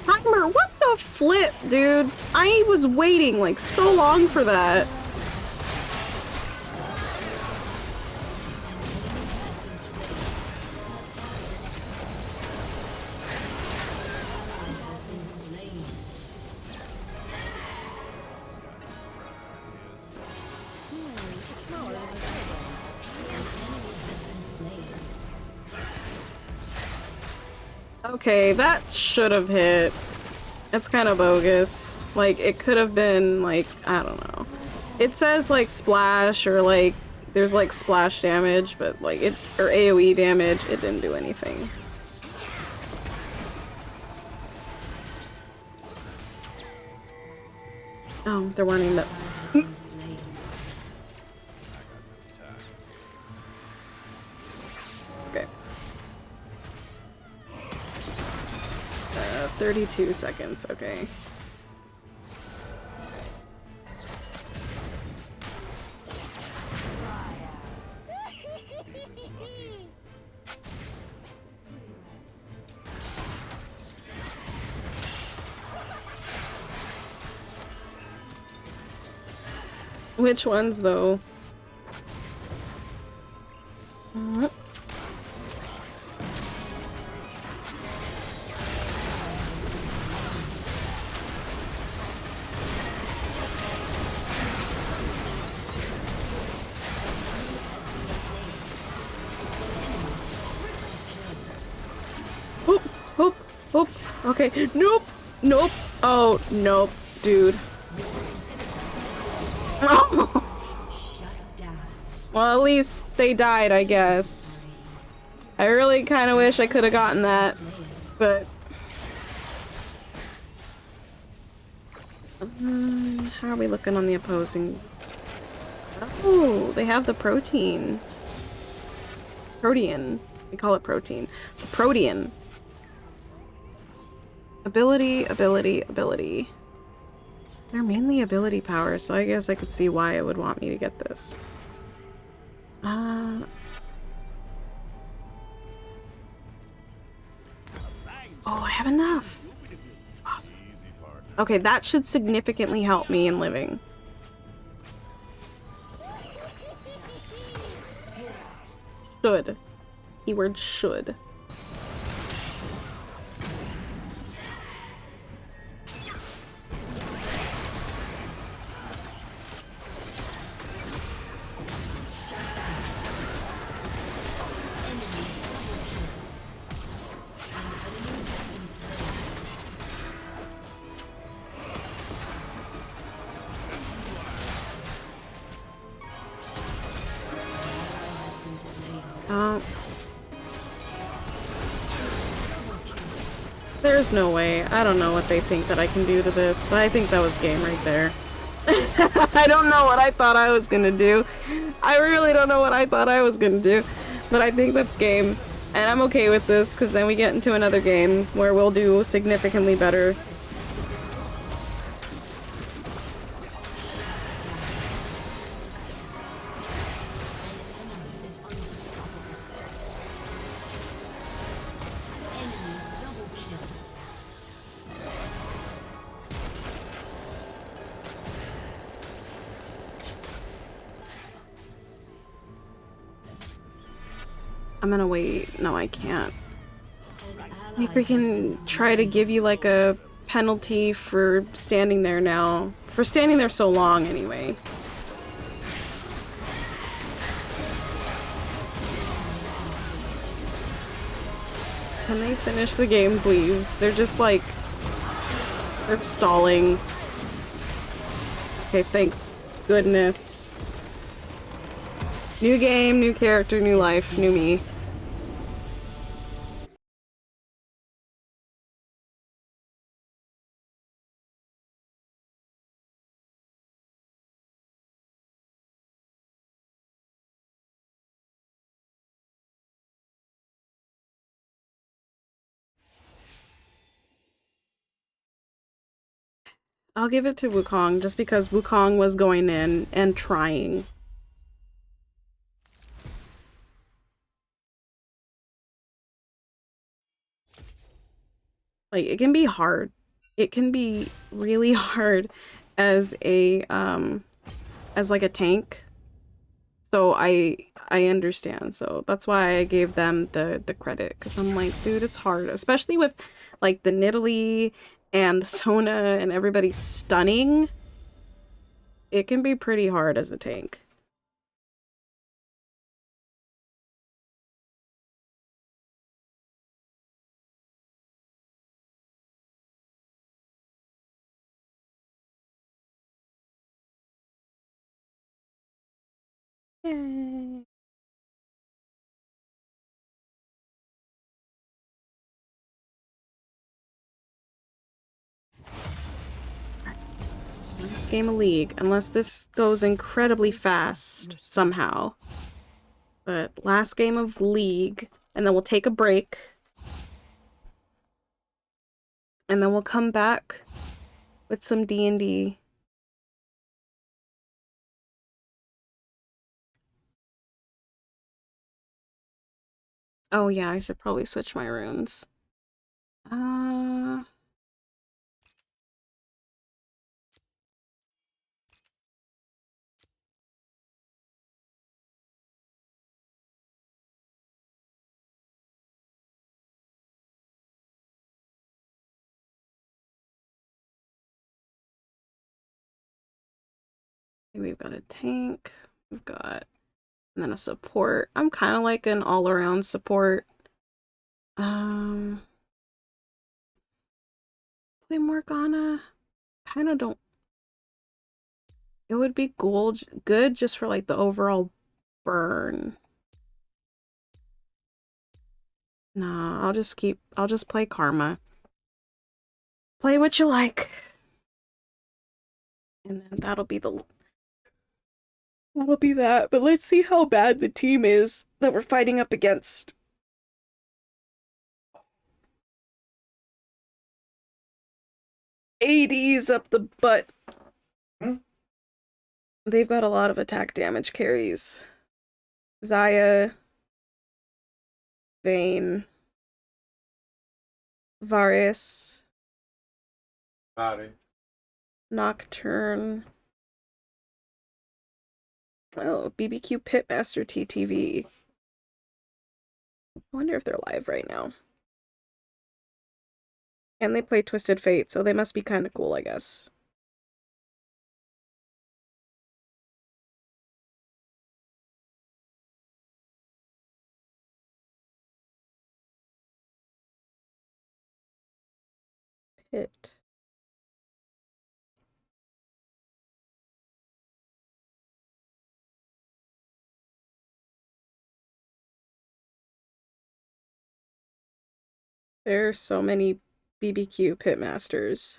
Timer, what the flip, dude? I was waiting like so long for that. Okay, that should have hit. It's kind of bogus. Like, it could have been, like, I don't know. It says, like, splash or, like, there's, like, splash damage, but, like, it, or AoE damage, it didn't do anything. Oh, they're wanting to... Okay. 32 seconds, okay. Which ones, though? Oop, oop, oop. Okay, nope, nope. Oh, nope, dude. Oh. Well, at least they died, I guess. I really kind of wish I could have gotten that, but... how are we looking on the opposing? Oh, they have the protein. Protean. We call it protein. The Protean. Ability, ability, ability. They're mainly ability powers, so I guess I could see why it would want me to get this. Oh, I have enough. Awesome. Okay, that should significantly help me in living. Should. Keyword should. There's no way. I don't know what they think that I can do to this, but I think that was game right there. I don't know what I thought I was gonna do. I really don't know what I thought I was gonna do, but I think that's game. And I'm okay with this, because then we get into another game where we'll do significantly better. I'm gonna wait. No, I can't. An They ally has been freaking try to slain. give you like a penalty for standing there now. For standing there so long, anyway. Can they finish the game, please? They're just like... They're stalling. Okay, thank goodness. New game, new character, new life, new me. I'll give it to Wukong just because Wukong was going in and trying. Like, it can be hard. It can be really hard as a, as like a tank. So I understand. So that's why I gave them the credit. Because I'm like, dude, it's hard. Especially with, like, the Nidalee and the Sona and everybody stunning. It can be pretty hard as a tank. Yay. This game of League, unless this goes incredibly fast somehow. But last game of League, and then we'll take a break. And then we'll come back with some D&D. Oh yeah, I should probably switch my runes. We've got a tank. We've got, and then a support. I'm kind of like an all-around support. Play Morgana. Kind of don't. It would be good just for like the overall burn. Nah, I'll just play Karma. Play what you like. And then that'll be that. But let's see how bad the team is that we're fighting up against. ADs up the butt. They've got a lot of attack damage carries. Zaya, Vayne, Varus, Nocturne. Oh, BBQ Pitmaster TTV. I wonder if they're live right now. And they play Twisted Fate, so they must be kind of cool, I guess. Pit. There's so many BBQ Pitmasters.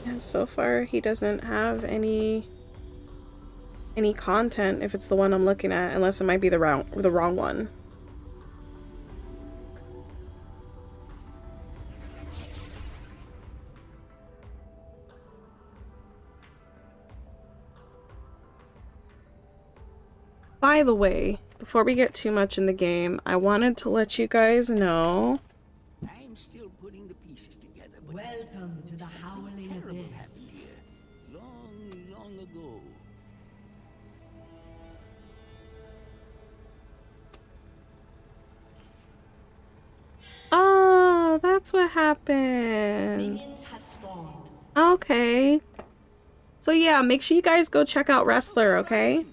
Yeah, so far he doesn't have any content if it's the one I'm looking at, unless it might be the wrong one. By the way, before we get too much in the game, I wanted to let you guys know I'm still putting the pieces together. But Welcome to the something Howling terrible Abyss. happened here, long ago. Oh, that's what happened. Minions have spawned. Okay. So yeah, make sure you guys go check out Wrestler, okay?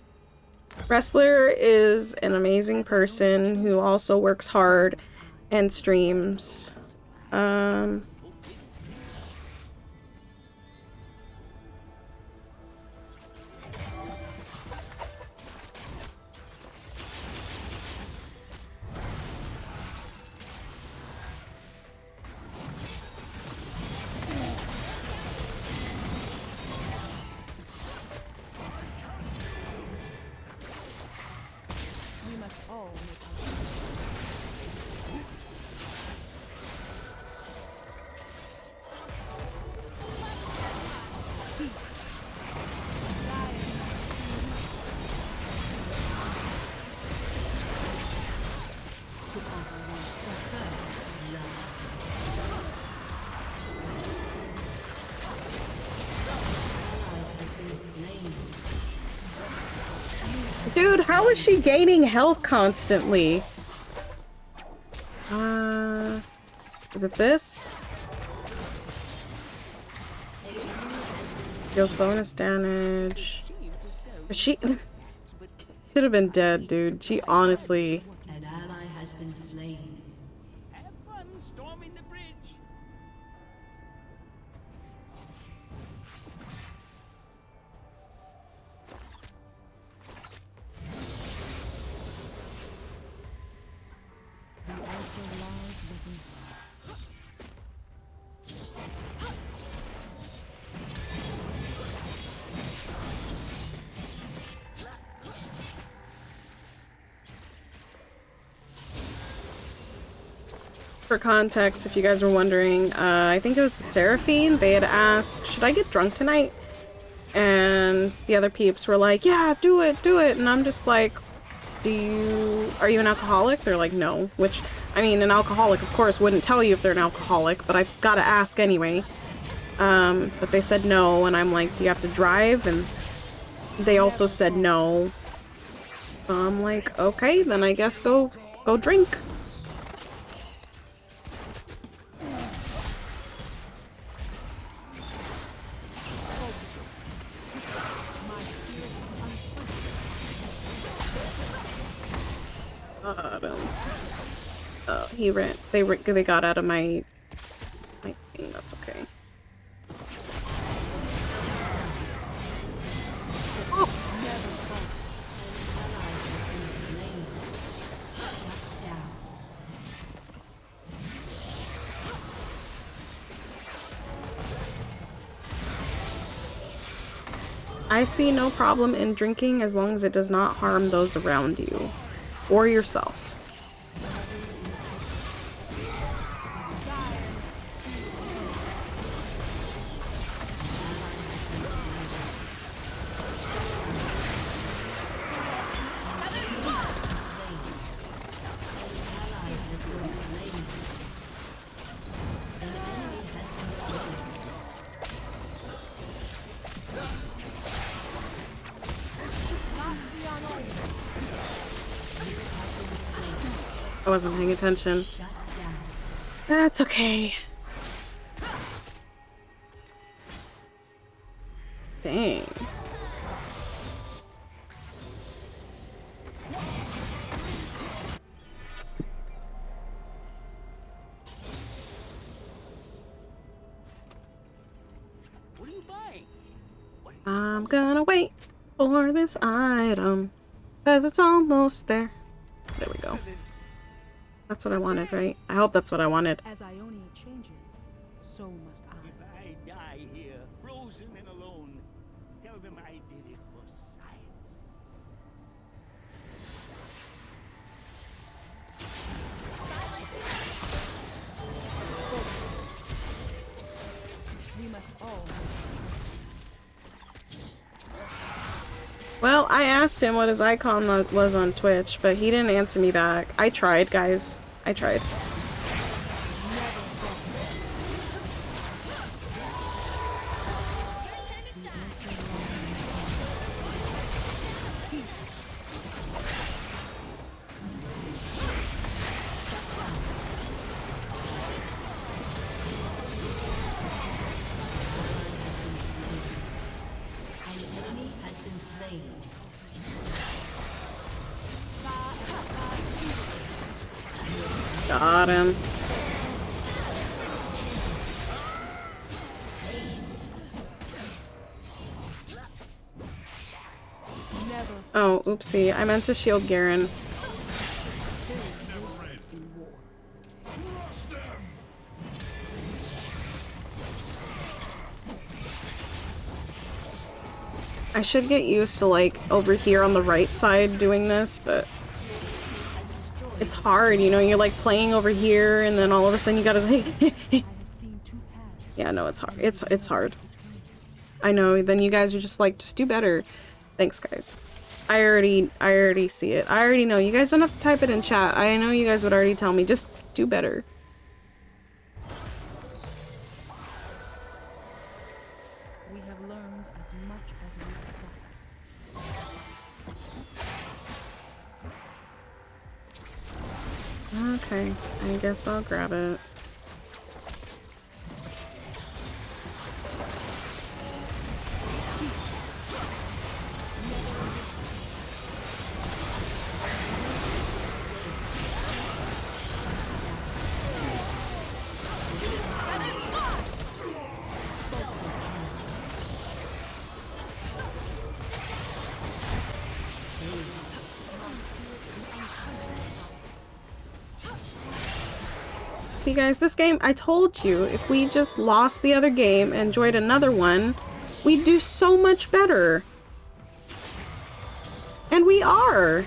Wrestler is an amazing person who also works hard and streams. We must all make Dude, how is she gaining health constantly? Is it this? Deals bonus damage. But she should have been dead, dude. She honestly. An ally has been slain. Have fun storming the bridge. the answer lies within. For context, if you guys were wondering, I think it was the Seraphine. They had asked, should I get drunk tonight? And the other peeps were like, yeah, do it, do it. And I'm just like, are you an alcoholic? They're like, no. Which, I mean, an alcoholic, of course, wouldn't tell you if they're an alcoholic, but I've got to ask anyway. But they said no, and I'm like, do you have to drive? And they also said no. So I'm like, okay, then I guess go drink. Oh, he ran. They got out of my thing. That's okay. Oh. I see no problem in drinking as long as it does not harm those around you or yourself. I wasn't paying attention. That's okay. Dang. What are you buying? I'm gonna wait for this item, 'cause it's almost there. There we go. That's what I wanted, right? I hope that's what I wanted. As Ionia changes, so must I. If I die here, frozen and alone, tell them I did it for science. We must all. Well, I asked him what his icon was on Twitch, but he didn't answer me back. I tried, guys. I tried. Got him. Oh, oopsie. I meant to shield Garen. I should get used to, like, over here on the right side doing this, but it's hard, you know? You're, like, playing over here, and then all of a sudden you gotta, like... Yeah, no, it's hard. It's hard. I know, then you guys are just like, just do better. Thanks, guys. I already see it. I already know. You guys don't have to type it in chat. I know you guys would already tell me. Just do better. We have learned as much as we have suffered. Okay, I guess I'll grab it. See guys, this game, I told you, if we just lost the other game and enjoyed another one, we'd do so much better. And we are.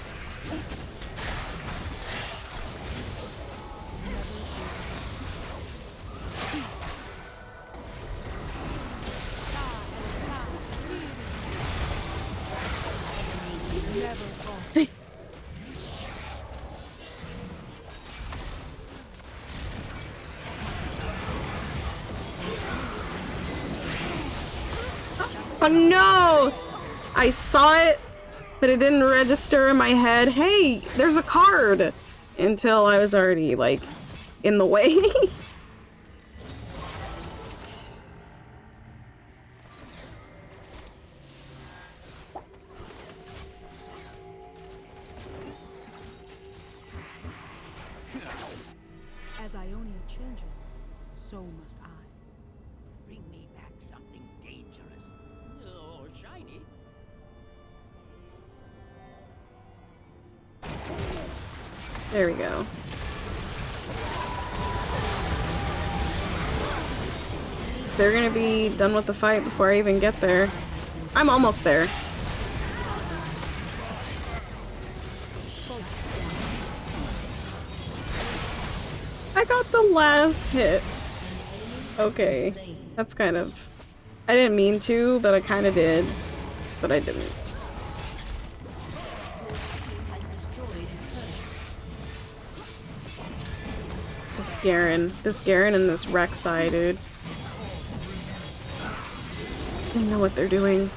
Oh no! I saw it, but it didn't register in my head. Hey, there's a card! Until I was already, like, in the way. As Ionia changes, so must I. Bring me back something dangerous. Or shiny. There we go. They're gonna be done with the fight before I even get there. I'm almost there. I got the last hit. Okay. That's kind of... I didn't mean to, but I kind of did. But I didn't. This Garen and this Rek'Sai, dude. They know what they're doing.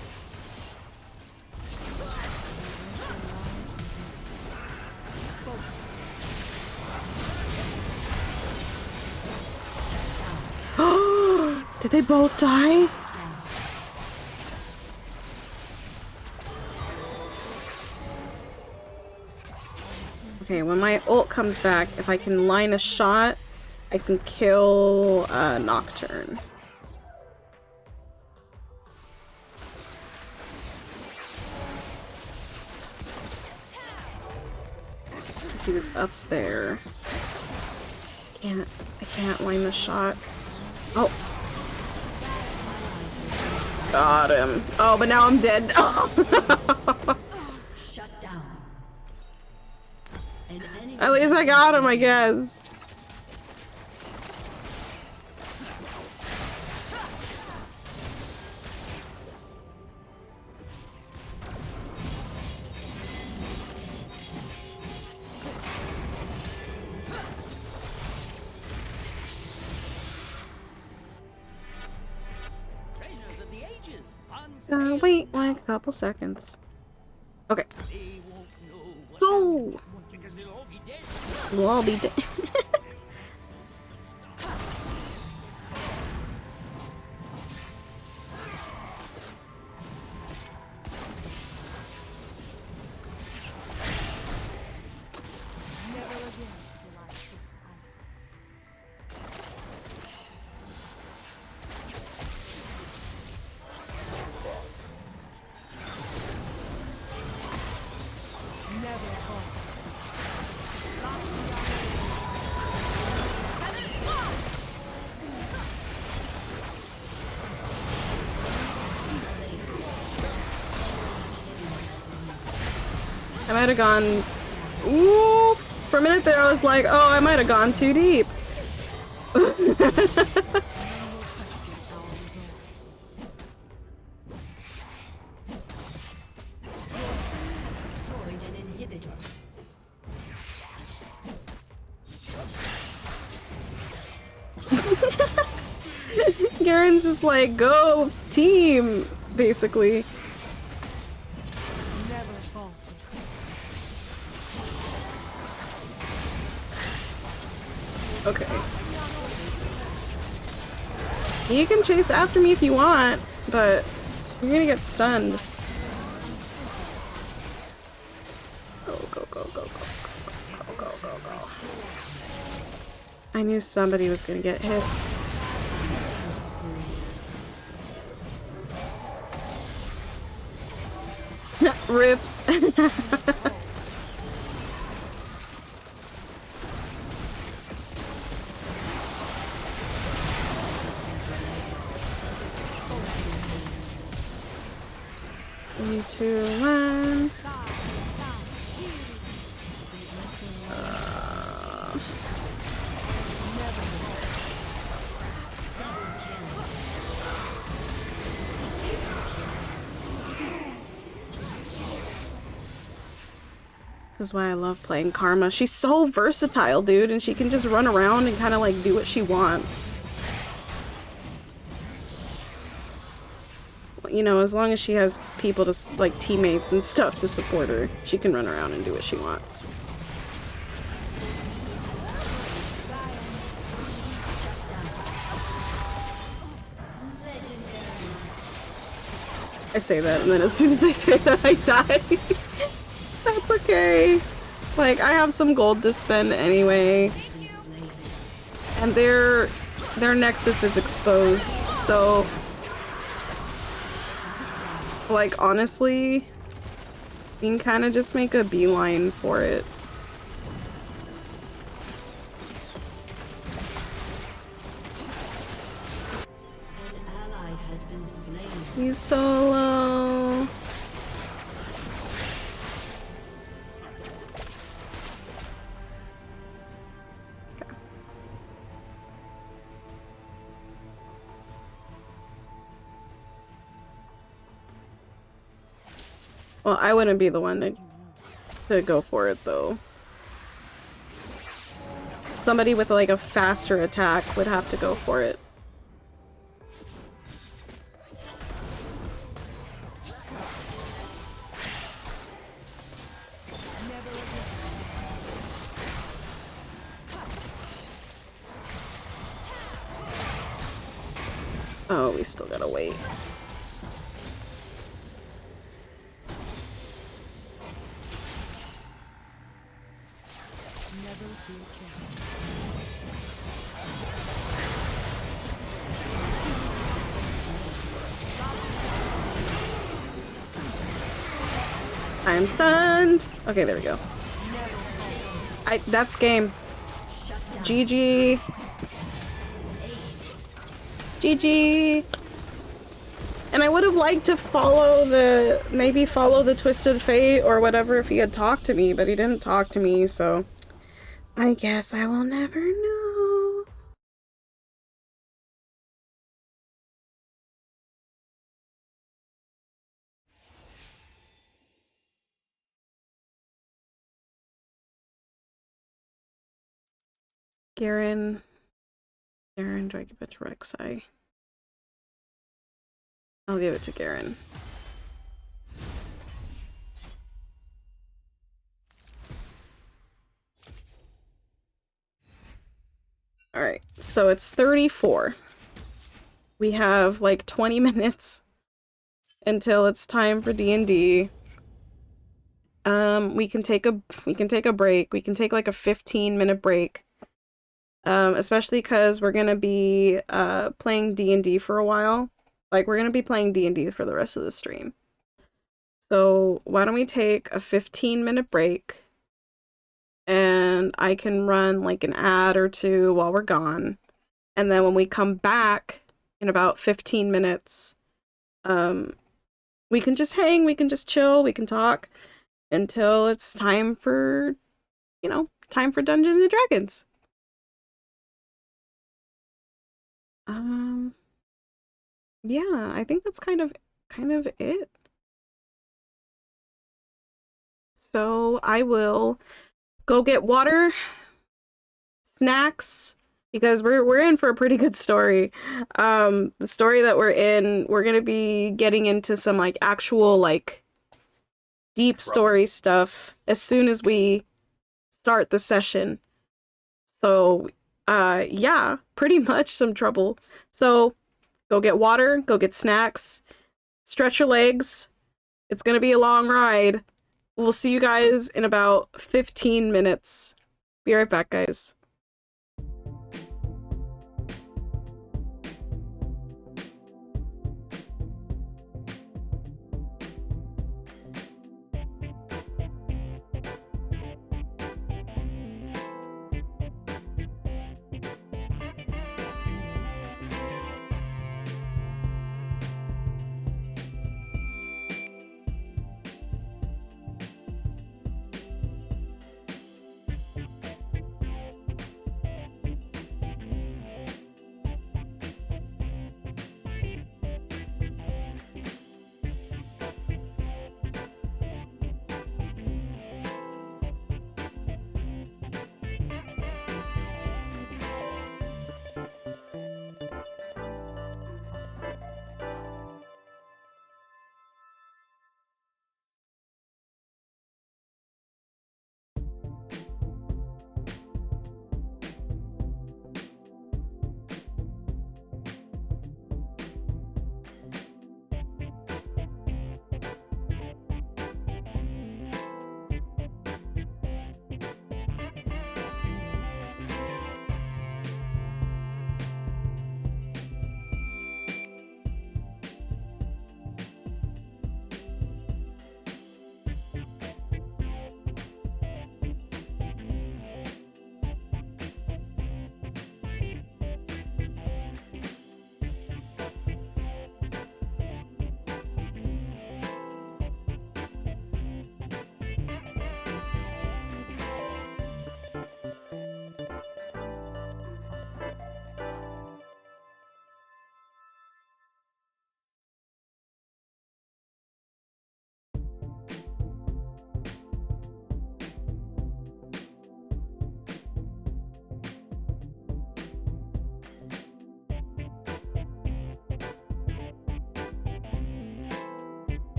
Did they both die? Okay, when my ult comes back, if I can line a shot, I can kill Nocturne. So he was up there. I can't line the shot. Oh. Got him. Oh, but now I'm dead. Oh. Shut down. At least I got him, I guess. Treasures of the ages. Wait like a couple seconds. Okay. They won't know what's Go! happened, because they'll all be dead. We'll all be dead. Never again will I sit idle. might have gone... Ooh! For a minute there I was like, oh, I might have gone too deep. Destroyed an inhibitor. Garen's just like, go team, basically. Never falter. Okay. You can chase after me if you want, but you're gonna get stunned. Go, go, go, go, go, go, go, go, go, go. I knew somebody was gonna get hit. Rip. Three, two, one. This is why I love playing Karma. She's so versatile, dude, and she can just run around and kind of like do what she wants. You know, as long as she has people to, like, teammates and stuff to support her, she can run around and do what she wants. I say that, and then as soon as I say that, I die. That's okay. Like, I have some gold to spend anyway. And their nexus is exposed, so... Like, honestly, you can kind of just make a beeline for it. An ally has been slain. He's so low. Okay. Well, I wouldn't be the one to go for it, though. Somebody with, like, a faster attack would have to go for it. Oh, we still gotta wait. Never fear change. I am stunned. Okay, there we go. That's game. GG. GG. And I would have liked to maybe follow the Twisted Fate or whatever if he had talked to me, but he didn't talk to me, so I guess I will never know. Garen, do I give it to Rek'Sai? I'll give it to Garen. Alright, so it's 34. We have like 20 minutes until it's time for D&D. We can take a break. We can take like a 15-minute break. Especially because we're gonna be playing D&D for a while. Like, we're gonna be playing D&D for the rest of the stream. So why don't we take a 15-minute break, and I can run like an ad or two while we're gone, and then when we come back in about 15 minutes, we can just hang, we can just chill, we can talk, until it's time for, time for Dungeons and Dragons. Yeah, I think that's kind of it. So I will go get water, snacks, because we're in for a pretty good story. The story that we're in, we're gonna be getting into some like actual like deep story stuff as soon as we start the session. So yeah, pretty much some trouble. So go get water, go get snacks, stretch your legs. It's gonna be a long ride. We'll see you guys in about 15 minutes. Be right back, guys.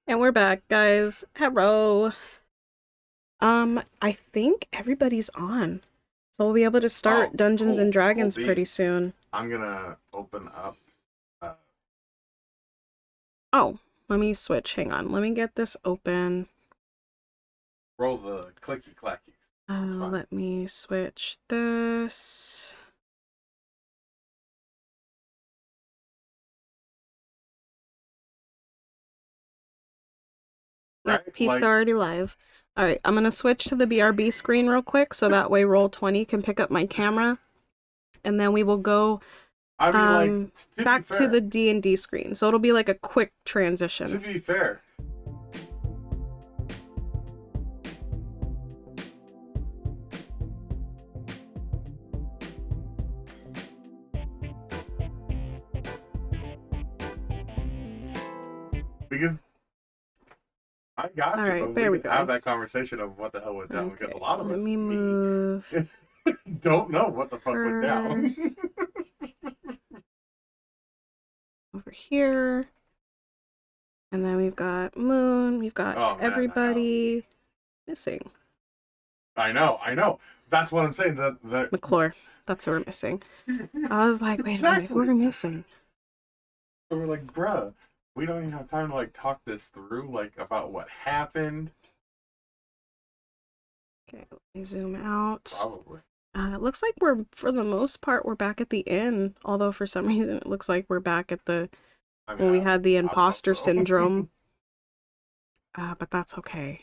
And we're back, guys. Hello. I think everybody's on. So we'll be able to start Dungeons and Dragons pretty soon. I'm gonna open up. Oh, let me switch. Hang on. Let me get this open. Roll the clicky clackies. Let me switch this. Yep, Right? peeps Like- are already live. Alright, I'm gonna switch to the BRB screen real quick so that way Roll20 can pick up my camera. And then we will go I mean, like, to back be fair, to the D&D screen. So it'll be like a quick to transition. be fair. Because I got you, Alright, but there we we can go. have that conversation of what the hell went down because a lot of Let us me move don't know what the fuck went down. over here. And then we've got Moon. We've got Oh, man, everybody missing. I know. That's what I'm saying. The McClure. That's who we're missing. I was like, wait a minute, who are we missing? So we're like, bruh, we don't even have time to like talk this through, like about what happened. Okay, let me zoom out. Probably. It looks like for the most part, we're back at the inn. Although for some reason it looks like we're back at the, when we had the imposter syndrome. But that's okay.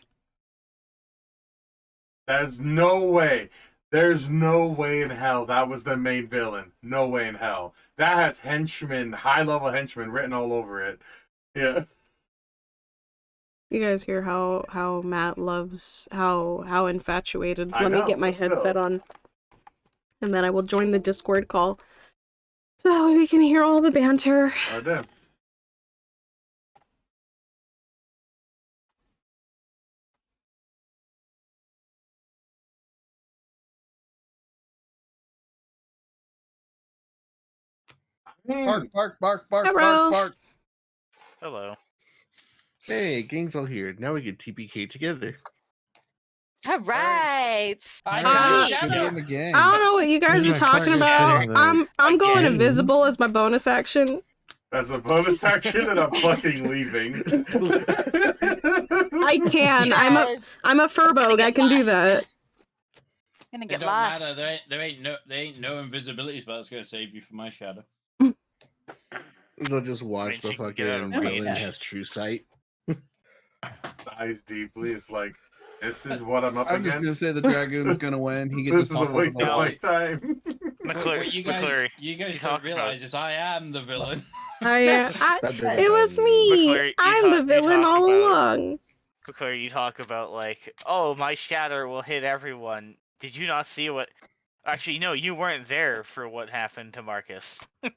There's no way in hell that was the main villain. No way in hell. That has henchmen, high-level henchmen written all over it. Yeah. You guys hear how Matt loves how infatuated. I Let know, me get my but still. headset on. And then I will join the Discord call. So we can hear all the banter. Oh, damn. Bark, bark, bark, bark, Hello. bark, bark. Hello. Hey, gang's all here. Now we can TPK together. All right. In the game. I don't know what you guys are talking about. I'm going invisible as my bonus action. As a bonus action, and I'm fucking leaving. I can. I'm a furbolg. I can do that. Gonna It get don't lost. matter. There ain't no invisibility spell that's gonna save you from my shadow. They'll just watch the fucking villain has true sight. Eyes deeply. It's like, this is what I'm up I'm against. just gonna say the dragoon's gonna win. He gets This to is a talk over waste the of wall. my time. What you guys don't realize is I am the villain. It was me. McClure, I'm the villain all along. McClure, you talk about like, oh, my shatter will hit everyone. Did you not see what? Actually, no, you weren't there for what happened to Marcus. The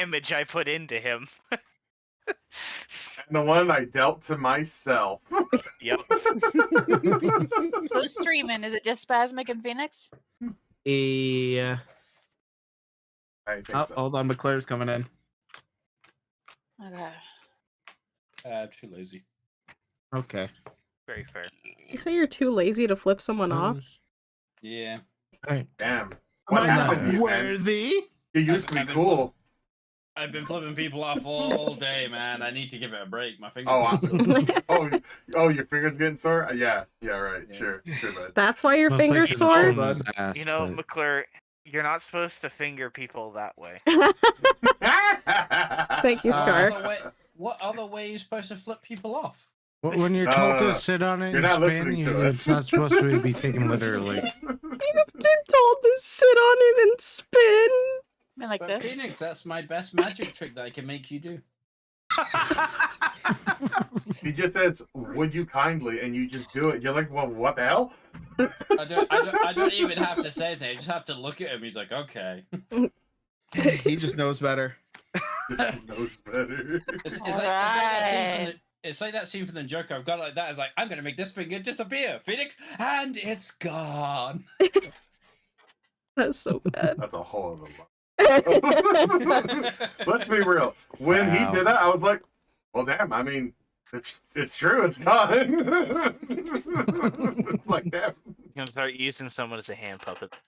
image I put into him. And the one I dealt to myself. Yep. Who's streaming? Is it just Spasmic and Phoenix? Yeah. I think Oh, so. hold on, McClare's coming in. Okay. Too lazy. Okay. Very fair. You say you're too lazy to flip someone off? Yeah. Damn. Am What I happened not to you, worthy? man? You used to be cool. I've been flipping people off all day, man. I need to give it a break. My fingers. Oh, your fingers getting sore? Yeah, right. Sure, bud. That's why your fingers sore? You know, McClure, you're not supposed to finger people that way. Thank you, Scar. What other way are you supposed to flip people off? When you're told to sit on it You're and not spin, listening to it's us. not supposed to be taken literally. You've been told to sit on it and spin. Like But Phoenix, that's my best magic trick that I can make you do. He just says, "Would you kindly?" and you just do it. You're like, "Well, what the hell?" I don't even have to say anything. I just have to look at him. He's like, okay. He just knows better. Just knows better. It's like that scene from the Joker. I've got it like that. It's like, I'm going to make this finger disappear, Phoenix, and it's gone. That's so bad. That's a whole other lot. Let's be real. When he did that, I was like, Well, damn. I mean, it's true. It's gone. It's like damn. You're gonna start using someone as a hand puppet.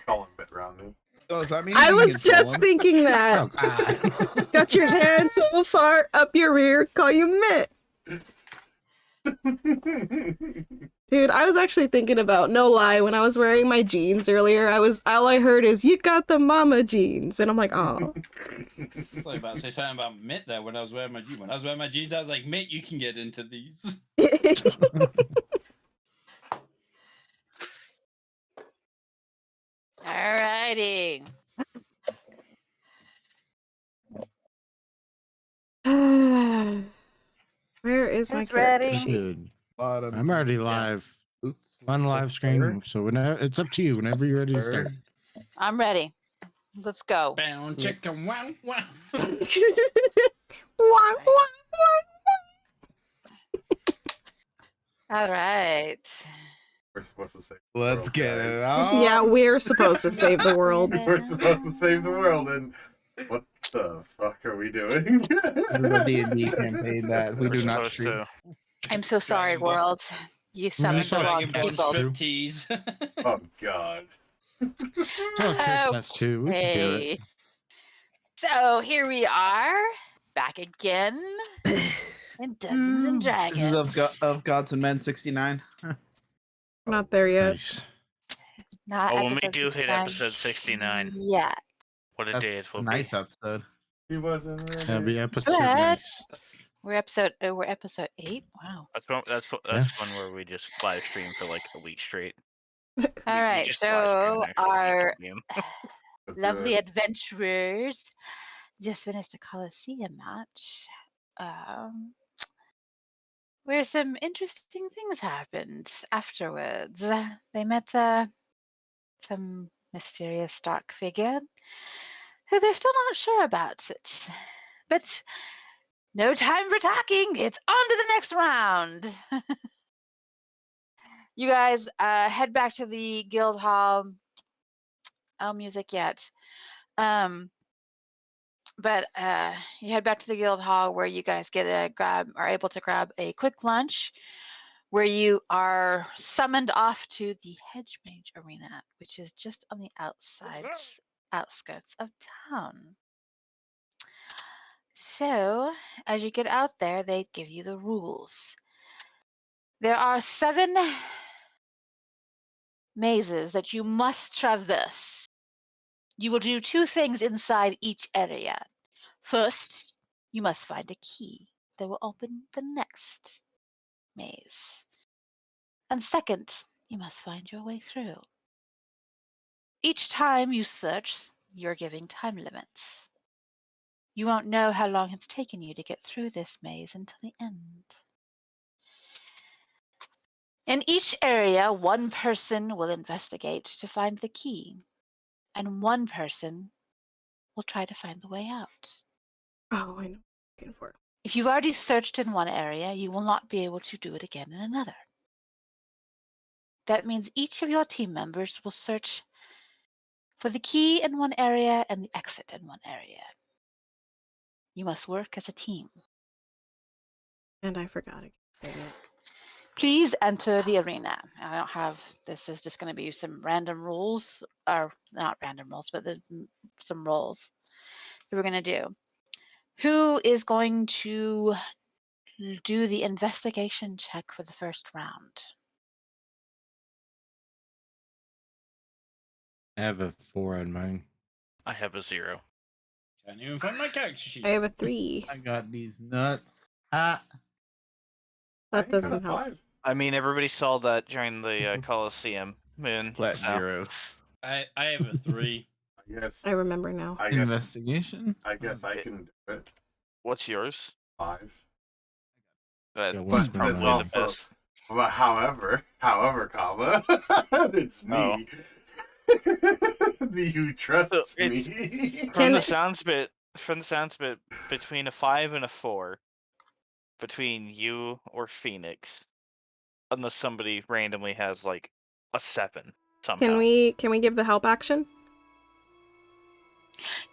Call him bit rounded. Oh, does that mean I we was can just swallow him? thinking that. Oh, God. Got your hand so far up your rear, call you Mitt. Dude, I was actually thinking about, no lie, when I was wearing my jeans earlier, all I heard is, you got the mama jeans. And I'm like, oh. I was like about to say something about Mitt there when I was wearing my jeans. When I was wearing my jeans, I was like, Mitt, you can get into these. Alrighty. Where is my Who's character ready? sheet? Dude, I'm already live. On live stream, so whenever it's up to you. Whenever you're ready to start. I'm ready. Let's go. Bound chicken, wow, wow. All right. We're supposed to save. Let's get it guys. on. Yeah, we're supposed to save the world. We're supposed to save the world, and what the fuck are we doing? This is a D&D campaign that we do not supposed stream. to. I'm so sorry, Dragon Ball. world. You summoned the wrong Dragon Ball people. striptease. Oh god. Oh, Christmas too. We can do it. Okay. So here we are, back again in Dungeons and Dragons. This is of Gods and Men 69. Not there yet. Nice. Not Oh, when we episode do hit 69 episode 69. Yeah. What a day it will Nice be. episode. He wasn't ready. That'll be episode But nice. we're episode 8. Wow. That's one where we just live stream for like a week straight. All right. just live So stream, actually, our game. lovely adventurers just finished a Coliseum match. Where some interesting things happened afterwards. They met some mysterious dark figure who they're still not sure about it. But no time for talking. It's on to the next round. You guys head back to the guild hall. No music yet. But you head back to the guild hall where you guys are able to grab a quick lunch, where you are summoned off to the Hedge Mage Arena, which is just on the outskirts of town. So, as you get out there, they give you the rules. There are 7 mazes that you must traverse. You will do 2 things inside each area. First, you must find a key that will open the next maze. And second, you must find your way through. Each time you search, you're giving time limits. You won't know how long it's taken you to get through this maze until the end. In each area, 1 person will investigate to find the key, and 1 person will try to find the way out. Oh, I know what I'm looking for. If you've already searched in one area, you will not be able to do it again in another. That means each of your team members will search for the key in one area and the exit in one area. You must work as a team. And I forgot it. Dang it. Please enter the arena. I don't have, this is just going to be some random rules, or not random rules, but some roles that we're going to do. Who is going to do the investigation check for the first round? I have a 4 on mine. I have a 0. Can't even find my character sheet. I have a 3. I got these nuts. That doesn't help. I mean, everybody saw that during the Coliseum. Moon. Flat so. 0. I have a 3. I guess. I remember now. I guess. Investigation? I guess I can do it. What's yours? 5. That's Yeah, But probably it's the also. best. But however, comma, it's me. Do you trust So me? it's from the sounds bit, between a 5 and a 4, between you or Phoenix, unless somebody randomly has like a 7 somehow. Can we give the help action?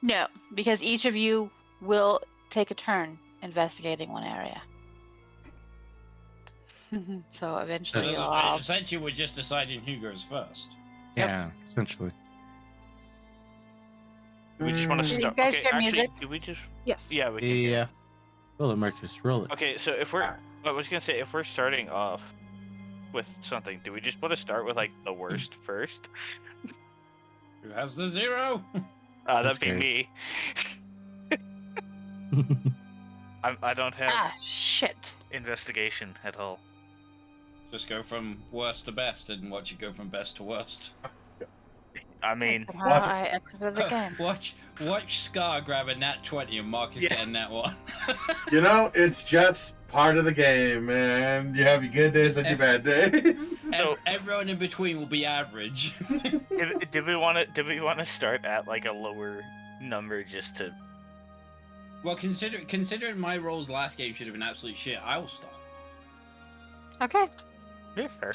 No, because each of you will take a turn investigating one area. So eventually you'll all... Essentially, we're just deciding who goes first. Yeah, essentially. We just want to Do you start. guys Okay, hear actually, music? do we just? Yes. Yeah, we can. Yeah. Roll it, Marcus. Roll it. Okay, so if we're, I was gonna say, if we're starting off with something, do we just want to start with like the worst first? Who has the 0? That'd be me. I don't have shit. investigation at all. Just go from worst to best and watch it go from best to worst. I mean, I exited the game. Watch Scar grab a nat 20 and Marcus get a nat 1. You know, it's just part of the game, man. You have your good days and your bad days. So everyone in between will be average. Did we want to start at like a lower number just to? Well, considering my rolls last game should have been absolute shit, I will start. Okay. Yeah, fair.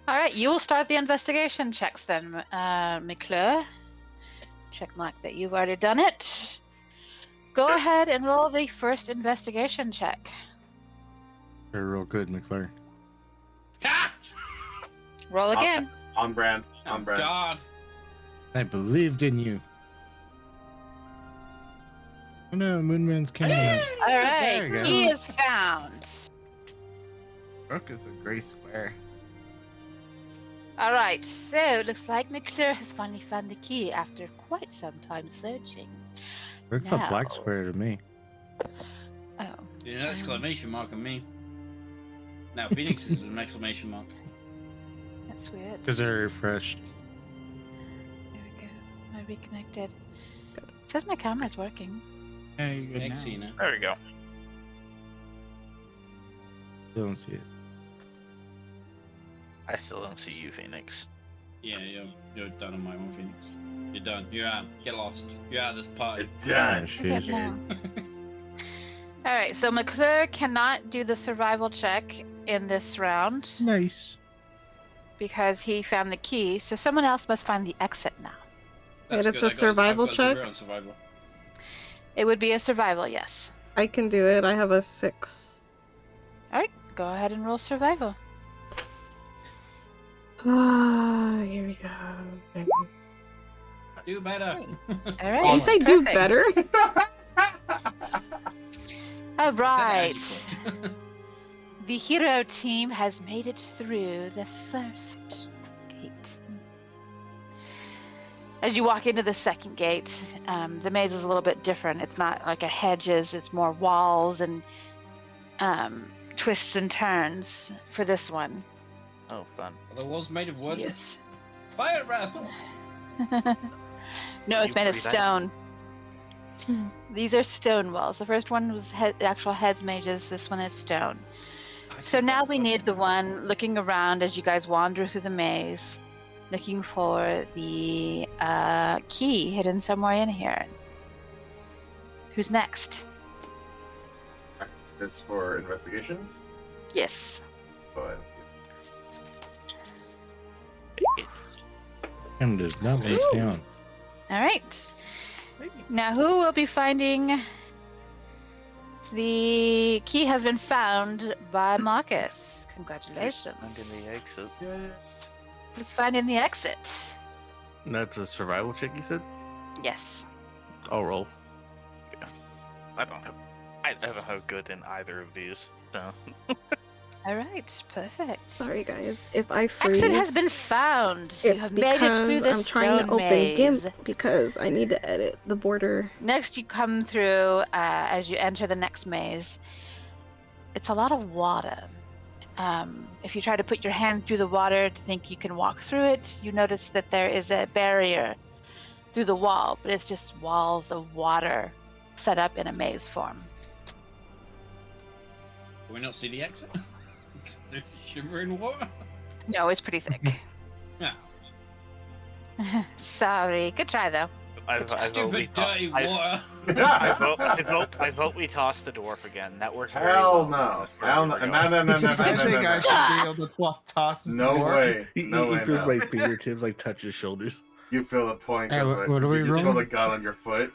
All right, you will start the investigation checks then, McClure. Check mark that you've already done it. Go ahead and roll the first investigation check. You're real good, McClure. Roll again. On brand. On brand. God. I believed in you. Oh no, Moonman's camera. All There right, you go. key is found. Rook is a gray square. All right, so it looks like McClure has finally found the key after quite some time searching. Looks a black square to me. Oh. Yeah, an exclamation mark on me. Now Phoenix is an exclamation mark. That's weird. Because they're refreshed. There we go. I reconnected. It says my camera's working. Yeah, you're good Thanks, now. Cena. There we go. Still don't see it. I still don't see you, Phoenix. Yeah, you're done on my one, Phoenix. You're done. You're out. Get lost. You're out of this party. Done. All right, so McClure cannot do the survival check in this round. Nice. Because he found the key, so someone else must find the exit now. And it's a survival check? Survival. It would be a survival, yes. I can do it. I have a 6. All right, go ahead and roll survival. Here we go. Do better. All right. You say do better? All right. The hero team has made it through the first gate. As you walk into the second gate, the maze is a little bit different. It's not like a hedges, it's more walls and twists and turns for this one. Oh, fun. Are the walls made of wood? Yes. Fire rifle! No, it's made of breathe out. stone. These are stone walls. The first one was actual heads mages. This one is stone. So now we need the one looking around as you guys wander through the maze, looking for the key hidden somewhere in here. Who's next? This for investigations? Yes. Go ahead. Him does not want to stay on. All right. Now, who will be finding the key? Has been found by Marcus. Congratulations. Under the exit. Who's finding the exit? That's a survival check, you said? Yes. I'll roll. I don't have how good in either of these. So. All right. Perfect. Sorry, guys. If I freeze, Exit has been found. You it's have made it through because the I'm trying to stone open maze. GIMP because I need to edit the border. Next, you come through as you enter the next maze. It's a lot of water. If you try to put your hand through the water to think you can walk through it, you notice that there is a barrier through the wall, but it's just walls of water set up in a maze form. Do we not see the exit? There's shimmering water? No, it's pretty thick. Yeah. Sorry. Good try, though. I vote we Stupid dirty water. I vote we toss the dwarf again. That works very Hell well. no. Hell no. No. I think I should be able to toss. No more. way. He No way. feels no. my fingertips like touch his shoulders. You feel the point Hey, of what it. are we You just feel rolling? the gun on your foot.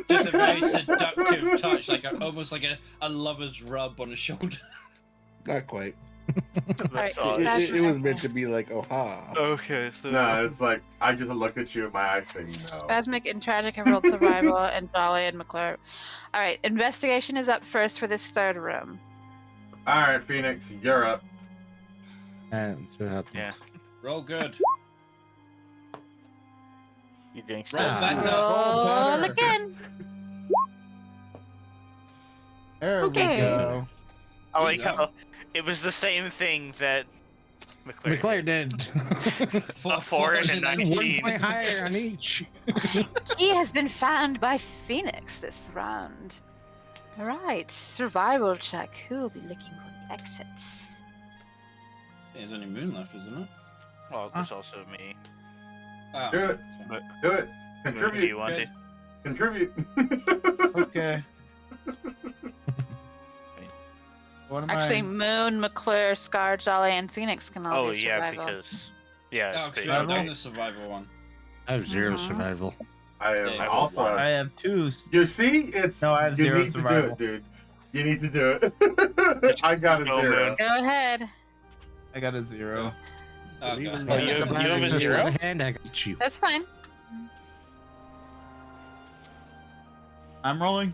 Just a very seductive touch, like almost like a lover's rub on a shoulder. Not quite. Alright, It was meant to be like, oh ha. Okay, so No, it's like I just look at you and my eyes say no. Spasmic and Tragic have rolled survival, and Dolly and McClure. Alright, investigation is up first for this third room. All right, Phoenix, you're up. And so happens. yeah, Roll good. you're getting Roll better. Roll again. There Okay. we go. I like He's up. how it was the same thing that McClare did. A 4 and a and 19. 1 point higher on each. Key has been found by Phoenix this round. Alright, survival check. Who will be looking for the exits? There's only Moon left, isn't it? Well, there's also me. Oh, Do it. But Do it. do Contribute. you want to? Contribute. Okay. What am Actually, I? Moon, McClure, Scar, Jolly, and Phoenix can all Oh do yeah, survival. because yeah, Oh, it's 'cause big. we haven't done Survival? the survival one. I have 0 Mhm. survival. I Dave. am also. I have 2. You see, it's No, I have you 0 need survival. to do it, dude. You need to do it. I got a Go, 0. Moon. Go ahead. I got a 0. Oh, Believe God. in Oh, me. you The have body a just 0? let a hand, I got you. That's fine. I'm rolling.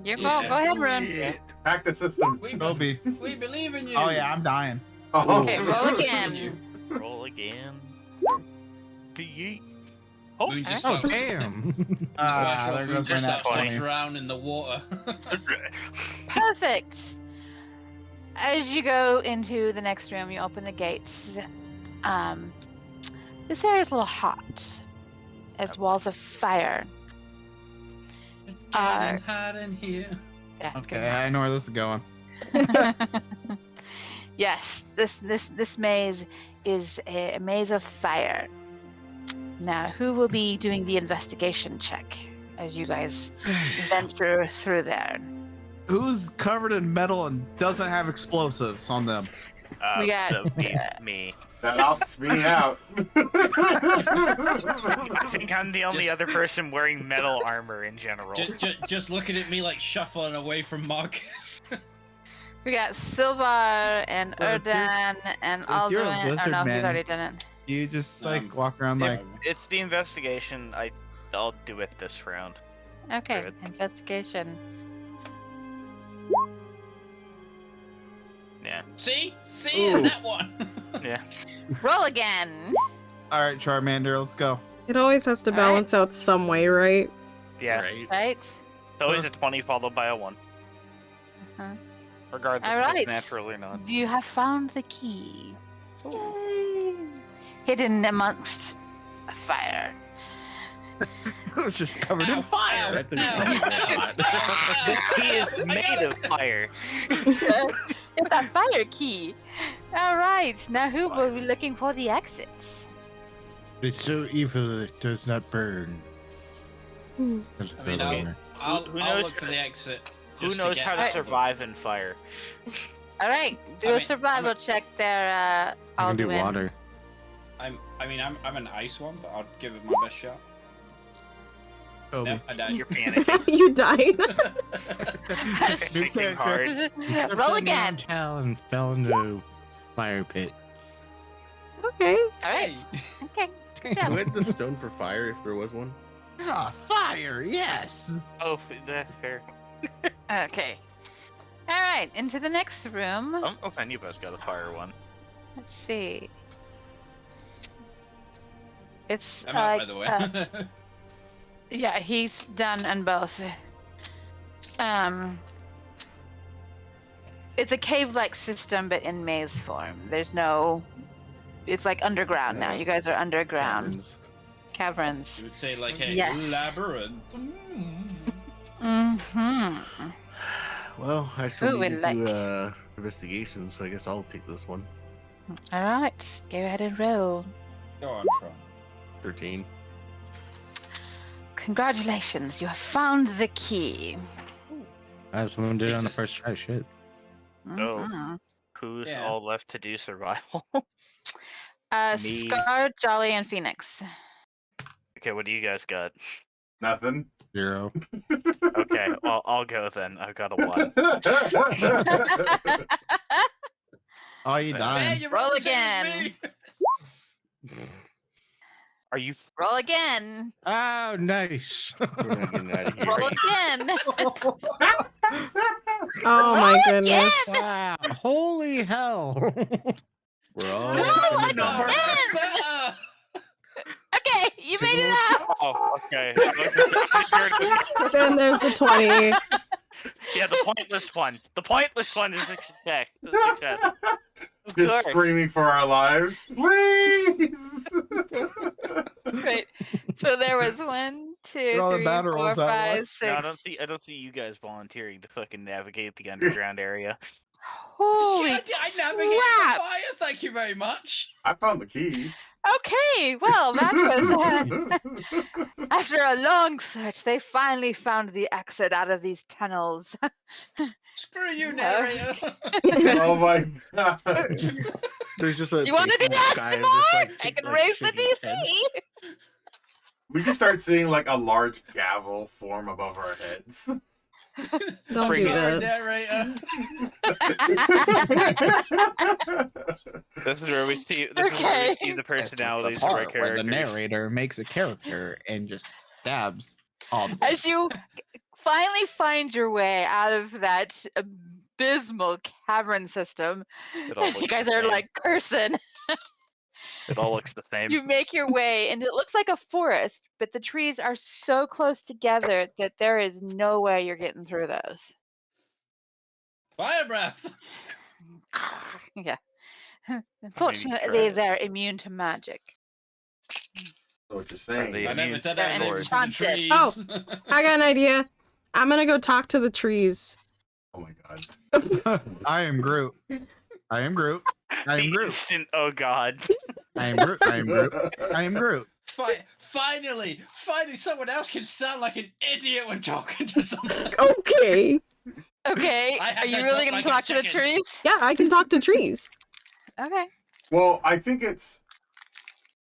You go. Go ahead, Rune. Hack the system. Kobe. We believe in you. Oh yeah, I'm dying. Oh. Okay, roll again. Roll again. Yeet. Moon just Oh, starts, damn. There Moon goes my just nat starts to 20. drown in the water. Perfect. As you go into the next room, you open the gates. This area is a little hot, as walls of fire. It's getting hot in here. Yeah, Okay, I know where this is going. yes, this maze is a maze of fire. Now, who will be doing the investigation check as you guys venture through there? Who's covered in metal and doesn't have explosives on them? We got that would be me. That helps me out. I think I'm the only other person wearing metal armor in general. Just looking at me like shuffling away from Marcus. We got Silvar and Well, if you're- Erdan and if you're a Alduin. Oh lizard no, he's man, already done it. You just like walk around like It's the investigation. I'll do it this round. Okay, Good. investigation. Yeah. See Ooh. that one. Yeah. Roll again. all right, Charmander, let's go. It always has to balance out some way, right? Yeah. Right. Right. It's always a 20 followed by a 1. Uh-huh. Regardless All if right. it's natural or not. You have found the key. Yay. Hidden amongst a fire. It was just covered in fire. That thing's probably hot. This key is made of fire. It's a fire key. All right. Now who will be looking for the exits? It's so evil it does not burn. I mean, I'll Who I'll knows look for the exit. Who just knows get how to out. survive in fire? All right. Do I a mean- survival check there, I can do Alduin. water. I'm an ice one, but I'll give it my best shot. Kobe. No, I died. You're panicking. You died. Thinking hard. Except Roll I again. named Hell and fell into a fire pit. Okay. All right. Okay. Good Who job. had the stone for fire if there was one? Ah, fire, yes. Oh, that's fair. Okay. All right. Into the next room. I don't know if any of us got a fire one. Let's see. It's I'm out, by the way. yeah, he's done on both. It's a cave-like system, but in maze form. There's no. It's like underground now. You guys are underground. Caverns. You would say like a Yes. labyrinth. Mm-hmm. Well, I still Ooh, need we to do investigation, so I guess I'll take this one. All right. Go ahead and roll. Go on, Tron. 13. Congratulations, you have found the key. That's what I did on the first try. Shit. Oh. Mhm. Who's Yeah. all left to do survival? Me. Scar, Jolly, and Phoenix. Okay, what do you guys got? Nothing. 0. Okay, well, I'll go then. I've got a 1. Oh, you dying. Roll again. Are you? Roll again. Oh, nice. We're not getting out of here. Roll again. Oh my goodness. Wow. Holy hell. We're all Roll again. Okay, you made it out. Oh, okay. Then there's the 20. Yeah, the pointless one. The pointless one is a success. Just screaming for our lives, please. Right. So there was 1, 2, all the 3, battle 4, rolls that 5, way. 6. No, I don't see you guys volunteering to fucking navigate the underground area. Holy I navigated crap. the fire. Thank you very much. I found the key. Okay, well, that was after a long search, they finally found the exit out of these tunnels. Screw you, narrator. Oh my god. There's just a You want to do big that guy some just, more? like, I can like, raise the shaking his head. DC. We can start seeing like a large gavel form above our heads. Don't Bring do it. Sorry, that. narrator. This is where we see. This is where Okay. we see the personalities of our Part where the characters. narrator makes a character and just stabs all the As you finally find your way out of that abysmal cavern system, It all you looks guys the are same. like cursing. It all looks the same. You make your way, and it looks like a forest, but the trees are so close together that there is no way you're getting through those. Fire breath. Yeah. Unfortunately, try. they're immune to magic. So what you're saying? They I never immune said They're anything to the enchanted. trees. Oh. I got an idea. I'm gonna go talk to the trees. Oh my god. I am Groot. I am Groot. I am The Groot. instant, oh god. I am Groot. I am Groot. I am Groot. Finally, someone else can sound like an idiot when talking to someone. Okay. Okay, I had are you to really talk going like to a talk to the chicken. trees? Yeah, I can talk to trees. Okay. Well, I think it's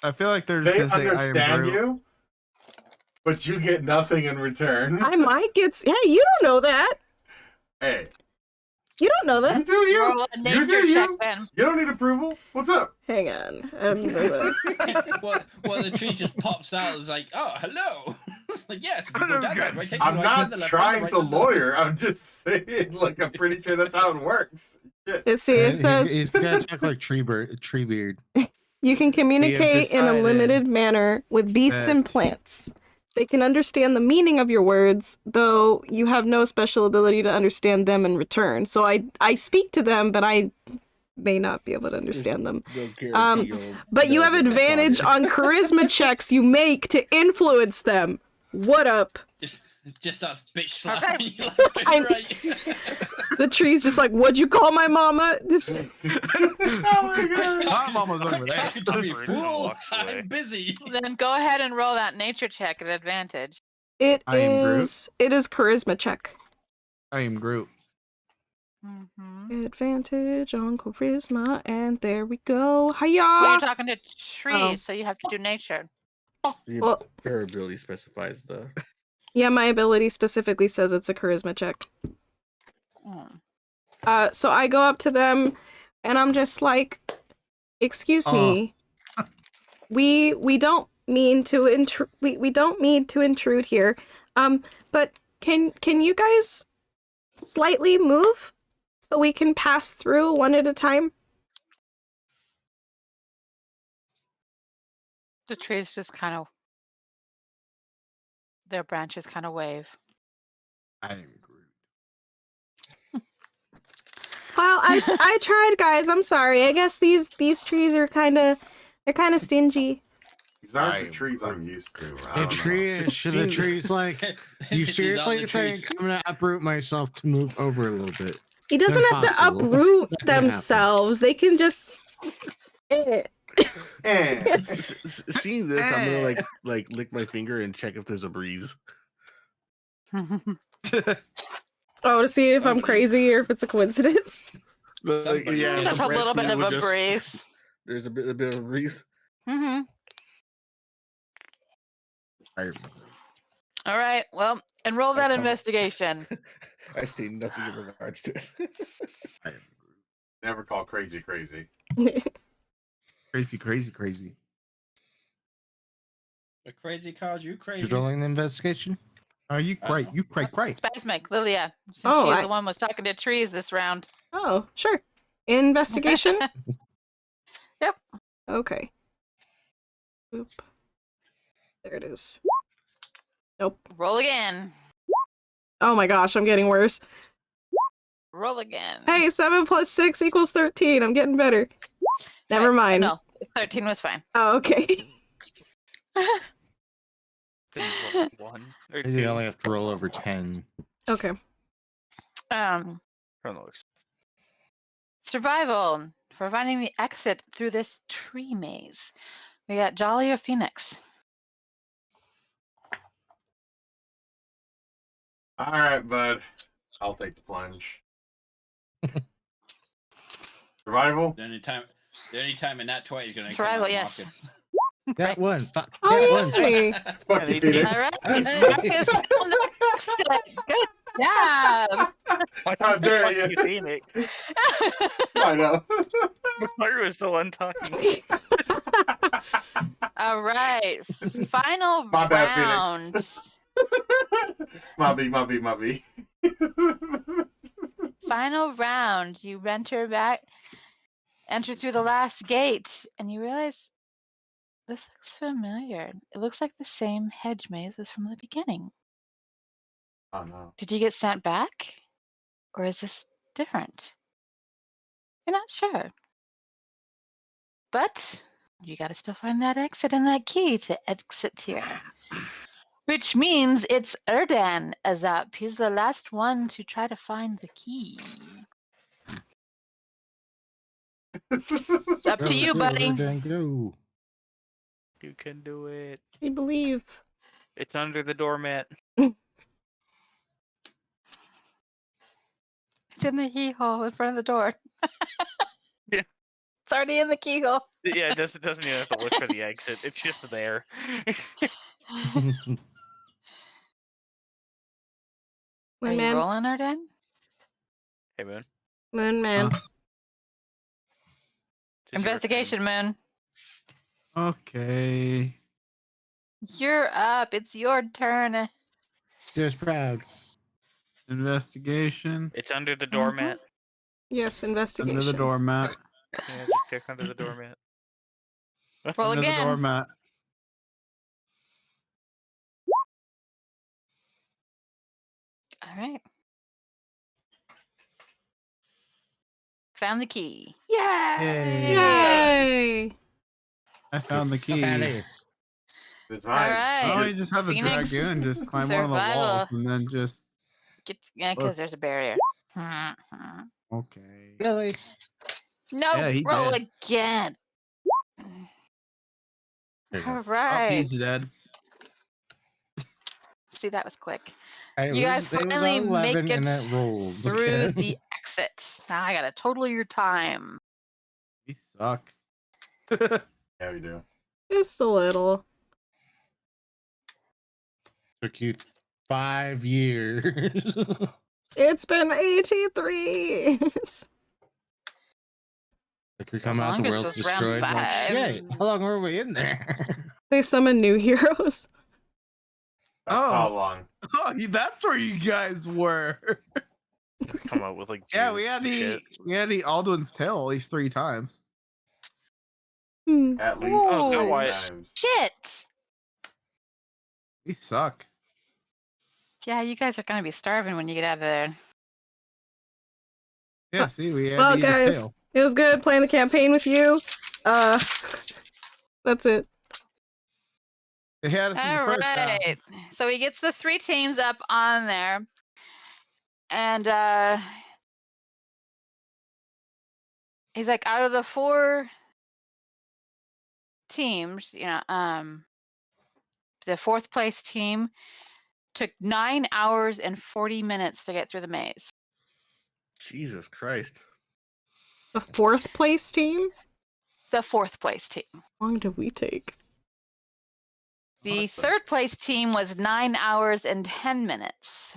I feel like they're just they gonna say I am understand Groot. you, but you get nothing in return. I might get. Hey, you don't know that. Hey, You don't know you that. do you. Roll a You nature do check you. then. You don't need approval. What's up? Hang on. Well, the tree just pops out. It's like, oh, hello. It's like, yes. You go down that way, take the I'm right, not then the left, trying then to the right, then the left. lawyer. I'm just saying, like, I'm pretty sure that's how it works. Shit. Let's see. It says He's gonna talk like Treebeard. you can communicate in a decided limited manner with beasts and that- plants. They can understand the meaning of your words, though you have no special ability to understand them in return. So I speak to them, but I may not be able to understand them. They'll guarantee you'll But you know have them advantage responded. on charisma checks you make to influence them. What up? Just starts bitch slapping you left and I'm- right. The tree's just like, what'd you call my mama? Just Oh my god. My mama's over Quit there. talking to me, Bruce fool. walks away. I'm busy. Then go ahead and roll that nature check at advantage. it I am Groot. is charisma check. I am Groot. Mm-hmm. Advantage on charisma, and there we go. Well, Hiya! you're talking to trees, Oh. so you have to do nature. The Well- ability specifies the. Yeah, my ability specifically says it's a charisma check. Mm. So I go up to them, and I'm just like, "Excuse me, we don't mean to we don't mean to intrude here. But can you guys slightly move so we can pass through one at a time?" The trees just kind of, their branches kind of wave. I am Groot. Well, I tried, guys. I'm sorry. I guess these trees are they're kind of stingy. These aren't the trees I'm used to. I The don't know. tree's like, you These seriously aren't the think trees. I'm gonna uproot myself to move over a little bit? He doesn't have to impossible. uproot Not gonna happen. themselves. They can just. Seeing this, I'm gonna like lick my finger and check if there's a breeze. Oh, to see if I'm crazy or if it's a coincidence. Like, yeah, if There's the a branch little bit wind of would a just- breeze. There's a bit of a breeze. Mm-hmm. All right. Well, and roll that comment. investigation. I see nothing in regards to it. Never call crazy crazy. Crazy. The crazy calls you crazy. You're rolling the investigation? Are you cray? You cray. Spasmic, Lilia. Since Oh, she's the one was talking to trees this round. Oh, sure. Investigation? Yep. Okay. Oop. There it is. Nope. Roll again. Oh my gosh, I'm getting worse. Roll again. Hey, 7 plus 6 equals 13. I'm getting better. Never mind. No, 13 was fine. Oh, okay. One or You two. only have to roll over 10. Okay. Survival for finding the exit through this tree maze. We got Jolly or Phoenix. All right, bud. I'll take the plunge. Survival. The only time in that toy is gonna Survival, come out, yes. Marcus. That one. Fuck. Oh, That one. yay. Fuck you, Phoenix. All right. Marcus found the exit. Good job. How dare Fuck you? Phoenix. I know. Mario was the one talking. All right. Final My bad, round. Mubby. Final round. You enter through the last gate, and you realize this looks familiar. It looks like the same hedge maze as from the beginning. Oh no. Did you get sent back? Or is this different? You're not sure. But you gotta still find that exit and that key to exit here. Which means it's Erdan is up. He's the last one to try to find the key. It's up to you, buddy. Go. You can do it. We believe. It's under the doormat. It's in the keyhole in front of the door. Yeah. It's already in the keyhole. Yeah, it doesn't even have to look for the exit. It's just there. Moon Are you Man. rolling, Erdan? Hey, Moon. Moon Man. Investigation, Moon. Okay. You're up. It's your turn. Just proud. Investigation. It's under the doormat. Yes, investigation. Under the doormat. Yeah, just check under the doormat. Roll Under again. the doormat. All right. Found the key. Yay! Yay! I found the key. It's All mine. right. Oh, you just have the Phoenix, dragoon just climb one of the survival. walls and then just. Yeah, because there's a barrier. Okay. Really? No, Yeah, he roll dead. again. All right. Oh, he's dead. See, that was quick. It You was, guys it was finally on make 11 it and that rolled. through the exit. Now I gotta total your time. We suck. Yeah, we do. Just a little. Took you 5 years. It's been 83 years. Like we come out, the longest world's was round destroyed. Like, 5. shit, how long were we in there? They summon new heroes. That's how long. Oh, that's where you guys were. Come up with like. Yeah, juice we had and to shit. eat Alduin's tail at least 3 times. At least Oh, 3 why- times. shit! We suck. Yeah, you guys are gonna be starving when you get out of there. Yeah, see, we had Well, to eat his guys, tail. it was good playing the campaign with you. That's it. They had us in the All first half. right. So he gets the 3 teams up on there. And he's like, out of the 4 teams, the 4th place team took 9 hours and 40 minutes to get through the maze. Jesus Christ. The 4th place team? The 4th place team. How long did we take? The third place team was 9 hours and 10 minutes.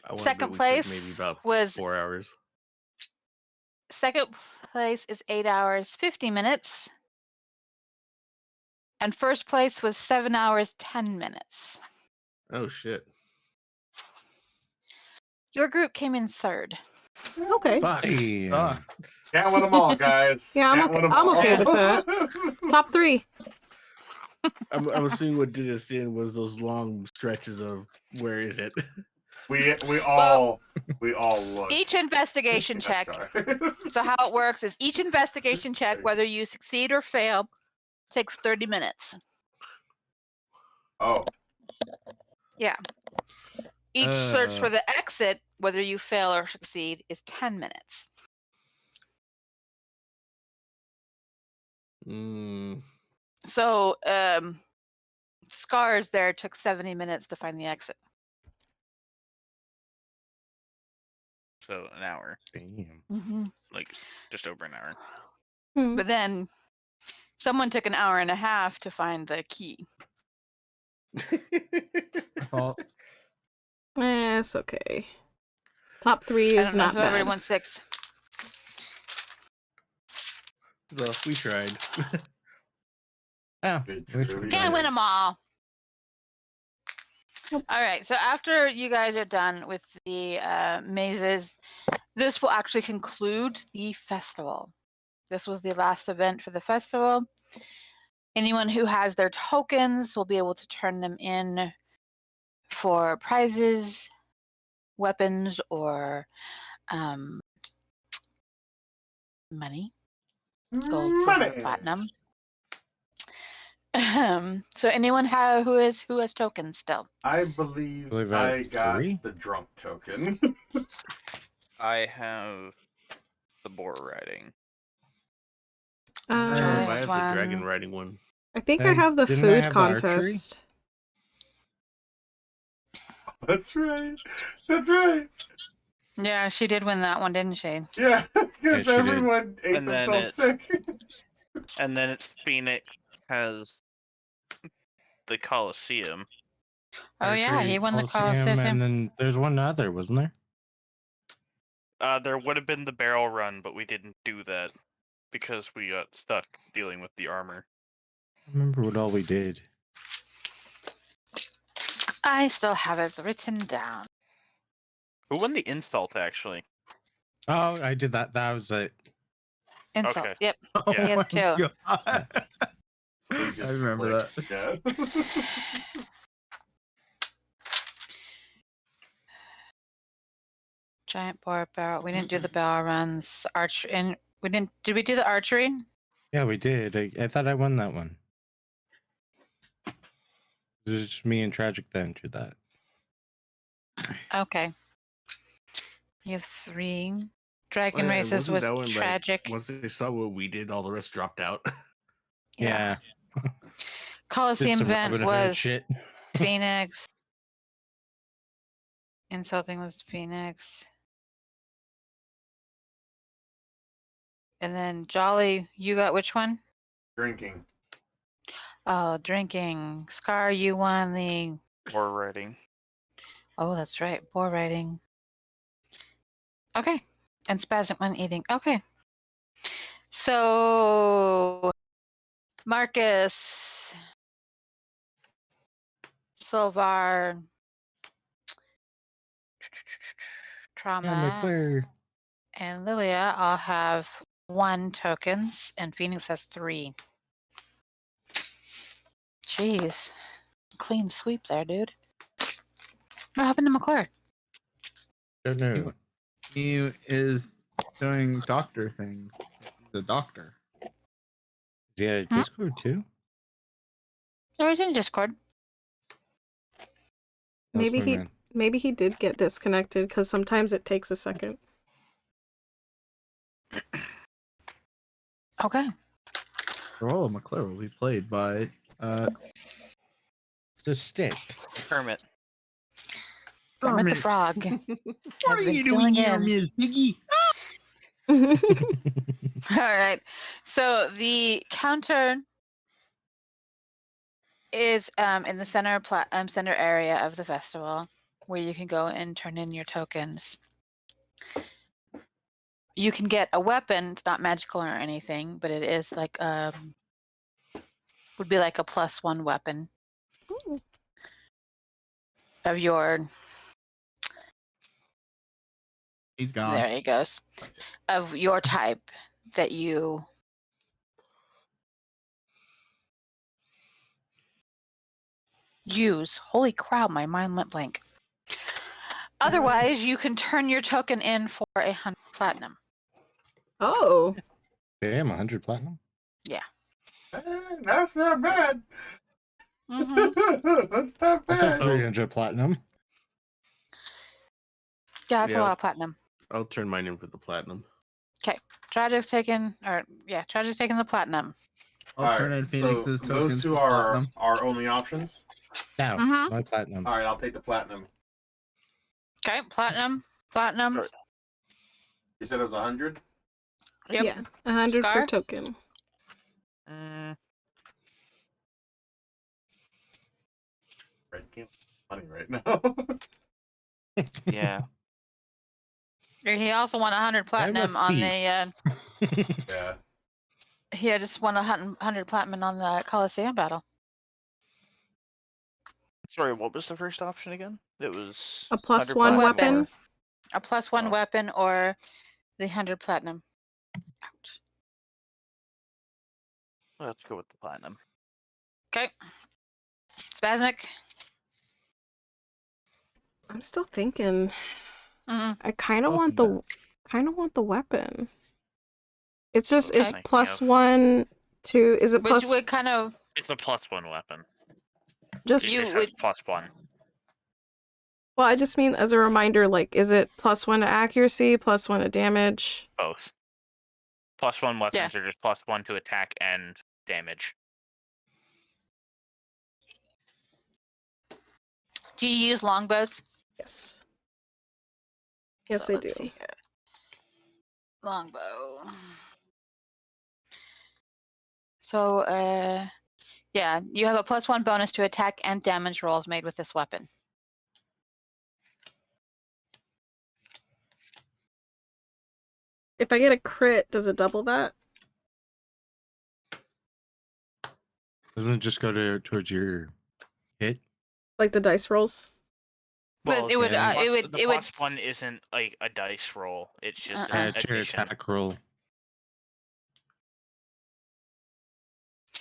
I want to Second bet we place took maybe about was 4 hours. second place is 8 hours 50 minutes. And first place was 7 hours 10 minutes. Oh shit. Your group came in third. Okay. Fuck. Can't win them all, guys. Yeah, I'm Can't okay. win 'em I'm all. okay with that. Top 3. I'm assuming what did us in was those long stretches of where is it? We all look. Each investigation check. So how it works is each investigation check, whether you succeed or fail, takes 30 minutes. Oh. Yeah. Each search for the exit, whether you fail or succeed, is 10 minutes. So, Scars there took 70 minutes to find the exit. So an hour. Damn. Mm-hmm. Like just over an hour. But then someone took an hour and a half to find the key. Fault. It's okay. Top 3 I is don't know not whoever bad. won 6. So we tried. Yeah. Can't win them all. All right. So after you guys are done with the mazes, this will actually conclude the festival. This was the last event for the festival. Anyone who has their tokens will be able to turn them in for prizes, weapons, or money, gold, silver, platinum. So anyone who has tokens still? I believe I I have got 3. the drunk token. I have the boar riding. Charlie I has have the dragon riding one. I think I have the didn't I food have the archery? contest. That's right. That's right. Yeah, she did win that one, didn't she? Yeah, because she did. everyone ate And then themselves sick. And then it's Phoenix has the Coliseum. Oh yeah, he won the Coliseum. And then there's one other, wasn't there? There would have been the barrel run, but we didn't do that because we got stuck dealing with the armor. I remember what all we did. I still have it written down. Who won the insult, actually? Oh, I did that. That was it. Insult. Okay. Yep. Yeah. He has 2. I remember that. Yeah. Giant boar barrel. We didn't do the barrel runs. And we didn't. Did we do the archery? Yeah, we did. I thought I won that one. It was just me and Tragic then to that. Okay. You have 3. Dragon Oh, yeah, races wasn't was that one, tragic. Like, once they saw what we did, all the rest dropped out. Yeah. Coliseum Just some event Robin Hood was shit. Phoenix. Insulting was Phoenix. And then Jolly, you got which one? Drinking. Oh, drinking. Scar, you won the Boar riding. Oh, that's right. Boar riding. Okay. And spasm when eating. Okay. So Marcus, Silvar, Trauma, McClure. and Lilia all have 1 tokens, and Phoenix has 3. Jeez. Clean sweep there, dude. What happened to McClure? Don't know. He is doing doctor things. He's a doctor. Is he at a Discord too? No, he's in Discord. Maybe he did get disconnected because sometimes it takes a second. Okay. Role of McClure will be played by the stick. Kermit. Kermit the Frog. What are you doing here, Ms. Piggy? All right. So the counter is in the center area of the festival, where you can go and turn in your tokens. You can get a weapon. It's not magical or anything, but it is like would be like a +1 weapon of your. He's gone. There he goes. Of your type that you use. Holy crap, my mind went blank. Otherwise, you can turn your token in for 100 platinum. Oh. Damn, 100 platinum? Yeah. That's not bad. Mm-hmm. That's not That's like bad. 300 platinum. Yeah, that's a lot of platinum. I'll turn mine in for the platinum. Okay. Tragic's taking the platinum. I'll turn in Phoenix's tokens those two for are platinum. our only options. No, Mhm. my platinum. All right, I'll take the platinum. Okay, platinum. You said it was 100. Yep. Yeah, 100 per Scar? token. Right, can't money right now. Yeah. He also won 100 platinum on the. Yeah. He had just won 100 platinum on the Coliseum battle. Sorry, what was the first option again? It was A 100 +1 platinum weapon. or- A +1 weapon or the 100 platinum. Let's go with the platinum. Okay. Spasmic. I'm still thinking. Mm-hmm. I kind of want the weapon. It's just Okay. it's +1 to. Is it Which plus? would kind of. It's a +1 weapon. Just It You just would- has +1. Well, I just mean as a reminder. Like, is it +1 to accuracy, +1 to damage? Both. +1 weapons are just +1 to attack and damage. Do you use longbows? Yes. Yes, So I let's do. see here. Longbow. So, yeah, you have a +1 bonus to attack and damage rolls made with this weapon. If I get a crit, does it double that? Doesn't it just go towards your hit? Like the dice rolls? Well, But it would, the it would, the it would. +1 isn't like a dice roll. It's just Yeah, an it's your addition. attack roll.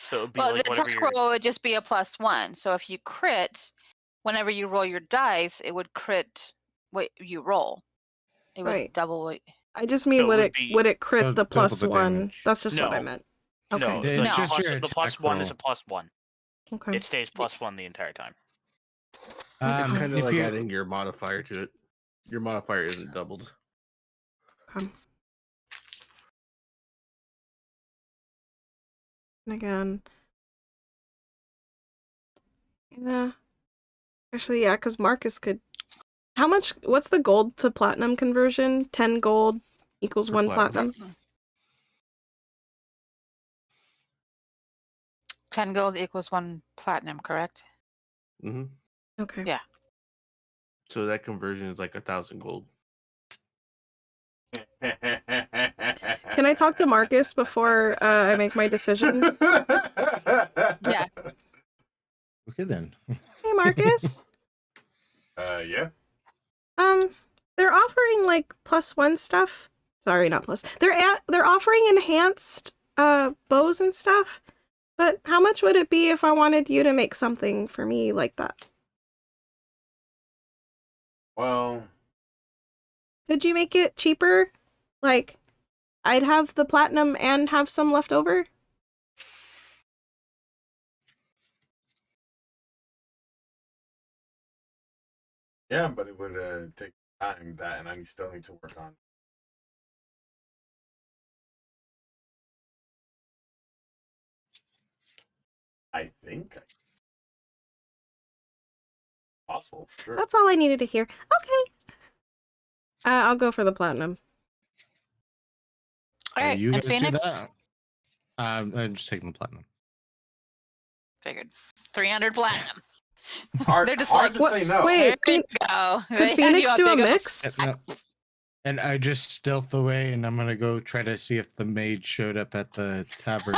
So it would be Well, like the whatever attack your roll would just be a +1. So if you crit, whenever you roll your dice, it would crit what you roll. It would Right. double what. I just mean So it would would it be- would it crit the double the +1? damage. That's just what I No. meant. No, Okay. the, It's just plus, your the attack +1 is roll. a +1. Okay. It stays +1 the entire time. It's kind of if like you- adding your modifier to it. Your modifier isn't doubled. And again. Yeah. Actually, yeah, because Marcus could. How much? What's the gold to platinum conversion? 10 gold equals For 1 platinum. platinum. 10 gold equals 1 platinum, correct? Mm-hmm. Okay. Yeah. So that conversion is like 1,000 gold. Can I talk to Marcus before I make my decision? Yeah. Okay then. Hey, Marcus. Yeah. They're offering like +1 stuff. Sorry, not plus. They're offering enhanced bows and stuff. But how much would it be if I wanted you to make something for me like that? Well, Could you make it cheaper? Like, I'd have the platinum and have some left over? yeah, but it would take time that, and I still need to work on. I think possible. Sure. That's all I needed to hear. Okay. I'll go for the platinum. All right, You and guys do Phoenix? that. I'm just taking the platinum. Figured 300 platinum. Hard, They're just hard like, to say no. Wait, there you go. could They hand Phoenix you do a big old mix? No. And I just stealth away, and I'm gonna go try to see if the maid showed up at the tavern.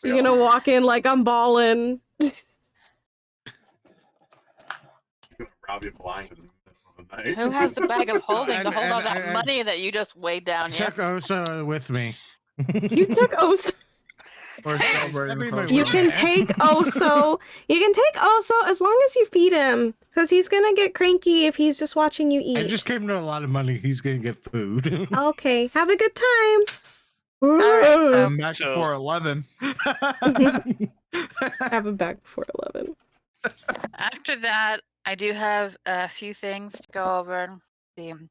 You're gonna walk in like I'm balling. Rob you blind in the middle of the night. Who has the bag of holding to And- hold and all that I- money that you just weighed down here? Took Osa with me. You took Oso. We're celebrating the Everybody- first You one. can take Oso. You can take Oso as long as you feed him, because he's gonna get cranky if he's just watching you eat. I just gave him a lot of money. He's gonna get food. Okay, have a good time. All right, so I'm back before 11. Have him back before 11. after that, I do have a few things to go over. You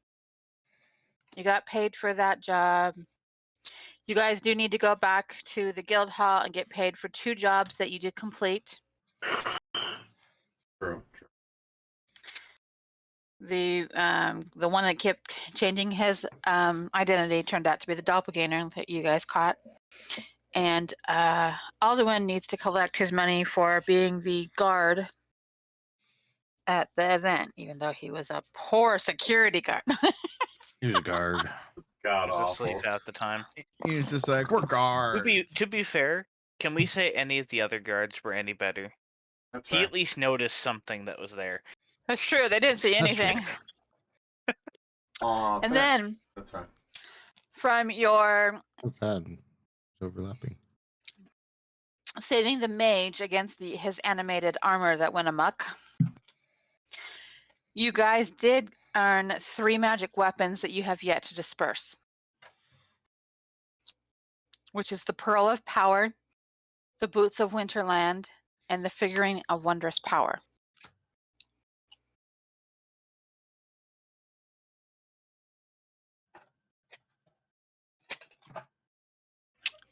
got paid for that job. You guys do need to go back to the guild hall and get paid for 2 jobs that you did complete. True. The one that kept changing his identity turned out to be the doppelganger that you guys caught. And Alduin needs to collect his money for being the guard at the event, even though he was a poor security guard. He was a guard. God He was awful. asleep half the time. He was just like, we're guards. To be fair, can we say any of the other guards were any better? That's He right. at least noticed something that was there. That's true. They didn't see That's anything. Aw, And fair. then That's right. from your Not bad. It's overlapping. saving the mage against his animated armor that went amok, you guys did earn 3 magic weapons that you have yet to disperse, which is the Pearl of Power, the Boots of Winterland, and the Figurine of Wondrous Power.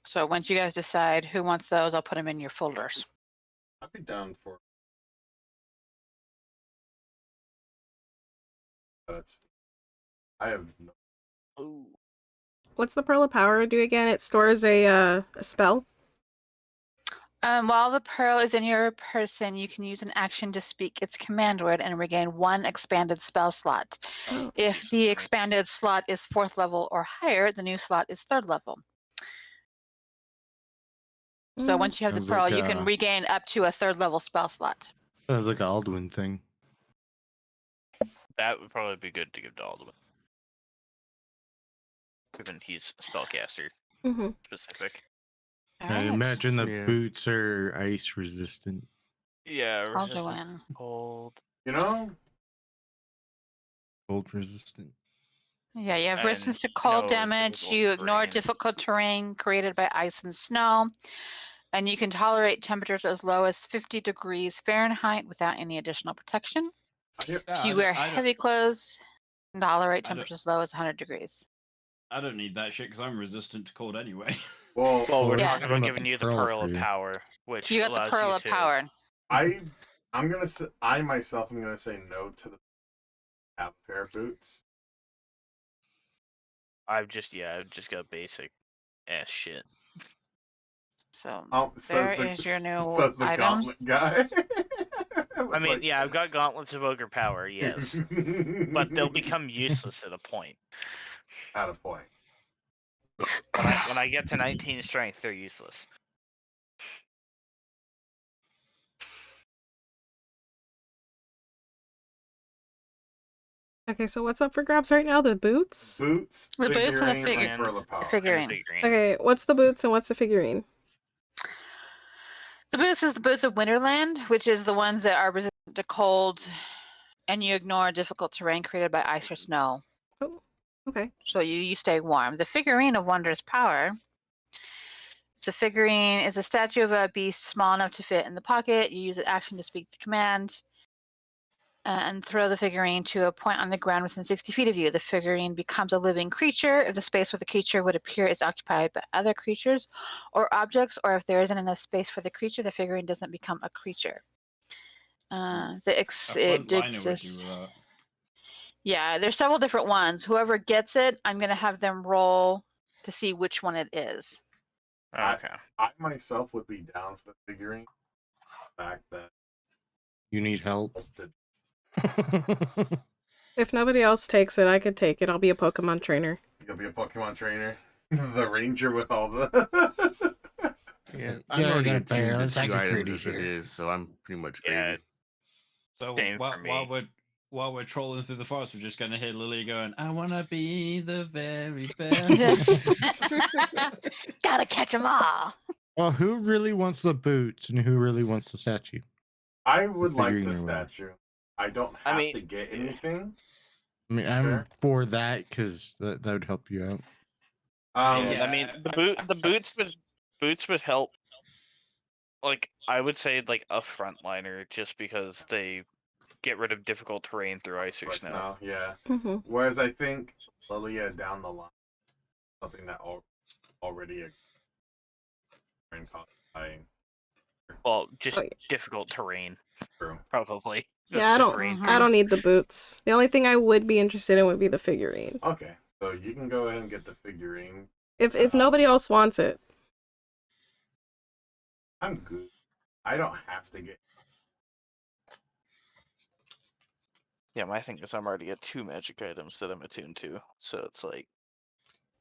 So once you guys decide who wants those, I'll put them in your folders. I'd be down for. I have no. What's the Pearl of Power do again? It stores a spell. While the pearl is in your person, you can use an action to speak its command word and regain 1 expanded spell slot. Oh. If the expanded slot is 4th level or higher, the new slot is 3rd level. So once you have the Sounds pearl, like, you can regain up to a 3rd level spell slot. Sounds like an Alduin thing. That would probably be good to give to Alduin. Given he's a spellcaster specific. I imagine the Yeah. boots are ice resistant. Yeah, Alduin. Cold. You know, Cold resistant. Yeah, you have And resistance to cold no damage. difficult You ignore terrain. difficult terrain created by ice and snow. And you can tolerate temperatures as low as 50 degrees Fahrenheit without any additional protection. Yep. Yeah, If you wear heavy clothes, you can tolerate temperatures as low as 100 degrees. I don't need that shit because I'm resistant to cold anyway. Well, We're Yeah. talking about giving you the Pearl of for you. Power, which You got the allows Pearl you of to... Power. I'm gonna say, I myself am gonna say no to the half pair of boots. I've just got basic ass shit. So Says there is your new says the item. gauntlet guy. I mean, yeah, I've got gauntlets of ogre power, yes, but they'll become useless at a point. At a point. When I get to 19 strength, they're useless. Okay, so what's up for grabs right now? The boots? Boots, The boots and the figurine, Pearl of Power. figurine. Okay, what's the boots and what's the figurine? The boots is the Boots of Winterland, which is the ones that are resistant to cold, and you ignore difficult terrain created by ice or snow. Oh, okay. So you stay warm. The Figurine of Wondrous Power. It's a figurine. It's a statue of a beast small enough to fit in the pocket. You use an action to speak the command and throw the figurine to a point on the ground within 60 feet of you. The figurine becomes a living creature if the space where the creature would appear is occupied by other creatures or objects, or if there isn't enough space for the creature, the figurine doesn't become a creature. It exists. Yeah, there's several different ones. Whoever gets it, I'm going to have them roll to see which one it is. Okay. I myself would be down for the figurine. The fact that You need help? If nobody else takes it, I could take it. I'll be a Pokemon trainer. You'll be a Pokemon trainer. The ranger with all the... Yeah, I'm already got a attuned bear. to Let's act 2 items pretty as it here. is, so I'm pretty much Yeah. gravy. So Same for me. while we're trolling through the forest, we're just gonna hear Lily going, "I wanna be the very Yes. best." Gotta catch them all. Well, who really wants the boots and who really wants the statue? I would like figurine the or whatever. statue. I don't I have mean, to get anything. I mean, I'm Sure. for that because that would help you out. And I mean, the boots would help. Like, I would say like a frontliner, just because they get rid of difficult terrain through ice or Or snow. snow, yeah. Mm-hmm. Whereas I think Lilia down the line, something that already Well, just Oh, yeah. difficult terrain. True. Probably. Yeah, I don't need the boots. The only thing I would be interested in would be the figurine. Okay, so you can go ahead and get the figurine. If nobody else wants it. I'm good. I don't have to get. Yeah, my thing is I'm already at 2 magic items that I'm attuned to, so it's like,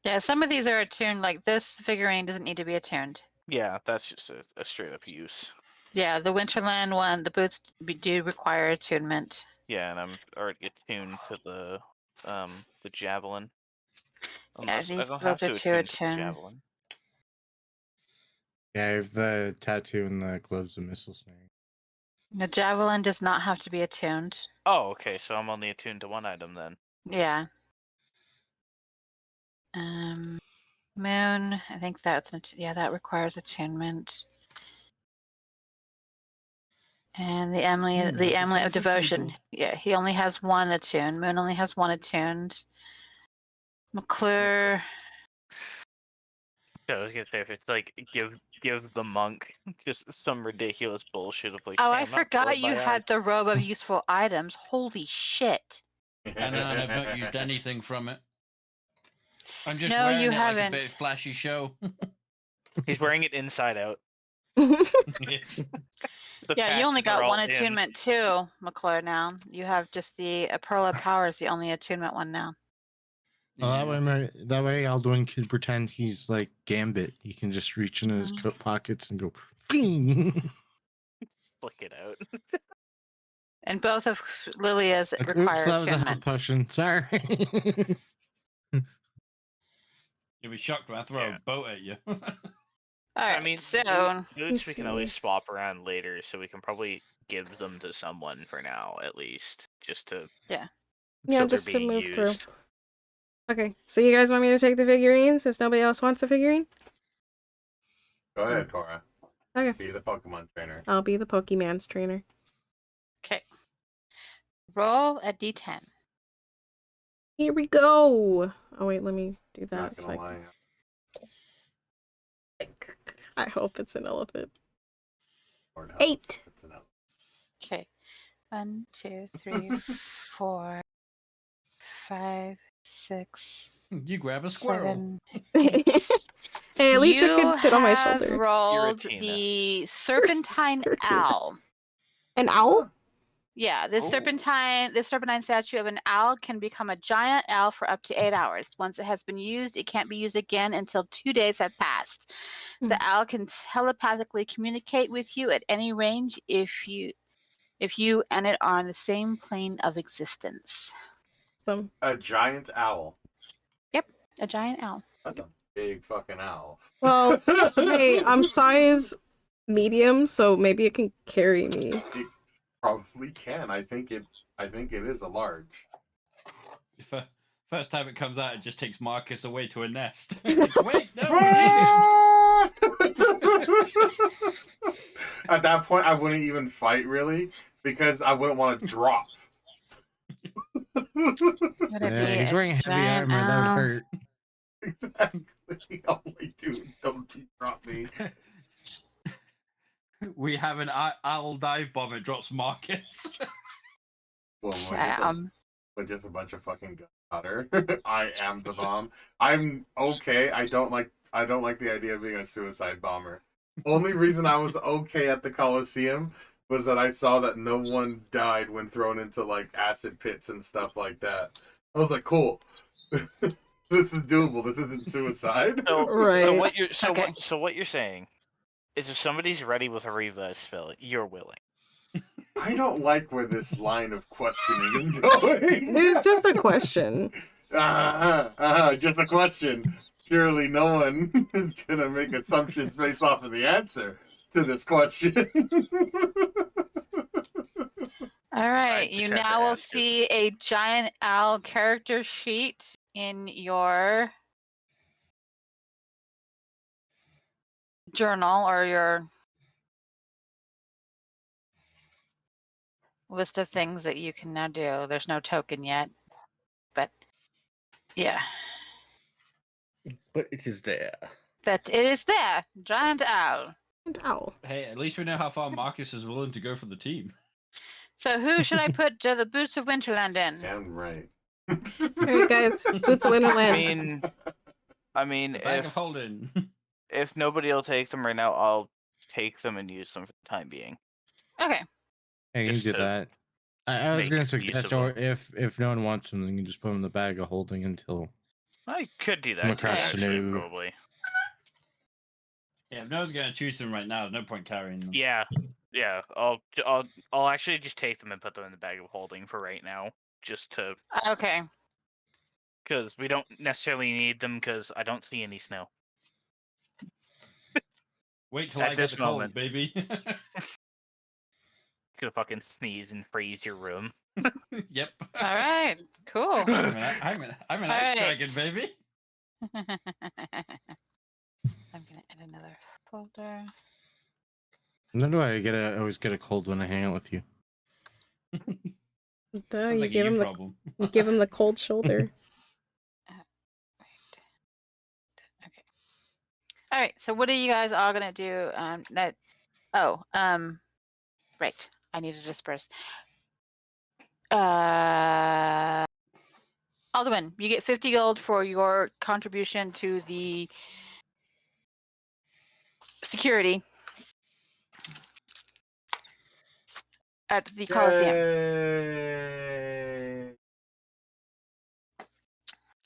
Yeah, some of these are attuned. Like this figurine doesn't need to be attuned. yeah, that's just a straight up use. Yeah, the Winterland one, the boots do require attunement. Yeah, and I'm already attuned to the javelin. Yeah, Unless I don't those have are to two attune to the attuned. javelin. Yeah, I have the tattoo and the gloves of missile snare. The javelin does not have to be attuned. Oh, okay, so I'm only attuned to 1 item then. Yeah. Moon, I think that's that requires attunement. And the Amulet of Devotion. Yeah, he only has 1 attuned. Moon only has 1 attuned. McClure. So I was gonna say, if it's like give the monk just some ridiculous bullshit of like, Oh, hey, I I'm not forgot bored you by had ice. the robe of useful items. Holy shit. And I've not used anything from it. I'm just No, wearing you it like a haven't. bit flashy show. He's wearing it inside out. Yes. The Yeah, you only patches are got all 1 in. attunement too, McClure, now. You have just the Pearl of Power is the only attunement one now. Well, that way Alduin can pretend he's like Gambit. He can just reach in his coat pockets and go, "Bing!" Flick it out. And both of Lilia's Like, require oops, that was a health attunement. potion. Sorry. You'll be shocked when I throw a boat at you. Alright, I mean, so boots we can always swap around later, so we can probably give them to someone for now, at least, just to Yeah, so just they're to being move used. through. Okay, so you guys want me to take the figurine since nobody else wants a figurine? Go ahead, Cora. Okay. Be the Pokemon trainer. I'll be the Pokemon's trainer. Okay. Roll a d10. Here we go. Oh wait, let me do that. Not So gonna lie. I hope it's an elephant. Lord help us 8. if it's an elephant. Okay. 1, 2, 3, 4, 5, 6. You grab a squirrel. 7, 8. Hey, at least it You could sit on my have shoulder. rolled Giratina. the Serpentine Giratina. Owl. An owl? Yeah, this serpentine statue of an owl can become a giant owl for up to 8 hours. Once it has been used, it can't be used again until 2 days have passed. The owl can telepathically communicate with you at any range if you and it are on the same plane of existence. A giant owl. Yep, a giant owl. That's a big fucking owl. Well, hey, I'm size medium, so maybe it can carry me. It probably can. I think it is a large. First time it comes out, it just takes Marcus away to a nest. Wait, no, we need him. At that point, I wouldn't even fight really because I wouldn't want to drop. Yeah, he's wearing heavy armor. That would hurt. Exactly. Oh my dude, don't you drop me. We have an owl dive bomb. It drops Marcus. Well, we're just a bunch of fucking gunpowder. I am the bomb. I'm okay. I don't like I don't like the idea of being a suicide bomber. Only reason I was okay at the Coliseum was that I saw that no one died when thrown into like acid pits and stuff like that. I was like, cool. This is doable. This isn't suicide. So what you're Okay. what you're saying is if somebody's ready with a revive spell, you're willing. I don't like where this line of questioning is going. It's just a question. Just a question. Surely no one is gonna make assumptions based off of the answer to this question. All right, you just had to now will ask it. see a giant owl character sheet in your journal or your list of things that you can now do. There's no token yet, but yeah, But it is there. that it is there. Giant owl. Owl. Hey, at least we know how far Marcus is willing to go for the team. So who should I put the Boots of Winterland in? Damn right. Alright, guys. Boots of Winterland. I mean, The bag of holding. if nobody will take them right now, I'll take them and use them for the time being. Okay. Hey, you Just do to that. I was make gonna use suggest, of or them. if no one wants them, then you can just put them in the bag of holding until I could do come that too, across actually, snow. probably. Yeah, if no one's gonna choose them right now, there's no point carrying them. Yeah, I'll actually just take them and put them in the bag of holding for right now, just to Okay. because we don't necessarily need them because I don't see any snow. Wait till At I get this the cold, moment. baby. Gonna fucking sneeze and freeze your room. Yep. All right. Cool. I'm an All ice right. dragon, baby. I'm gonna add another folder. No, do I always get a cold when I hang out with you? Duh, Sounds you like a give you him problem. you give him the cold shoulder. All right. So what are you guys all gonna do? Right. I need to disperse. Alduin, you get 50 gold for your contribution to the security at the Coliseum. Yay.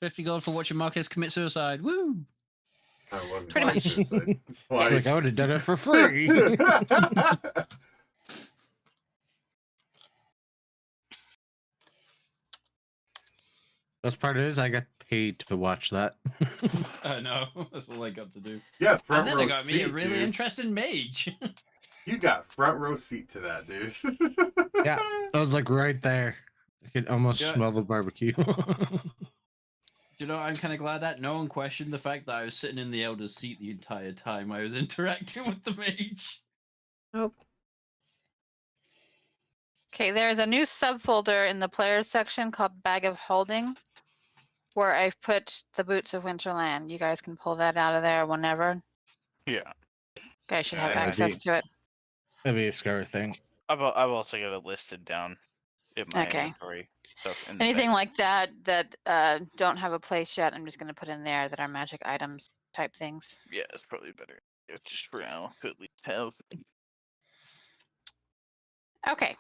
50 gold for watching Marcus commit suicide. Woo! I wasn't Pretty quite much. suicide. It's like I would have Twice. done it for free. Best part is I got paid to watch that. I know. That's all I got to do. Yeah, front And then row they got me a seat, really dude. interesting mage. You got front row seat to that, dude. Yeah, I was like right there. I could almost Yeah. smell the barbecue. You know, I'm kind of glad that no one questioned the fact that I was sitting in the elder's seat the entire time I was interacting with the mage. Oh. Okay, there's a new subfolder in the players section called Bag of Holding, where I've put the Boots of Winterland. You guys can pull that out of there whenever. Yeah. You guys should have Yeah, access to it. That'd be a Scar thing. I've also got it listed down in my Okay. inventory stuff. In the Anything bag. like that don't have a place yet, I'm just going to put in there that are magic items type things. Yeah, it's probably better. Just for now to at least have. Okay.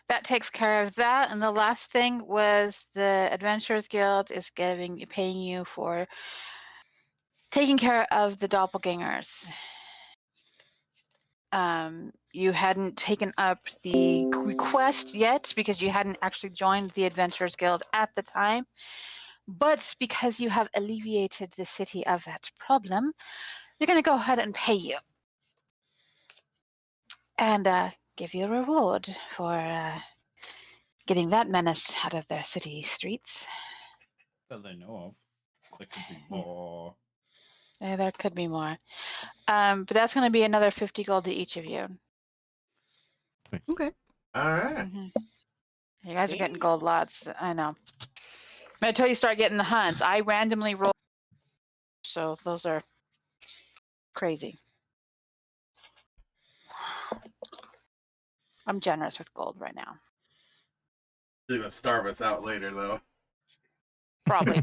That takes care of that. And the last thing was the Adventurers Guild is paying you for taking care of the doppelgangers. You hadn't taken up the request yet because you hadn't actually joined the Adventurers Guild at the time. But because you have alleviated the city of that problem, they're going to go ahead and pay you. And give you a reward for getting that menace out of their city streets. That they know of. There could be more. Yeah, there could be more. But that's going to be another 50 gold to each of you. Okay. All right. Mm-hmm. You guys are getting gold lots. I know. Until you start getting the hunts, I randomly roll. So those are crazy. I'm generous with gold right now. You're gonna starve us out later, though. Probably.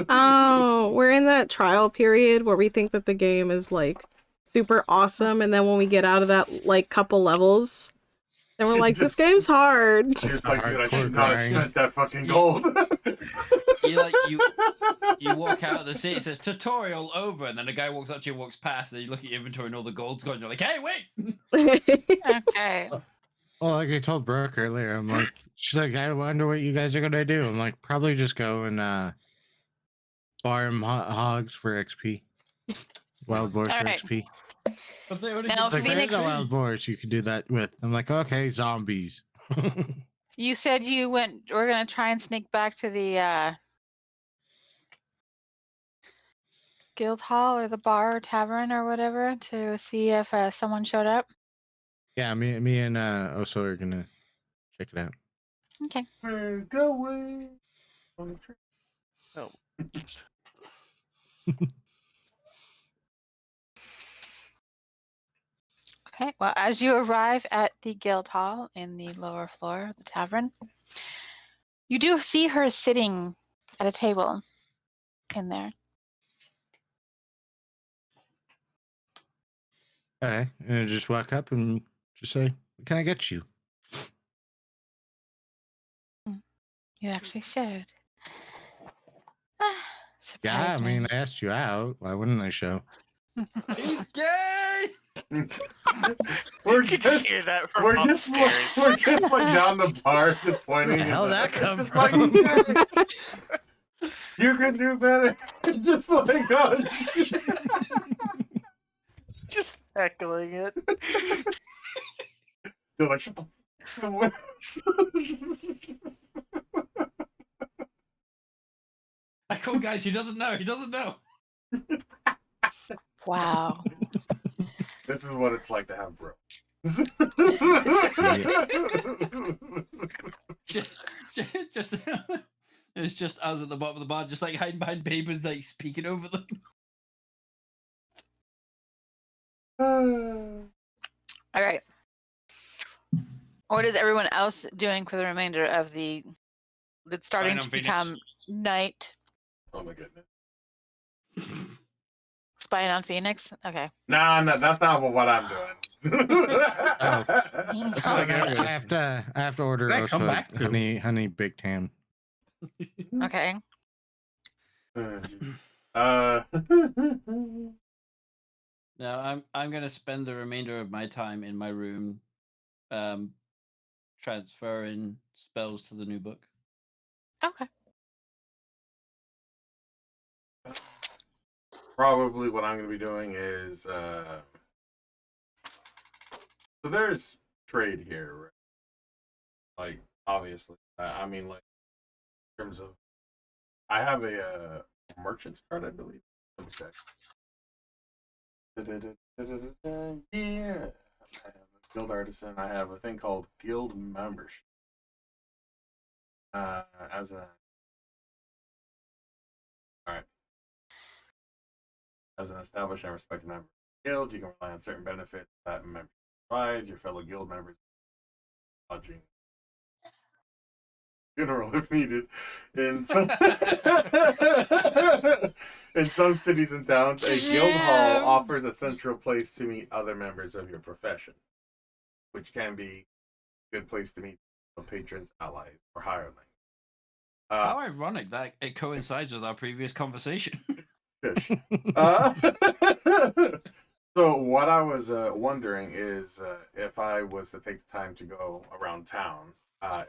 Oh, we're in that trial period where we think that the game is like super awesome, and then when we get out of that like couple levels, then we're like, this game's hard. It's like, dude, I should not have spent that fucking gold. You walk out of the city, it says tutorial over, and then a guy walks up to you, walks past, and you look at your inventory and all the gold's gone. You're like, hey, wait! Okay. Well, like I told Brooke earlier, I'm like, she's like, I wonder what you guys are gonna do. I'm like, probably just go and farm hogs for XP, wild boars All for right. XP. But they already Now, Like, there's Phoenix, no wild boars you could do that with. I'm like, okay, zombies. you said we're gonna try and sneak back to the guild hall or the bar or tavern or whatever to see if someone showed up. Yeah, me and Oso are gonna check it out. Okay. We're going on a trip. No. Okay. Well, as you arrive at the guild hall in the lower floor of the tavern, you do see her sitting at a table in there. Okay, and I just walk up and just say, "What can I get you?" You actually should. Yeah, I Surprise me. mean, I asked you out. Why wouldn't I show? He's gay! We're You just, hear that from we're just like, upstairs. we're just like down the bar, just pointing. Where the hell that come just from? Like, you can do better. Just like us. Just heckling it. They're like, shut the fuck Come on, guys, he doesn't know. He doesn't know. Wow. This is what it's like to have bro. just it's just us at the bottom of the bar, just like hiding behind papers, like speaking over them. All right. What is everyone else doing for the remainder of the? It's starting Spying to on Phoenix. become night. Oh my goodness. Spying on Phoenix. Okay. Nah, no, that's not what I'm doing. I have to order That come Oso back to. honey big tan. Okay. No, I'm gonna spend the remainder of my time in my room, transferring spells to the new book. Okay. Probably what I'm going to be doing is so there's trade here, right? Like obviously, I mean, like in terms of, I have a merchant's card, I believe. Let me check. Yeah, I have a guild artisan. I have a thing called guild membership. As a all right. As an established and respected member of the guild, you can rely on certain benefits that member provides your fellow guild members, lodging, funeral if needed. In some in some cities and towns, a guild hall offers a central place to meet other members of your profession, which can be a good place to meet patrons, allies, or hirelings. How ironic that it coincides with our previous conversation. Fish. So what I was wondering is if I was to take the time to go around town,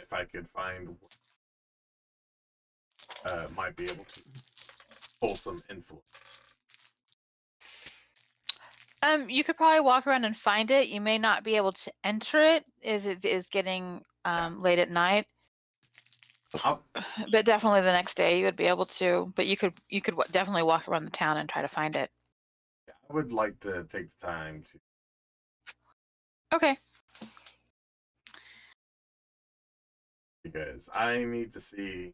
if I could find might be able to pull some influence. You could probably walk around and find it. You may not be able to enter it, as it is getting late at night. But definitely the next day you would be able to. But you could definitely walk around the town and try to find it. Yeah, I would like to take the time to. Okay. Because I need to see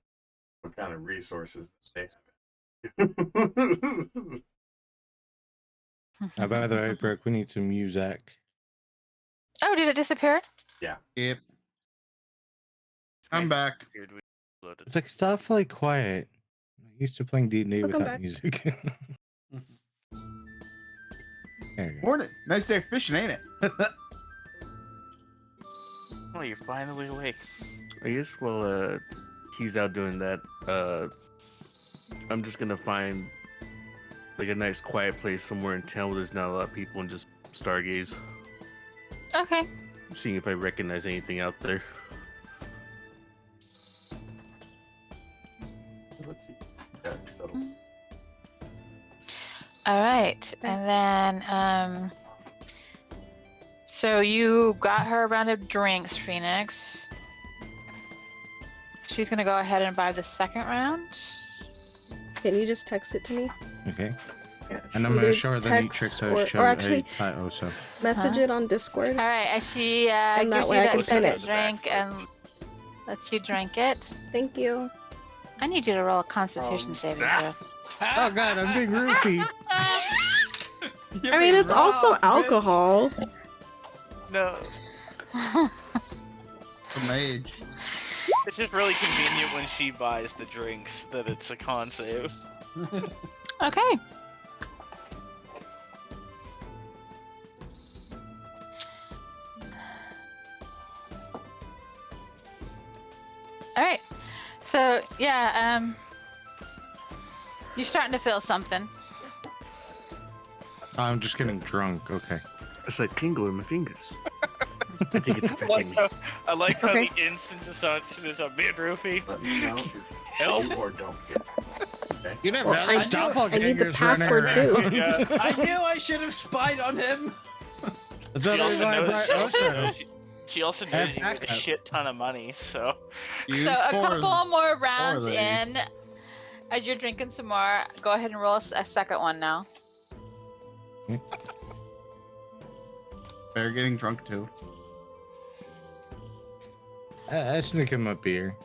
what kind of resources they have. By the way, Brooke, we need some music. Oh, did it disappear? Yeah. Yep. I'm back. It's like stuff like quiet. I'm used to playing D&D Welcome without back. music. There you go. Morning. Nice day fishing, ain't it? Oh, you're finally awake. I guess while he's out doing that, I'm just gonna find like a nice quiet place somewhere in town where there's not a lot of people and just stargaze. Okay. Seeing if I recognize anything out there. Let's see. Yeah, settle. All right, and then so you got her a round of drinks, Phoenix. She's gonna go ahead and buy the second round. Can you just text it to me? Okay. Yeah, And I'm gonna either show her the neat text tricks I or actually also. message it on Discord. All right, I see. And that Gives way you I that can pin it. drink and lets you drink it. Thank you. I need you to roll a Constitution saving throw. Oh god, I'm being roofied. I mean, it's also alcohol. No. The mage. It's just really convenient when she buys the drinks that it's a con save. Okay. All right. So yeah, you're starting to feel something. I'm just getting drunk. Okay. It's like tingle in my fingers. I think it's affecting me. I like how Okay. the instant assumption is I'm being roofie. Let me know if Help. you or don't get it. Okay? You never Well, know. I There's need the doppelgangers password running around. too. Yeah. I knew I should have spied on him. That's She what I also knows, brought Oso. she also knows you made a shit ton of money, so. You So a fours. couple more rounds lady. in, as you're drinking some more, go ahead and roll a second one now. They're getting drunk too. I sneak him a beer.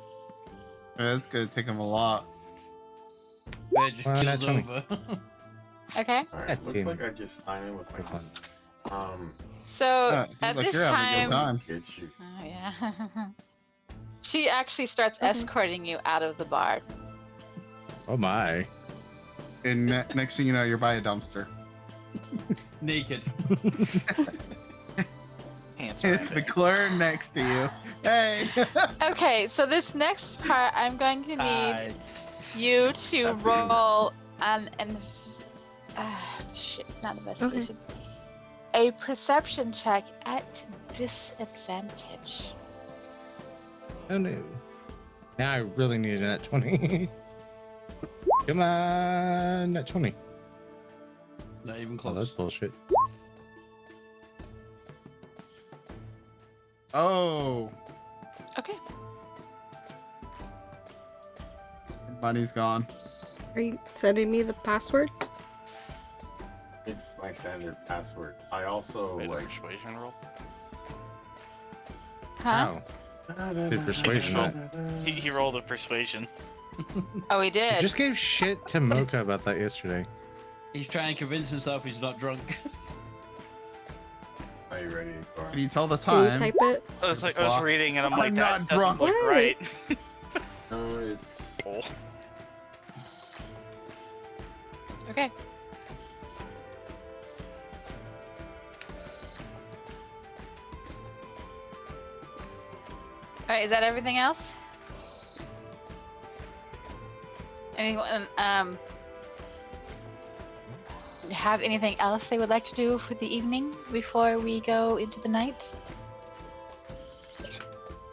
Yeah, that's gonna take him a lot. Man, just Well, killed that's funny. over. Okay. Alright, God looks damn like it. I just signed in with my phone. So it seems at like this you're having a good time, time. Get you. oh yeah, she actually starts escorting you out of the bar. Oh my. And next thing you know, you're by a dumpster. Naked. It's McClure next to you. Hey. Okay, so this next part, I'm going to need Hi. you to That's roll an shit, not investigation. A perception check at disadvantage. Oh no. Now I really need a net 20. Come on, net 20. Not even Oh, close. that's bullshit. Oh, Okay. money's gone. Are you sending me the password? It's my standard password. I also Made a like persuasion roll. Huh? Wow. Did persuasion that. He rolled a persuasion. Oh, we I did. just gave shit to Mocha about that yesterday. He's trying to convince himself he's not drunk. Are you ready? Can you tell the Can you time? type it? I was reading and I'm I'm like, that not doesn't drunk. look Why? right. No, it's Oh. Okay. All right, is that everything else? Anyone have anything else they would like to do for the evening before we go into the night?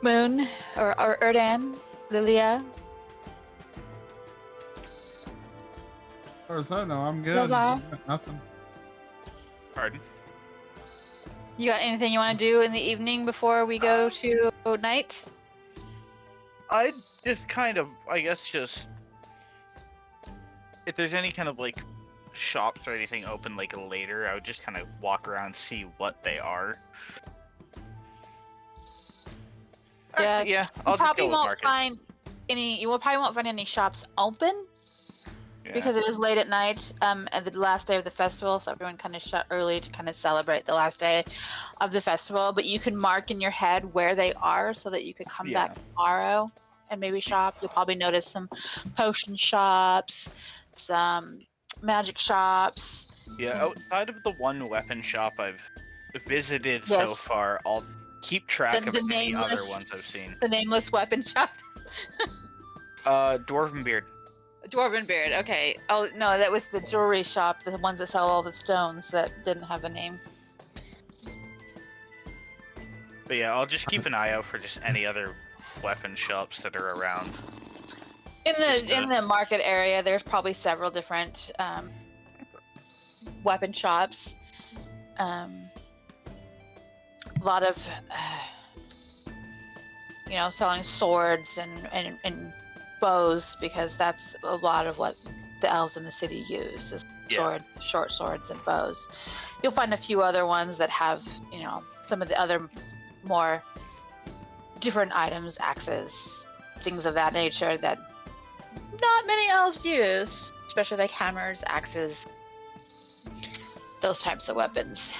Moon or Erdan, Lilia? As far as I know, I'm good. Laval? Nothing. Pardon? You got anything you want to do in the evening before we go to night? I just kind of, I guess, just if there's any kind of like shops or anything open like later, I would just kind of walk around, see what they are. Yeah, yeah. You I'll just probably go with won't market. find any. You will probably won't find any shops open because it is late at night. At the last day of the festival, so everyone kind of shut early to kind of celebrate the last day of the festival. But you can mark in your head where they are so that you could come back tomorrow and maybe shop. You'll probably notice some potion shops, some magic shops. Yeah, outside of the one weapon shop I've visited Yes. so far, I'll keep track of The any other nameless- ones I've seen. The nameless weapon shop. Dwarven Beard. Dwarven Beard, okay. Oh, no, that was the jewelry shop, the ones that sell all the stones that didn't have a name. But yeah, I'll just keep an eye out for just any other weapon shops that are around. In the market area, there's probably several different weapon shops. A lot of, selling swords and bows, because that's a lot of what the elves in the city use is short swords and bows. You'll find a few other ones that have, some of the other more different items, axes, things of that nature that not many elves use, especially like hammers, axes, those types of weapons.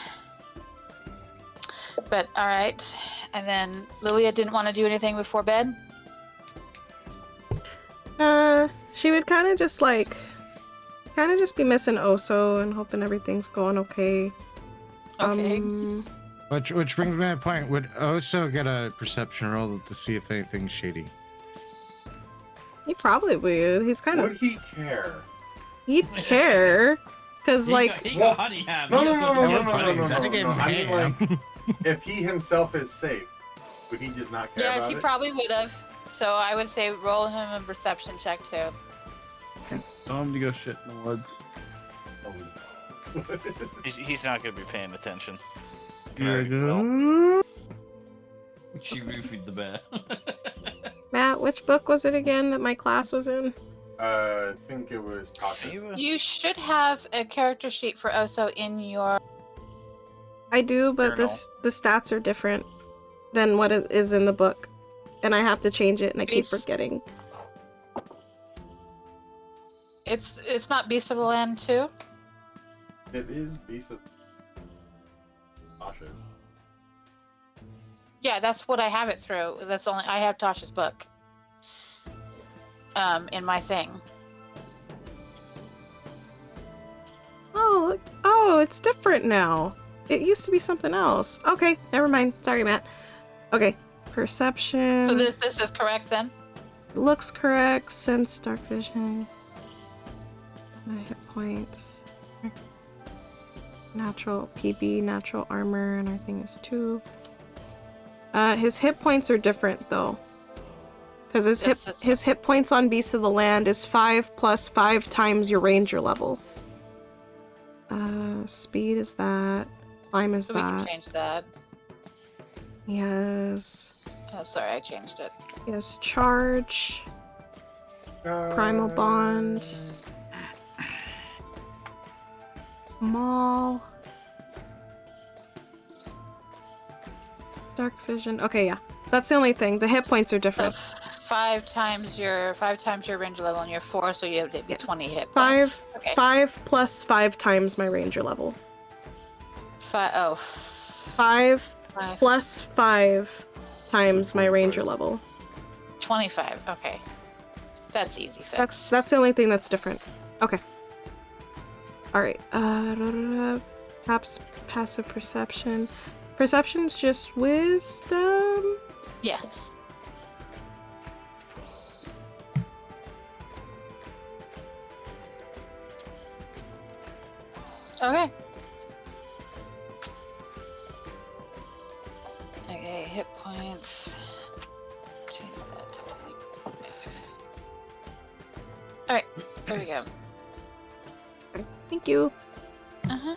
But all right, and then Lilia didn't want to do anything before bed. She would kind of just be missing Oso and hoping everything's going okay. Okay. Which brings me to a point. Would Oso get a perception roll to see if anything's shady? He probably would. He's kind of. Would he care? He'd care, because he got honey ham. No. I mean, like, if he himself is safe, would he just not care Yeah, about he it? probably would have. So I would say roll him a perception check too. Tell him to go shit in the woods. He's not going to be paying attention. She roofied the bear. Matt, which book was it again that my class was in? I think it was Tasha's. You should have a character sheet for Oso in your. I do, but the stats are different than what it is in the book, and I have to change it, and I keep forgetting. It's not Beast of the Land 2? It is Beast of Tasha's. Yeah, that's what I have it through. I have Tasha's book. In my thing. Oh, look. Oh, it's different now. It used to be something else. Okay, never mind. Sorry, Matt. Okay, perception. So this is correct then? Looks correct. Sense, dark vision. Hit points. Natural PB, natural armor, and our thing is 2. His hit points are different though, because his hit points on Beast of the Land is 5 plus 5 times your ranger level. Speed is that. Climb is So that. we can change that. He has. Oh, sorry, I changed it. He has charge. Primal bond. Maul. Dark vision. Okay, yeah. That's the only thing. The hit points are different. 5 times your ranger level, and you're 4, so you have to be 20 hit points. 5 plus 5 times my ranger level. 5 plus 5 times my ranger level. 25. Okay, that's easy fix. That's the only thing that's different. Okay. All right. Perhaps passive perception. Perception's just wisdom. Yes. Okay. Okay, hit points. Change that to 25. Alright, there we go. Thank you. Uh-huh.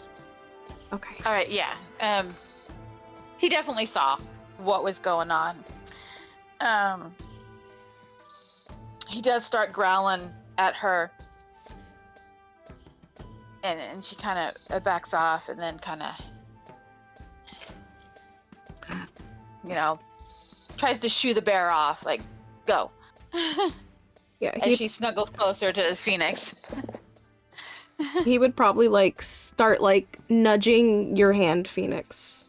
Okay. Alright, yeah. He definitely saw what was going on. He does start growling at her. And she kind of backs off and then kind of, tries to shoo the bear off, like, go. Yeah. As she snuggles closer to Phoenix. He would probably, start, nudging your hand, Phoenix.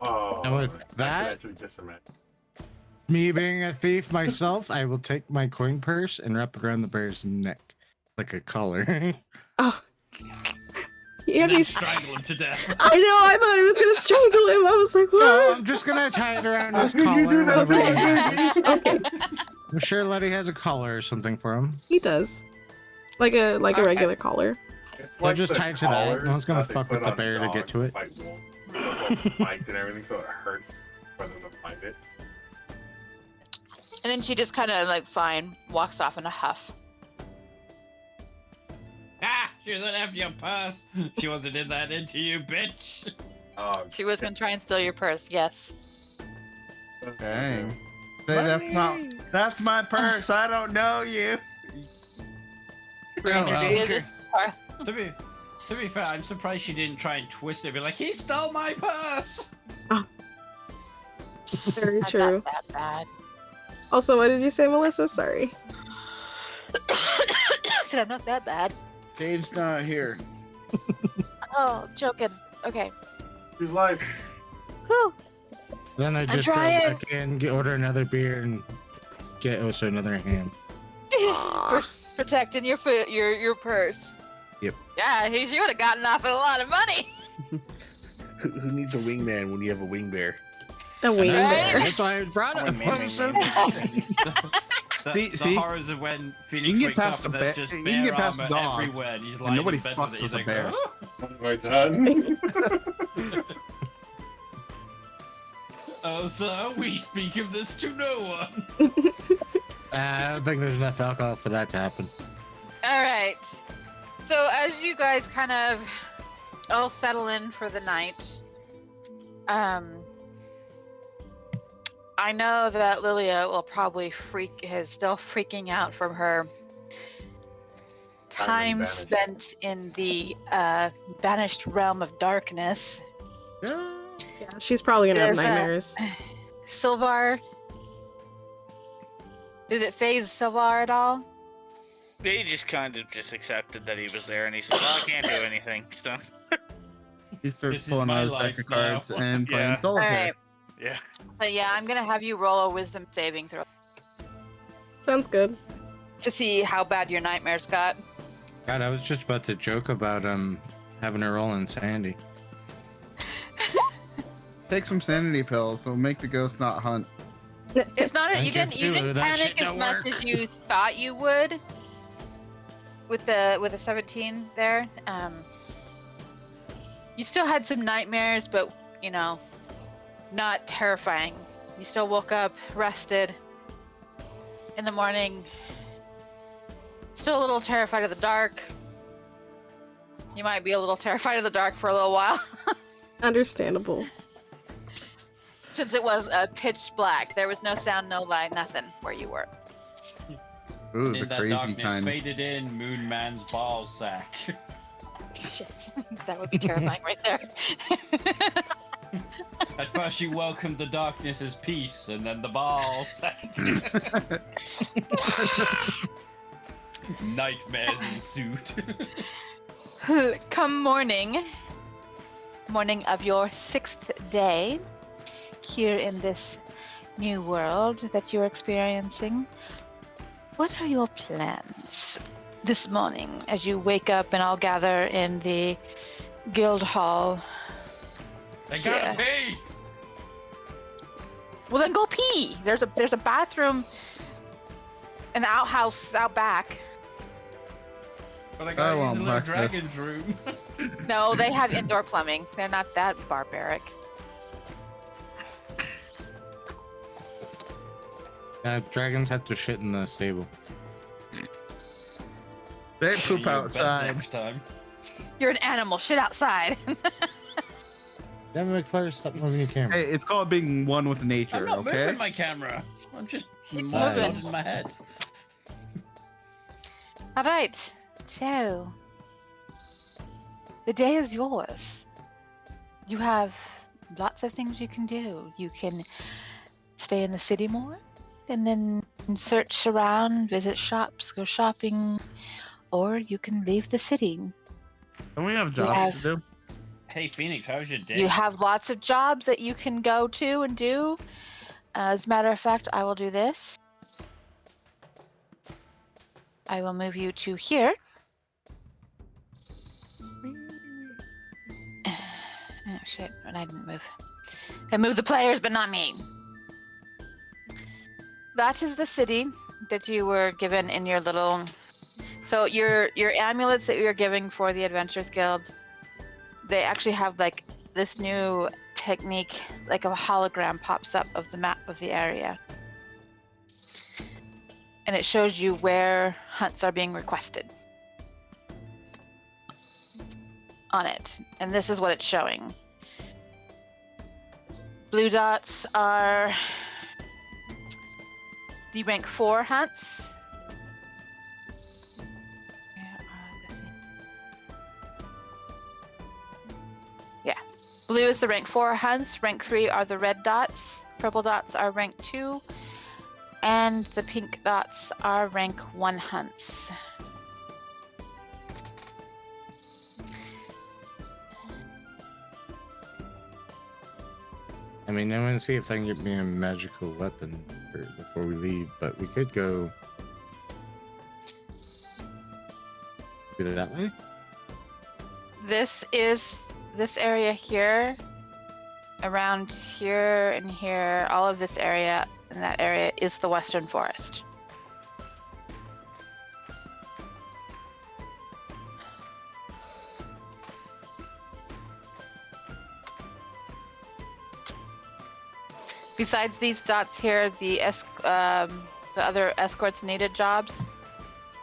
Oh, And with that, actually just imagine. Me being a thief myself, I will take my coin purse and wrap it around the bear's neck like a collar. Oh. And then strangle him to death. I know, I thought he was gonna strangle him. I was like, what? No, I'm just gonna tie it around his collar. Whatever he has. Okay. I'm sure Letty has a collar or something for him. He does. Like a regular collar. They'll just tie it to that. No one's gonna fuck with the bear to get to it. Spiked and everything, so it hurts for them to find it. And then she just kind of like fine walks off in a huff. Ah, she was after your purse. She wasn't in that into you, bitch. She was gonna try and steal your purse. Yes. Dang. Say that's my purse. I don't know you. To be fair, I'm surprised she didn't try and twist it. Be like, he stole my purse. Very true. Not that bad. Also, what did you say, Melissa? Sorry. Said I'm not that bad. Dave's not here. Oh, joking. Okay. He's like. Whew. Then I just go back in, order another beer, and get also another ham. Protecting your purse. Yep. Yeah, you would have gotten off with a lot of money. Who needs a wingman when you have a wing bear? A wing bear. That's why I brought it. The horrors of when Phoenix you can get wakes past up and the there's bear. just You bear can get past the armor dog. everywhere. And he's And lying nobody in bed fucks with it. with He's a like, bear. "Oh." My turn. Oh, sir, we speak of this to no one. I don't think there's enough alcohol for that to happen. All right. So as you guys kind of all settle in for the night, I know that Lilia will probably is still freaking out from her time spent in the banished realm of darkness. Yeah, she's probably gonna have nightmares. Sylvar, did it phase Sylvar at all? He just kind of just accepted that he was there, and he said, "Well, I can't do anything." So He starts pulling out his deck of cards and playing solitaire. All right. Yeah. So yeah, I'm gonna have you roll a wisdom saving throw Sounds good. to see how bad your nightmares got. God, I was just about to joke about having her roll insanity. Take some sanity pills. It'll make the ghost not hunt. It's not. You Thank you, didn't that shit panic as don't much work. as you thought you would. With the 17 there, you still had some nightmares, but you know, not terrifying. You still woke up rested in the morning. Still a little terrified of the dark. You might be a little terrified of the dark for a little while. Understandable. Since it was pitch black, there was no sound, no light, nothing where you were. Ooh, In the that crazy darkness, kind. faded in Moon Man's ball sack. Shit, that would be terrifying right there. At first, you welcomed the darkness as peace, and then the ball sack. Nightmares ensued. Come morning of your 6th day here in this new world that you're experiencing, what are your plans this morning as you wake up and all gather in the guild hall? I gotta pee! Well, then go pee. There's a bathroom, an outhouse out back. But I gotta use won't the little practice. dragon's room. No, they have indoor plumbing. They're not that barbaric. Dragons have to shit in the stable. They poop Your bed outside. Next time. You're an animal. Shit outside. Then McClure, stop moving your camera. Hey, it's called being one with I'm nature, not okay? moving my camera. I'm just moving. nodding my head. All right. So, the day is yours. You have lots of things you can do. You can stay in the city more, and then search around, visit shops, go shopping, or you can leave the city. Don't we have jobs to do? Hey, Phoenix, how was your day? You have lots of jobs that you can go to and do. As a matter of fact, I will do this. I will move you to here. Oh shit, and I didn't move. I moved the players, but not me. That is the city that you were given in your little... So your amulets that you're giving for the Adventurers Guild, they actually have like this new technique, like a hologram pops up of the map of the area. And it shows you where hunts are being requested on it. And this is what it's showing. Blue dots are the rank 4 hunts. Yeah. Blue is the rank 4 hunts. Rank 3 are the red dots. Purple dots are rank 2. And the pink dots are rank 1 hunts. I mean, I want to see if I can get me a magical weapon before we leave, but we could go that way. This area here, around here and here, all of this area and that area is the Western Forest. Besides these dots here, the other escorts needed jobs,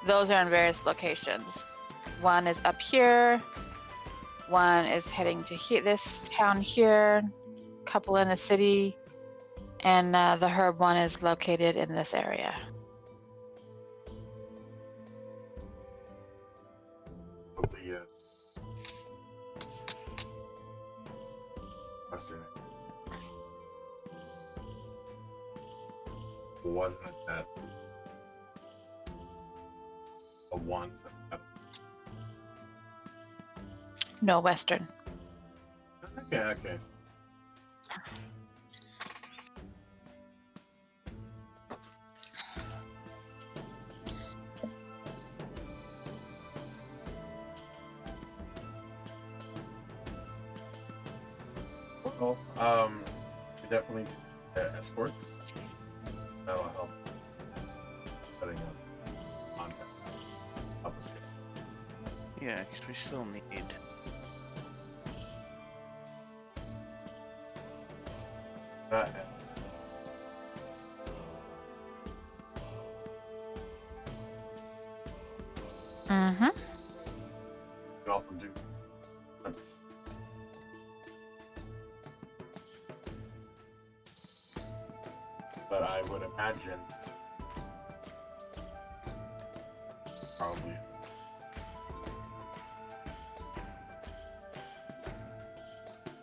those are in various locations. One is up here, one is heading to this town here, a couple in the city, and the herb one is located in this area. Wasn't it that the ones that had... No, Western. Okay. Well, we definitely need escorts. That'll help setting up contact. Help us get. Yeah, because we still need. Mm-hmm. We can also do this. But I would imagine probably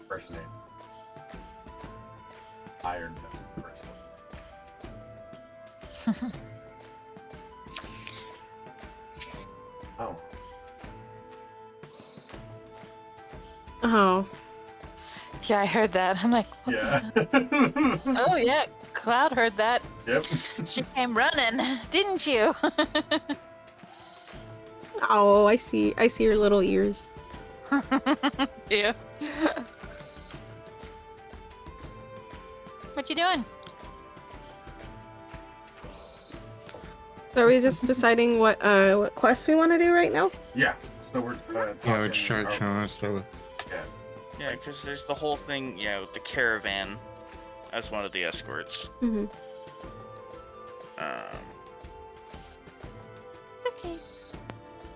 first name Iron Man first name. Oh. Oh. Yeah, I heard that. I'm like, what the... Oh yeah, Cloud heard that. Yep. She came running, didn't you? Oh, I see your little ears. Yeah. What you doing? So are we just deciding what quests we want to do right now? Yeah. So we're Yeah, which chart show us to. Yeah, because there's the whole thing, with the caravan as one of the escorts. Mm-hmm. It's okay.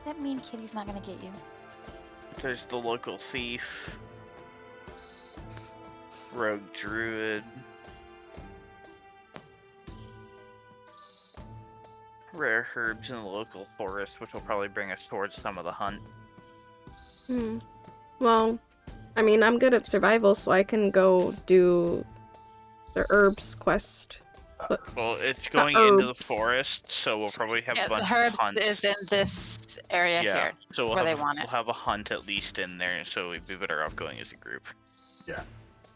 That mean kitty's not gonna get you. There's the local thief, rogue druid, rare herbs in the local forest, which will probably bring us towards some of the hunt. Well, I mean, I'm good at survival, so I can go do the herbs quest. But Well, it's going into the forest, so we'll probably have a bunch the herbs of hunts. is in this area here, so where they want we'll it. have a hunt at least in there, so we'd be better off going as a group. Yeah.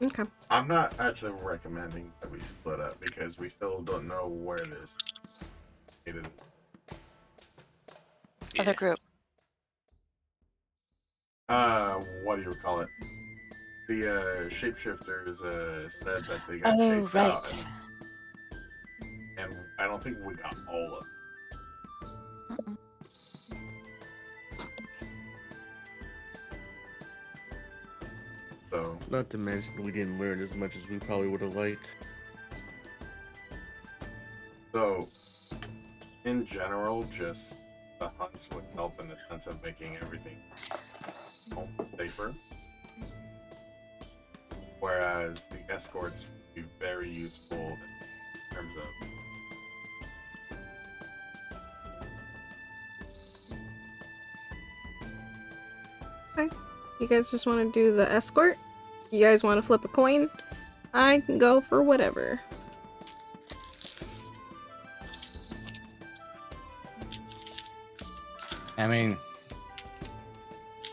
Okay. I'm not actually recommending that we split up because we still don't know where this is. Other group. What do you call it? The shapeshifters said that they got Oh, chased right. out, and I don't think we got all of them. So, not to mention we didn't learn as much as we probably would have liked. So, in general, just the hunts would help in the sense of making everything safer. Whereas the escorts would be very useful in terms of. Okay. You guys just want to do the escort? You guys want to flip a coin? I can go for whatever. I mean,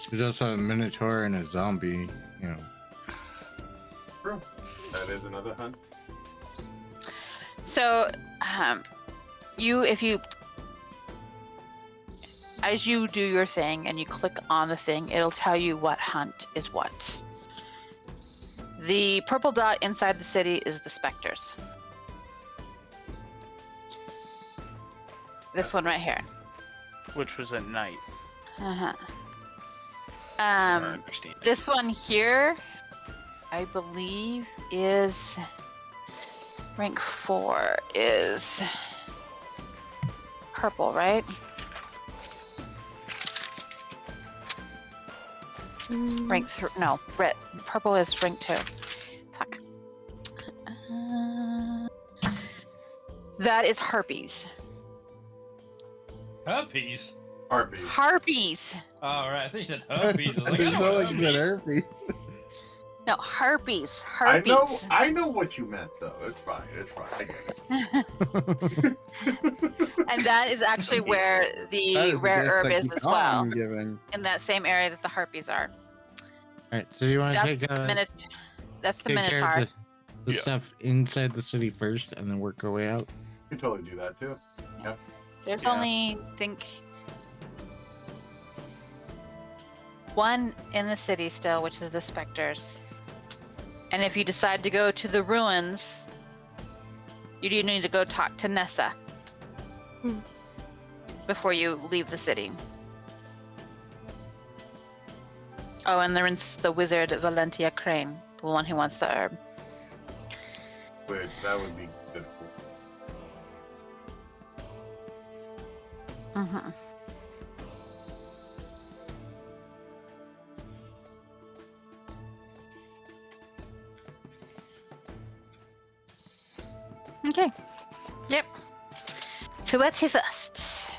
there's also a minotaur and a zombie, you know. True. That is another hunt. So, as you do your thing and you click on the thing, it'll tell you what hunt is what. The purple dot inside the city is the specters. This one right here. Which was at night. Uh-huh. Understand. This one here, I believe, is rank 4 is purple, right? Rank 3, no, red. Purple is rank 2. Fuck. That is harpies. Herpes? Harpies. Harpies. Oh, right. I think you said herpes. I was like, It I know sounded what like you said herpes. No, harpies. Harpies. I know what you meant though. It's fine. It's fine. I get it. And that is actually where That the is the rare gift herb that is keeps as well. on giving. In that same area that the harpies are. Alright, so you want to That's take that's the take care minotaur. of the stuff inside the city first and then work our way out? You can totally do that too. Yep. There's Yeah. only, I think, one in the city still, which is the specters. And if you decide to go to the ruins, you do need to go talk to Nessa before you leave the city. Oh, and there's the wizard Valentia Crane, the one who wants the herb. Which that would be good. Mm-hmm. Okay. Yep. So what's your first?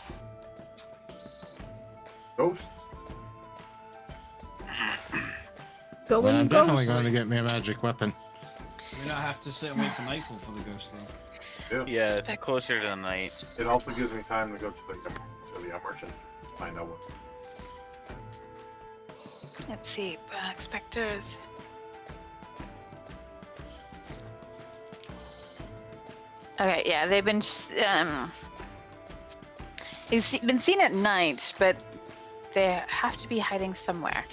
Ghosts. Well, I'm definitely going to get me a magic weapon. We not have to sit and wait for nightfall for the ghost thing. Yeah, it's closer to night. It also gives me time to go to the merchants to find out what. Let's see, specters. Okay, yeah, they've been been seen at night, but they have to be hiding somewhere.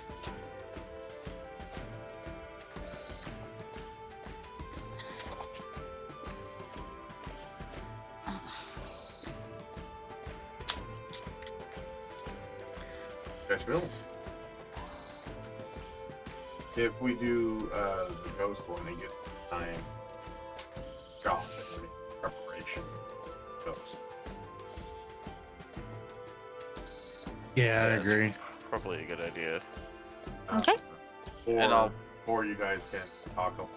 Guys, will. If we do the ghost one, they get time. Job preparation. Ghost. Yeah, I agree. Probably a good idea. Okay. Or you guys can talk of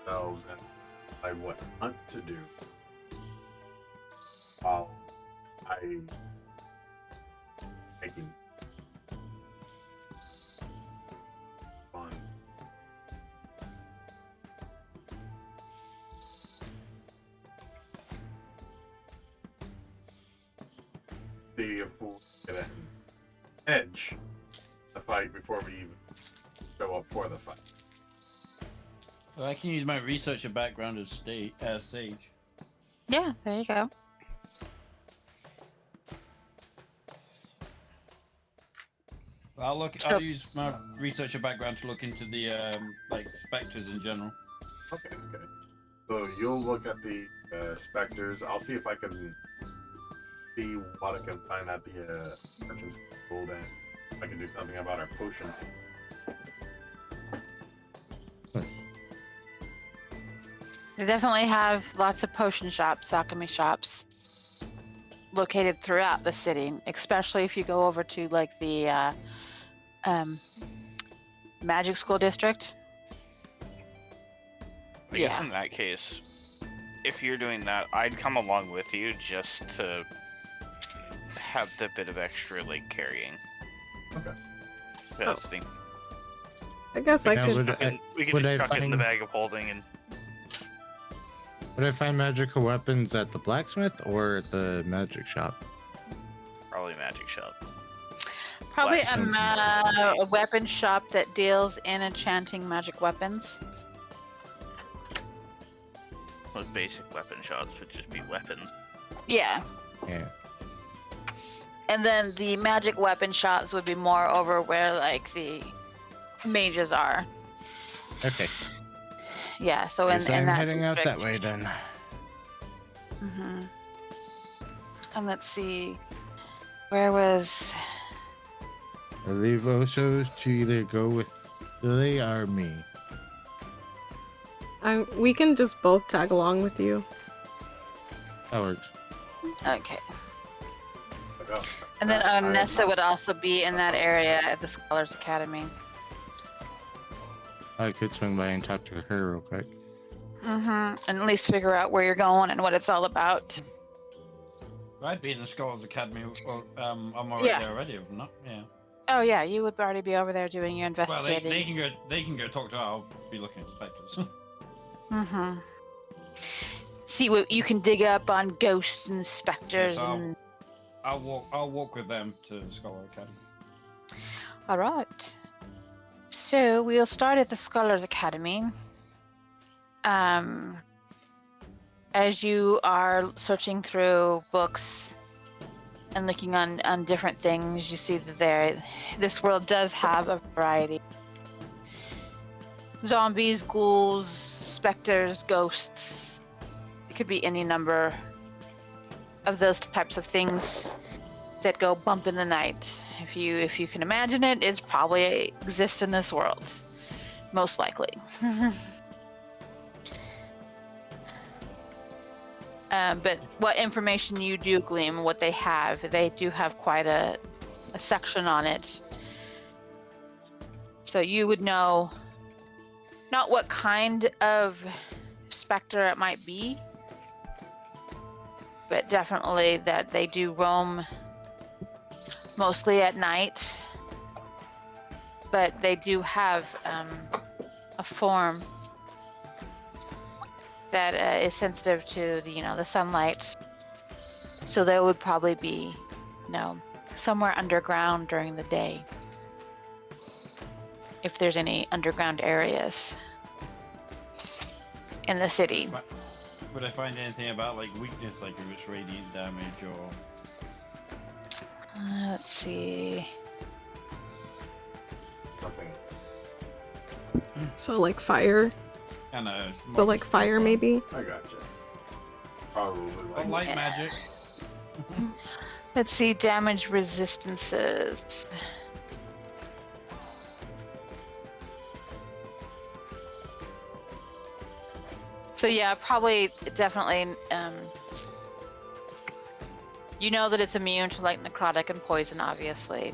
yourselves and decide what hunt to do. While making fun. See if we'll get an edge the fight before we even show up for the fight. Well, I can use my researcher background as sage. Yeah, there you go. I'll use my researcher background to look into the like specters in general. Okay. So you'll look at the specters. I'll see if I can see what I can find at the merchant's guild, and if I can do something about our potions. They definitely have lots of potion shops, alchemy shops, located throughout the city, especially if you go over to like the magic school district. I guess in that case, if you're doing that, I'd come along with you just to have the bit of extra like carrying. Okay. Capacity. I guess I could. We can just chuck it in the bag of holding and. Would I find magical weapons at the blacksmith or at the magic shop? Probably magic shop. Probably a weapon shop that deals in enchanting magic weapons. Most basic weapon shops would just be weapons. Yeah. Yeah. And then the magic weapon shops would be more over where like the mages are. Okay. Yeah, so in I'm that heading out that district. way then. Mm-hmm. And let's see, where was? I leave Osos to either go with Lily or me. We can just both tag along with you. That works. Okay. And then Nessa would also be in that area at the Scholars Academy. I could swing by and talk to her real quick. Mm-hmm. And at least figure out where you're going and what it's all about. I'd be in the Scholars Academy. I'm already there already, if not. Yeah. Oh yeah, you would already be over there doing your Well, investigating. they can go talk to her. I'll be looking at specters. Mm-hmm. See what you can dig up on ghosts and specters and. I'll walk with them to the Scholar Academy. All right. So we'll start at the Scholars Academy. As you are searching through books and looking on different things, you see that this world does have a variety. Zombies, ghouls, specters, ghosts. It could be any number of those types of things that go bump in the night. If you can imagine it, it's probably exists in this world, most likely. But what information you do glean, what they do have quite a section on it. So you would know not what kind of specter it might be, but definitely that they do roam mostly at night. But they do have a form that is sensitive to the sunlight. So they would probably be, somewhere underground during the day. If there's any underground areas in the city. Would I find anything about like weakness, like if it's radiant damage or? Let's see. Nothing. So like fire. I know. So like fire maybe. I gotcha. Probably like light magic. Let's see, damage resistances. So yeah, probably definitely you know that it's immune to like necrotic and poison, obviously.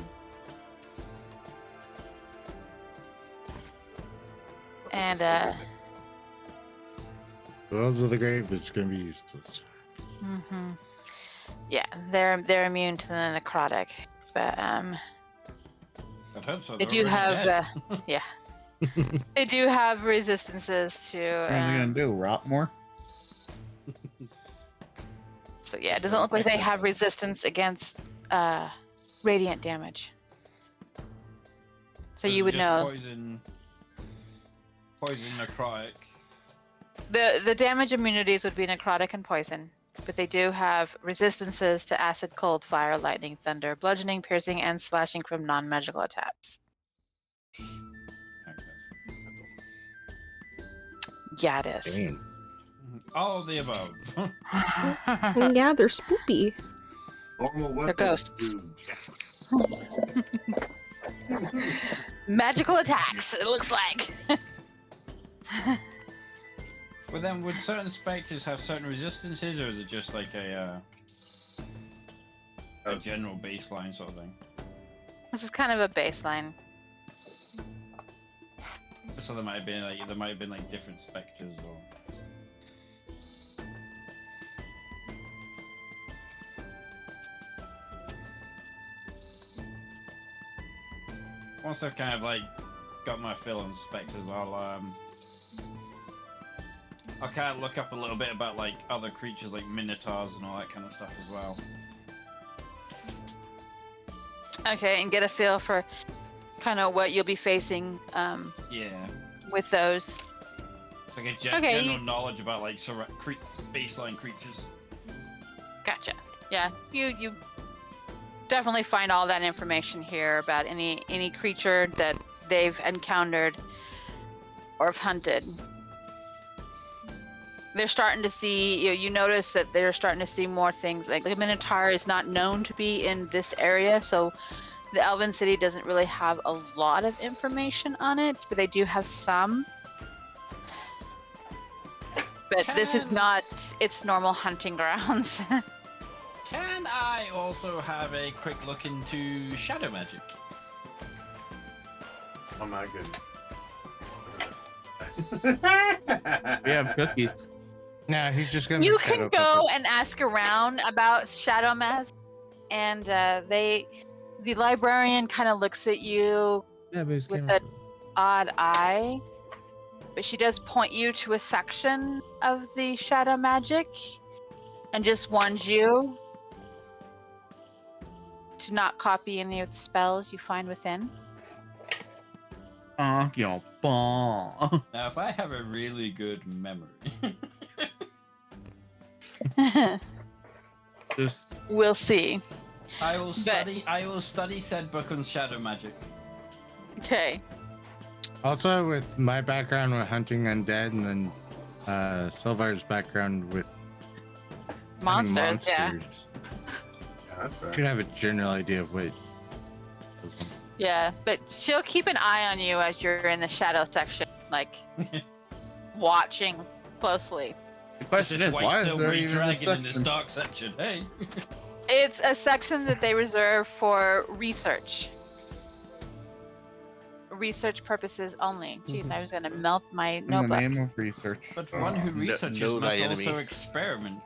And Wells of the Grave is gonna be useless. mm-hmm. Yeah, they're immune to the necrotic, but I'd hope so. they do have yeah. They do have resistances to. What are they gonna do? Rot more? So yeah, it doesn't look like they have resistance against radiant damage. So you would just know. Poison necrotic. The damage immunities would be necrotic and poison, but they do have resistances to acid, cold, fire, lightning, thunder, bludgeoning, piercing, and slashing from non-magical attacks. Yeah, it is. Damn. All of the above. Yeah, they're spoopy. Normal They're ghosts. Magical attacks, it looks like. But then, would certain specters have certain resistances, or is it just like a general baseline sort of thing? This is kind of a baseline. So there might have been like different specters, or. Once I've kind of like got my fill on specters, I'll kind of look up a little bit about like other creatures like minotaurs and all that kind of stuff as well. Okay, and get a feel for kind of what you'll be facing Yeah. with those. It's like a Okay, general knowledge about like baseline creatures. Gotcha. Yeah, you definitely find all that information here about any creature that they've encountered or have hunted. They're starting to see, you notice that they're starting to see more things. Like the Minotaur is not known to be in this area, so the Elven City doesn't really have a lot of information on it, but they do have some. But this is not its normal hunting grounds. Can I also have a quick look into shadow magic? Oh my goodness. We have cookies. Nah, he's just gonna. You can go and ask around about shadow magic, and the librarian kind of looks at you with an odd eye, but she does point you to a section of the shadow magic, and just warns you to not copy any of the spells you find within. Now, if I have a really good memory, just we'll see. I will study said book on shadow magic. Okay. Also, with my background with hunting undead, and then Silvar's background with hunting Monsters, yeah. Yeah, that's fair. Should have a general idea of what. Yeah, but she'll keep an eye on you as you're in the shadow section, like watching closely. The question is, why is there even this in this section? dark section? Hey. It's a section that they reserve for research. Research purposes only. Jeez, I was gonna melt my In the notebook. name of research. But one who researches know must thy enemy. also experiment.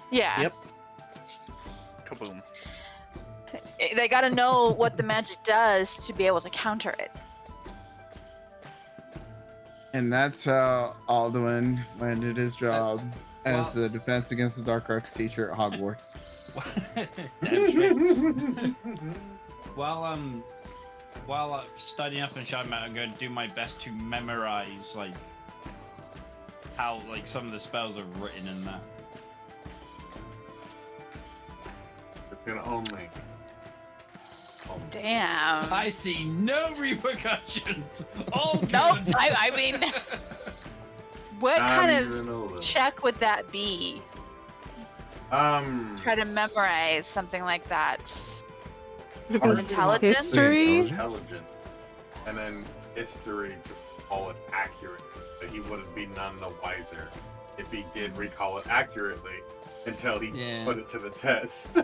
Yeah. Yep. Kaboom. They gotta know what the magic does to be able to counter it. And that's how Alduin landed his job as the defense against the dark arts teacher at Hogwarts. Damn straight. While studying up in shadow magic, I'm going to do my best to memorize like how like some of the spells are written in that. It's gonna only. Damn. I see no repercussions. All good. Nope. I mean, what Not kind even a little. of check would that be? Try to memorize something like that. Intelligence? History? Intelligent. And then history to recall it accurately. But he wouldn't be none the wiser if he did recall it accurately until he put it to the test.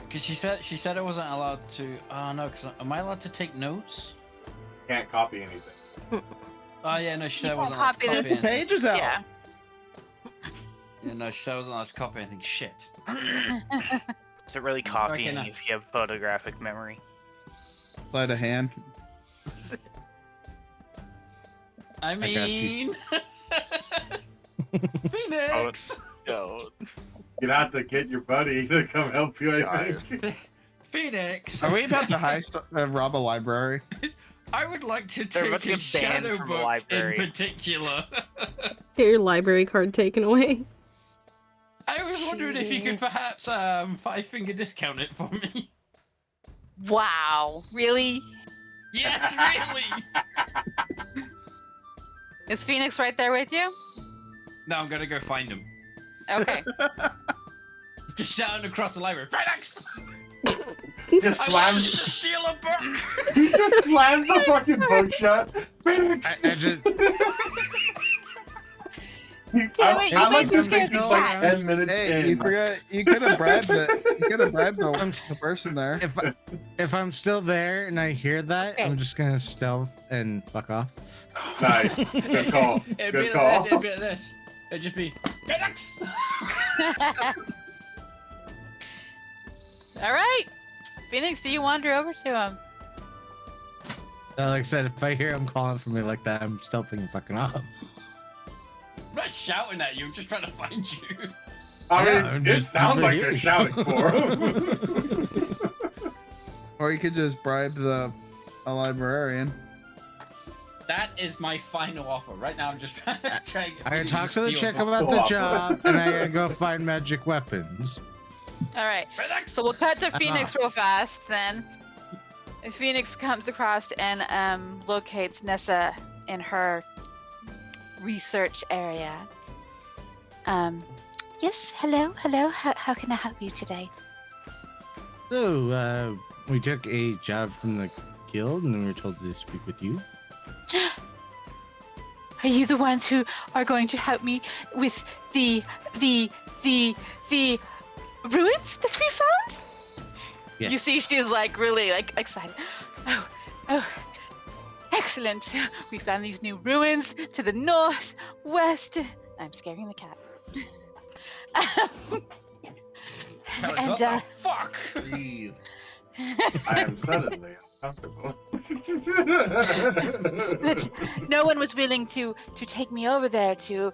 Because she said I wasn't allowed to. Oh no, because am I allowed to take notes? Can't copy anything. Oh yeah, no, she said I You wasn't can allowed to copy copy this- anything. Pages out. Yeah. Yeah, no, she said I wasn't allowed to copy anything. Shit. Is it really copying Okay, if you have photographic memory? Sleight of hand. I got you. mean, Phoenix. No. You'd have to get your buddy to come help you, I think. Phoenix. Are we about to rob a library? I would like to They're take about a to get banned shadow from the book in library. particular. Get your library card taken away. I was wondering if you could Jeez. perhaps five-finger discount it for me. Wow, really? Yes, really. Is Phoenix right there with you? No, I'm gonna go find him. Okay. Just shouting across the library, Phoenix! He just I want you slams. to steal a book! He just slams the fucking book shut. Phoenix. I just, Damn it, you I like made to me think scared he's to like death. 10 minutes Hey, in. you forgot. You could have bribed the. You could have bribed the person there. if I'm still there and I hear that, I'm just gonna stealth and fuck off. Nice. Good call. It'd be Good like call. this, it'd be like this. It'd just be, Phoenix! Alright. Phoenix, do you wander over to him? Like I said, if I hear him calling for me like that, I'm stealthing and fucking off. I'm not shouting at you, I'm just trying to find you. I mean, I'm it just sounds like over they're here. shouting for him. Or you could just bribe a librarian. That is my final offer. Right now, I'm just trying to I gotta talk to the chick about the job, and I gotta go find magic weapons. Alright. So we'll cut to Phoenix real fast then. Phoenix comes across and locates Nessa in her research area. Yes, hello. How can I help you today? So, we took a job from the guild, and we were told to speak with you. Are you the ones who are going to help me with the ruins that we found? Yes. You see, she's like really like excited. Oh, excellent! We found these new ruins to the north, west. I'm scaring the cat. What the fuck? Breathe. I am suddenly uncomfortable. But no one was willing to take me over there to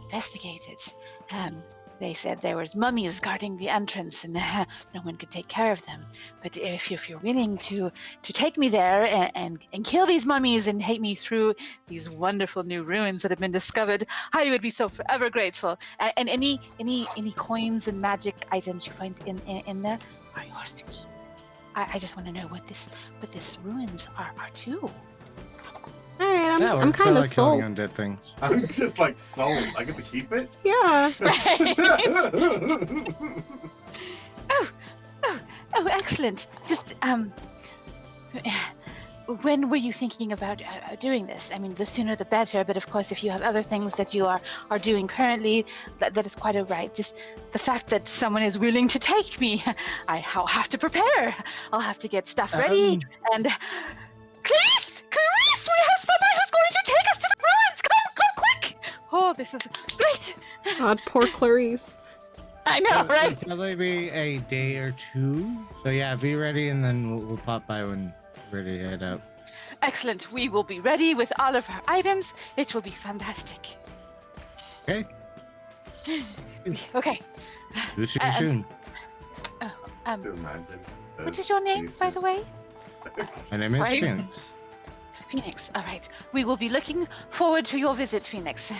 investigate it. They said there was mummies guarding the entrance, and no one could take care of them. But if you're willing to take me there and kill these mummies and take me through these wonderful new ruins that have been discovered, I would be so forever grateful. And any coins and magic items you find in there are yours to keep. I just want to know what this ruins are too. Alright, Yeah, I'm we're kind of like killing sold. undead things. I'm just like sold. I get to keep it? Yeah. Oh, excellent. Just when were you thinking about doing this? I mean, the sooner the better, but of course, if you have other things that you are doing currently, that is quite all right. Just the fact that someone is willing to take me, I'll have to prepare. I'll have to get stuff ready. And Clarice, we have someone who's going to take us to the ruins. Come quick! Oh, this is great. God, poor Clarice. I know, right? It'll probably be a day or two. So yeah, be ready, and then we'll pop by when we're ready to head out. Excellent. We will be ready with all of our items. It will be fantastic. Okay. Okay. We'll see you soon. What is your name, by the way? My name is Right. Phoenix. Phoenix. All right. We will be looking forward to your visit, Phoenix.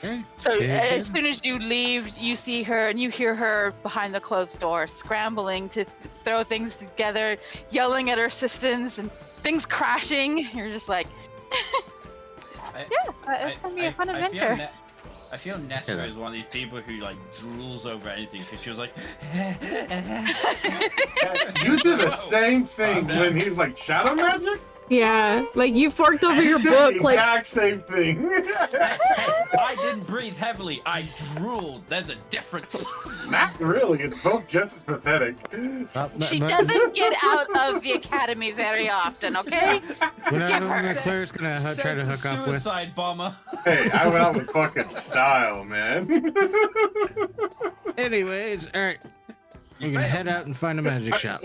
Okay. So Yeah, as soon as you leave, you see her and you hear her behind the closed door, scrambling to throw things together, yelling at her assistants, and things crashing. You're just like, yeah, it's gonna be a fun adventure. I feel Nessa is one of these people who like drools over anything because she was like, You did the same thing when he was like, shadow magic? Yeah, like you forked over your You did book, the like exact same thing. I didn't breathe heavily. I drooled. There's a difference. Not really. It's both just as pathetic. She doesn't get out of the academy very often, okay? Whenever Give her. McClure's gonna try to hook up with. Suicide bomber. Hey, I went out with fucking style, man. Anyways, all right. We're gonna head out and find a magic shop.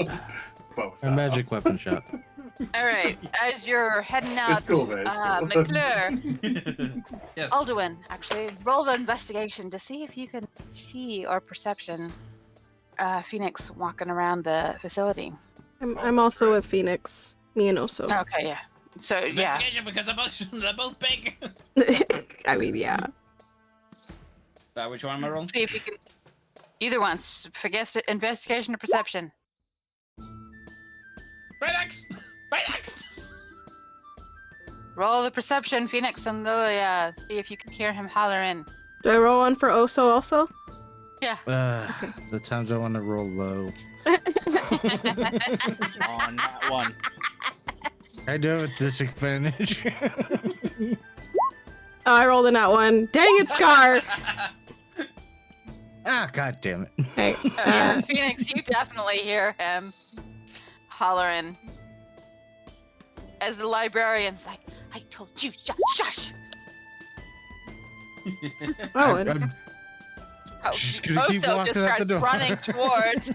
A magic weapon shop. All right, as you're heading out, cool, man, it's cool. McClure, Yes. Alduin, actually, roll an investigation to see if you can see or perception Phoenix walking around the facility. I'm also with Phoenix. Me and Oso. Okay, yeah. So yeah. Investigation because they're both big. I mean, yeah. Which one am I wrong? See if you can. Either one's. Forget investigation or perception. Phoenix! Phoenix! Roll the perception, Phoenix, and Lilia. See if you can hear him hollering. Do I roll one for Oso also? Yeah. The times I want to roll low. On that one. I do it with disadvantage. Oh, I rolled in that one. Dang it, Scar! Ah, god damn it. Hey, Yeah, Phoenix, you definitely hear him hollering. As the librarian's like, I told you, shush! Oh, She's gonna keep Oso walking just out the starts door. running towards.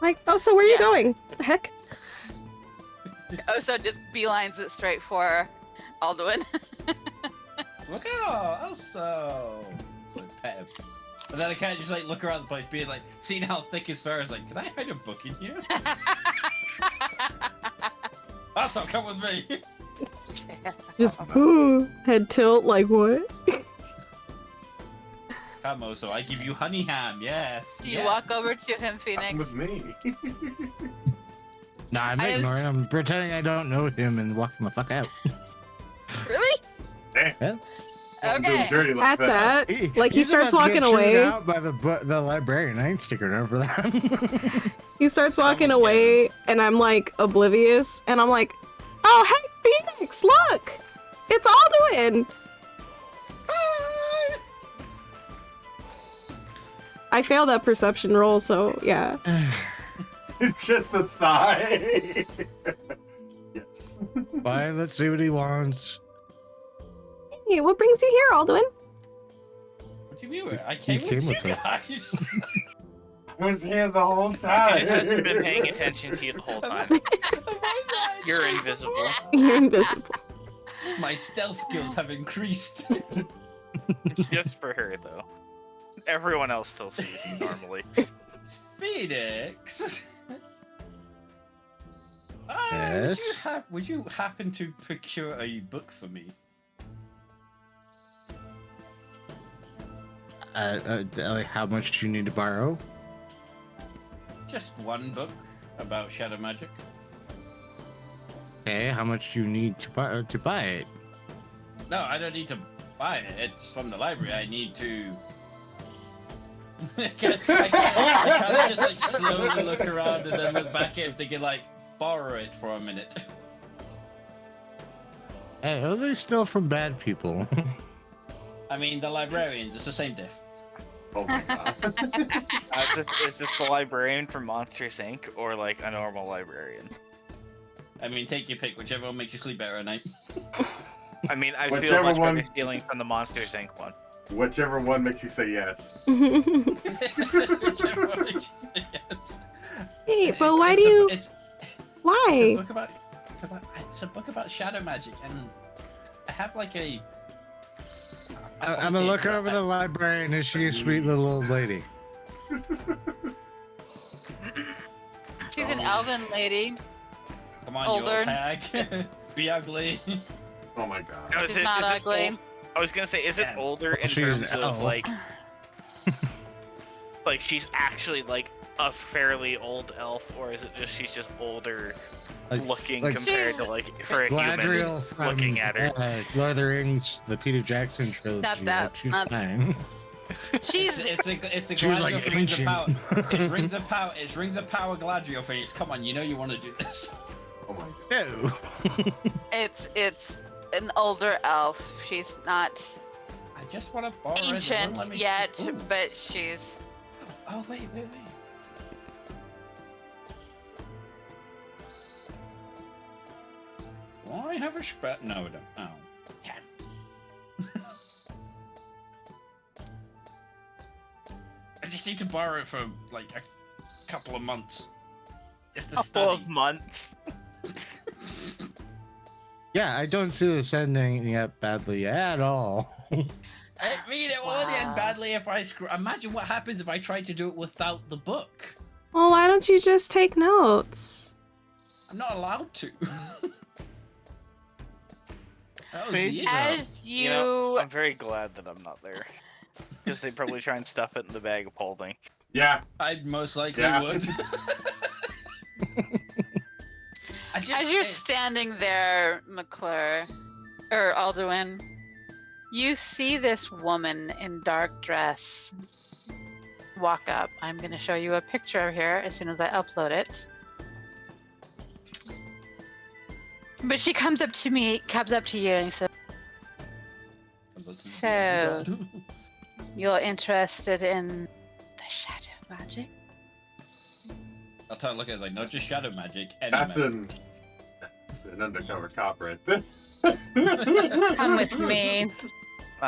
like, oh, so where are you going? The heck? Oso just beelines it straight for Alduin. Look out! Also, like, pet him. But then I can't just like look around the place, being like, seeing how thick his fur is. Like, can I hide a book in here? Also, come with me. Just head tilt, like what? Come, Oso, I give you honey ham. Yes. You walk over to him, Phoenix. With me. Nah, I'm I was- ignoring him. I'm pretending I don't know him and walking the fuck out. Really? Yeah. Okay. Dirty like At that, like he He's starts about to get walking chewed away. out by the librarian. I ain't sticking around for that. He starts walking away, and I'm like oblivious, and I'm like, "Oh, hey, Phoenix, look, it's Alduin." I failed that perception roll, so yeah. Just a sigh. Yes. Fine, let's see what he wants. Hey, what brings you here, Alduin? What do you mean? I came with you guys. I was here the whole It time. hasn't been paying attention to you the whole time. You're invisible. You're invisible. My stealth skills have increased. Just for her, though. Everyone else still sees you normally. Phoenix. Yes? Would you happen to procure a book for me? Like how much do you need to borrow? Just one book about shadow magic. Okay, how much do you need to buy it? No, I don't need to buy it. It's from the library. I need to. I kind of just like slowly look around and then look back at it, thinking like, borrow it for a minute. Hey, are they still from bad people? I mean, the librarians. It's the same diff. Oh my god. Is this the librarian from Monsters Inc. or like a normal librarian? I mean, take your pick. Whichever one makes you sleep better at night. I mean, I feel Whichever much better one- stealing from the Monsters Inc. one. Whichever one makes you say yes. Whichever one makes you say yes. Hey, but why do you? It's a Why? book about. Because it's a book about shadow magic, and I have like a. I'm gonna look over the librarian. Is she a sweet little old lady? She's an elven lady. Come on, Older. you old hag. Be ugly. Oh my god. No, She's not ugly. I was gonna say, is it older in She's an terms of elf. like she's actually like a fairly old elf, or is it just she's just older looking like compared to like for a Gladriel human from looking at her? Lord of the Rings, the Peter Jackson trilogy. Not that, like, she's not- fine. She's It's the She was, Galadriel like, from Rings of ancient. Power. It's Rings of Power. It's Rings of Power Galadriel Phoenix. Come on, you know you want to do this. Oh my god. No. it's an older elf. She's not I just want to borrow it. ancient Don't let me- yet, Ooh. but she's. Oh wait. Why have a spat? No, we don't. Oh. Yeah. I just need to borrow it for like a couple of months. Just to Couple study. of months. Yeah, I don't see this ending yet badly at all. I mean, it would end badly if I screw. Imagine what happens if I tried to do it without the book. Well, why don't you just take notes? I'm not allowed to. That was Me? the issue. As You know, I'm very glad that I'm not there. Because they probably try and stuff it in the bag of holding. Yeah. I most likely Yeah. would. As you're standing there, McClure, or Alduin, you see this woman in dark dress walk up. I'm going to show you a picture here as soon as I upload it. But she comes up to you and says, "So, you're interested in the shadow magic?" I'll tell her, look, it's like, not just shadow magic, any That's magic. an undercover cop right there. Come with me.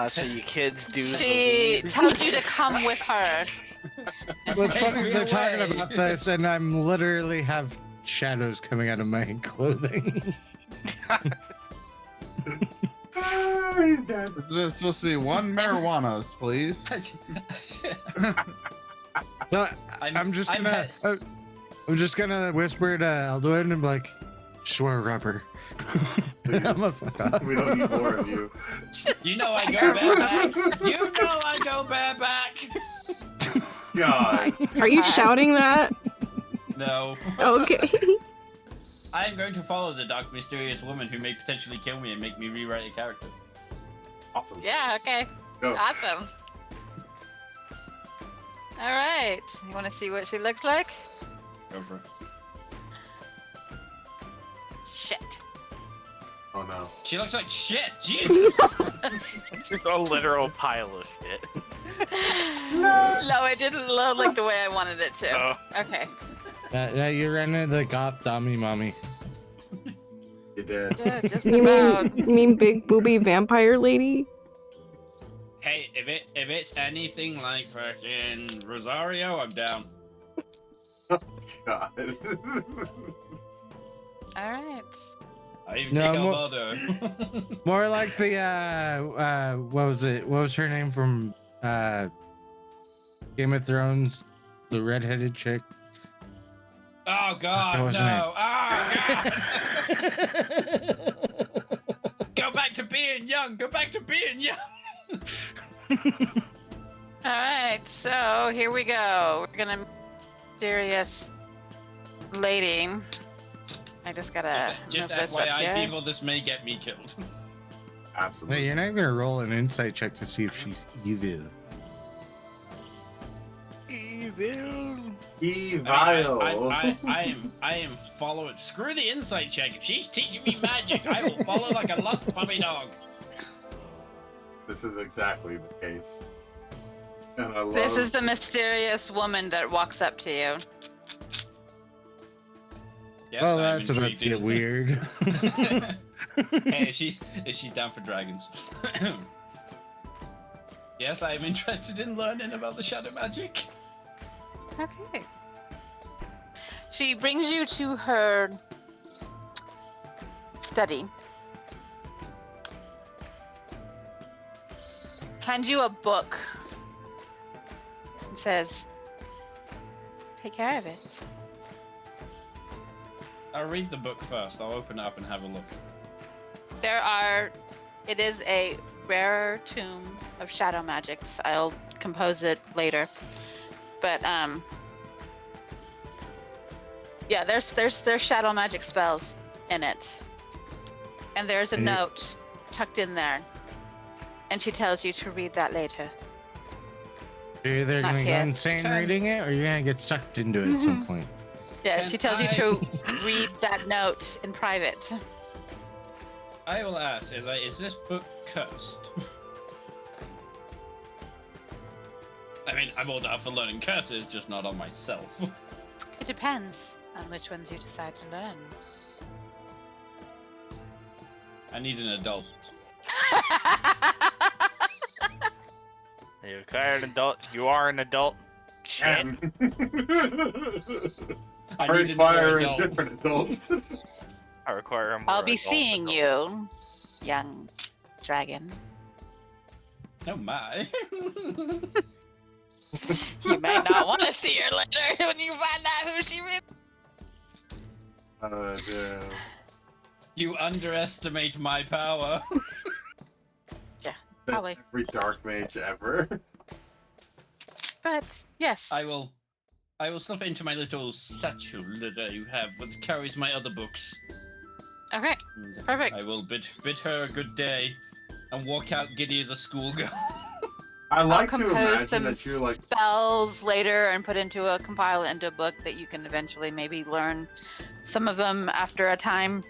So you kids do. She tells you to come with her. What's funny is they're talking about this, and I'm literally have shadows coming out of my clothing. He's dead. There's supposed to be one marijuanas, please. So I'm just gonna whisper to Alduin and be like, "Swear rubber." I'm a fuck off. We don't need more of you. You know I go bareback. You know I go bareback. God. Are you shouting that? No. Okay. I am going to follow the dark, mysterious woman who may potentially kill me and make me rewrite a character. Awesome. Yeah, okay. Go. Awesome. Alright. You want to see what she looks like? Go for it. Shit. Oh no. She looks like shit. Jesus. Just a literal pile of shit. No, it didn't load like the way I wanted it to. Oh. Okay. Yeah, you ran into the goth dummy mommy. You did. Yeah, just You about. mean big booby vampire lady? Hey, if it's anything like fucking Rosario, I'm down. God. Alright. I even No, take more- Alvaro. More like the what was it? What was her name from Game of Thrones? The redheaded chick. Oh That God, wasn't no! Oh God! Go back to being young. Go back to being young. Alright, so here we go. We're gonna mysterious lady. I just gotta Just move this up FYI, here. people, this may get me killed. Absolutely. Hey, you're not gonna roll an insight check to see if she's evil. Evil. I am following. Screw the insight check. If she's teaching me magic, I will follow like a lost puppy dog. This is exactly the case. And I love. This is the mysterious woman that walks up to you. Yes, Well, I'm that's about to intrigued get in- weird. Hey, if she's down for dragons. Yes, I am interested in learning about the shadow magic. Okay. She brings you to her study. Hands you a book. It says, "Take care of it." I'll read the book first. I'll open it up and have a look. It is a rarer tome of shadow magics. I'll compose it later. But yeah, there's shadow magic spells in it. And there's a And you- note tucked in there. And she tells you to read that later. You're either Not gonna go yet. insane reading it, or you're gonna get sucked into it at some point. Yeah, Can she tells you I- to read that note in private. I will ask, is this book cursed? I mean, I'm old enough for learning curses, just not on myself. It depends on which ones you decide to learn. I need an adult. You are an adult. You are an adult. Shit. I I need require another adult. different adults. I require a more I'll be adult seeing adult. you, young dragon. Oh my. You may not want to see her later when you find out who she is. Damn. You underestimate my power. Yeah, probably. Every dark mage ever. But yes. I will slip it into my little satchel that I have that carries my other books. Okay. And Perfect. I will bid her a good day and walk out giddy as a schoolgirl. I like I'll to compose imagine some that you're like spells later and compile it into a book that you can eventually maybe learn some of them after a time.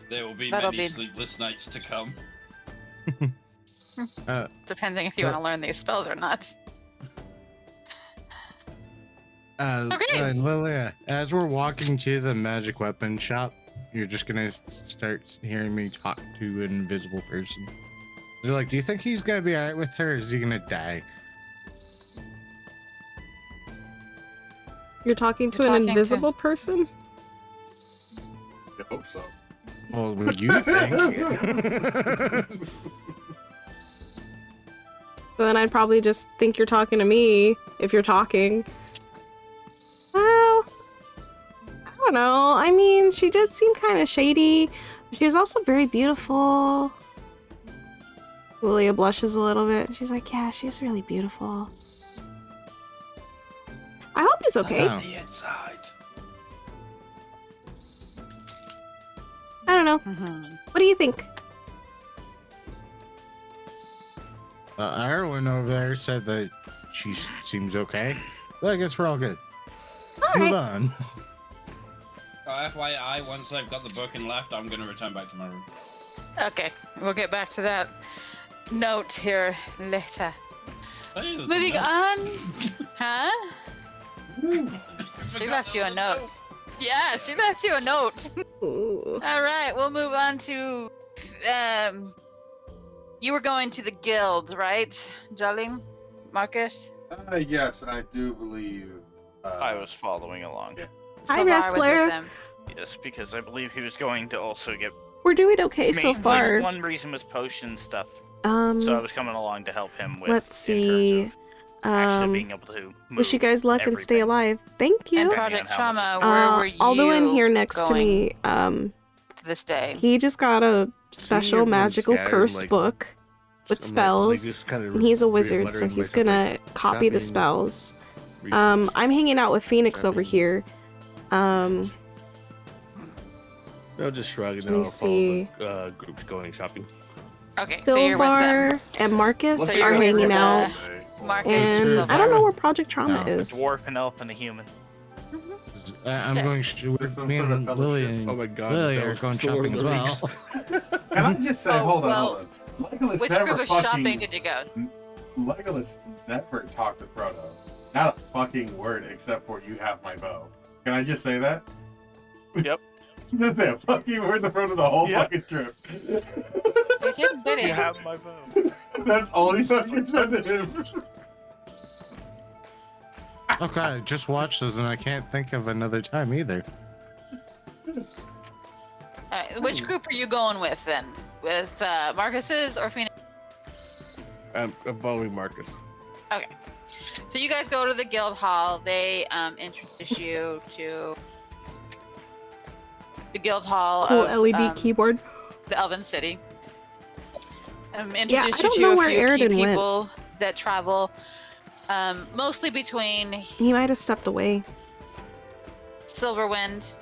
There will be That'll many be- sleepless nights to come. Depending if you want to learn these spells or not. Okay. Lilia, as we're walking to the magic weapon shop, you're just gonna start hearing me talk to an invisible person. They're like, do you think he's gonna be alright with her, or is he gonna die? You're talking to You're an talking to- invisible person? I hope so. Well, what do you think? So then I'd probably just think you're talking to me if you're talking. Well, I don't know. I mean, she did seem kind of shady. She was also very beautiful. Lilia blushes a little bit. She's like, yeah, she's really beautiful. I hope he's okay. Oh. The inside. I don't know. What do you think? Erwin over there said that she seems okay. Well, I guess we're all good. All Move right. on. FYI, once I've got the book and left, I'm going to return back to my room. Okay, we'll get back to that note here later. Hey, there's a Moving note. on. Huh? She left you a note. Yeah, she left you a note. Ooh. All right, we'll move on to. You were going to the guild, right, Jalim? Marcus? Yes, and I do believe. I was following along. Yeah. Hi, Sylvar was Wrestler. with them. Yes, because I believe he was going to also get. We're doing okay so Like, far. one reason was potion stuff, so I was coming along to help him with. Let's in terms see. of actually being able to move Wish you guys luck and stay everything. alive. Thank you. And Depending Project on how much Trauma, where were you Alduin here next to going me. to this day? He just got a special everyone magical scattered, curse like- book with I'm like spells. just kinda And he's a wizard, so muttering to he's myself, gonna like, copy the shopping, spells. research. I'm hanging out with Phoenix over here. They'll just shrug and Let me then I'll follow see. the groups going shopping. Okay, so you're with them. Sylvar and Marcus So are you're with hanging out. Marcus And Sylvar. I don't know where Project Trauma No. A is. dwarf, an elf, and a human. I'm Okay. going. We're, Some me sort of and fellowship. Lily and Oh my god. Lily that are was going the Lord shopping of as the well. Rings. Can I just say, Oh, hold on, well, hold on. Legolas Which never group of fucking. shopping did you go? Legolas never talked to Frodo. Not a fucking word except for "you have my bow." Can I just say that? Yep. That's it. Fucking word to Frodo the whole Yep. fucking trip. You didn't, did You he? have my bow. That's all he fucking said to him. Oh god, I just watched this and I can't think of another time either. Which group are you going with then? With Marcus's or Phoenix? I'm following Marcus. Okay. So you guys go to the guild hall. They introduce you to the guild hall Cool of LED keyboard. the Elven City. Yeah, Introduce I you don't to know a where few key Aridin went. people that travel mostly between He might have stepped away. Silverwind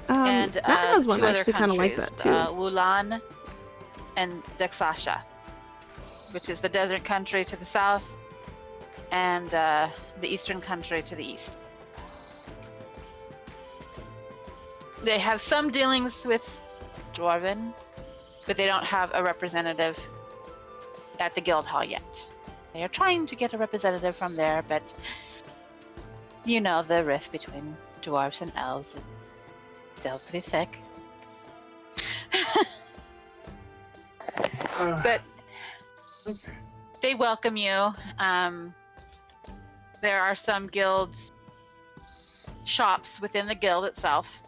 and that has one two other actually kind of like countries, that too. Wulan and Dexasha, which is the desert country to the south and the eastern country to the east. They have some dealings with Dwarven, but they don't have a representative at the guild hall yet. They are trying to get a representative from there, but you know the rift between dwarves and elves is still pretty thick. But they welcome you. There are some guilds shops within the guild itself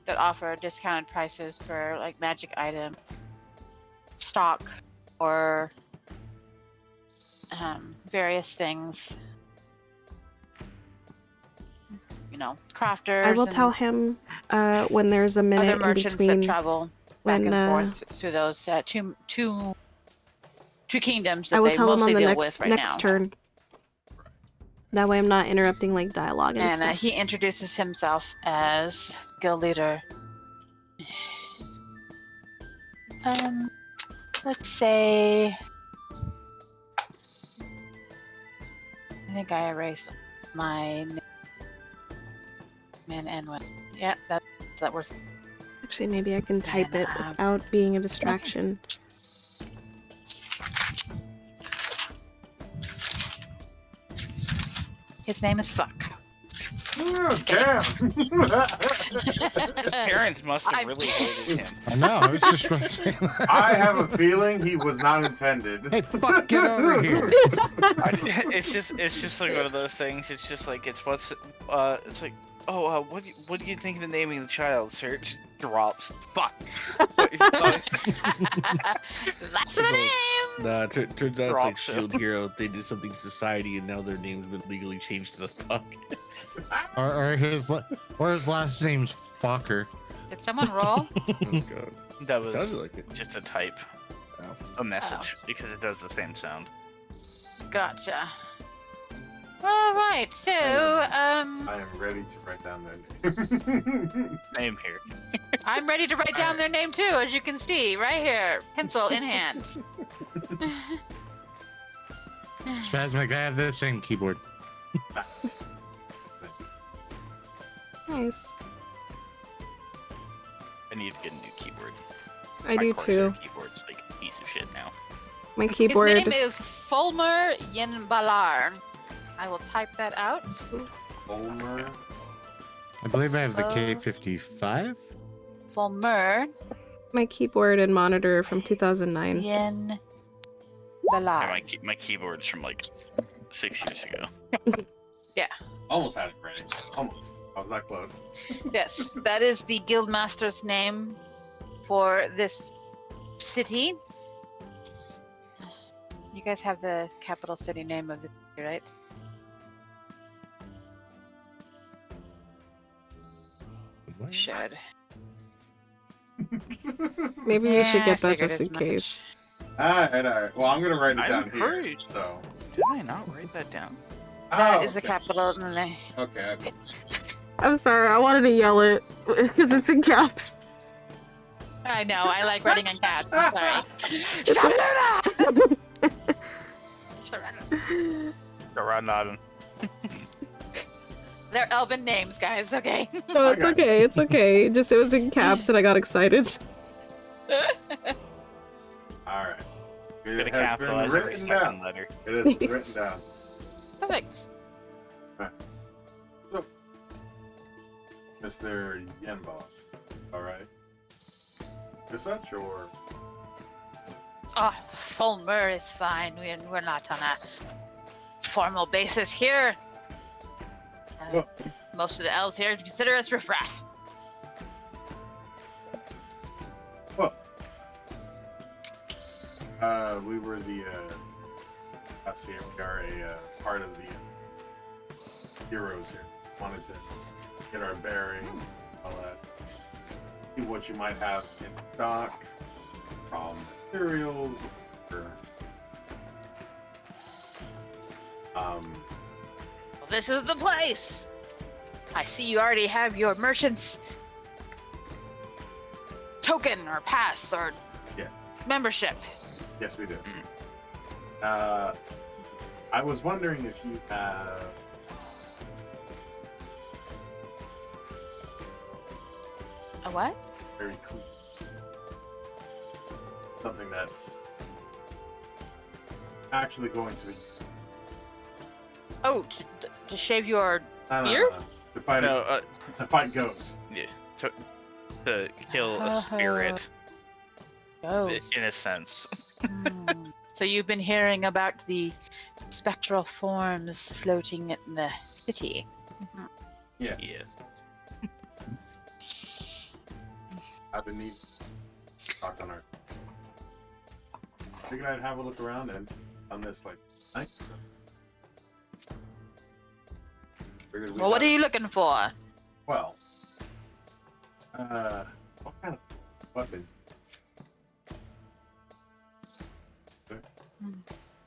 that offer discounted prices for like magic item stock or various things. You know, crafters. I will and tell him when there's a minute other in merchants between that travel back when and forth through those two kingdoms that I will they tell him mostly on the deal next with right now. turn. That way I'm not interrupting like dialogue and And stuff. he introduces himself as guild leader. Let's say. I think I erased my man and what? Yeah, that works. Actually, maybe I can type it without being a distraction. His name is Fuck. Damn. His parents must have really hated him. I know. I was just going to say that. I have a feeling he was not intended. Hey, fuck, get over here. It's just like one of those things. It's just like it's like what do you think of naming the child? Search drops. Fuck. That's the name. Nah, turns out Drop it's like Shield Hero. They did something to society, and now their name's been legally changed to the fuck. or his last name's Fokker. Did someone roll? Oh god, That was sounded like it. just a type, a message, because it does the same sound. Gotcha. All right, so I am ready to write down their name. Same here. I'm ready to write down their name too, as you can see right here, pencil in hand. Spasmic, I have the same keyboard. Nice. I need to get a new keyboard. I My do Corsair too. Keyboard's like a piece of shit now. My keyboard. His name is Fulmer Yenbalar. I will type that out. Fulmer. I believe I have the K55. Fulmer My keyboard and monitor from 2009. Yenbalar. Yeah, my keyboard's from like 6 years ago. Yeah. Almost had it ready. Almost. I was that close. Yes, that is the guildmaster's name for this city. You guys have the capital city name of the city, right? Should. Maybe we should Yeah, I get that figured just as in much. case. Alright. Well, I'm gonna write it down here. pretty- So. Did I not write that down? That is the capital. And then Okay. I'm sorry, I wanted to yell it because it's in caps. I know, I like writing in caps. I'm sorry. Sharanadon. They're elven names, guys, okay? No, it's okay, it's okay. It was in caps and I got excited. Alright. Gonna It has been capitalize every written second down. letter. It has been written down. Perfect. So, Mr. Yenba. Alright. Is such or? Oh, Fulmer is fine. We're not on a formal basis here. Most of the elves here consider us riffraff. Well, we were the us here. We are a part of the heroes here. Wanted to get our bearing, all that. See what you might have in stock, from materials, or Well, this is the place. I see you already have your merchant's token or pass or yeah. membership. Yes, we do. I was wondering if you have A what? very cool something that's actually going to be Oh, to shave your no, beard? to fight to fight ghosts. Yeah, to kill a spirit. Ghosts. In a sense. So you've been hearing about the spectral forms floating in the city. Yes. Yeah. I've been needing to talk on our. Figured I'd have a look around and on this place. Thanks. Figured we'd Well, what are have- you looking for? Well, what kind of weapons?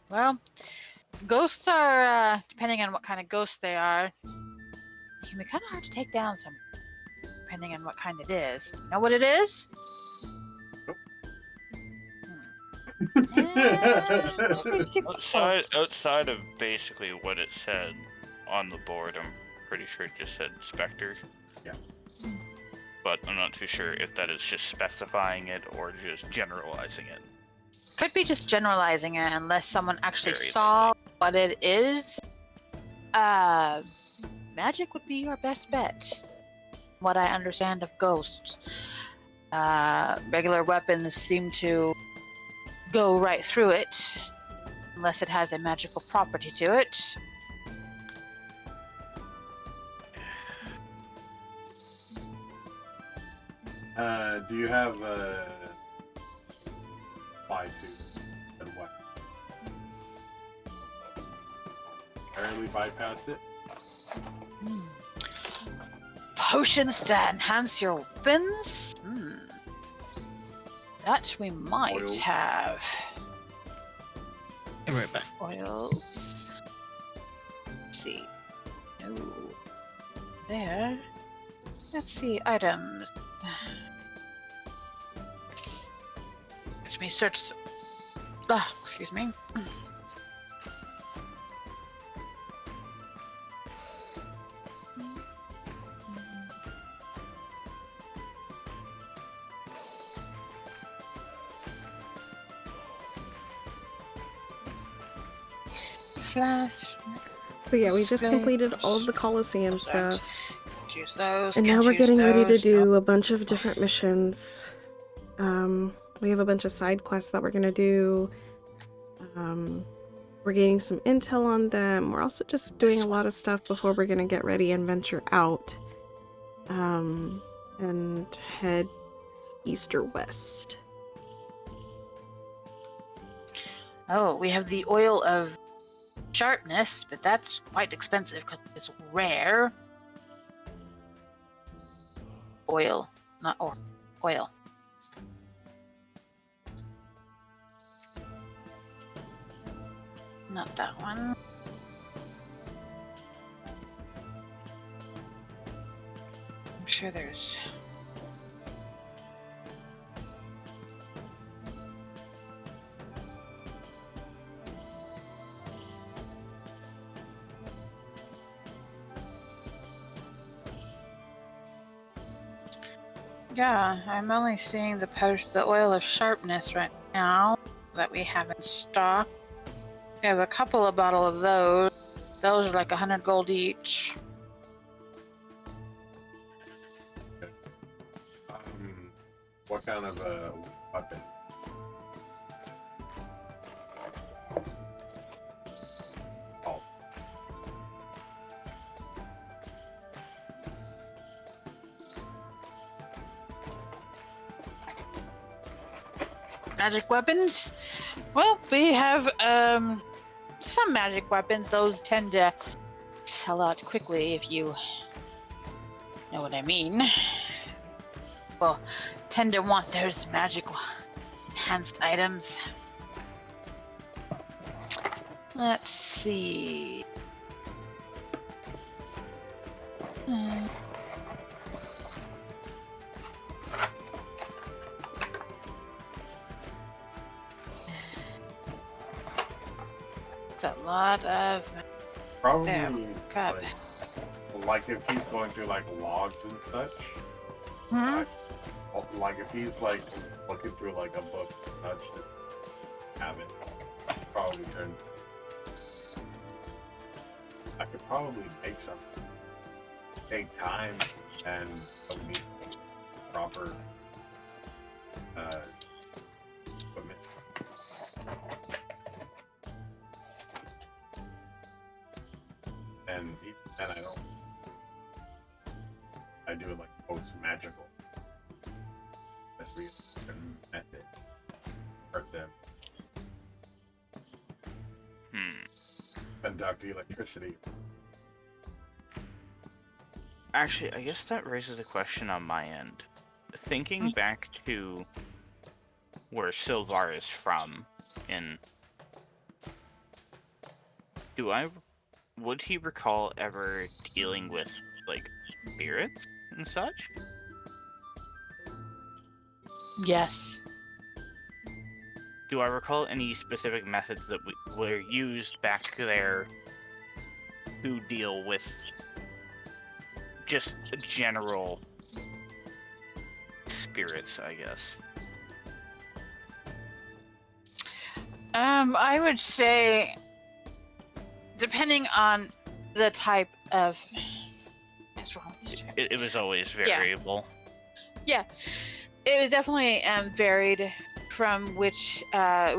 Well, ghosts are, depending on what kind of ghost they are, it can be kind of hard to take down some, depending on what kind it is. Do you know what it is? outside of basically what it said on the board, I'm pretty sure it just said Spectre. Yeah. But I'm not too sure if that is just specifying it or just generalizing it. Could be just generalizing it unless someone actually Very saw what it is. Magic would be your best bet. What I understand of ghosts. Regular weapons seem to go right through it, unless it has a magical property to it. Do you have fly to and what? Barely bypass it. Potions to enhance your weapons? That we might Oils. have. Be right back. Oils. Let's see. No. There. Let's see. Items. Let me search. Excuse me. Flash. So yeah, we just Display. completed all of the Colosseum stuff. Choose those. And now can't we're choose getting ready to those, do nope. a bunch of different missions. We have a bunch of side quests that we're gonna do. We're getting some intel on them. We're also just doing a lot of stuff before we're gonna get ready and venture out. And head east or west. Oh, we have the oil of sharpness, but that's quite expensive because it's rare. Oil, not or oil. Not that one. I'm sure there's. Yeah, I'm only seeing the oil of sharpness right now that we have in stock. We have a couple of bottles of those. Those are like 100 gold each. What kind of weapon? Oh. Magic weapons? Well, we have some magic weapons. Those tend to sell out quickly if you know what I mean. Well, tend to want those magic enhanced items. Let's see. It's a lot of. Probably There, crap. like if he's going through like logs and such. Like if he's like looking through like a book and such, just have it. Probably turn. I could probably make something. Take time and meet proper equipment. And even then I do it like post magical. That's be a method. Hurt them. conduct electricity. Actually, I guess that raises a question on my end. Thinking back to where Sylvar is from, would he recall ever dealing with, like, spirits and such? Yes. Do I recall any specific methods that were used back there to deal with just general spirits, I guess? I would say, depending on the type of... It was always variable. Yeah, it was definitely varied from which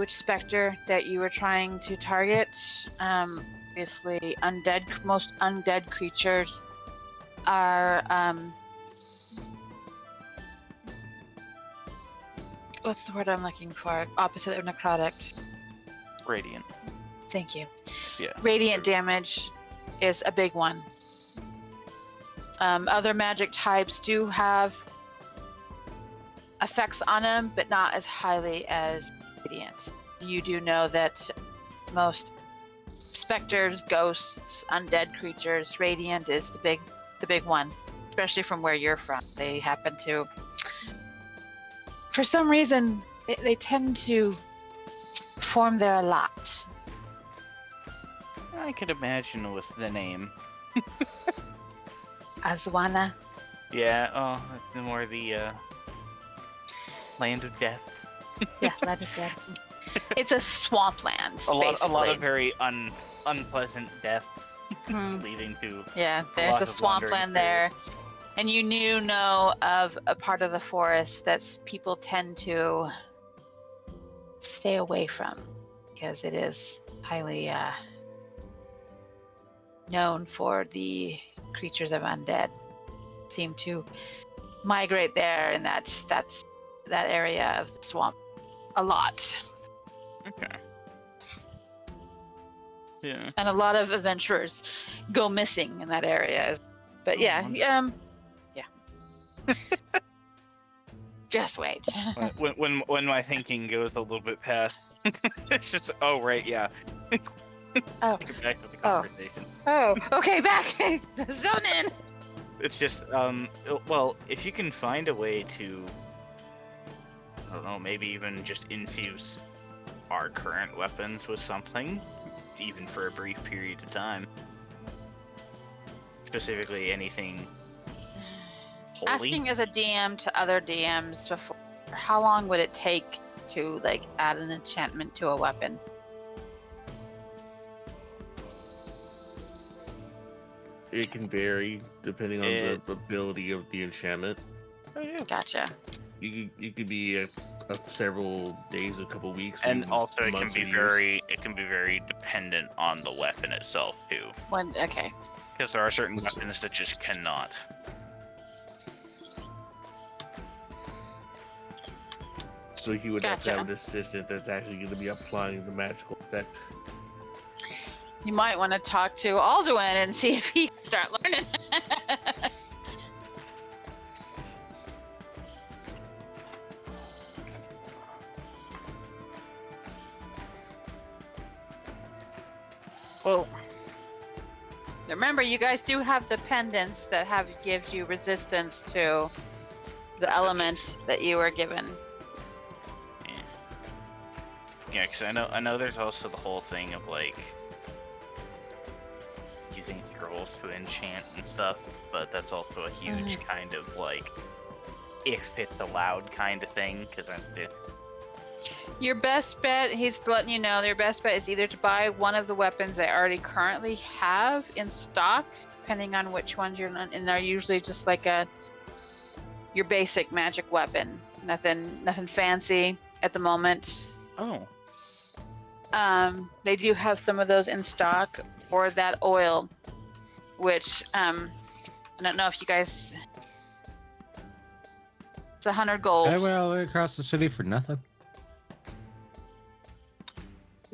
specter that you were trying to target. Obviously, most undead creatures are what's the word I'm looking for? Opposite of necrotic. Radiant. Thank you. Yeah. Radiant damage is a big one. Other magic types do have effects on them, but not as highly as radiant. You do know that most specters, ghosts, undead creatures, radiant is the big one, especially from where you're from. They happen to, for some reason, they tend to form there a lot. I could imagine with the name. Azwana. Yeah, more the land of death. Yeah, land of death. It's a swampland. A lot basically. of very unpleasant deaths, leading to. Yeah, there's a swampland there, and you know of a part of the forest that people tend to stay away from because it is highly known for the creatures of undead seem to migrate there, and that's that area of the swamp a lot. Okay. Yeah. And a lot of adventurers go missing in that area. But yeah. Just wait. when my thinking goes a little bit past, it's just right, yeah. Oh. Get back to the conversation. Oh, okay, back. Zone in. It's just well, if you can find a way to, I don't know, maybe even just infuse our current weapons with something, even for a brief period of time. Specifically, anything holy. Asking as a DM to other DMs before, how long would it take to add an enchantment to a weapon? It can vary depending on the ability of the enchantment. Oh yeah. Gotcha. You could be several days, a couple weeks, and also it can months be or years. very dependent on the weapon itself too. Okay. Because there are certain weapons that just cannot. So he would have to have an assistant that's actually going to be applying the magical effect. You might want to talk to Alduin and see if he can start learning. Well, remember, you guys do have the pendants that gives you resistance to the element that you were given. Yeah, because I know there's also the whole thing of using scrolls to enchant and stuff, but that's also a huge kind of if it's allowed kind of thing, because your best bet, he's letting you know, your best bet is either to buy one of the weapons they already currently have in stock, depending on which ones you're on, and they're usually just your basic magic weapon. Nothing fancy at the moment. Oh. They do have some of those in stock, or that oil, which I don't know if you guys. It's 100 gold. I went all the way across the city for nothing.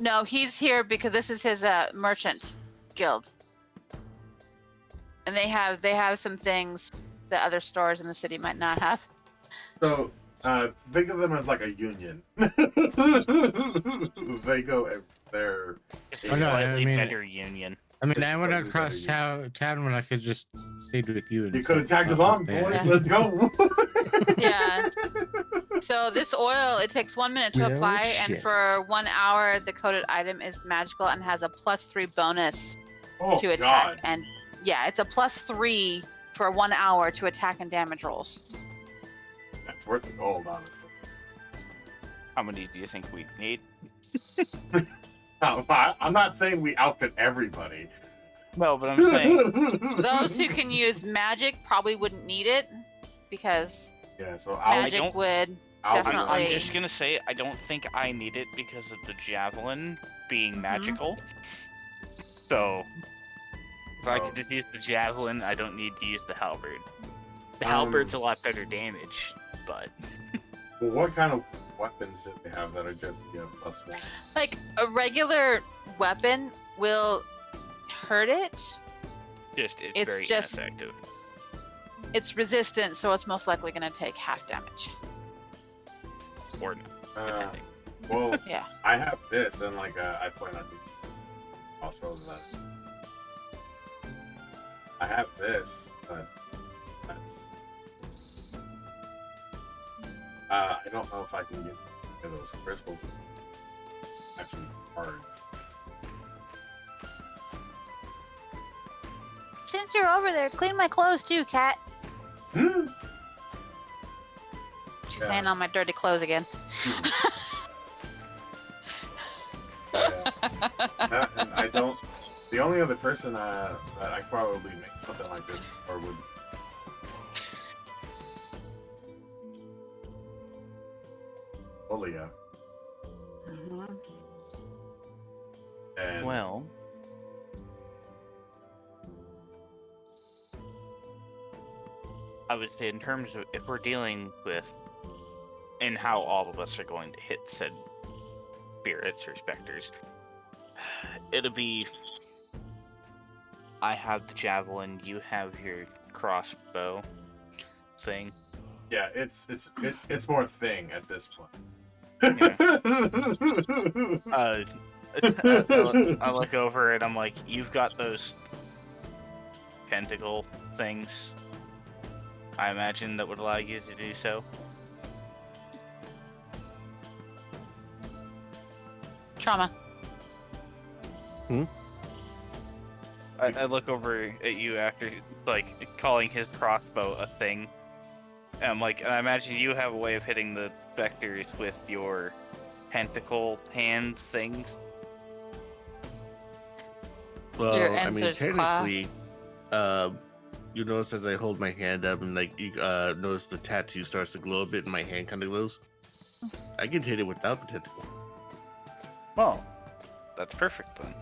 No, he's here because this is his merchant guild, and they have some things that other stores in the city might not have. So, think of them as like a union. They go there. It's Oh, a no, slightly I mean, better union. I mean, It's I just went like we across town when I could just stayed with you. You could have tagged along, boy. Let's go. Yeah. So this oil, it takes 1 minute to Well, apply, and shit. for 1 hour, the coded item is magical and has a +3 bonus Oh, to attack. God. And yeah, it's a +3 for 1 hour to attack and damage rolls. That's worth the gold, honestly. How many do you think we need? I'm not saying we outfit everybody. No, but I'm saying Those who can use magic probably wouldn't need it, because yeah. So magic would definitely. I'm just gonna say I don't think I need it because of the javelin being magical. So if I could just use the javelin, I don't need to use the halberd. The halberd's a lot better damage, but. Well, what kind of weapons do they have that are just +1? Like a regular weapon will hurt it. It's very just ineffective. It's resistant, so it's most likely going to take half damage. Or not. Well, Yeah. I have this, and like I point out the crossbows that I have this, but that's I don't know if I can get those crystals actually hard. Since you're over there, clean my clothes too, cat. She's saying all my dirty clothes again. And I don't. The only other person that I probably make something like this or would. Olia. And well, I would say in terms of if we're dealing with and how all of us are going to hit said spirits or specters, it'll be I have the javelin, you have your crossbow thing. Yeah, it's more thing at this point. I look over and I'm like, you've got those tentacle things. I imagine that would allow you to do so. Trauma. I look over at you after like calling his crossbow a thing. And I'm like, and I imagine you have a way of hitting the specters with your tentacle hand things. Well, I mean, technically, you notice as I hold my hand up and like you notice the tattoo starts to glow a bit and my hand kind of glows. I can hit it without the tentacle. Well, that's perfect then.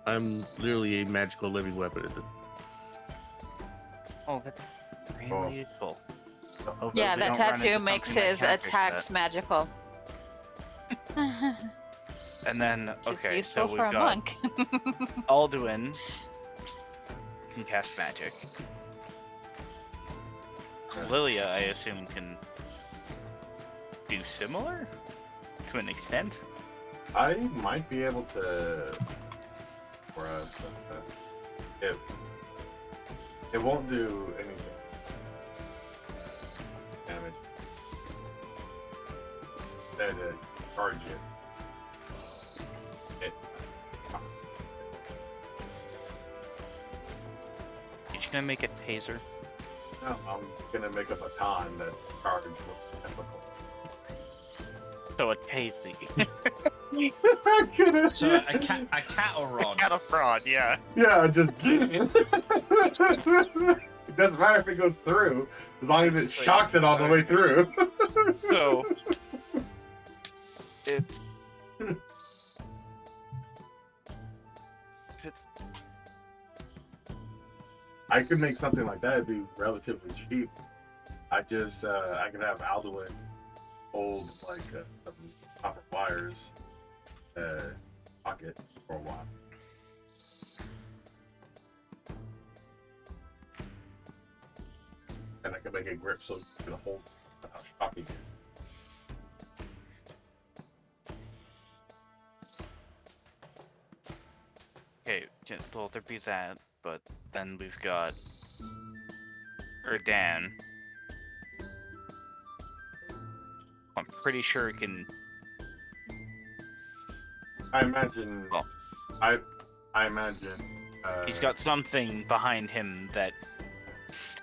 I'm literally a magical living weapon at this. Oh, that's extremely useful. Yeah, that tattoo makes his attacks magical. And then, okay, it's so useful we've for a got monk. Alduin can cast magic. Lilia, I assume, can do similar to an extent. I might be able to. For us, it won't do anything damage. Charge it. You're just gonna make a taser. No, I was gonna make a baton that's charged with Tesla coils. So a tasing. So a cattle rod. Cattle prod, yeah. Yeah, just. It doesn't matter if it goes through, as long as it shocks it all the way through. So. I could make something like that. It'd be relatively cheap. I could have Alduin hold like some copper wires, pocket for a while. And I can make a grip so you can hold without shocking it. Okay, well, there be that, but then we've got Erdan. I'm pretty sure it can. I imagine. Well, I imagine. He's got something behind him that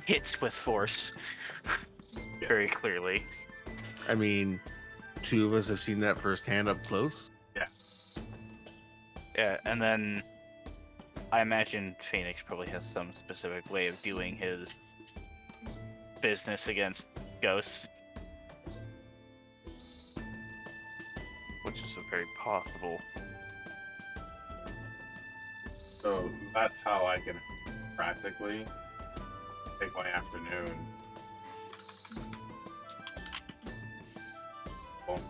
hits with force. Very clearly. I mean, two of us have seen that firsthand up close. Yeah. Yeah, and then I imagine Phoenix probably has some specific way of doing his business against ghosts. Which is very possible. So that's how I can practically take my afternoon. Won't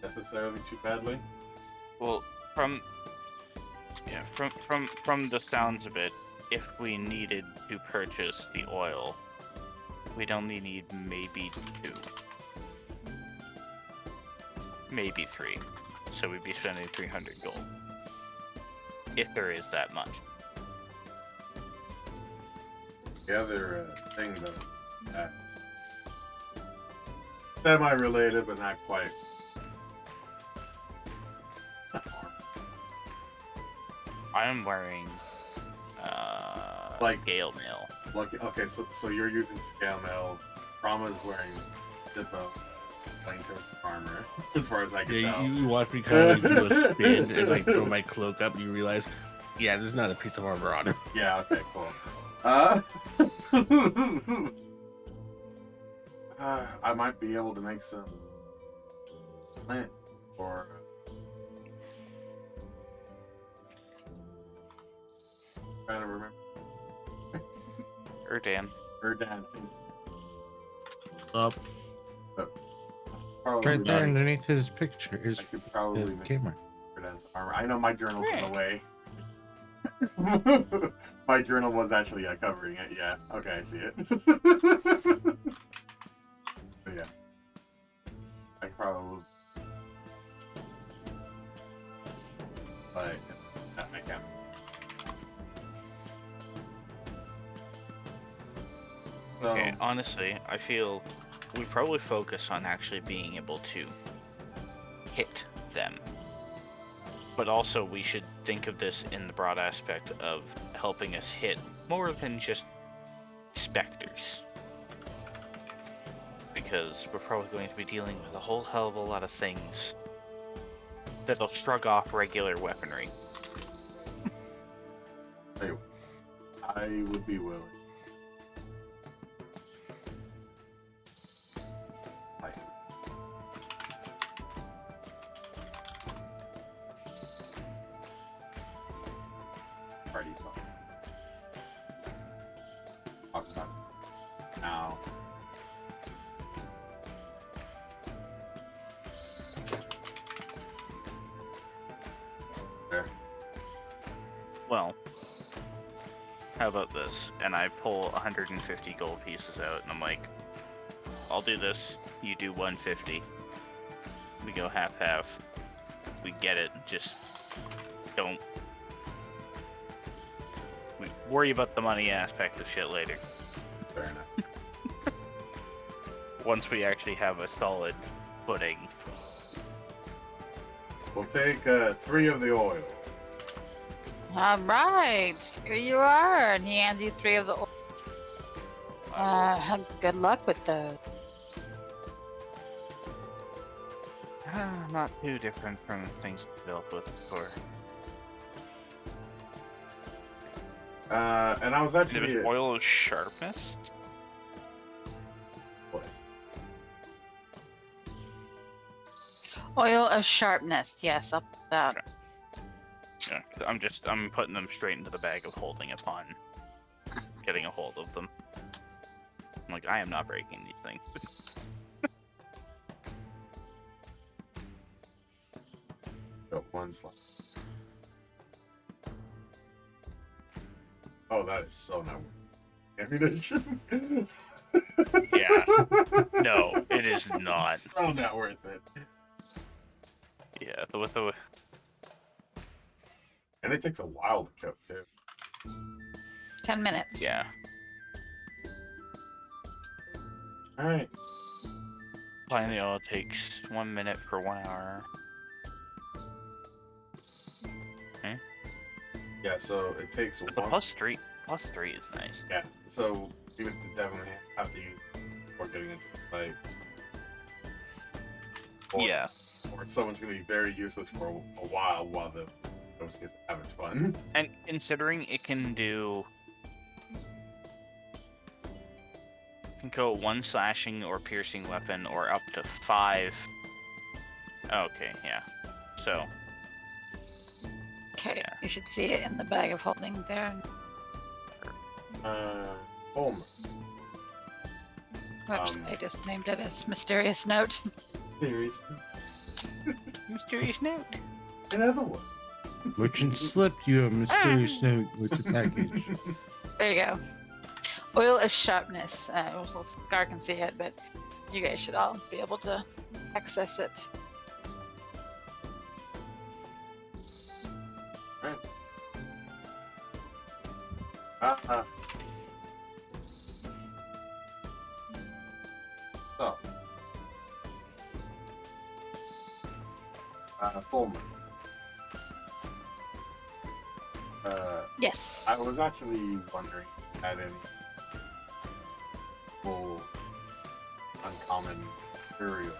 necessarily too badly. Well, from the sounds of it, if we needed to purchase the oil, we'd only need maybe 2. Maybe 3. So we'd be spending 300 gold. If there is that much. The other thing that's semi-related, but not quite. I am wearing like scale mail. Okay, so you're using scale mail. Rama's wearing Zippo, Plainter armor, as far as I can tell. You watch me kind of do a spin and like throw my cloak up, and you realize, yeah, there's not a piece of armor on him. Yeah. Okay. Cool. I might be able to make some plant or. Trying to remember. Erdan. Up. Right there underneath his picture is I could probably his make camera. Erdan's armor. I know my journal's in the way. My journal was actually covering it. Yeah. Okay, I see it. But yeah. I probably. Like that make him. Okay, honestly, I feel we probably focus on actually being able to hit them. But also, we should think of this in the broad aspect of helping us hit more than just specters. Because we're probably going to be dealing with a whole hell of a lot of things that'll shrug off regular weaponry. I would be willing. Party talk. Talk about it now. There. Well, how about this? And I pull 150 gold pieces out, and I'm like, I'll do this, you do 150. We go half-half. We get it, just don't... We worry about the money aspect of shit later. Fair enough. Once we actually have a solid footing. We'll take 3 of the oils. All right, here you are, and he hands you 3 of the. Good luck with those. Not too different from things I've dealt with before. And I was actually oil of sharpness. What? Oil of sharpness. Yes, up that. Yeah, I'm putting them straight into the bag of holding upon getting a hold of them. I'm like, I am not breaking these things. Got one slot. Oh, that is so not worth ammunition. Yeah. No, it is not. So not worth it. Yeah, with the and it takes a while to cook too. 10 minutes. Yeah. All right. Finally, all takes 1 minute per 1 hour. Okay. Yeah, so it takes But the one. +3 is nice. Yeah, so you would definitely have to use before getting into the fight. Yeah. Or someone's gonna be very useless for a while the ghost gets to have its fun. And considering it can go 1 slashing or piercing weapon or up to 5. Okay, yeah. So. Okay, you should see it in the bag of holding there. Home. Whoops, I just named it as Mysterious Note. Seriously? Mysterious Note. Another one. Merchant slipped you a mysterious note with your package. There you go. Oil of Sharpness. Well, Scar can see it, but you guys should all be able to access it. Right. So. Fulmer. Yes. I was actually wondering if you had any full uncommon material.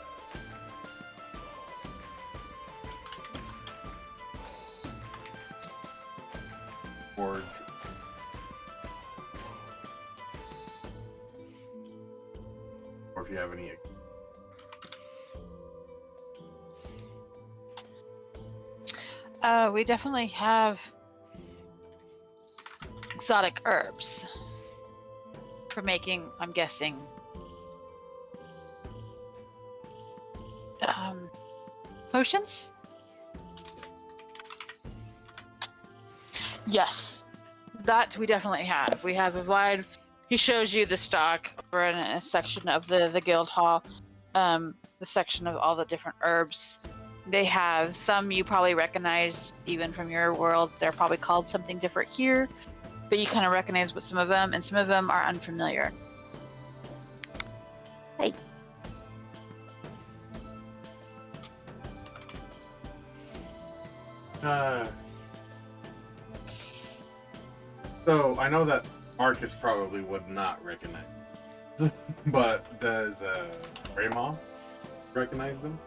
Forge. Or if you have any. We definitely have exotic herbs for making, I'm guessing, potions? Yes, that we definitely have. We have a wide. He shows you the stock for a section of the guild hall, the section of all the different herbs. They have some you probably recognize even from your world. They're probably called something different here, but you kind of recognize with some of them, and some of them are unfamiliar. Hey. So I know that Marcus probably would not recognize, but does Raymond recognize them?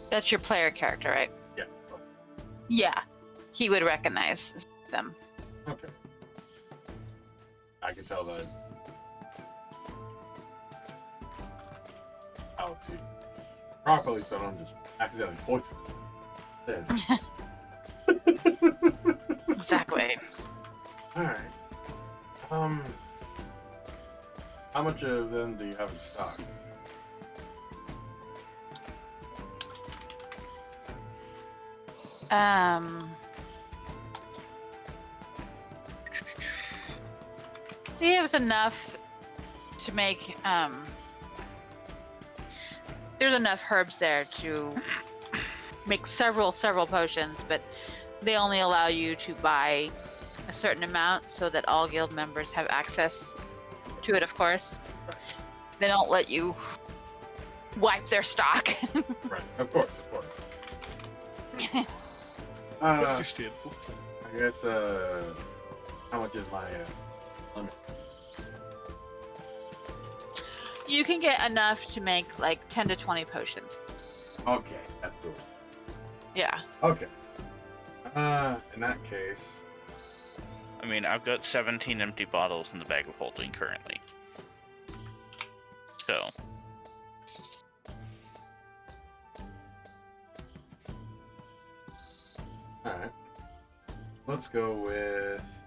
That's your player character, right? Yeah. Yeah, he would recognize them. Okay. I can tell that how to properly, so I don't just accidentally poison them. Exactly. All right. How much of them do you have in stock? He has enough to make there's enough herbs there to make several potions, but they only allow you to buy a certain amount so that all guild members have access to it, of course. They don't let you wipe their stock. Right, of course. Understandable. I guess, how much is my limit? You can get enough to make like 10 to 20 potions. Okay, that's doable. Yeah. Okay. In that case, I mean, I've got 17 empty bottles in the bag of holding currently. So. alright. Let's go with...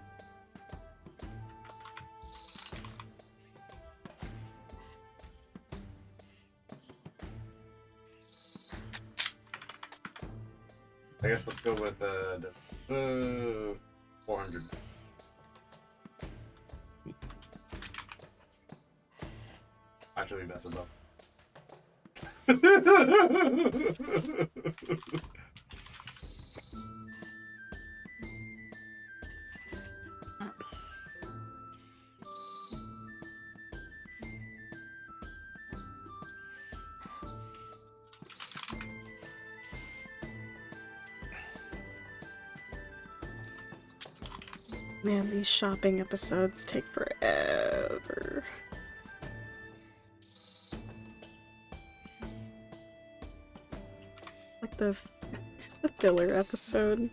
I guess let's go with 400. Actually, that's enough. Man, these shopping episodes take forever. Like the filler episode.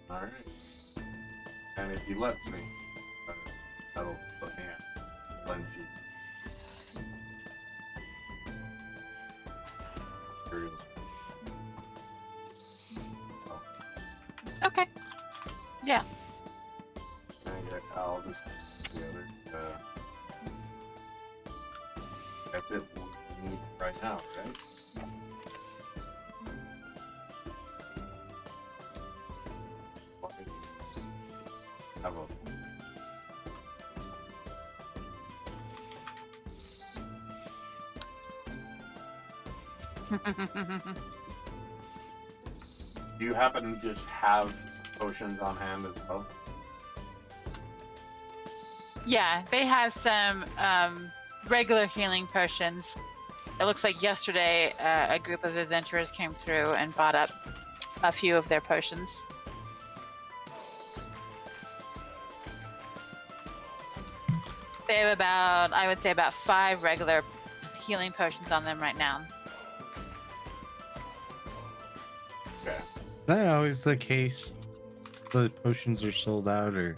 Alright. And if he lets me, that'll put me at plenty. Okay. Yeah. I guess I'll just the other. That's it. We need right now, right? Have a Do you happen to just have some potions on hand as well? Yeah, they have some regular healing potions. It looks like yesterday a group of adventurers came through and bought up a few of their potions. They have about, I would say, about 5 regular healing potions on them right now. Okay. Is that always the case? The potions are sold out or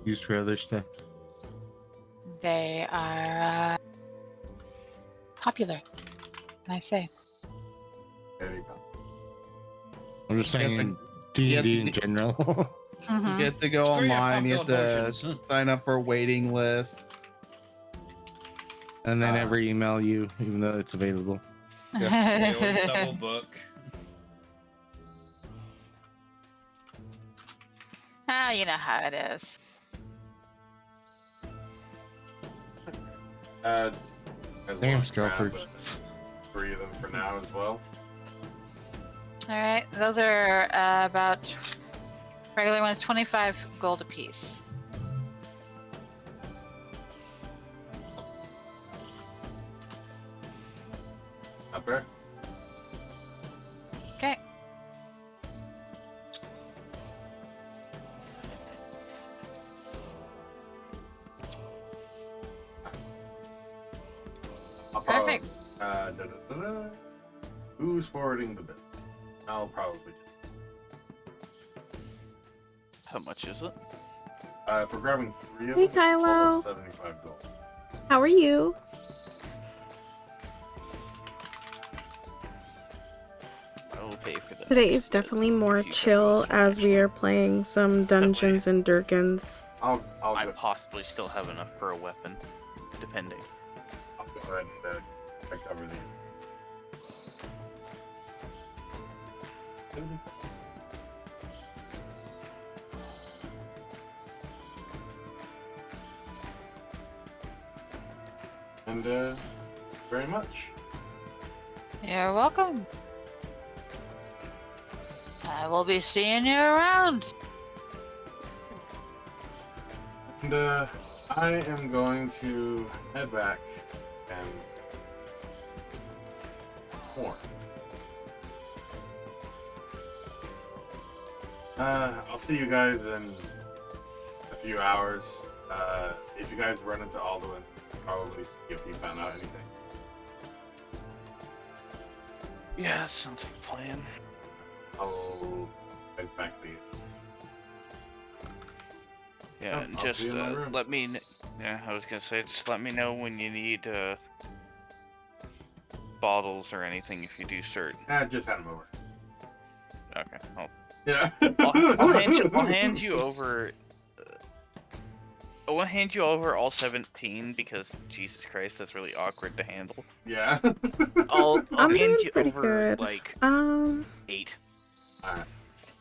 used for other stuff? They are popular, I say. There you go. I'm just saying in D&D in general. You get to go online, you have to sign up for a waiting list. And then never email you, even though it's available. They always double book. Ah, you know how it is. Damn, scalpers. 3 of them for now as well. Alright, those are about regular ones, 25 gold apiece. Not fair. Okay. Perfect. Who's forwarding the bill? I'll probably. How much is it? For grabbing 3 of Hey, them, Kylo. 75 gold. How are you? I will pay for that. Today is definitely more chill as we are playing some Dungeons and Dragons. I possibly still have enough for a weapon, depending. I'll go ahead and cover these. And very much. You're welcome. I will be seeing you around. And I am going to head back and more. I'll see you guys in a few hours. If you guys run into Alduin, probably see if you found out anything. Yeah, that sounds like a plan. I'll head back to you. Yeah, and just let me. Yeah, I was gonna say, just let me know when you need bottles or anything if you do start. Just hand them over. Okay. Yeah. I'll hand you over I will hand you over all 17 because Jesus Christ, that's really awkward to handle. Yeah. I'll I'm hand doing you pretty over good. like 8.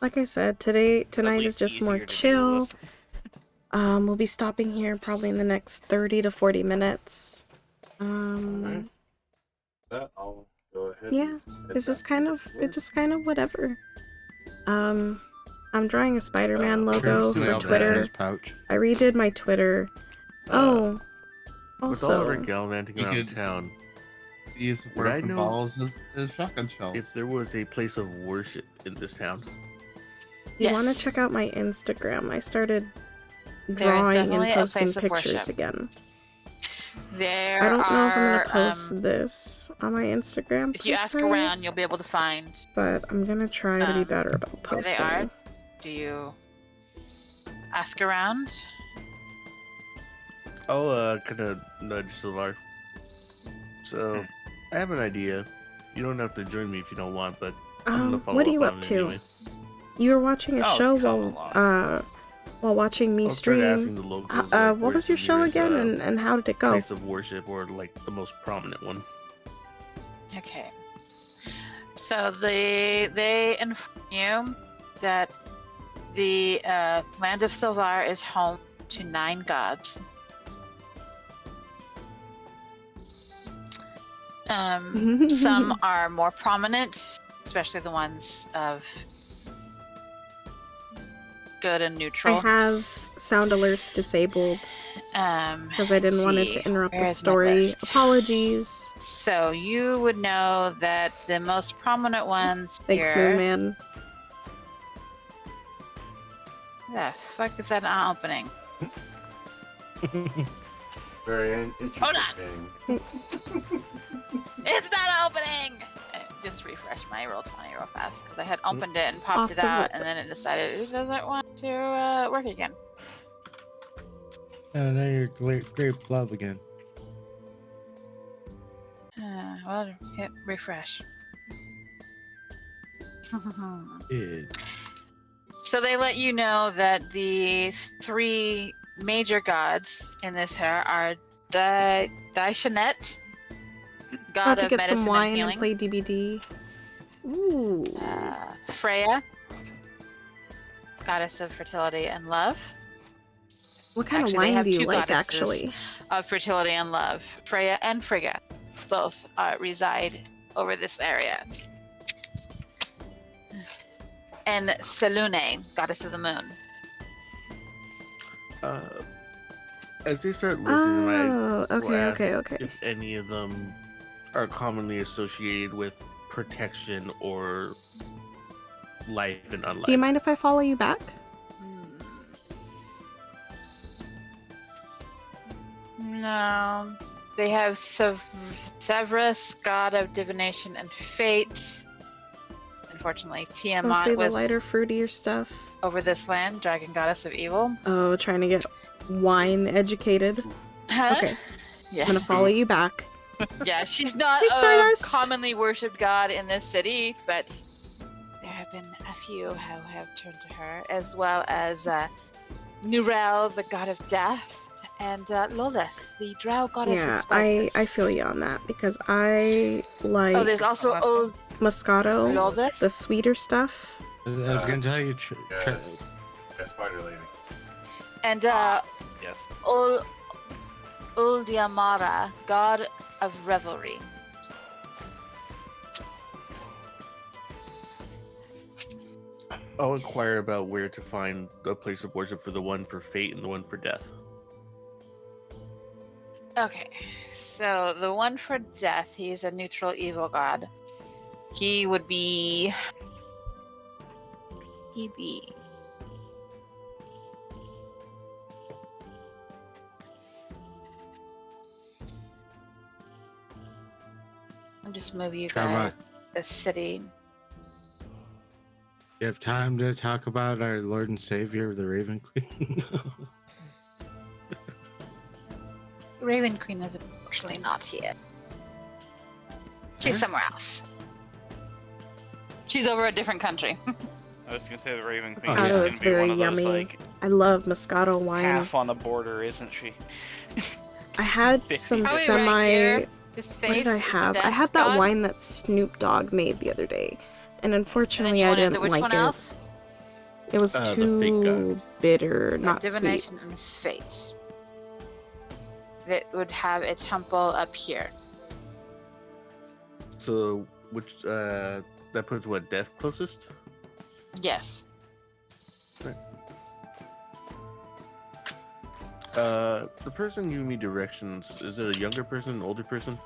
Like I said, tonight is just more easier to deal chill. with. We'll be stopping here probably in the next 30 to 40 minutes. Alright. That I'll go ahead. Yeah, it's just kind of whatever. I'm drawing a Spider-Man logo for Twitter. I redid my Twitter. With all of also, our gallivanting You around could town, use would I broken know bottles as shotgun shells. if there was a place of worship in this town? if you want to check out my Instagram, I started There is drawing and definitely a posting place of pictures worship. again. There I don't know if I'm are, gonna post this on my Instagram. if you per ask se, around, you'll be able to find but I'm gonna try to be better about where posting. they are. Do you ask around? I'll kind of nudge Sylvar. So, I have an idea. You don't have to join me if you don't want, but I'm gonna follow What are up you on up it to? anyway. You were watching a Oh, show come while watching me I'll start stream. asking the locals, like, What where's was your the show nearest, again, and how did it go? place of worship, or like the most prominent one. Okay. So they inform you that the land of Sylvar is home to 9 gods. Some are more prominent, especially the ones of good and I neutral. have sound alerts disabled because I didn't want it to interrupt where the is my story. list? Apologies. So you would know that the most prominent ones Thanks, here. Moon Man. The fuck is that not opening? Very interesting. Hold on. It's not opening. Just refresh my Roll20 real fast because I had opened it and popped Off it the out, and then it decided it doesn't want to work again. Oh, now you're grape love again. Well, hit refresh. Dude. So they let you know that the 3 major gods in this here are Daishanet, god About to of get medicine some wine and healing. and play DBD. Ooh. Freya, goddess of fertility and love. What kind Actually, of they wine have do you 2 like, goddesses actually? of fertility and love. Freya and Frigga both reside over this area. And Selune, goddess of the moon. As they start listening, Oh, I will okay, ask okay. if any of them are commonly associated with protection or life and unlife. Do you mind if I follow you back? No. They have Severus, god of divination and fate. Unfortunately, Tiamat Mostly the was lighter, fruitier stuff. over this land, dragon goddess of evil. Oh, trying to get wine educated. Huh? Okay. Yeah. I'm gonna follow you back. Yeah, she's not Thanks, a Stardust. commonly worshipped god in this city, but there have been a few who have turned to her, as well as Nurel, the god of death, and Lolith, the drow goddess of Yeah, spices. I feel you on that because I like Oh, there's also old Moscato, Lolith? the sweeter stuff. I was gonna tell you. Yes. Spider Lady. and Yes. Uldiamara, god of revelry. I'll inquire about where to find a place of worship for the one for fate and the one for death. Okay, so the one for death, he's a neutral evil god. He would be... I'll just move you guys the city. You have time to talk about our Lord and Savior, the Raven Queen? Raven Queen is actually not here. She's somewhere else. She's over a different country. I was gonna say the Raven This Queen auto is is gonna be one very of those yummy. like I love Moscato wine. half on the border, isn't she? I had 50. some Probably semi. right here. This What face did I is the have? I death had that god. wine that Snoop Dogg made the other day, and And then unfortunately, you I wanted didn't the which like one it. else? It was The fake too bitter, Yeah, not sweet. divination and fate. That would have a temple up here. So, which that puts what death closest? Yes. The person giving me directions, is it a younger person, an older person?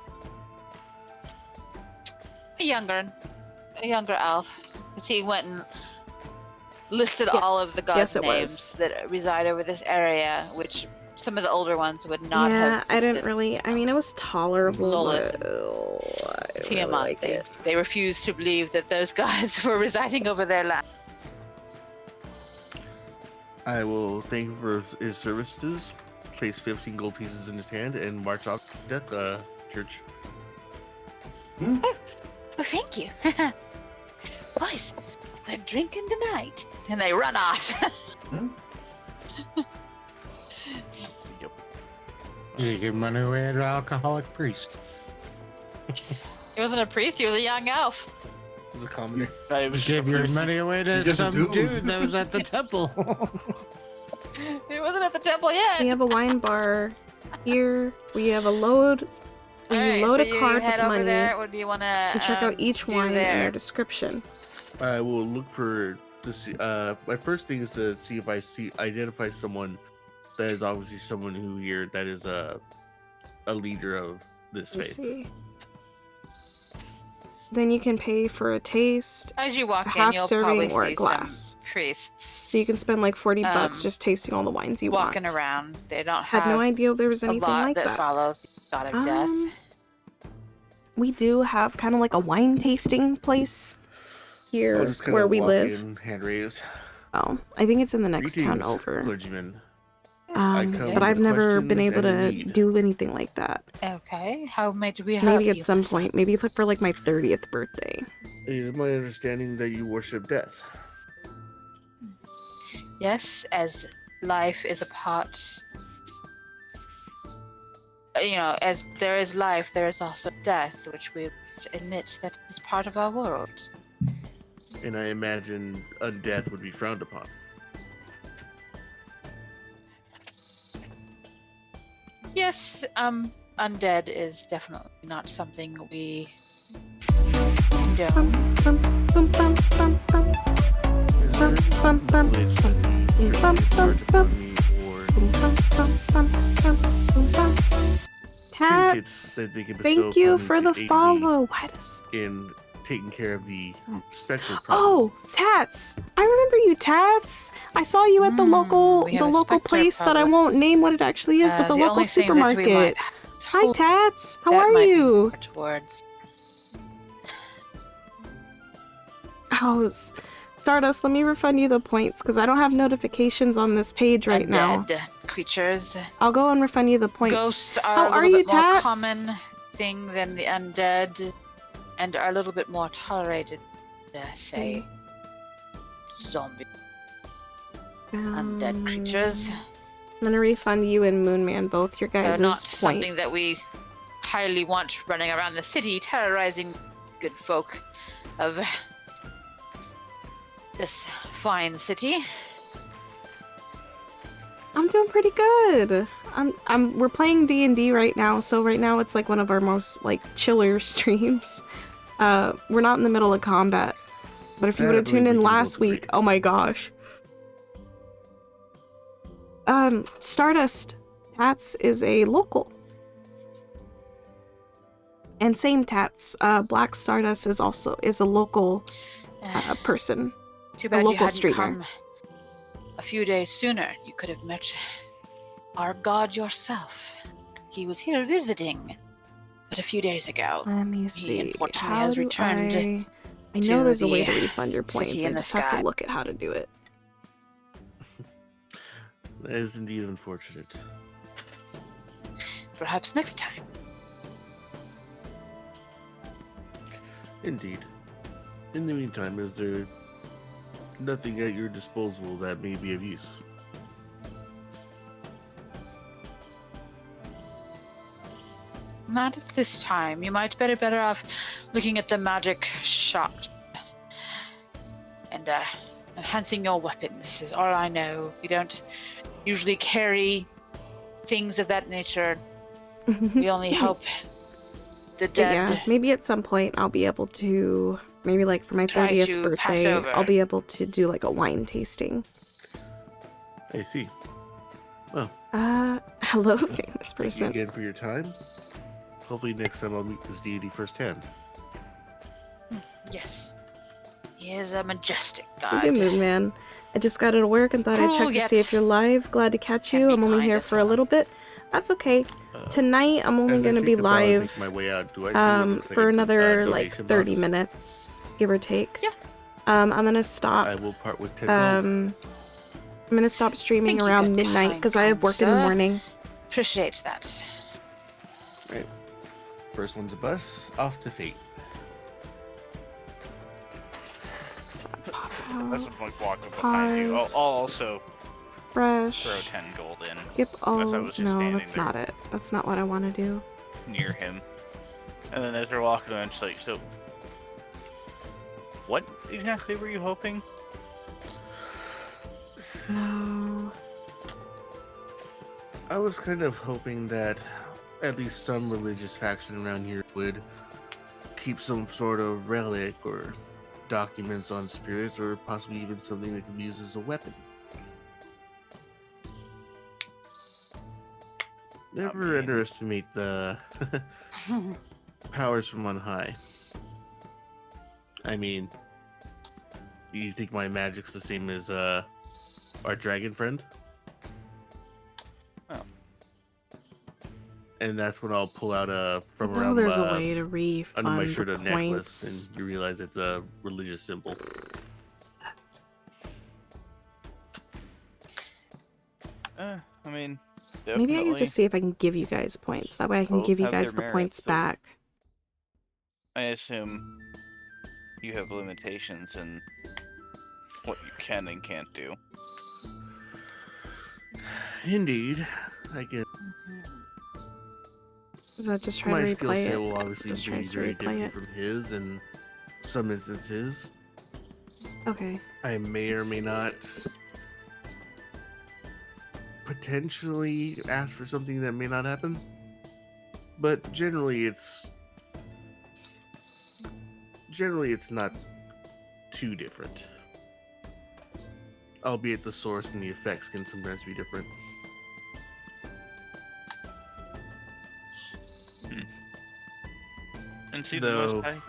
A younger elf. He went and listed all of the gods' Yes, it names was. that reside over this area, which some of the older ones would not Yeah, have. I didn't really. I mean, it was tolerable, Lolith, but I didn't really Tiamat. like it. They refused to believe that those gods were residing over their land. I will thank him for his services, place 15 gold pieces in his hand, and march off to Death Church. Oh, thank you. Boys, we're drinking tonight. And they run off. You give money away to an alcoholic priest. He wasn't a priest, he was a young elf. It was a comedy. Give your money away to He's just a some dude. dude that was at the temple. He wasn't at the temple yet. We have a wine bar here. We have a load. We Alright, load so a you card head with over money there. What do you want to and check out each do wine and there? their description. I will look for to see. My first thing is to see if I identify someone that is obviously someone who here that is a leader of this Let me faith. see. Then you can pay for a taste, As you walk a in, half you'll serving, probably or see a glass. some priests So you can spend like 40 bucks Um, just tasting all the wines you walking want. around. They don't have Had no idea there was a anything lot like that that. follows the god of death. We do have kind of like a wine tasting place I'll here just kind where of we walk live. in, hand raised. Oh, I think it's in the next town Greetings, over. clergyman. I come But I've with never been questions able and a to need. do anything like that. Okay, how might we help Maybe at you? some point. Maybe for like my 30th birthday. It is my understanding that you worship death. Yes, as life is a part. As there is life, there is also death, which we admit that is part of our world. And I imagine undeath would be frowned upon. Yes, undead is definitely not something we condone. Tats, That they can bestow thank you upon me for to the aid me follow. Why does... in taking care of the specter problem. Oh, Tats! I remember you, Tats. I saw you at the local we have a local specter place that I problem. won't name what it actually is, but the The local only thing that we supermarket. might Hi, Tats. How that are might be you? more towards Oh, Stardust, let me refund you the points because I don't have notifications on this page right now. undead creatures. I'll go and refund you the points. Ghosts are How a are little you, bit more Tats? common thing than the undead, and are a little bit more tolerated. Say, zombie undead creatures. I'm gonna refund you and Moonman both your They're guys' not points. something that we highly want running around the city, terrorizing good folk of this fine city. I'm doing pretty good. We're playing D&D right now, so right now it's like one of our most like chiller streams. We're not in the middle of combat. But if you I would have believe tuned we in can last both week, oh my gosh. Stardust, Tats is a local. And same Tats, Black Stardust is a local person. Too bad a you local hadn't streamer. come a few days sooner. You could have met our god yourself. He was here visiting, but a few days ago. Let me He see. unfortunately How has do returned. I know there's a way the to refund your city points. in I the just have to sky. look at how to do it. That is indeed unfortunate. Perhaps next time. Indeed. In the meantime, is there nothing at your disposal that may be of use? not at this time. You might be better off looking at the magic shops and enhancing your weapons is all I know. We don't usually carry things of that nature. We only help the But dead. yeah, maybe at some point I'll be able to, maybe like for my Try 30th to pass birthday, over. I'll be able to do like a wine tasting. I see. Well, hello, famous thank you person. again for your time. Hopefully next time I'll meet this deity firsthand. Yes. He is a majestic Good god. mood, man. I just got out of work and thought I'd Cruel check to yet see if you're live. Glad to catch you. I'm only kind here as for a little bit. That's okay. Tonight I'm only As I going to be think about it, live make my way out, do I see what looks like for a another like donation 30 box? minutes, give or take. Yeah. I'm gonna stop. I will part with 10 I'm gonna stop streaming Thank you, around good, midnight kind, because I have kind work in the sir. morning. Appreciate that. Right. First one's a bus, off to fate. As I'm like walking behind you, I'll also Fresh. throw 10 gold in. Skip. Oh as I was just no, standing that's there not it. That's not what I want to do. near him. And then as we're walking around, she's like, so what exactly were you hoping? No. I was kind of hoping that at least some religious faction around here would keep some sort of relic or documents on spirits, or possibly even something that can be used as a weapon. Never underestimate the powers from on high. I mean, do you think my magic's the same as our dragon friend? Oh. And that's when I'll pull out from I know around there's a way to refund under my the shirt a necklace, points. and you realize it's a religious symbol. I mean, Maybe I can definitely. just see if I can give you guys points. That way I can Both give you have guys their the points merits, so- back. I assume you have limitations in what you can and can't do. Indeed, I get. Is that just try My to skill replay set it? will obviously Just be tries to very replay different it. from his in some instances. Okay. I may or may not potentially ask for something that may not happen, but generally it's not too different. Albeit the source and the effects can sometimes be different. And see Though- the most high?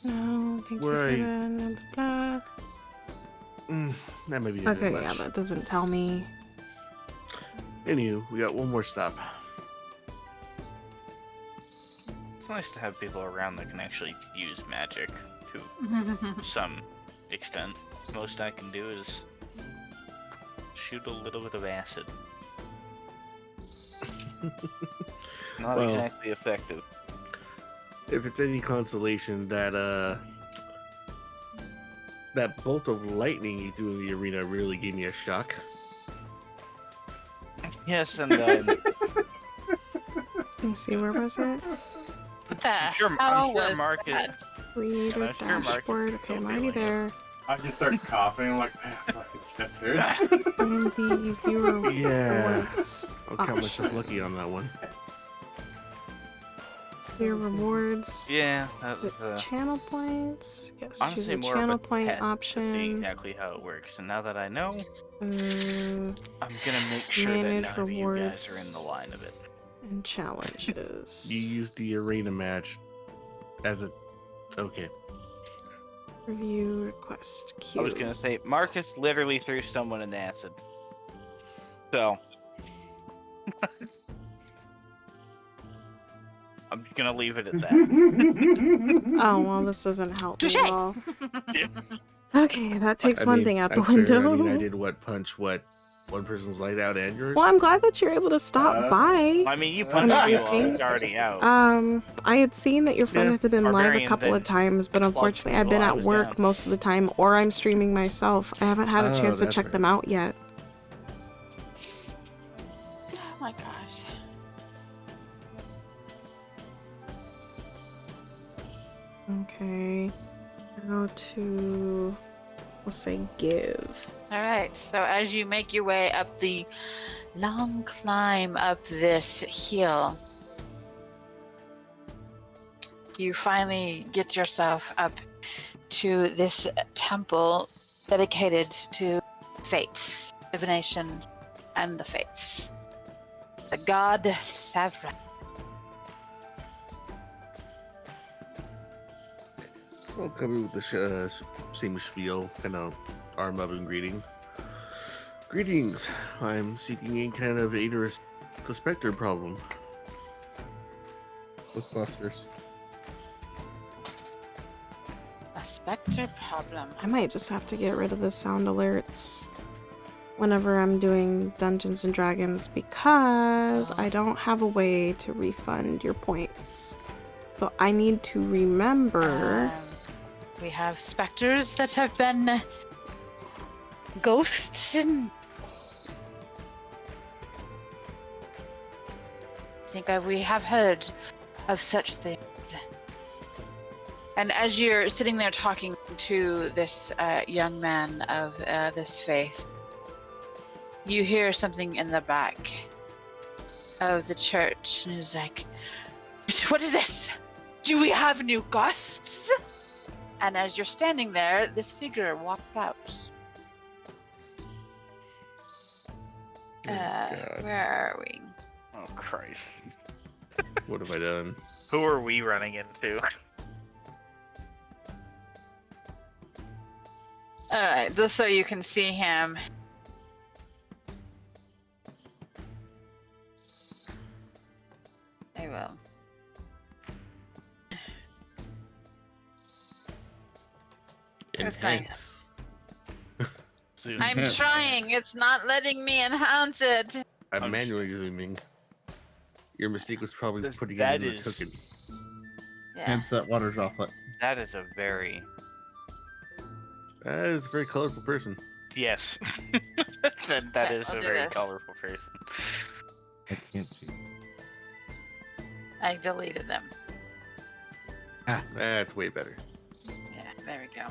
No, thank Where you. Blah, That may be a bit okay, much. yeah, that doesn't tell me. Anywho, we got one more stop. It's nice to have people around that can actually use magic to some extent. Most I can do is shoot a little bit of acid. Not Well, exactly effective. If it's any consolation, that that bolt of lightning you threw in the arena really gave me a shock. Yes, and Let me see, where was it? What the I'm hell sure was Mark that? Creator I'm sure Mark dashboard. Okay, I'm already there. I can start coughing. I'm like, my fucking chest hurts. And the viewer Yeah, rewards I'll count myself option. lucky on that one. Your rewards. Yeah, The that's channel points. Yes, choose honestly the more channel of a point test to see option. exactly how it works. And now that I know, Mm, I'm gonna make sure that manage none of you guys are in rewards. the line of it. and challenges. You used the arena match as a. Okay. Review request queue. I was gonna say Marcus literally threw someone in acid. So I'm just gonna leave it at that. Oh well, this doesn't help me Touché. at all. Okay, that takes I one mean, thing out the that's fair. window. I mean, I did punch one person's light out and yours. Well, I'm glad that you're able to stop by. I mean, you punched me while streaming. it's already out. I had seen that your friend Yeah, had been live a Barbarian couple of then times, but unfortunately I've been while I at was work down. most of the time, or I'm streaming myself. I haven't had a Oh, chance to that's check right. them out yet. my gosh. Okay. How to... We'll say give. Alright, so as you make your way up the long climb up this hill, you finally get yourself up to this temple dedicated to fates, divination, and the fates. The god Savra. I'll come in with the same spiel, kind of arm up and greeting. Greetings. I'm seeking a kind of aid or the Spectre problem. Ghostbusters. A specter problem. I might just have to get rid of the sound alerts whenever I'm doing Dungeons and Dragons because I don't have a way to refund your points. So I need to remember. We have specters that have been ghosts. I think we have heard of such things. And as you're sitting there talking to this young man of this faith, you hear something in the back of the church, and he's like, "What is this? Do we have new ghosts?" And as you're standing there, this figure walks out. Where are we? Oh, Christ. What have I done? Who are we running into? Alright, just so you can see him. I will. Enhance. I'm trying, it's not letting me enhance it. I'm manually zooming. Your mistake was probably putting it that in the is- token. Yeah. Hence that water droplet. That is a very... That is a very colorful person. Yes. that is I'll a do very this. colorful person. I can't see. I deleted them. That's way better. Yeah, there we go.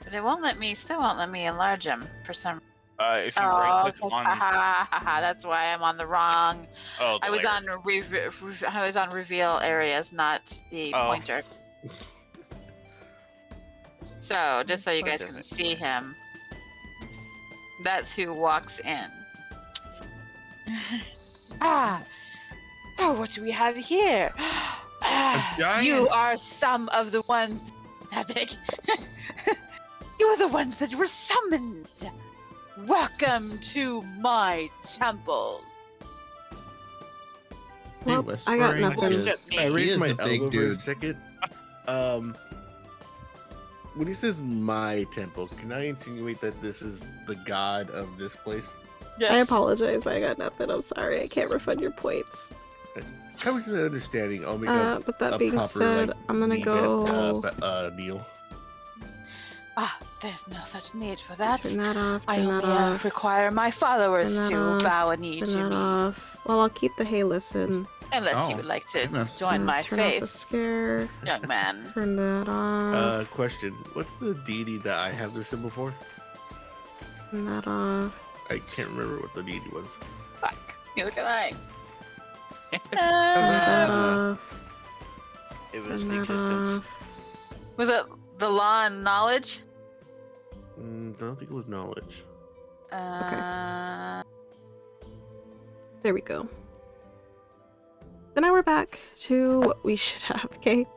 But it won't let me, still won't let me enlarge them for some. If you right click on... That's why I'm on the wrong. Oh, I was on I was on reveal areas, not the pointer. So just so you guys can see him, that's who walks in. Oh, what do we have here? You are some of the ones that you are the ones that were summoned. Welcome to my temple. Well, I got nothing. I raised my big elbow for a dude. second. When he says my temple, can I insinuate that this is the god of this place? I apologize, but I got nothing. I'm sorry. I can't refund your points. Coming to the understanding, I'll make a But that a being proper, said, like, I'm gonna knee go. Kneel. There's no such need for that. Turn that off. I Turn only that off. require my followers Turn that to off, bow a knee turn to that me. off. Well, I'll keep the hey listen. Unless you would like to join my Turn off the faith, scare. young man. Turn that off. Question: what's the deity that I have the symbol for? Turn that off. I can't remember what the deity was. Neither can I. Turn that off. It was Turn the that existence. off. Was it the law and knowledge? I don't think it was knowledge. There we go. So now we're back to what we should have, okay?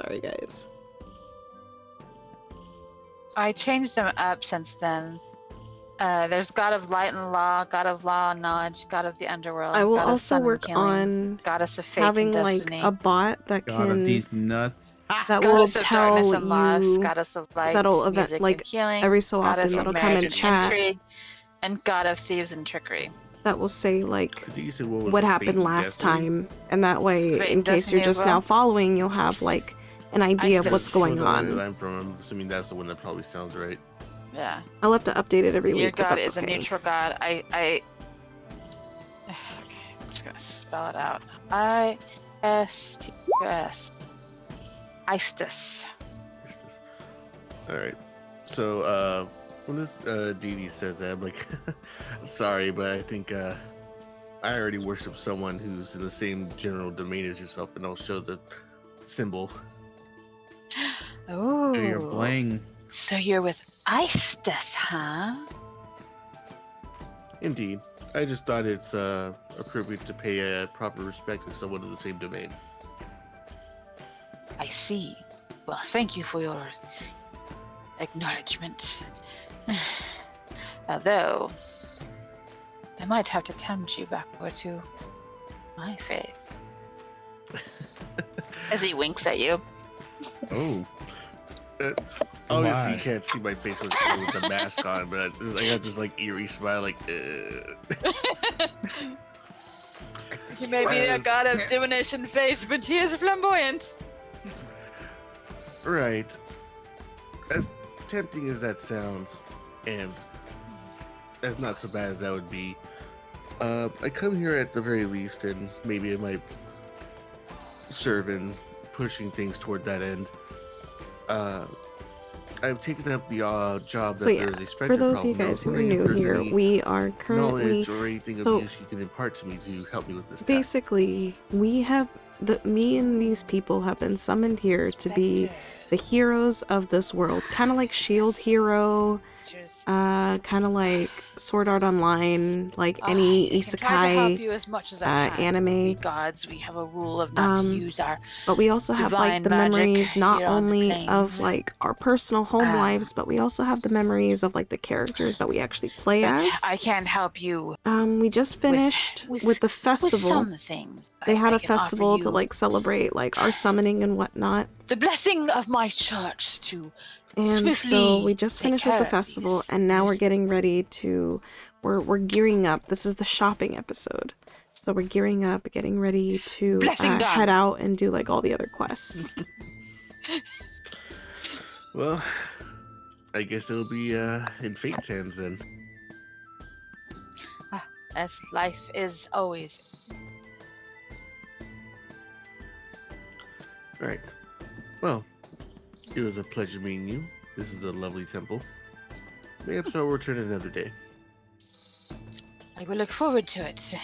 Sorry, guys. I changed them up since then. There's God of Light and Law, God of Law and Knowledge, God of the Underworld. I will God of also Sun and work Killing, on Goddess of Fate having and like Destiny. a bot that God of can these nuts. that will Goddess of tell Darkness and Loss, you Goddess of Light, that'll event Music like and Healing, every so Goddess often of that'll come in Marriage and chat Intrigue, and God of Thieves and Trickery. that will say like I think you said what was what it, Fate happened and last Destiny? time, and that way, Fate in and case you're Destiny as just now well? following, you'll have like an idea of still- what's going From the land that on. I'm from, I'm assuming that's the one that probably sounds right. Yeah. I'll have to update it every Your week, but God that's is okay. a neutral God. I Okay, I'm just gonna spell it out. I-S-T-S. Istus. All right. So when this Dee Dee says that, I'm like, sorry, but I think I already worship someone who's in the same general domain as yourself, and I'll show the symbol. Ooh. You're bling. So you're with Istus, huh? Indeed. I just thought it's appropriate to pay proper respect to someone in the same domain. I see. Well, thank you for your acknowledgement. Although, I might have to tempt you backward to my faith. As he winks at you. Oh. Obviously, you can't see my face with the mask on, but I got this like eerie smile, like. He may be a god of divination face, but he is flamboyant. Right. As tempting as that sounds, and as not so bad as that would be, I come here at the very least, and maybe I might serve in pushing things toward that end. I've taken up the job that there is a specter for those of you problem. guys who are new here, we are currently knowledge or anything of use you can impart to me to help me with this task. Basically, me and these people have been summoned here to be the heroes of this world, kind of like Shield Hero, kind of like Sword Art Online, like any isekai Try to help you as much as I can. anime. We gods, we have a rule of not to use our but we also have like divine the magic memories not here on the only of plains. like our personal home lives, but we also have the memories of like the characters that we actually play But as. I can't help you. We just finished with the festival. With some things. They had I a can offer festival to you like celebrate like our summoning and whatnot. the blessing of my church to And swiftly so we just take finished with care the of festival, and now we're getting ready to, we're gearing up. This is the shopping episode, so we're gearing up, getting ready to head out and do like all the other quests. Well, I guess it'll be in Fate's hands then. As life is always. Right. Well, it was a pleasure meeting you. This is a lovely temple. Perhaps I'll return another day. I will look forward to it.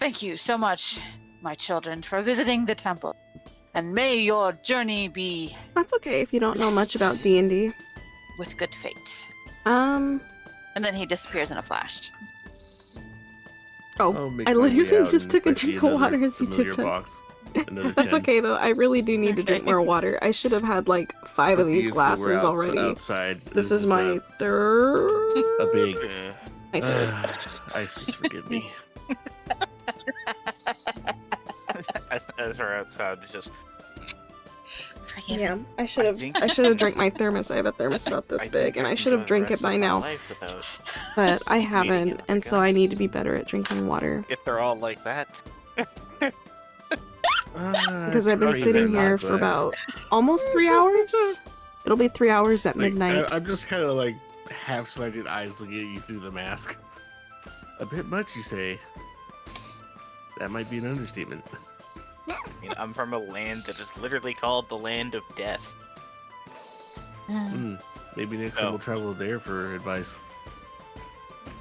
Thank you so much, my children, for visiting the temple. And may your journey be... That's okay if you don't know much about D&D. With good fate. And then he disappears in a flash. Oh, I literally just took a drink of water as you did that. Box. That's okay though. I really do need to drink more water. I should have had like 5 of these glasses already. Outside. This is my third. A big. My third. Ice, just forgive me. As her outside, just. Yeah, I should have drank my thermos. I have a thermos about this big, and I should have drank it by now. But I haven't, and so I need to be better at drinking water. If they're all like that. Because I've been sitting here for about almost 3 hours. It'll be 3 hours at midnight. I'm just kind of like half-slanted eyes looking at you through the mask. A bit much, you say? That might be an understatement. I mean, I'm from a land that is literally called the land of death. Maybe next time we'll travel there for advice.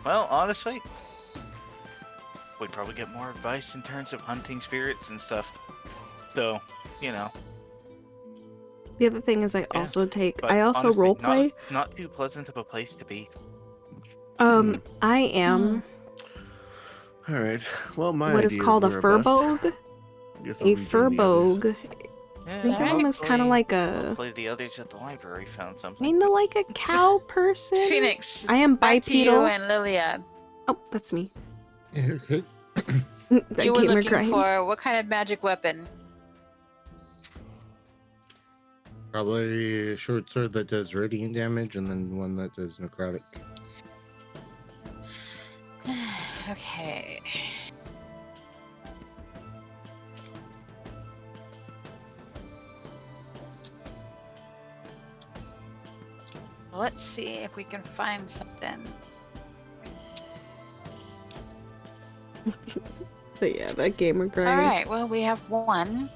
Well, honestly, we'd probably get more advice in terms of hunting spirits and stuff. So, you know. The other thing is I also but honestly, honestly, roleplay. Not too pleasant of a place to be. I am. All right. Well, my what is called a furbolg. A furbolg. Yeah, Think of them as kind of like a. Hopefully the others at the library found something. Kind of like a cow person. Phoenix. I am back to you bipedal. and Liliad. Oh, that's me. Okay. You were looking for what kind of magic weapon? Probably a short sword that does radiant damage, and then one that does necrotic. Okay. Let's see if we can find something. But yeah, that gamer grind. All right. Well, we have one.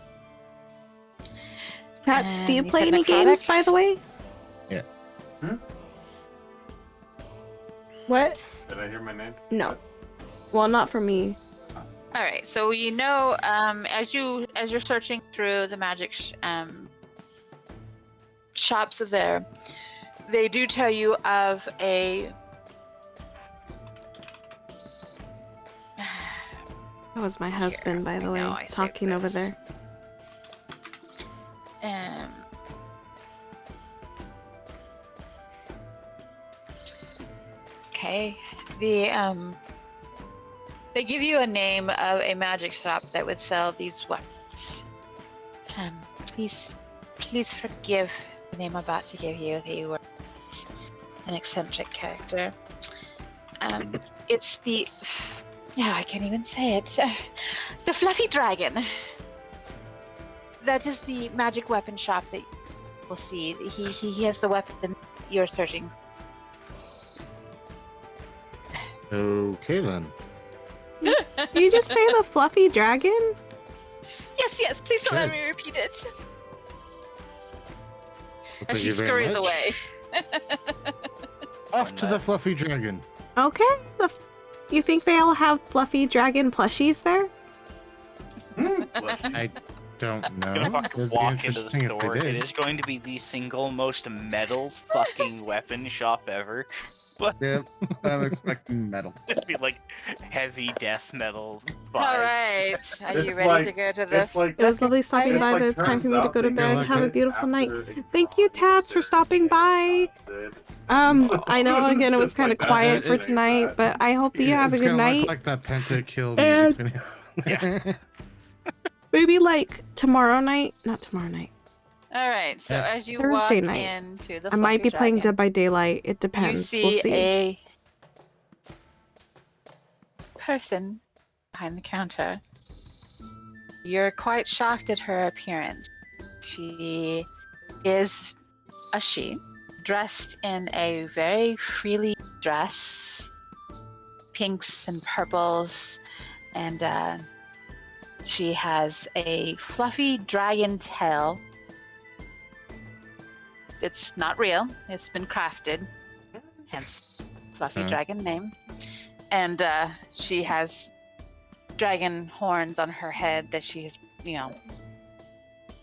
Cats, do you And play said any necrotic? games, by the way? Yeah. What? Did I hear my name? No. Well, not for me. All right. So you know, as you're searching through the magic shops of there, they do tell you of a. That was my husband, by the way, talking over there. Okay. They give you a name of a magic shop that would sell these weapons. Please forgive the name I'm about to give you. They were an eccentric character. It's the. Yeah, I can't even say it. The Fluffy Dragon. That is the magic weapon shop that you will see. He has the weapon you're searching. Okay then. Did you just say the Fluffy Dragon? Yes. Please don't let Sure. me repeat it. Well, And thank she you very scurries much. away. Off to the fluffy dragon. Okay. You think they'll have Fluffy Dragon plushies there? I don't know. I'm gonna fucking It'd be walk into the interesting if they store. It did. is going to be the single most metal fucking weapon shop ever. But Yep, I'm expecting metal. just be like heavy death metal All vibes. right. Are you It's ready like- to go to the? it's like- It was lovely stopping It's by, like but it's time for turns me to out go to they bed. go Have a like beautiful night. after Thank you, Tats, for stopping by. I know it's again it was just kind of like that. quiet for It's tonight, that. but I hope that you have a It's good gonna night. look like that pentakill And- music video. Maybe like tomorrow night, not tomorrow night. All right. So Yeah. as you Thursday walk night. into the I might Fluffy be playing Dragon, Dead by Daylight. It you depends. see We'll see. a person behind the counter. You're quite shocked at her appearance. She is a she, dressed in a very freely dress, pinks and purples, and she has a fluffy dragon tail. It's not real. It's been crafted, hence fluffy dragon name. And she has dragon horns on her head that she has,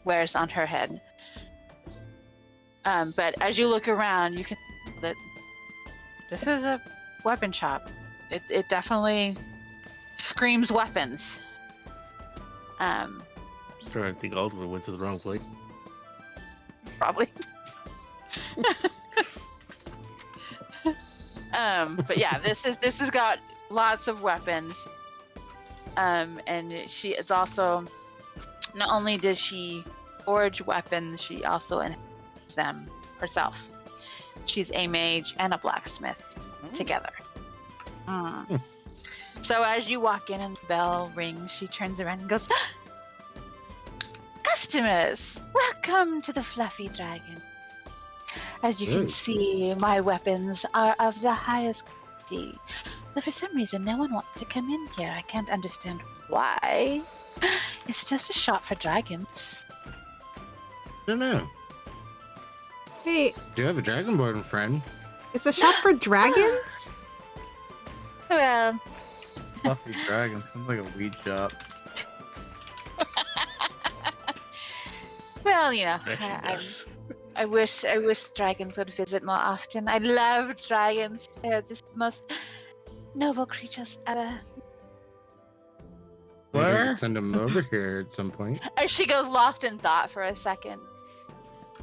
wears on her head. But as you look around, you can tell that this is a weapon shop. It definitely screams weapons. Just trying to think Ultimate went to the wrong place. Probably. But yeah, this has got lots of weapons. And she is also, not only does she forge weapons, she also enhances them herself. She's a mage and a blacksmith together. So as you walk in and the bell rings, she turns around and goes, "Customers, welcome to the Fluffy Dragon. As you can see, my weapons are of the highest quality. But for some reason, no one wants to come in here. I can't understand why. It's just a shop for dragons." I don't know. Hey, Do you have a dragonborn friend? it's a shop for dragons? Well, Fluffy dragon sounds like a weed shop. well, I wish dragons would visit more often. I love dragons. They're just the most noble creatures ever. Maybe I Where? could send him over here at some point. As she goes lost in thought for a second.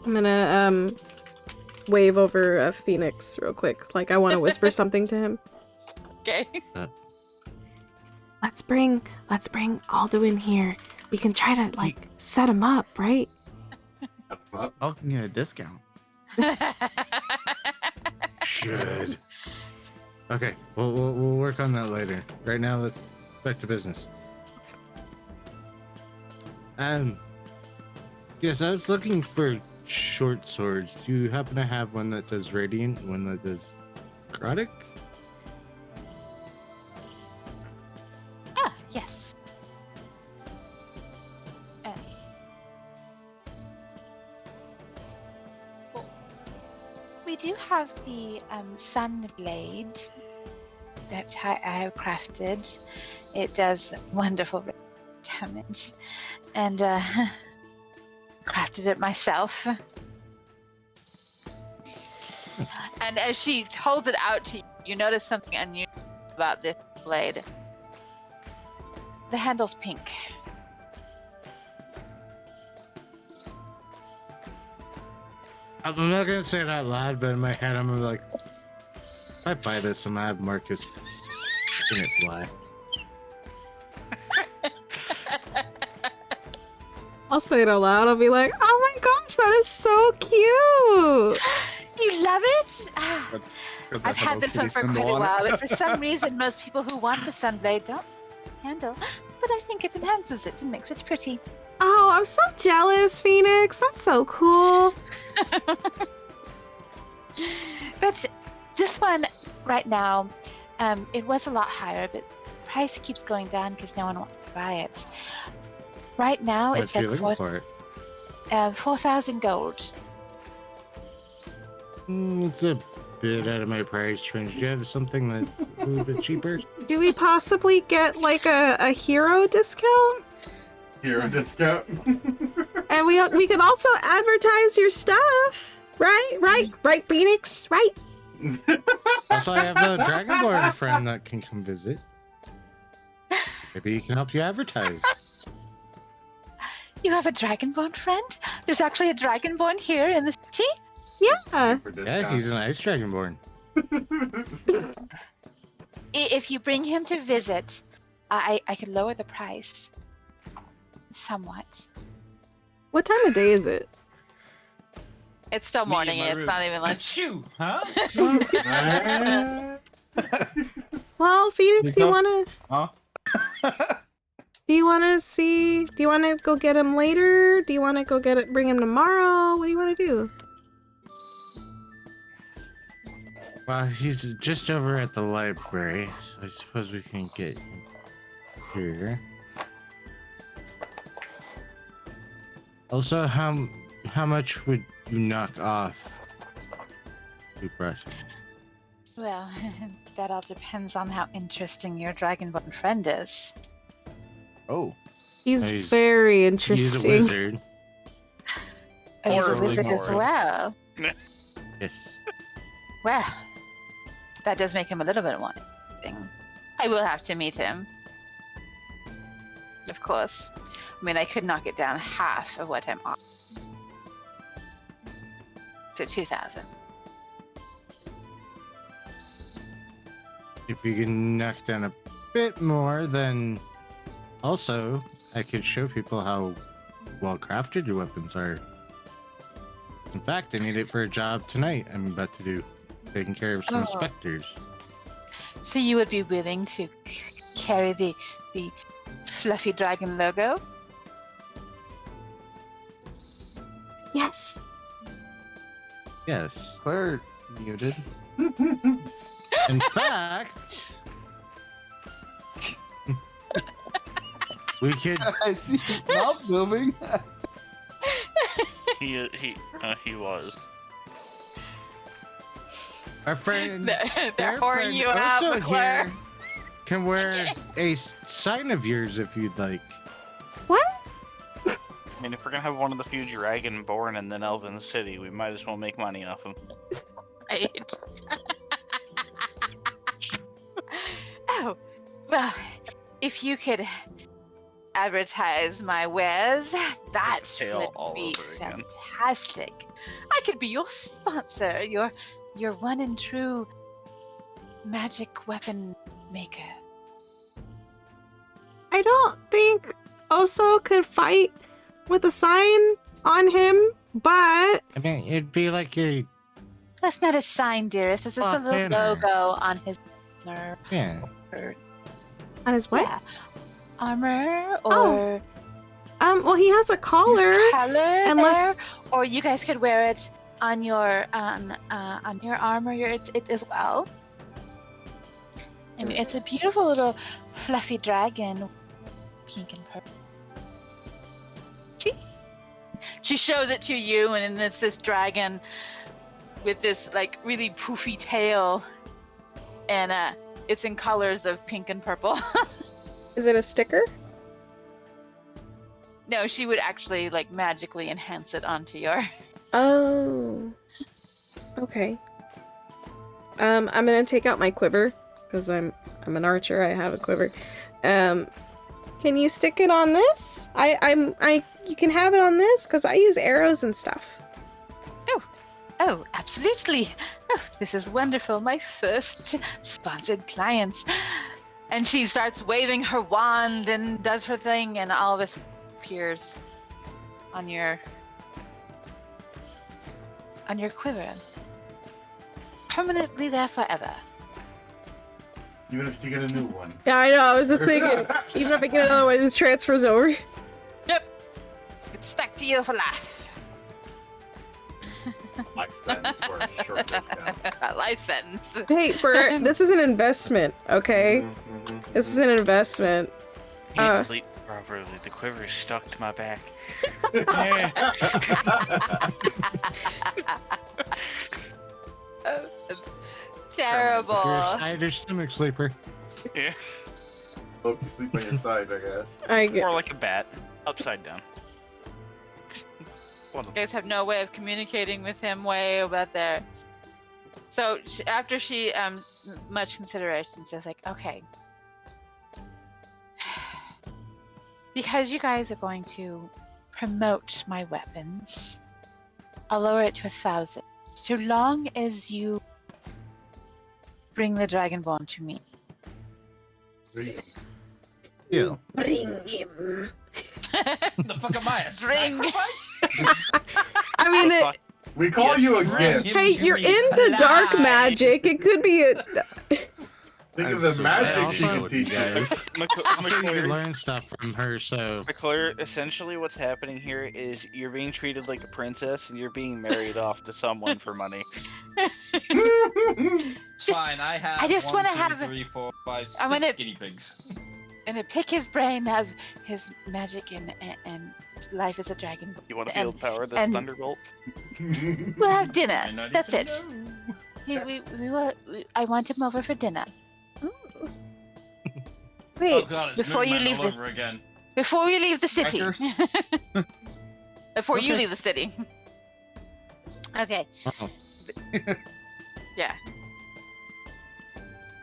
I'm gonna wave over Phoenix real quick. Like I want to whisper something to him. Okay. Let's bring Aldo in here. We can try to set him up, right? I'll get a discount. Should. Okay, we'll work on that later. Right now, let's back to business. Yes, I was looking for short swords. Do you happen to have one that does radiant, one that does necrotic? have the sun blade that I have crafted. It does wonderful damage, and crafted it myself. And as she holds it out to you, you notice something unusual about this blade. The handle's pink. I'm not gonna say it out loud, but in my head, I'm like, if I buy this, I'm gonna have Marcus in it black. I'll say it out loud. I'll be like, oh my gosh, that is so cute. You love it? I've had this one for quite a while, but for some reason, most people who want the sunblade don't handle. But I think it enhances it and makes it pretty. Oh, I'm so jealous, Phoenix. That's so cool. But this one, right now, it was a lot higher, but the price keeps going down because no one wants to buy it. Right now, it's What you like looking for? 4,000 gold. It's a bit out of my price range. Do you have something that's a little bit cheaper? Do we possibly get like a hero discount? Hero discount? And we could also advertise your stuff, right? Right, Phoenix, right? Also, I have a Dragonborn friend that can come visit. Maybe he can help you advertise. You have a Dragonborn friend? There's actually a Dragonborn here in the city? Yeah. Yeah, he's an ice Dragonborn. If you bring him to visit, I could lower the price somewhat. What time of day is it? It's still morning. It's not even lunch. You, huh? Well, Phoenix, do you wanna? Huh? Do you wanna see? Do you wanna go get him later? Do you wanna go bring him tomorrow? What do you wanna do? Well, he's just over at the library, so I suppose we can get him here. Also, how much would you knock off toothbrush? Well, that all depends on how interesting your Dragonborn friend is. Oh. He's very interesting. He's a wizard. Oh, he's a wizard as well. Yes. Well, that does make him a little bit more interesting. I will have to meet him. Of course. I mean, I could knock it down half of what I'm on. So 2,000. If you can knock down a bit more, then also I could show people how well crafted your weapons are. In fact, I need it for a job tonight. I'm about to do, taking care of some specters. So you would be willing to carry the fluffy dragon logo? Yes. Yes. Claire muted. In fact, we could. I see his mouth moving. He was. Our friend, They're our whoring friend you out, also McClure. here can wear a sign of yours if you'd like. What? I mean, if we're gonna have one of the few Dragonborn in the Elven City, we might as well make money off him. Right. Oh, well, if you could advertise my wares, that Tail all would be over again. fantastic. I could be your sponsor, your one and true magic weapon maker. I don't think Oso could fight with a sign on him, but I mean, it'd be like a That's not a sign, dearest. It's just a little banner. logo on his armor. Yeah. On his what? Yeah. Armor or well, he has a collar. collar Unless there, or you guys could wear it on your armor it as well. I mean, it's a beautiful little fluffy dragon, pink and purple. See? She shows it to you, and then it's this dragon with this like really poofy tail, and it's in colors of pink and purple. Is it a sticker? No, she would actually like magically enhance it onto your. Oh. Okay. I'm gonna take out my quiver because I'm an archer. I have a quiver. Can you stick it on this? You can have it on this because I use arrows and stuff. Oh, absolutely. Oh, this is wonderful. My first sponsored client. And she starts waving her wand and does her thing, and all of this appears on your quiver. Permanently there forever. Even if you get a new one. Yeah, I know. I was just thinking, even if I get another one, it just transfers over. Yep. It's stuck to you for life. Life sentence for a short discount. Life sentence. Hey, this is an investment, okay? This is an investment. I can't sleep properly. The quiver is stuck to my back. Terrible. You're a side or stomach sleeper. Yeah. Hope you sleep on your side, I guess. More like a bat, upside down. You guys have no way of communicating with him way about there. So after she much consideration says like, okay, because you guys are going to promote my weapons, I'll lower it to 1,000. So long as you bring the Dragonborn to me. Yeah. Bring him. The fuck am I? A sacrifice? I mean, we call you a gift. Hey, you're into dark magic. It could be a. Think of the magic she can teach you guys. You learn stuff from her, so. McClure, essentially what's happening here is you're being treated like a princess and you're being married off to someone for money. It's fine, I have I just 1, wanna 2, have 3, 4, 5, 6 I'm gonna- guinea pigs. And to pick his brain of his magic and life as a dragon. You want to feel the power of this and- thunderbolt? We'll have dinner. I not That's even it. know. I want him over for dinner. Wait, Oh god, it's before you Moonman leave all the- over again. Before we leave the city. Crackers? Before you Okay. leave the city. Okay. Uh-oh. Yeah.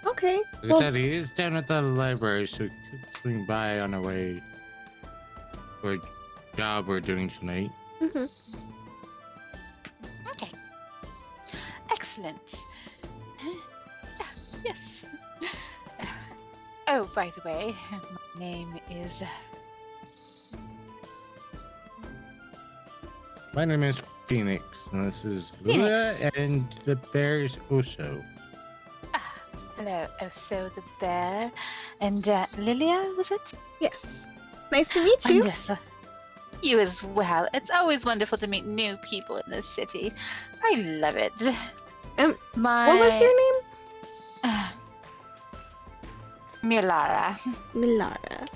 Okay. Like I said, he is down at the library, so we could swing by on our way for a job we're doing tonight. Mhm. Okay. Excellent. Yes. Oh, by the way, my name is. My name is Phoenix, and this is Lula and the Bears Oso. Hello, Oso the bear, and Lilia, was it? Yes. Nice to meet you. Wonderful. You as well. It's always wonderful to meet new people in this city. I love it. What was your name? Milara. Milara.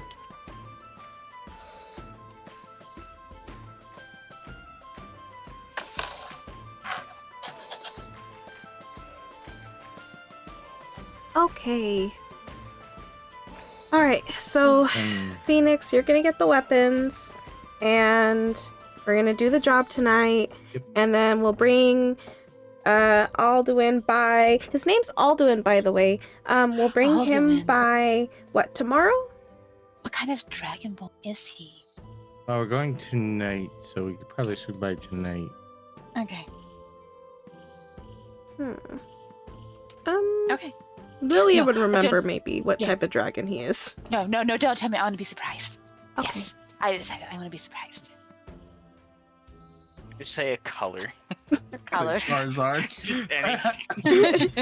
Okay. Alright, so Phoenix, you're gonna get the weapons, and we're gonna do the job tonight, and then we'll bring Alduin by. His name's Alduin, by the way. We'll bring him Alduin. by what, tomorrow? What kind of dragonborn is he? Oh, we're going tonight, so we could probably swing by tonight. Okay. Okay. Lilia No, would remember don't- maybe what yeah. type of dragon he is. No, don't tell me. I want to be surprised. Okay. Yes, I decided I want to be surprised. Just say a color. Color. Charizard.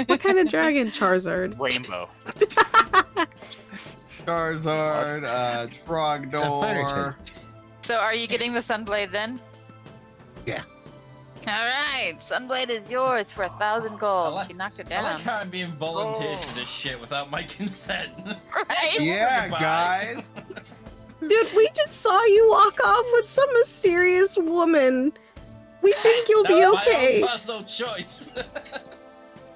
What kind of dragon, Charizard? Rainbow. Charizard, Trogdor. So, are you getting the Sunblade then? Yeah. All right, Sunblade is yours for 1,000 gold. like- She knocked it I like down. how I'm being volunteered for this shit without my consent. Right? Yeah, Goodbye. guys. Dude, we just saw you walk off with some mysterious woman We think you'll be That was okay. my own personal choice.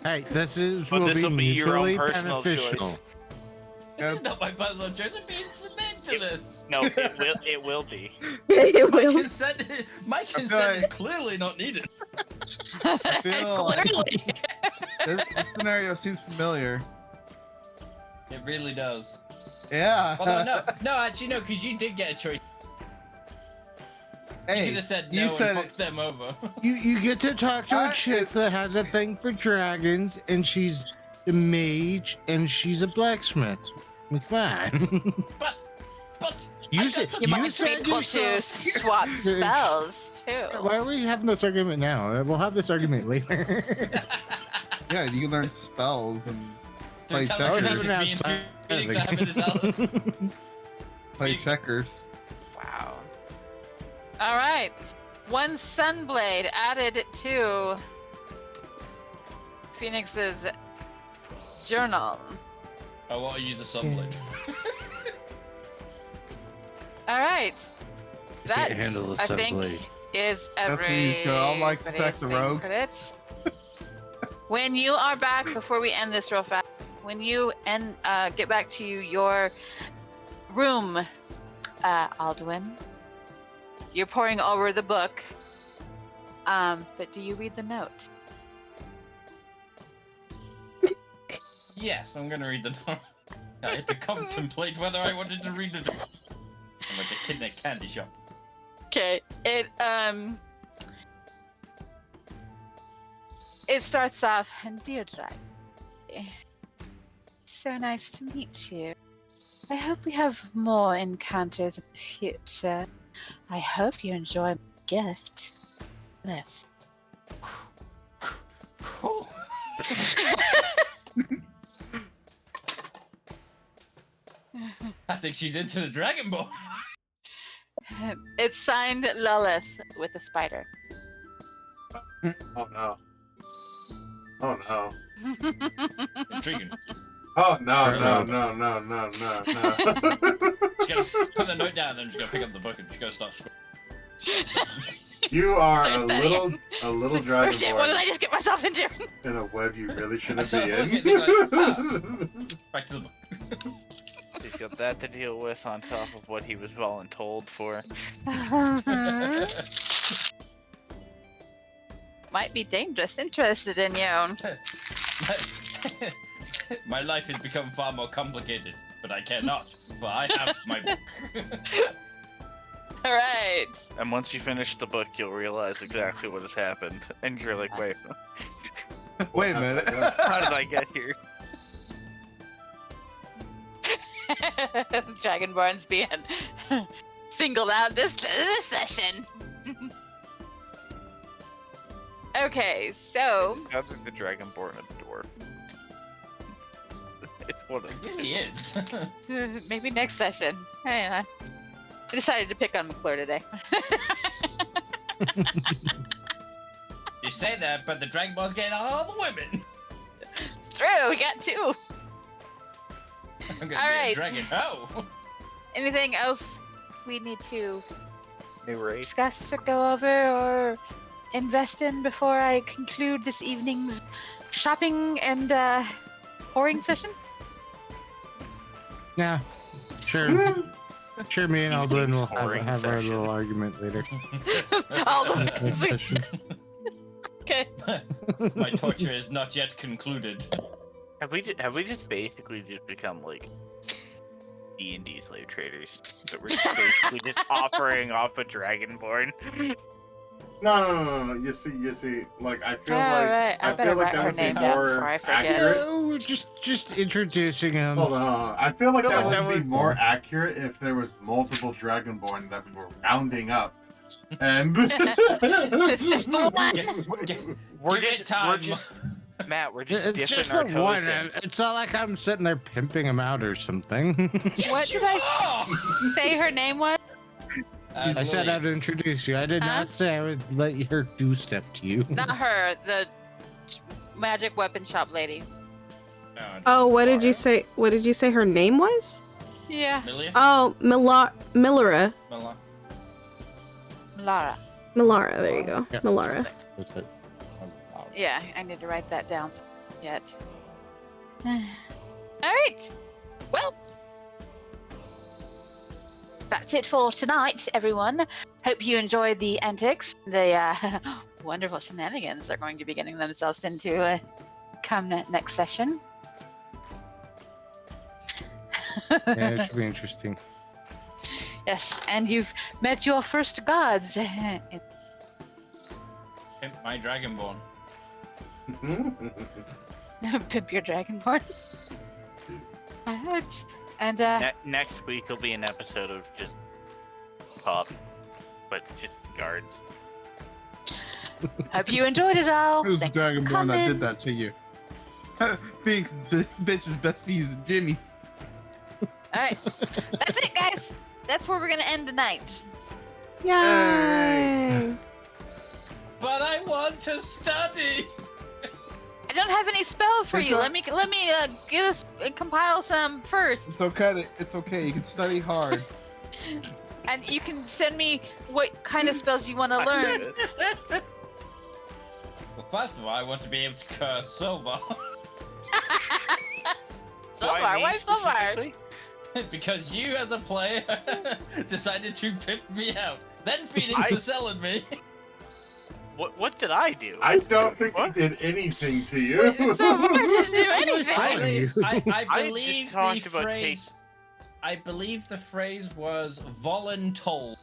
Hey, this But will this be will be your own mutually personal beneficial. choice. This is not my personal choice. I'm being submitted to this. No, it will be. It My will. consent like- is clearly not needed. I feel like Clearly. this scenario seems familiar. It really does. Yeah. Although no, actually no, because you did get a choice. Hey, you could have said no you and said fucked them over. You get to talk to a chick that has a thing for dragons, and she's a mage, and she's a blacksmith. I mean, come on. But you said You might be said able to yourself- swap spells too. Why are we having this argument now? We'll have this argument later. Yeah, you can learn spells and play Tell her checkers. this is me and Phoenix are having this out. Play checkers. Wow. All right, one Sunblade added to Phoenix's journal. I want to use the sunblade. All right, that can't handle the I think sunblade. is That's what you just go, I'll like to attack the rogue. Credits. When you are back, before we end this real fast, when you get back to your room, Alduin, you're poring over the book. But do you read the note? Yes, I'm gonna read the note. I had to contemplate whether I wanted to read the note. I'm like a kid in a candy shop. Okay, it starts off, and dear Dragon, so nice to meet you. I hope we have more encounters in the future. I hope you enjoy my gift. This. I think she's into the Dragon Ball. It's signed Lilith with a spider. Oh no. Oh no. Intriguing. Oh no. She's gonna put the note down, and then she's gonna pick up the book and she's gonna start scrolling. You are Start a studying. little Oh dragon shit, what did I just get myself into? in a web you really I shouldn't saw be her look in. at it, like, back to the book. He's got that to deal with on top of what he was voluntold for. Might be dangerous. Interested in you. My life has become far more complicated, but I cannot, for I have my book. All right. And once you finish the book, you'll realize exactly what has happened. And you're like, wait. Wait a minute. How did I get here? Dragonborn's being singled out this session. Okay, so How did the Dragonborn a dwarf? It's one of them. He is. maybe next session. I decided to pick on McClure today. You say that, but the Dragon Ball's getting all the women. It's true. We got two. I'm gonna All be right. a dragon. Oh. Anything else we need to New race. discuss or go over or invest in before I conclude this evening's shopping and whoring session? Yeah, sure. Sure, me and Alduin will Whoring have our session. little argument later. Next session. Okay. My torture is not yet concluded. Have we just basically just become like D&D slave traders? That we're just basically just offering off a Dragonborn? No. You see, like I feel Alright, I I better feel like write that her would be name down more before I forget. accurate. No, we're just introducing him. Hold on. I feel like that That would be would- more accurate if there was multiple Dragonborn that we were rounding up. And It's just the one. We're Give it just, time. Matt, we're just It's dipping just our the toes one. in. It's not like I'm sitting there pimping him out or something. What did I say her name was? I said I'd introduce you. I did not say I would let her do stuff to you. Not her, the magic weapon shop lady. Oh, what did you say? What did you say her name was? Yeah. Milia? Oh, Millera. Mila. Lara. Melara, there you go. Yeah. Melara. That's it. Yeah, I need to write that down yet. All right. Well, that's it for tonight, everyone. Hope you enjoyed the antics, the wonderful shenanigans they're going to be getting themselves into come next session. Yeah, it should be interesting. Yes, and you've met your first gods. Pimp my dragonborn. Pimp your dragonborn. Alright. And next week will be an episode of just pop, but just guards. Hope you enjoyed it all. It was the Thanks for dragonborn that coming. did that to you. Phoenix's bitch's best views and Jimmy's. Alright. That's it, guys. That's where we're gonna end tonight. Yay! But I want to study. I don't have any spells for It's you. a- Let me get us compile some first, It's okay. It's okay. You can study hard. and you can send me what kind of spells you want to learn. Well, first of all, I want to be able to curse Silver. Silvar, why Silvar? Because you, as a player, decided to pimp me out. Then Phoenix was selling me. What did I do? I don't think he did anything to you. Silvar didn't do anything. I I believe just talked the about phrase. I believe the phrase was voluntold.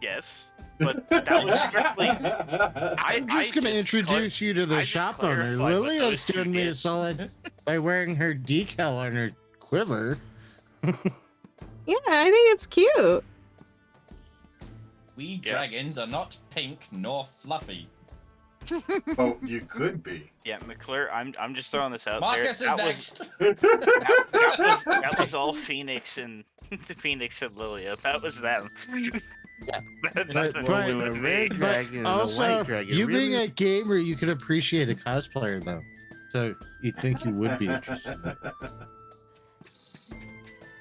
Yes, but that was strictly. I'm just going to introduce you to the shop owner. clarified what Lilia's those two doing me a did. solid by wearing her decal on her quiver. Yeah, I think it's cute. We dragons are not pink nor fluffy. Oh, you could be. Yeah, McClure, I'm just throwing this out Marcus there. is That next. that was all Phoenix and Phoenix and Lilia. That was them. Yeah. Nothing to do with me. But also, you being a gamer, you can appreciate a cosplayer, though. So you'd think you would be interested.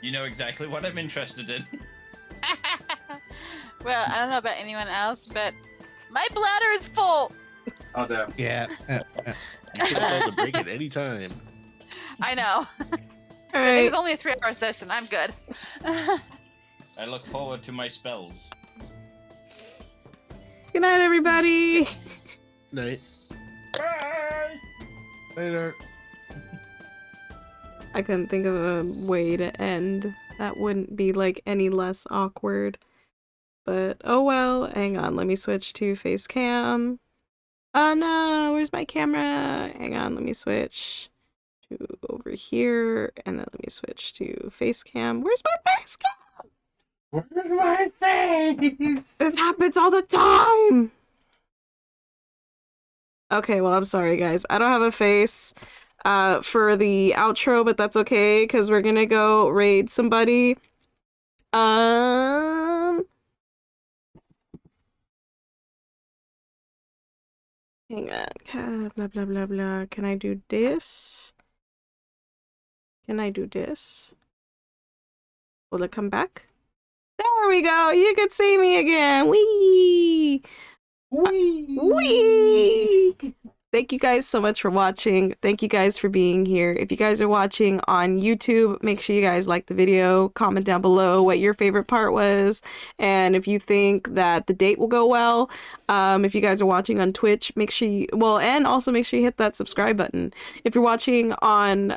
You know exactly what I'm interested in. Well, I don't know about anyone else, but my bladder is full. Oh, damn. Yeah. You can call the break at any time. I know. But Alright. it was only a 3-hour session. I'm good. I look forward to my spells. Good night, everybody. Night. Bye. Later. I couldn't think of a way to end that wouldn't be like any less awkward. But oh well, hang on, let me switch to face cam. Oh no, where's my camera? Hang on, let me switch to over here, and then let me switch to face cam. Where's my face cam? Where's my face? This happens all the time! Okay, well, I'm sorry, guys. I don't have a face for the outro, but that's okay, because we're gonna go raid somebody. Hang on. Blah, blah, blah, blah. Can I do this? Can I do this? Will it come back? There we go. You can see me again. Whee! Whee! Thank you guys so much for watching. Thank you guys for being here. If you guys are watching on YouTube, make sure you guys like the video, comment down below what your favorite part was, and if you think that the date will go well. If you guys are watching on Twitch, make sure you, well, and also make sure you hit that subscribe button. If you're watching on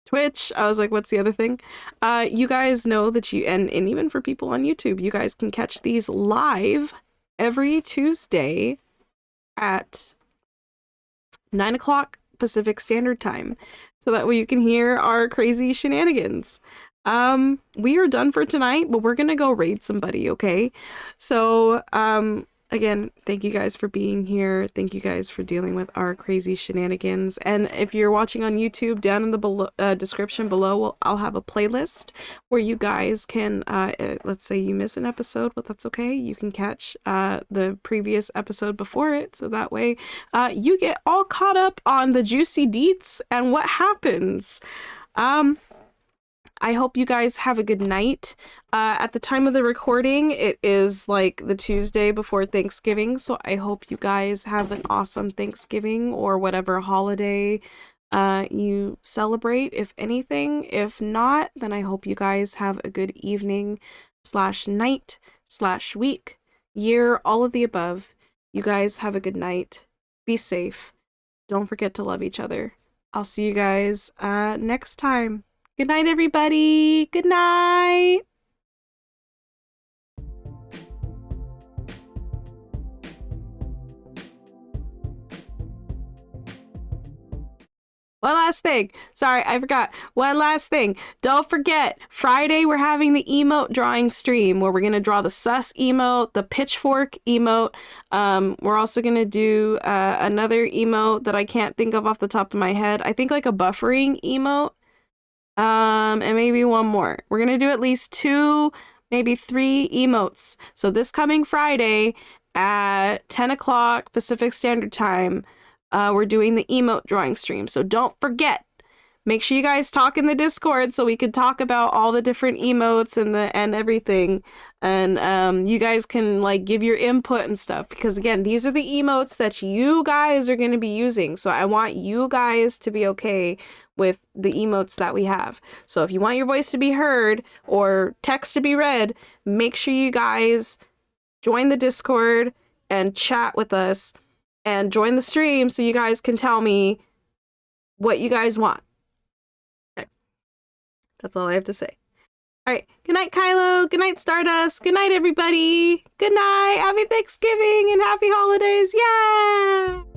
Twitch, I was like, what's the other thing? You guys know that you, and even for people on YouTube, you guys can catch these live every Tuesday at 9 o'clock Pacific Standard Time, so that way you can hear our crazy shenanigans. We are done for tonight, but we're gonna go raid somebody, okay? So again, thank you guys for being here. Thank you guys for dealing with our crazy shenanigans. And if you're watching on YouTube, down in the description below, I'll have a playlist where you guys can, let's say you miss an episode, but that's okay. You can catch the previous episode before it, so that way you get all caught up on the juicy deets and what happens. I hope you guys have a good night. At the time of the recording, it is like the Tuesday before Thanksgiving, so I hope you guys have an awesome Thanksgiving or whatever holiday you celebrate, if anything. If not, then I hope you guys have a good evening / night / week, year, all of the above. You guys have a good night. Be safe. Don't forget to love each other. I'll see you guys next time. Good night, everybody. Good night. One last thing. Sorry, I forgot. One last thing. Don't forget, Friday we're having the emote drawing stream where we're going to draw the sus emote, the pitchfork emote. We're also going to do another emote that I can't think of off the top of my head. I think like a buffering emote. And maybe one more. We're going to do at least 2, maybe 3 emotes. So this coming Friday at 10 o'clock Pacific Standard Time, we're doing the emote drawing stream. So don't forget, make sure you guys talk in the Discord so we can talk about all the different emotes and everything. And you guys can like give your input and stuff, because again, these are the emotes that you guys are going to be using. So I want you guys to be okay with the emotes that we have. So if you want your voice to be heard or text to be read, make sure you guys join the Discord and chat with us and join the stream so you guys can tell me what you guys want. Okay. That's all I have to say. All right. Good night, Kylo. Good night, Stardust. Good night, everybody. Good night. Happy Thanksgiving and happy holidays. Yeah.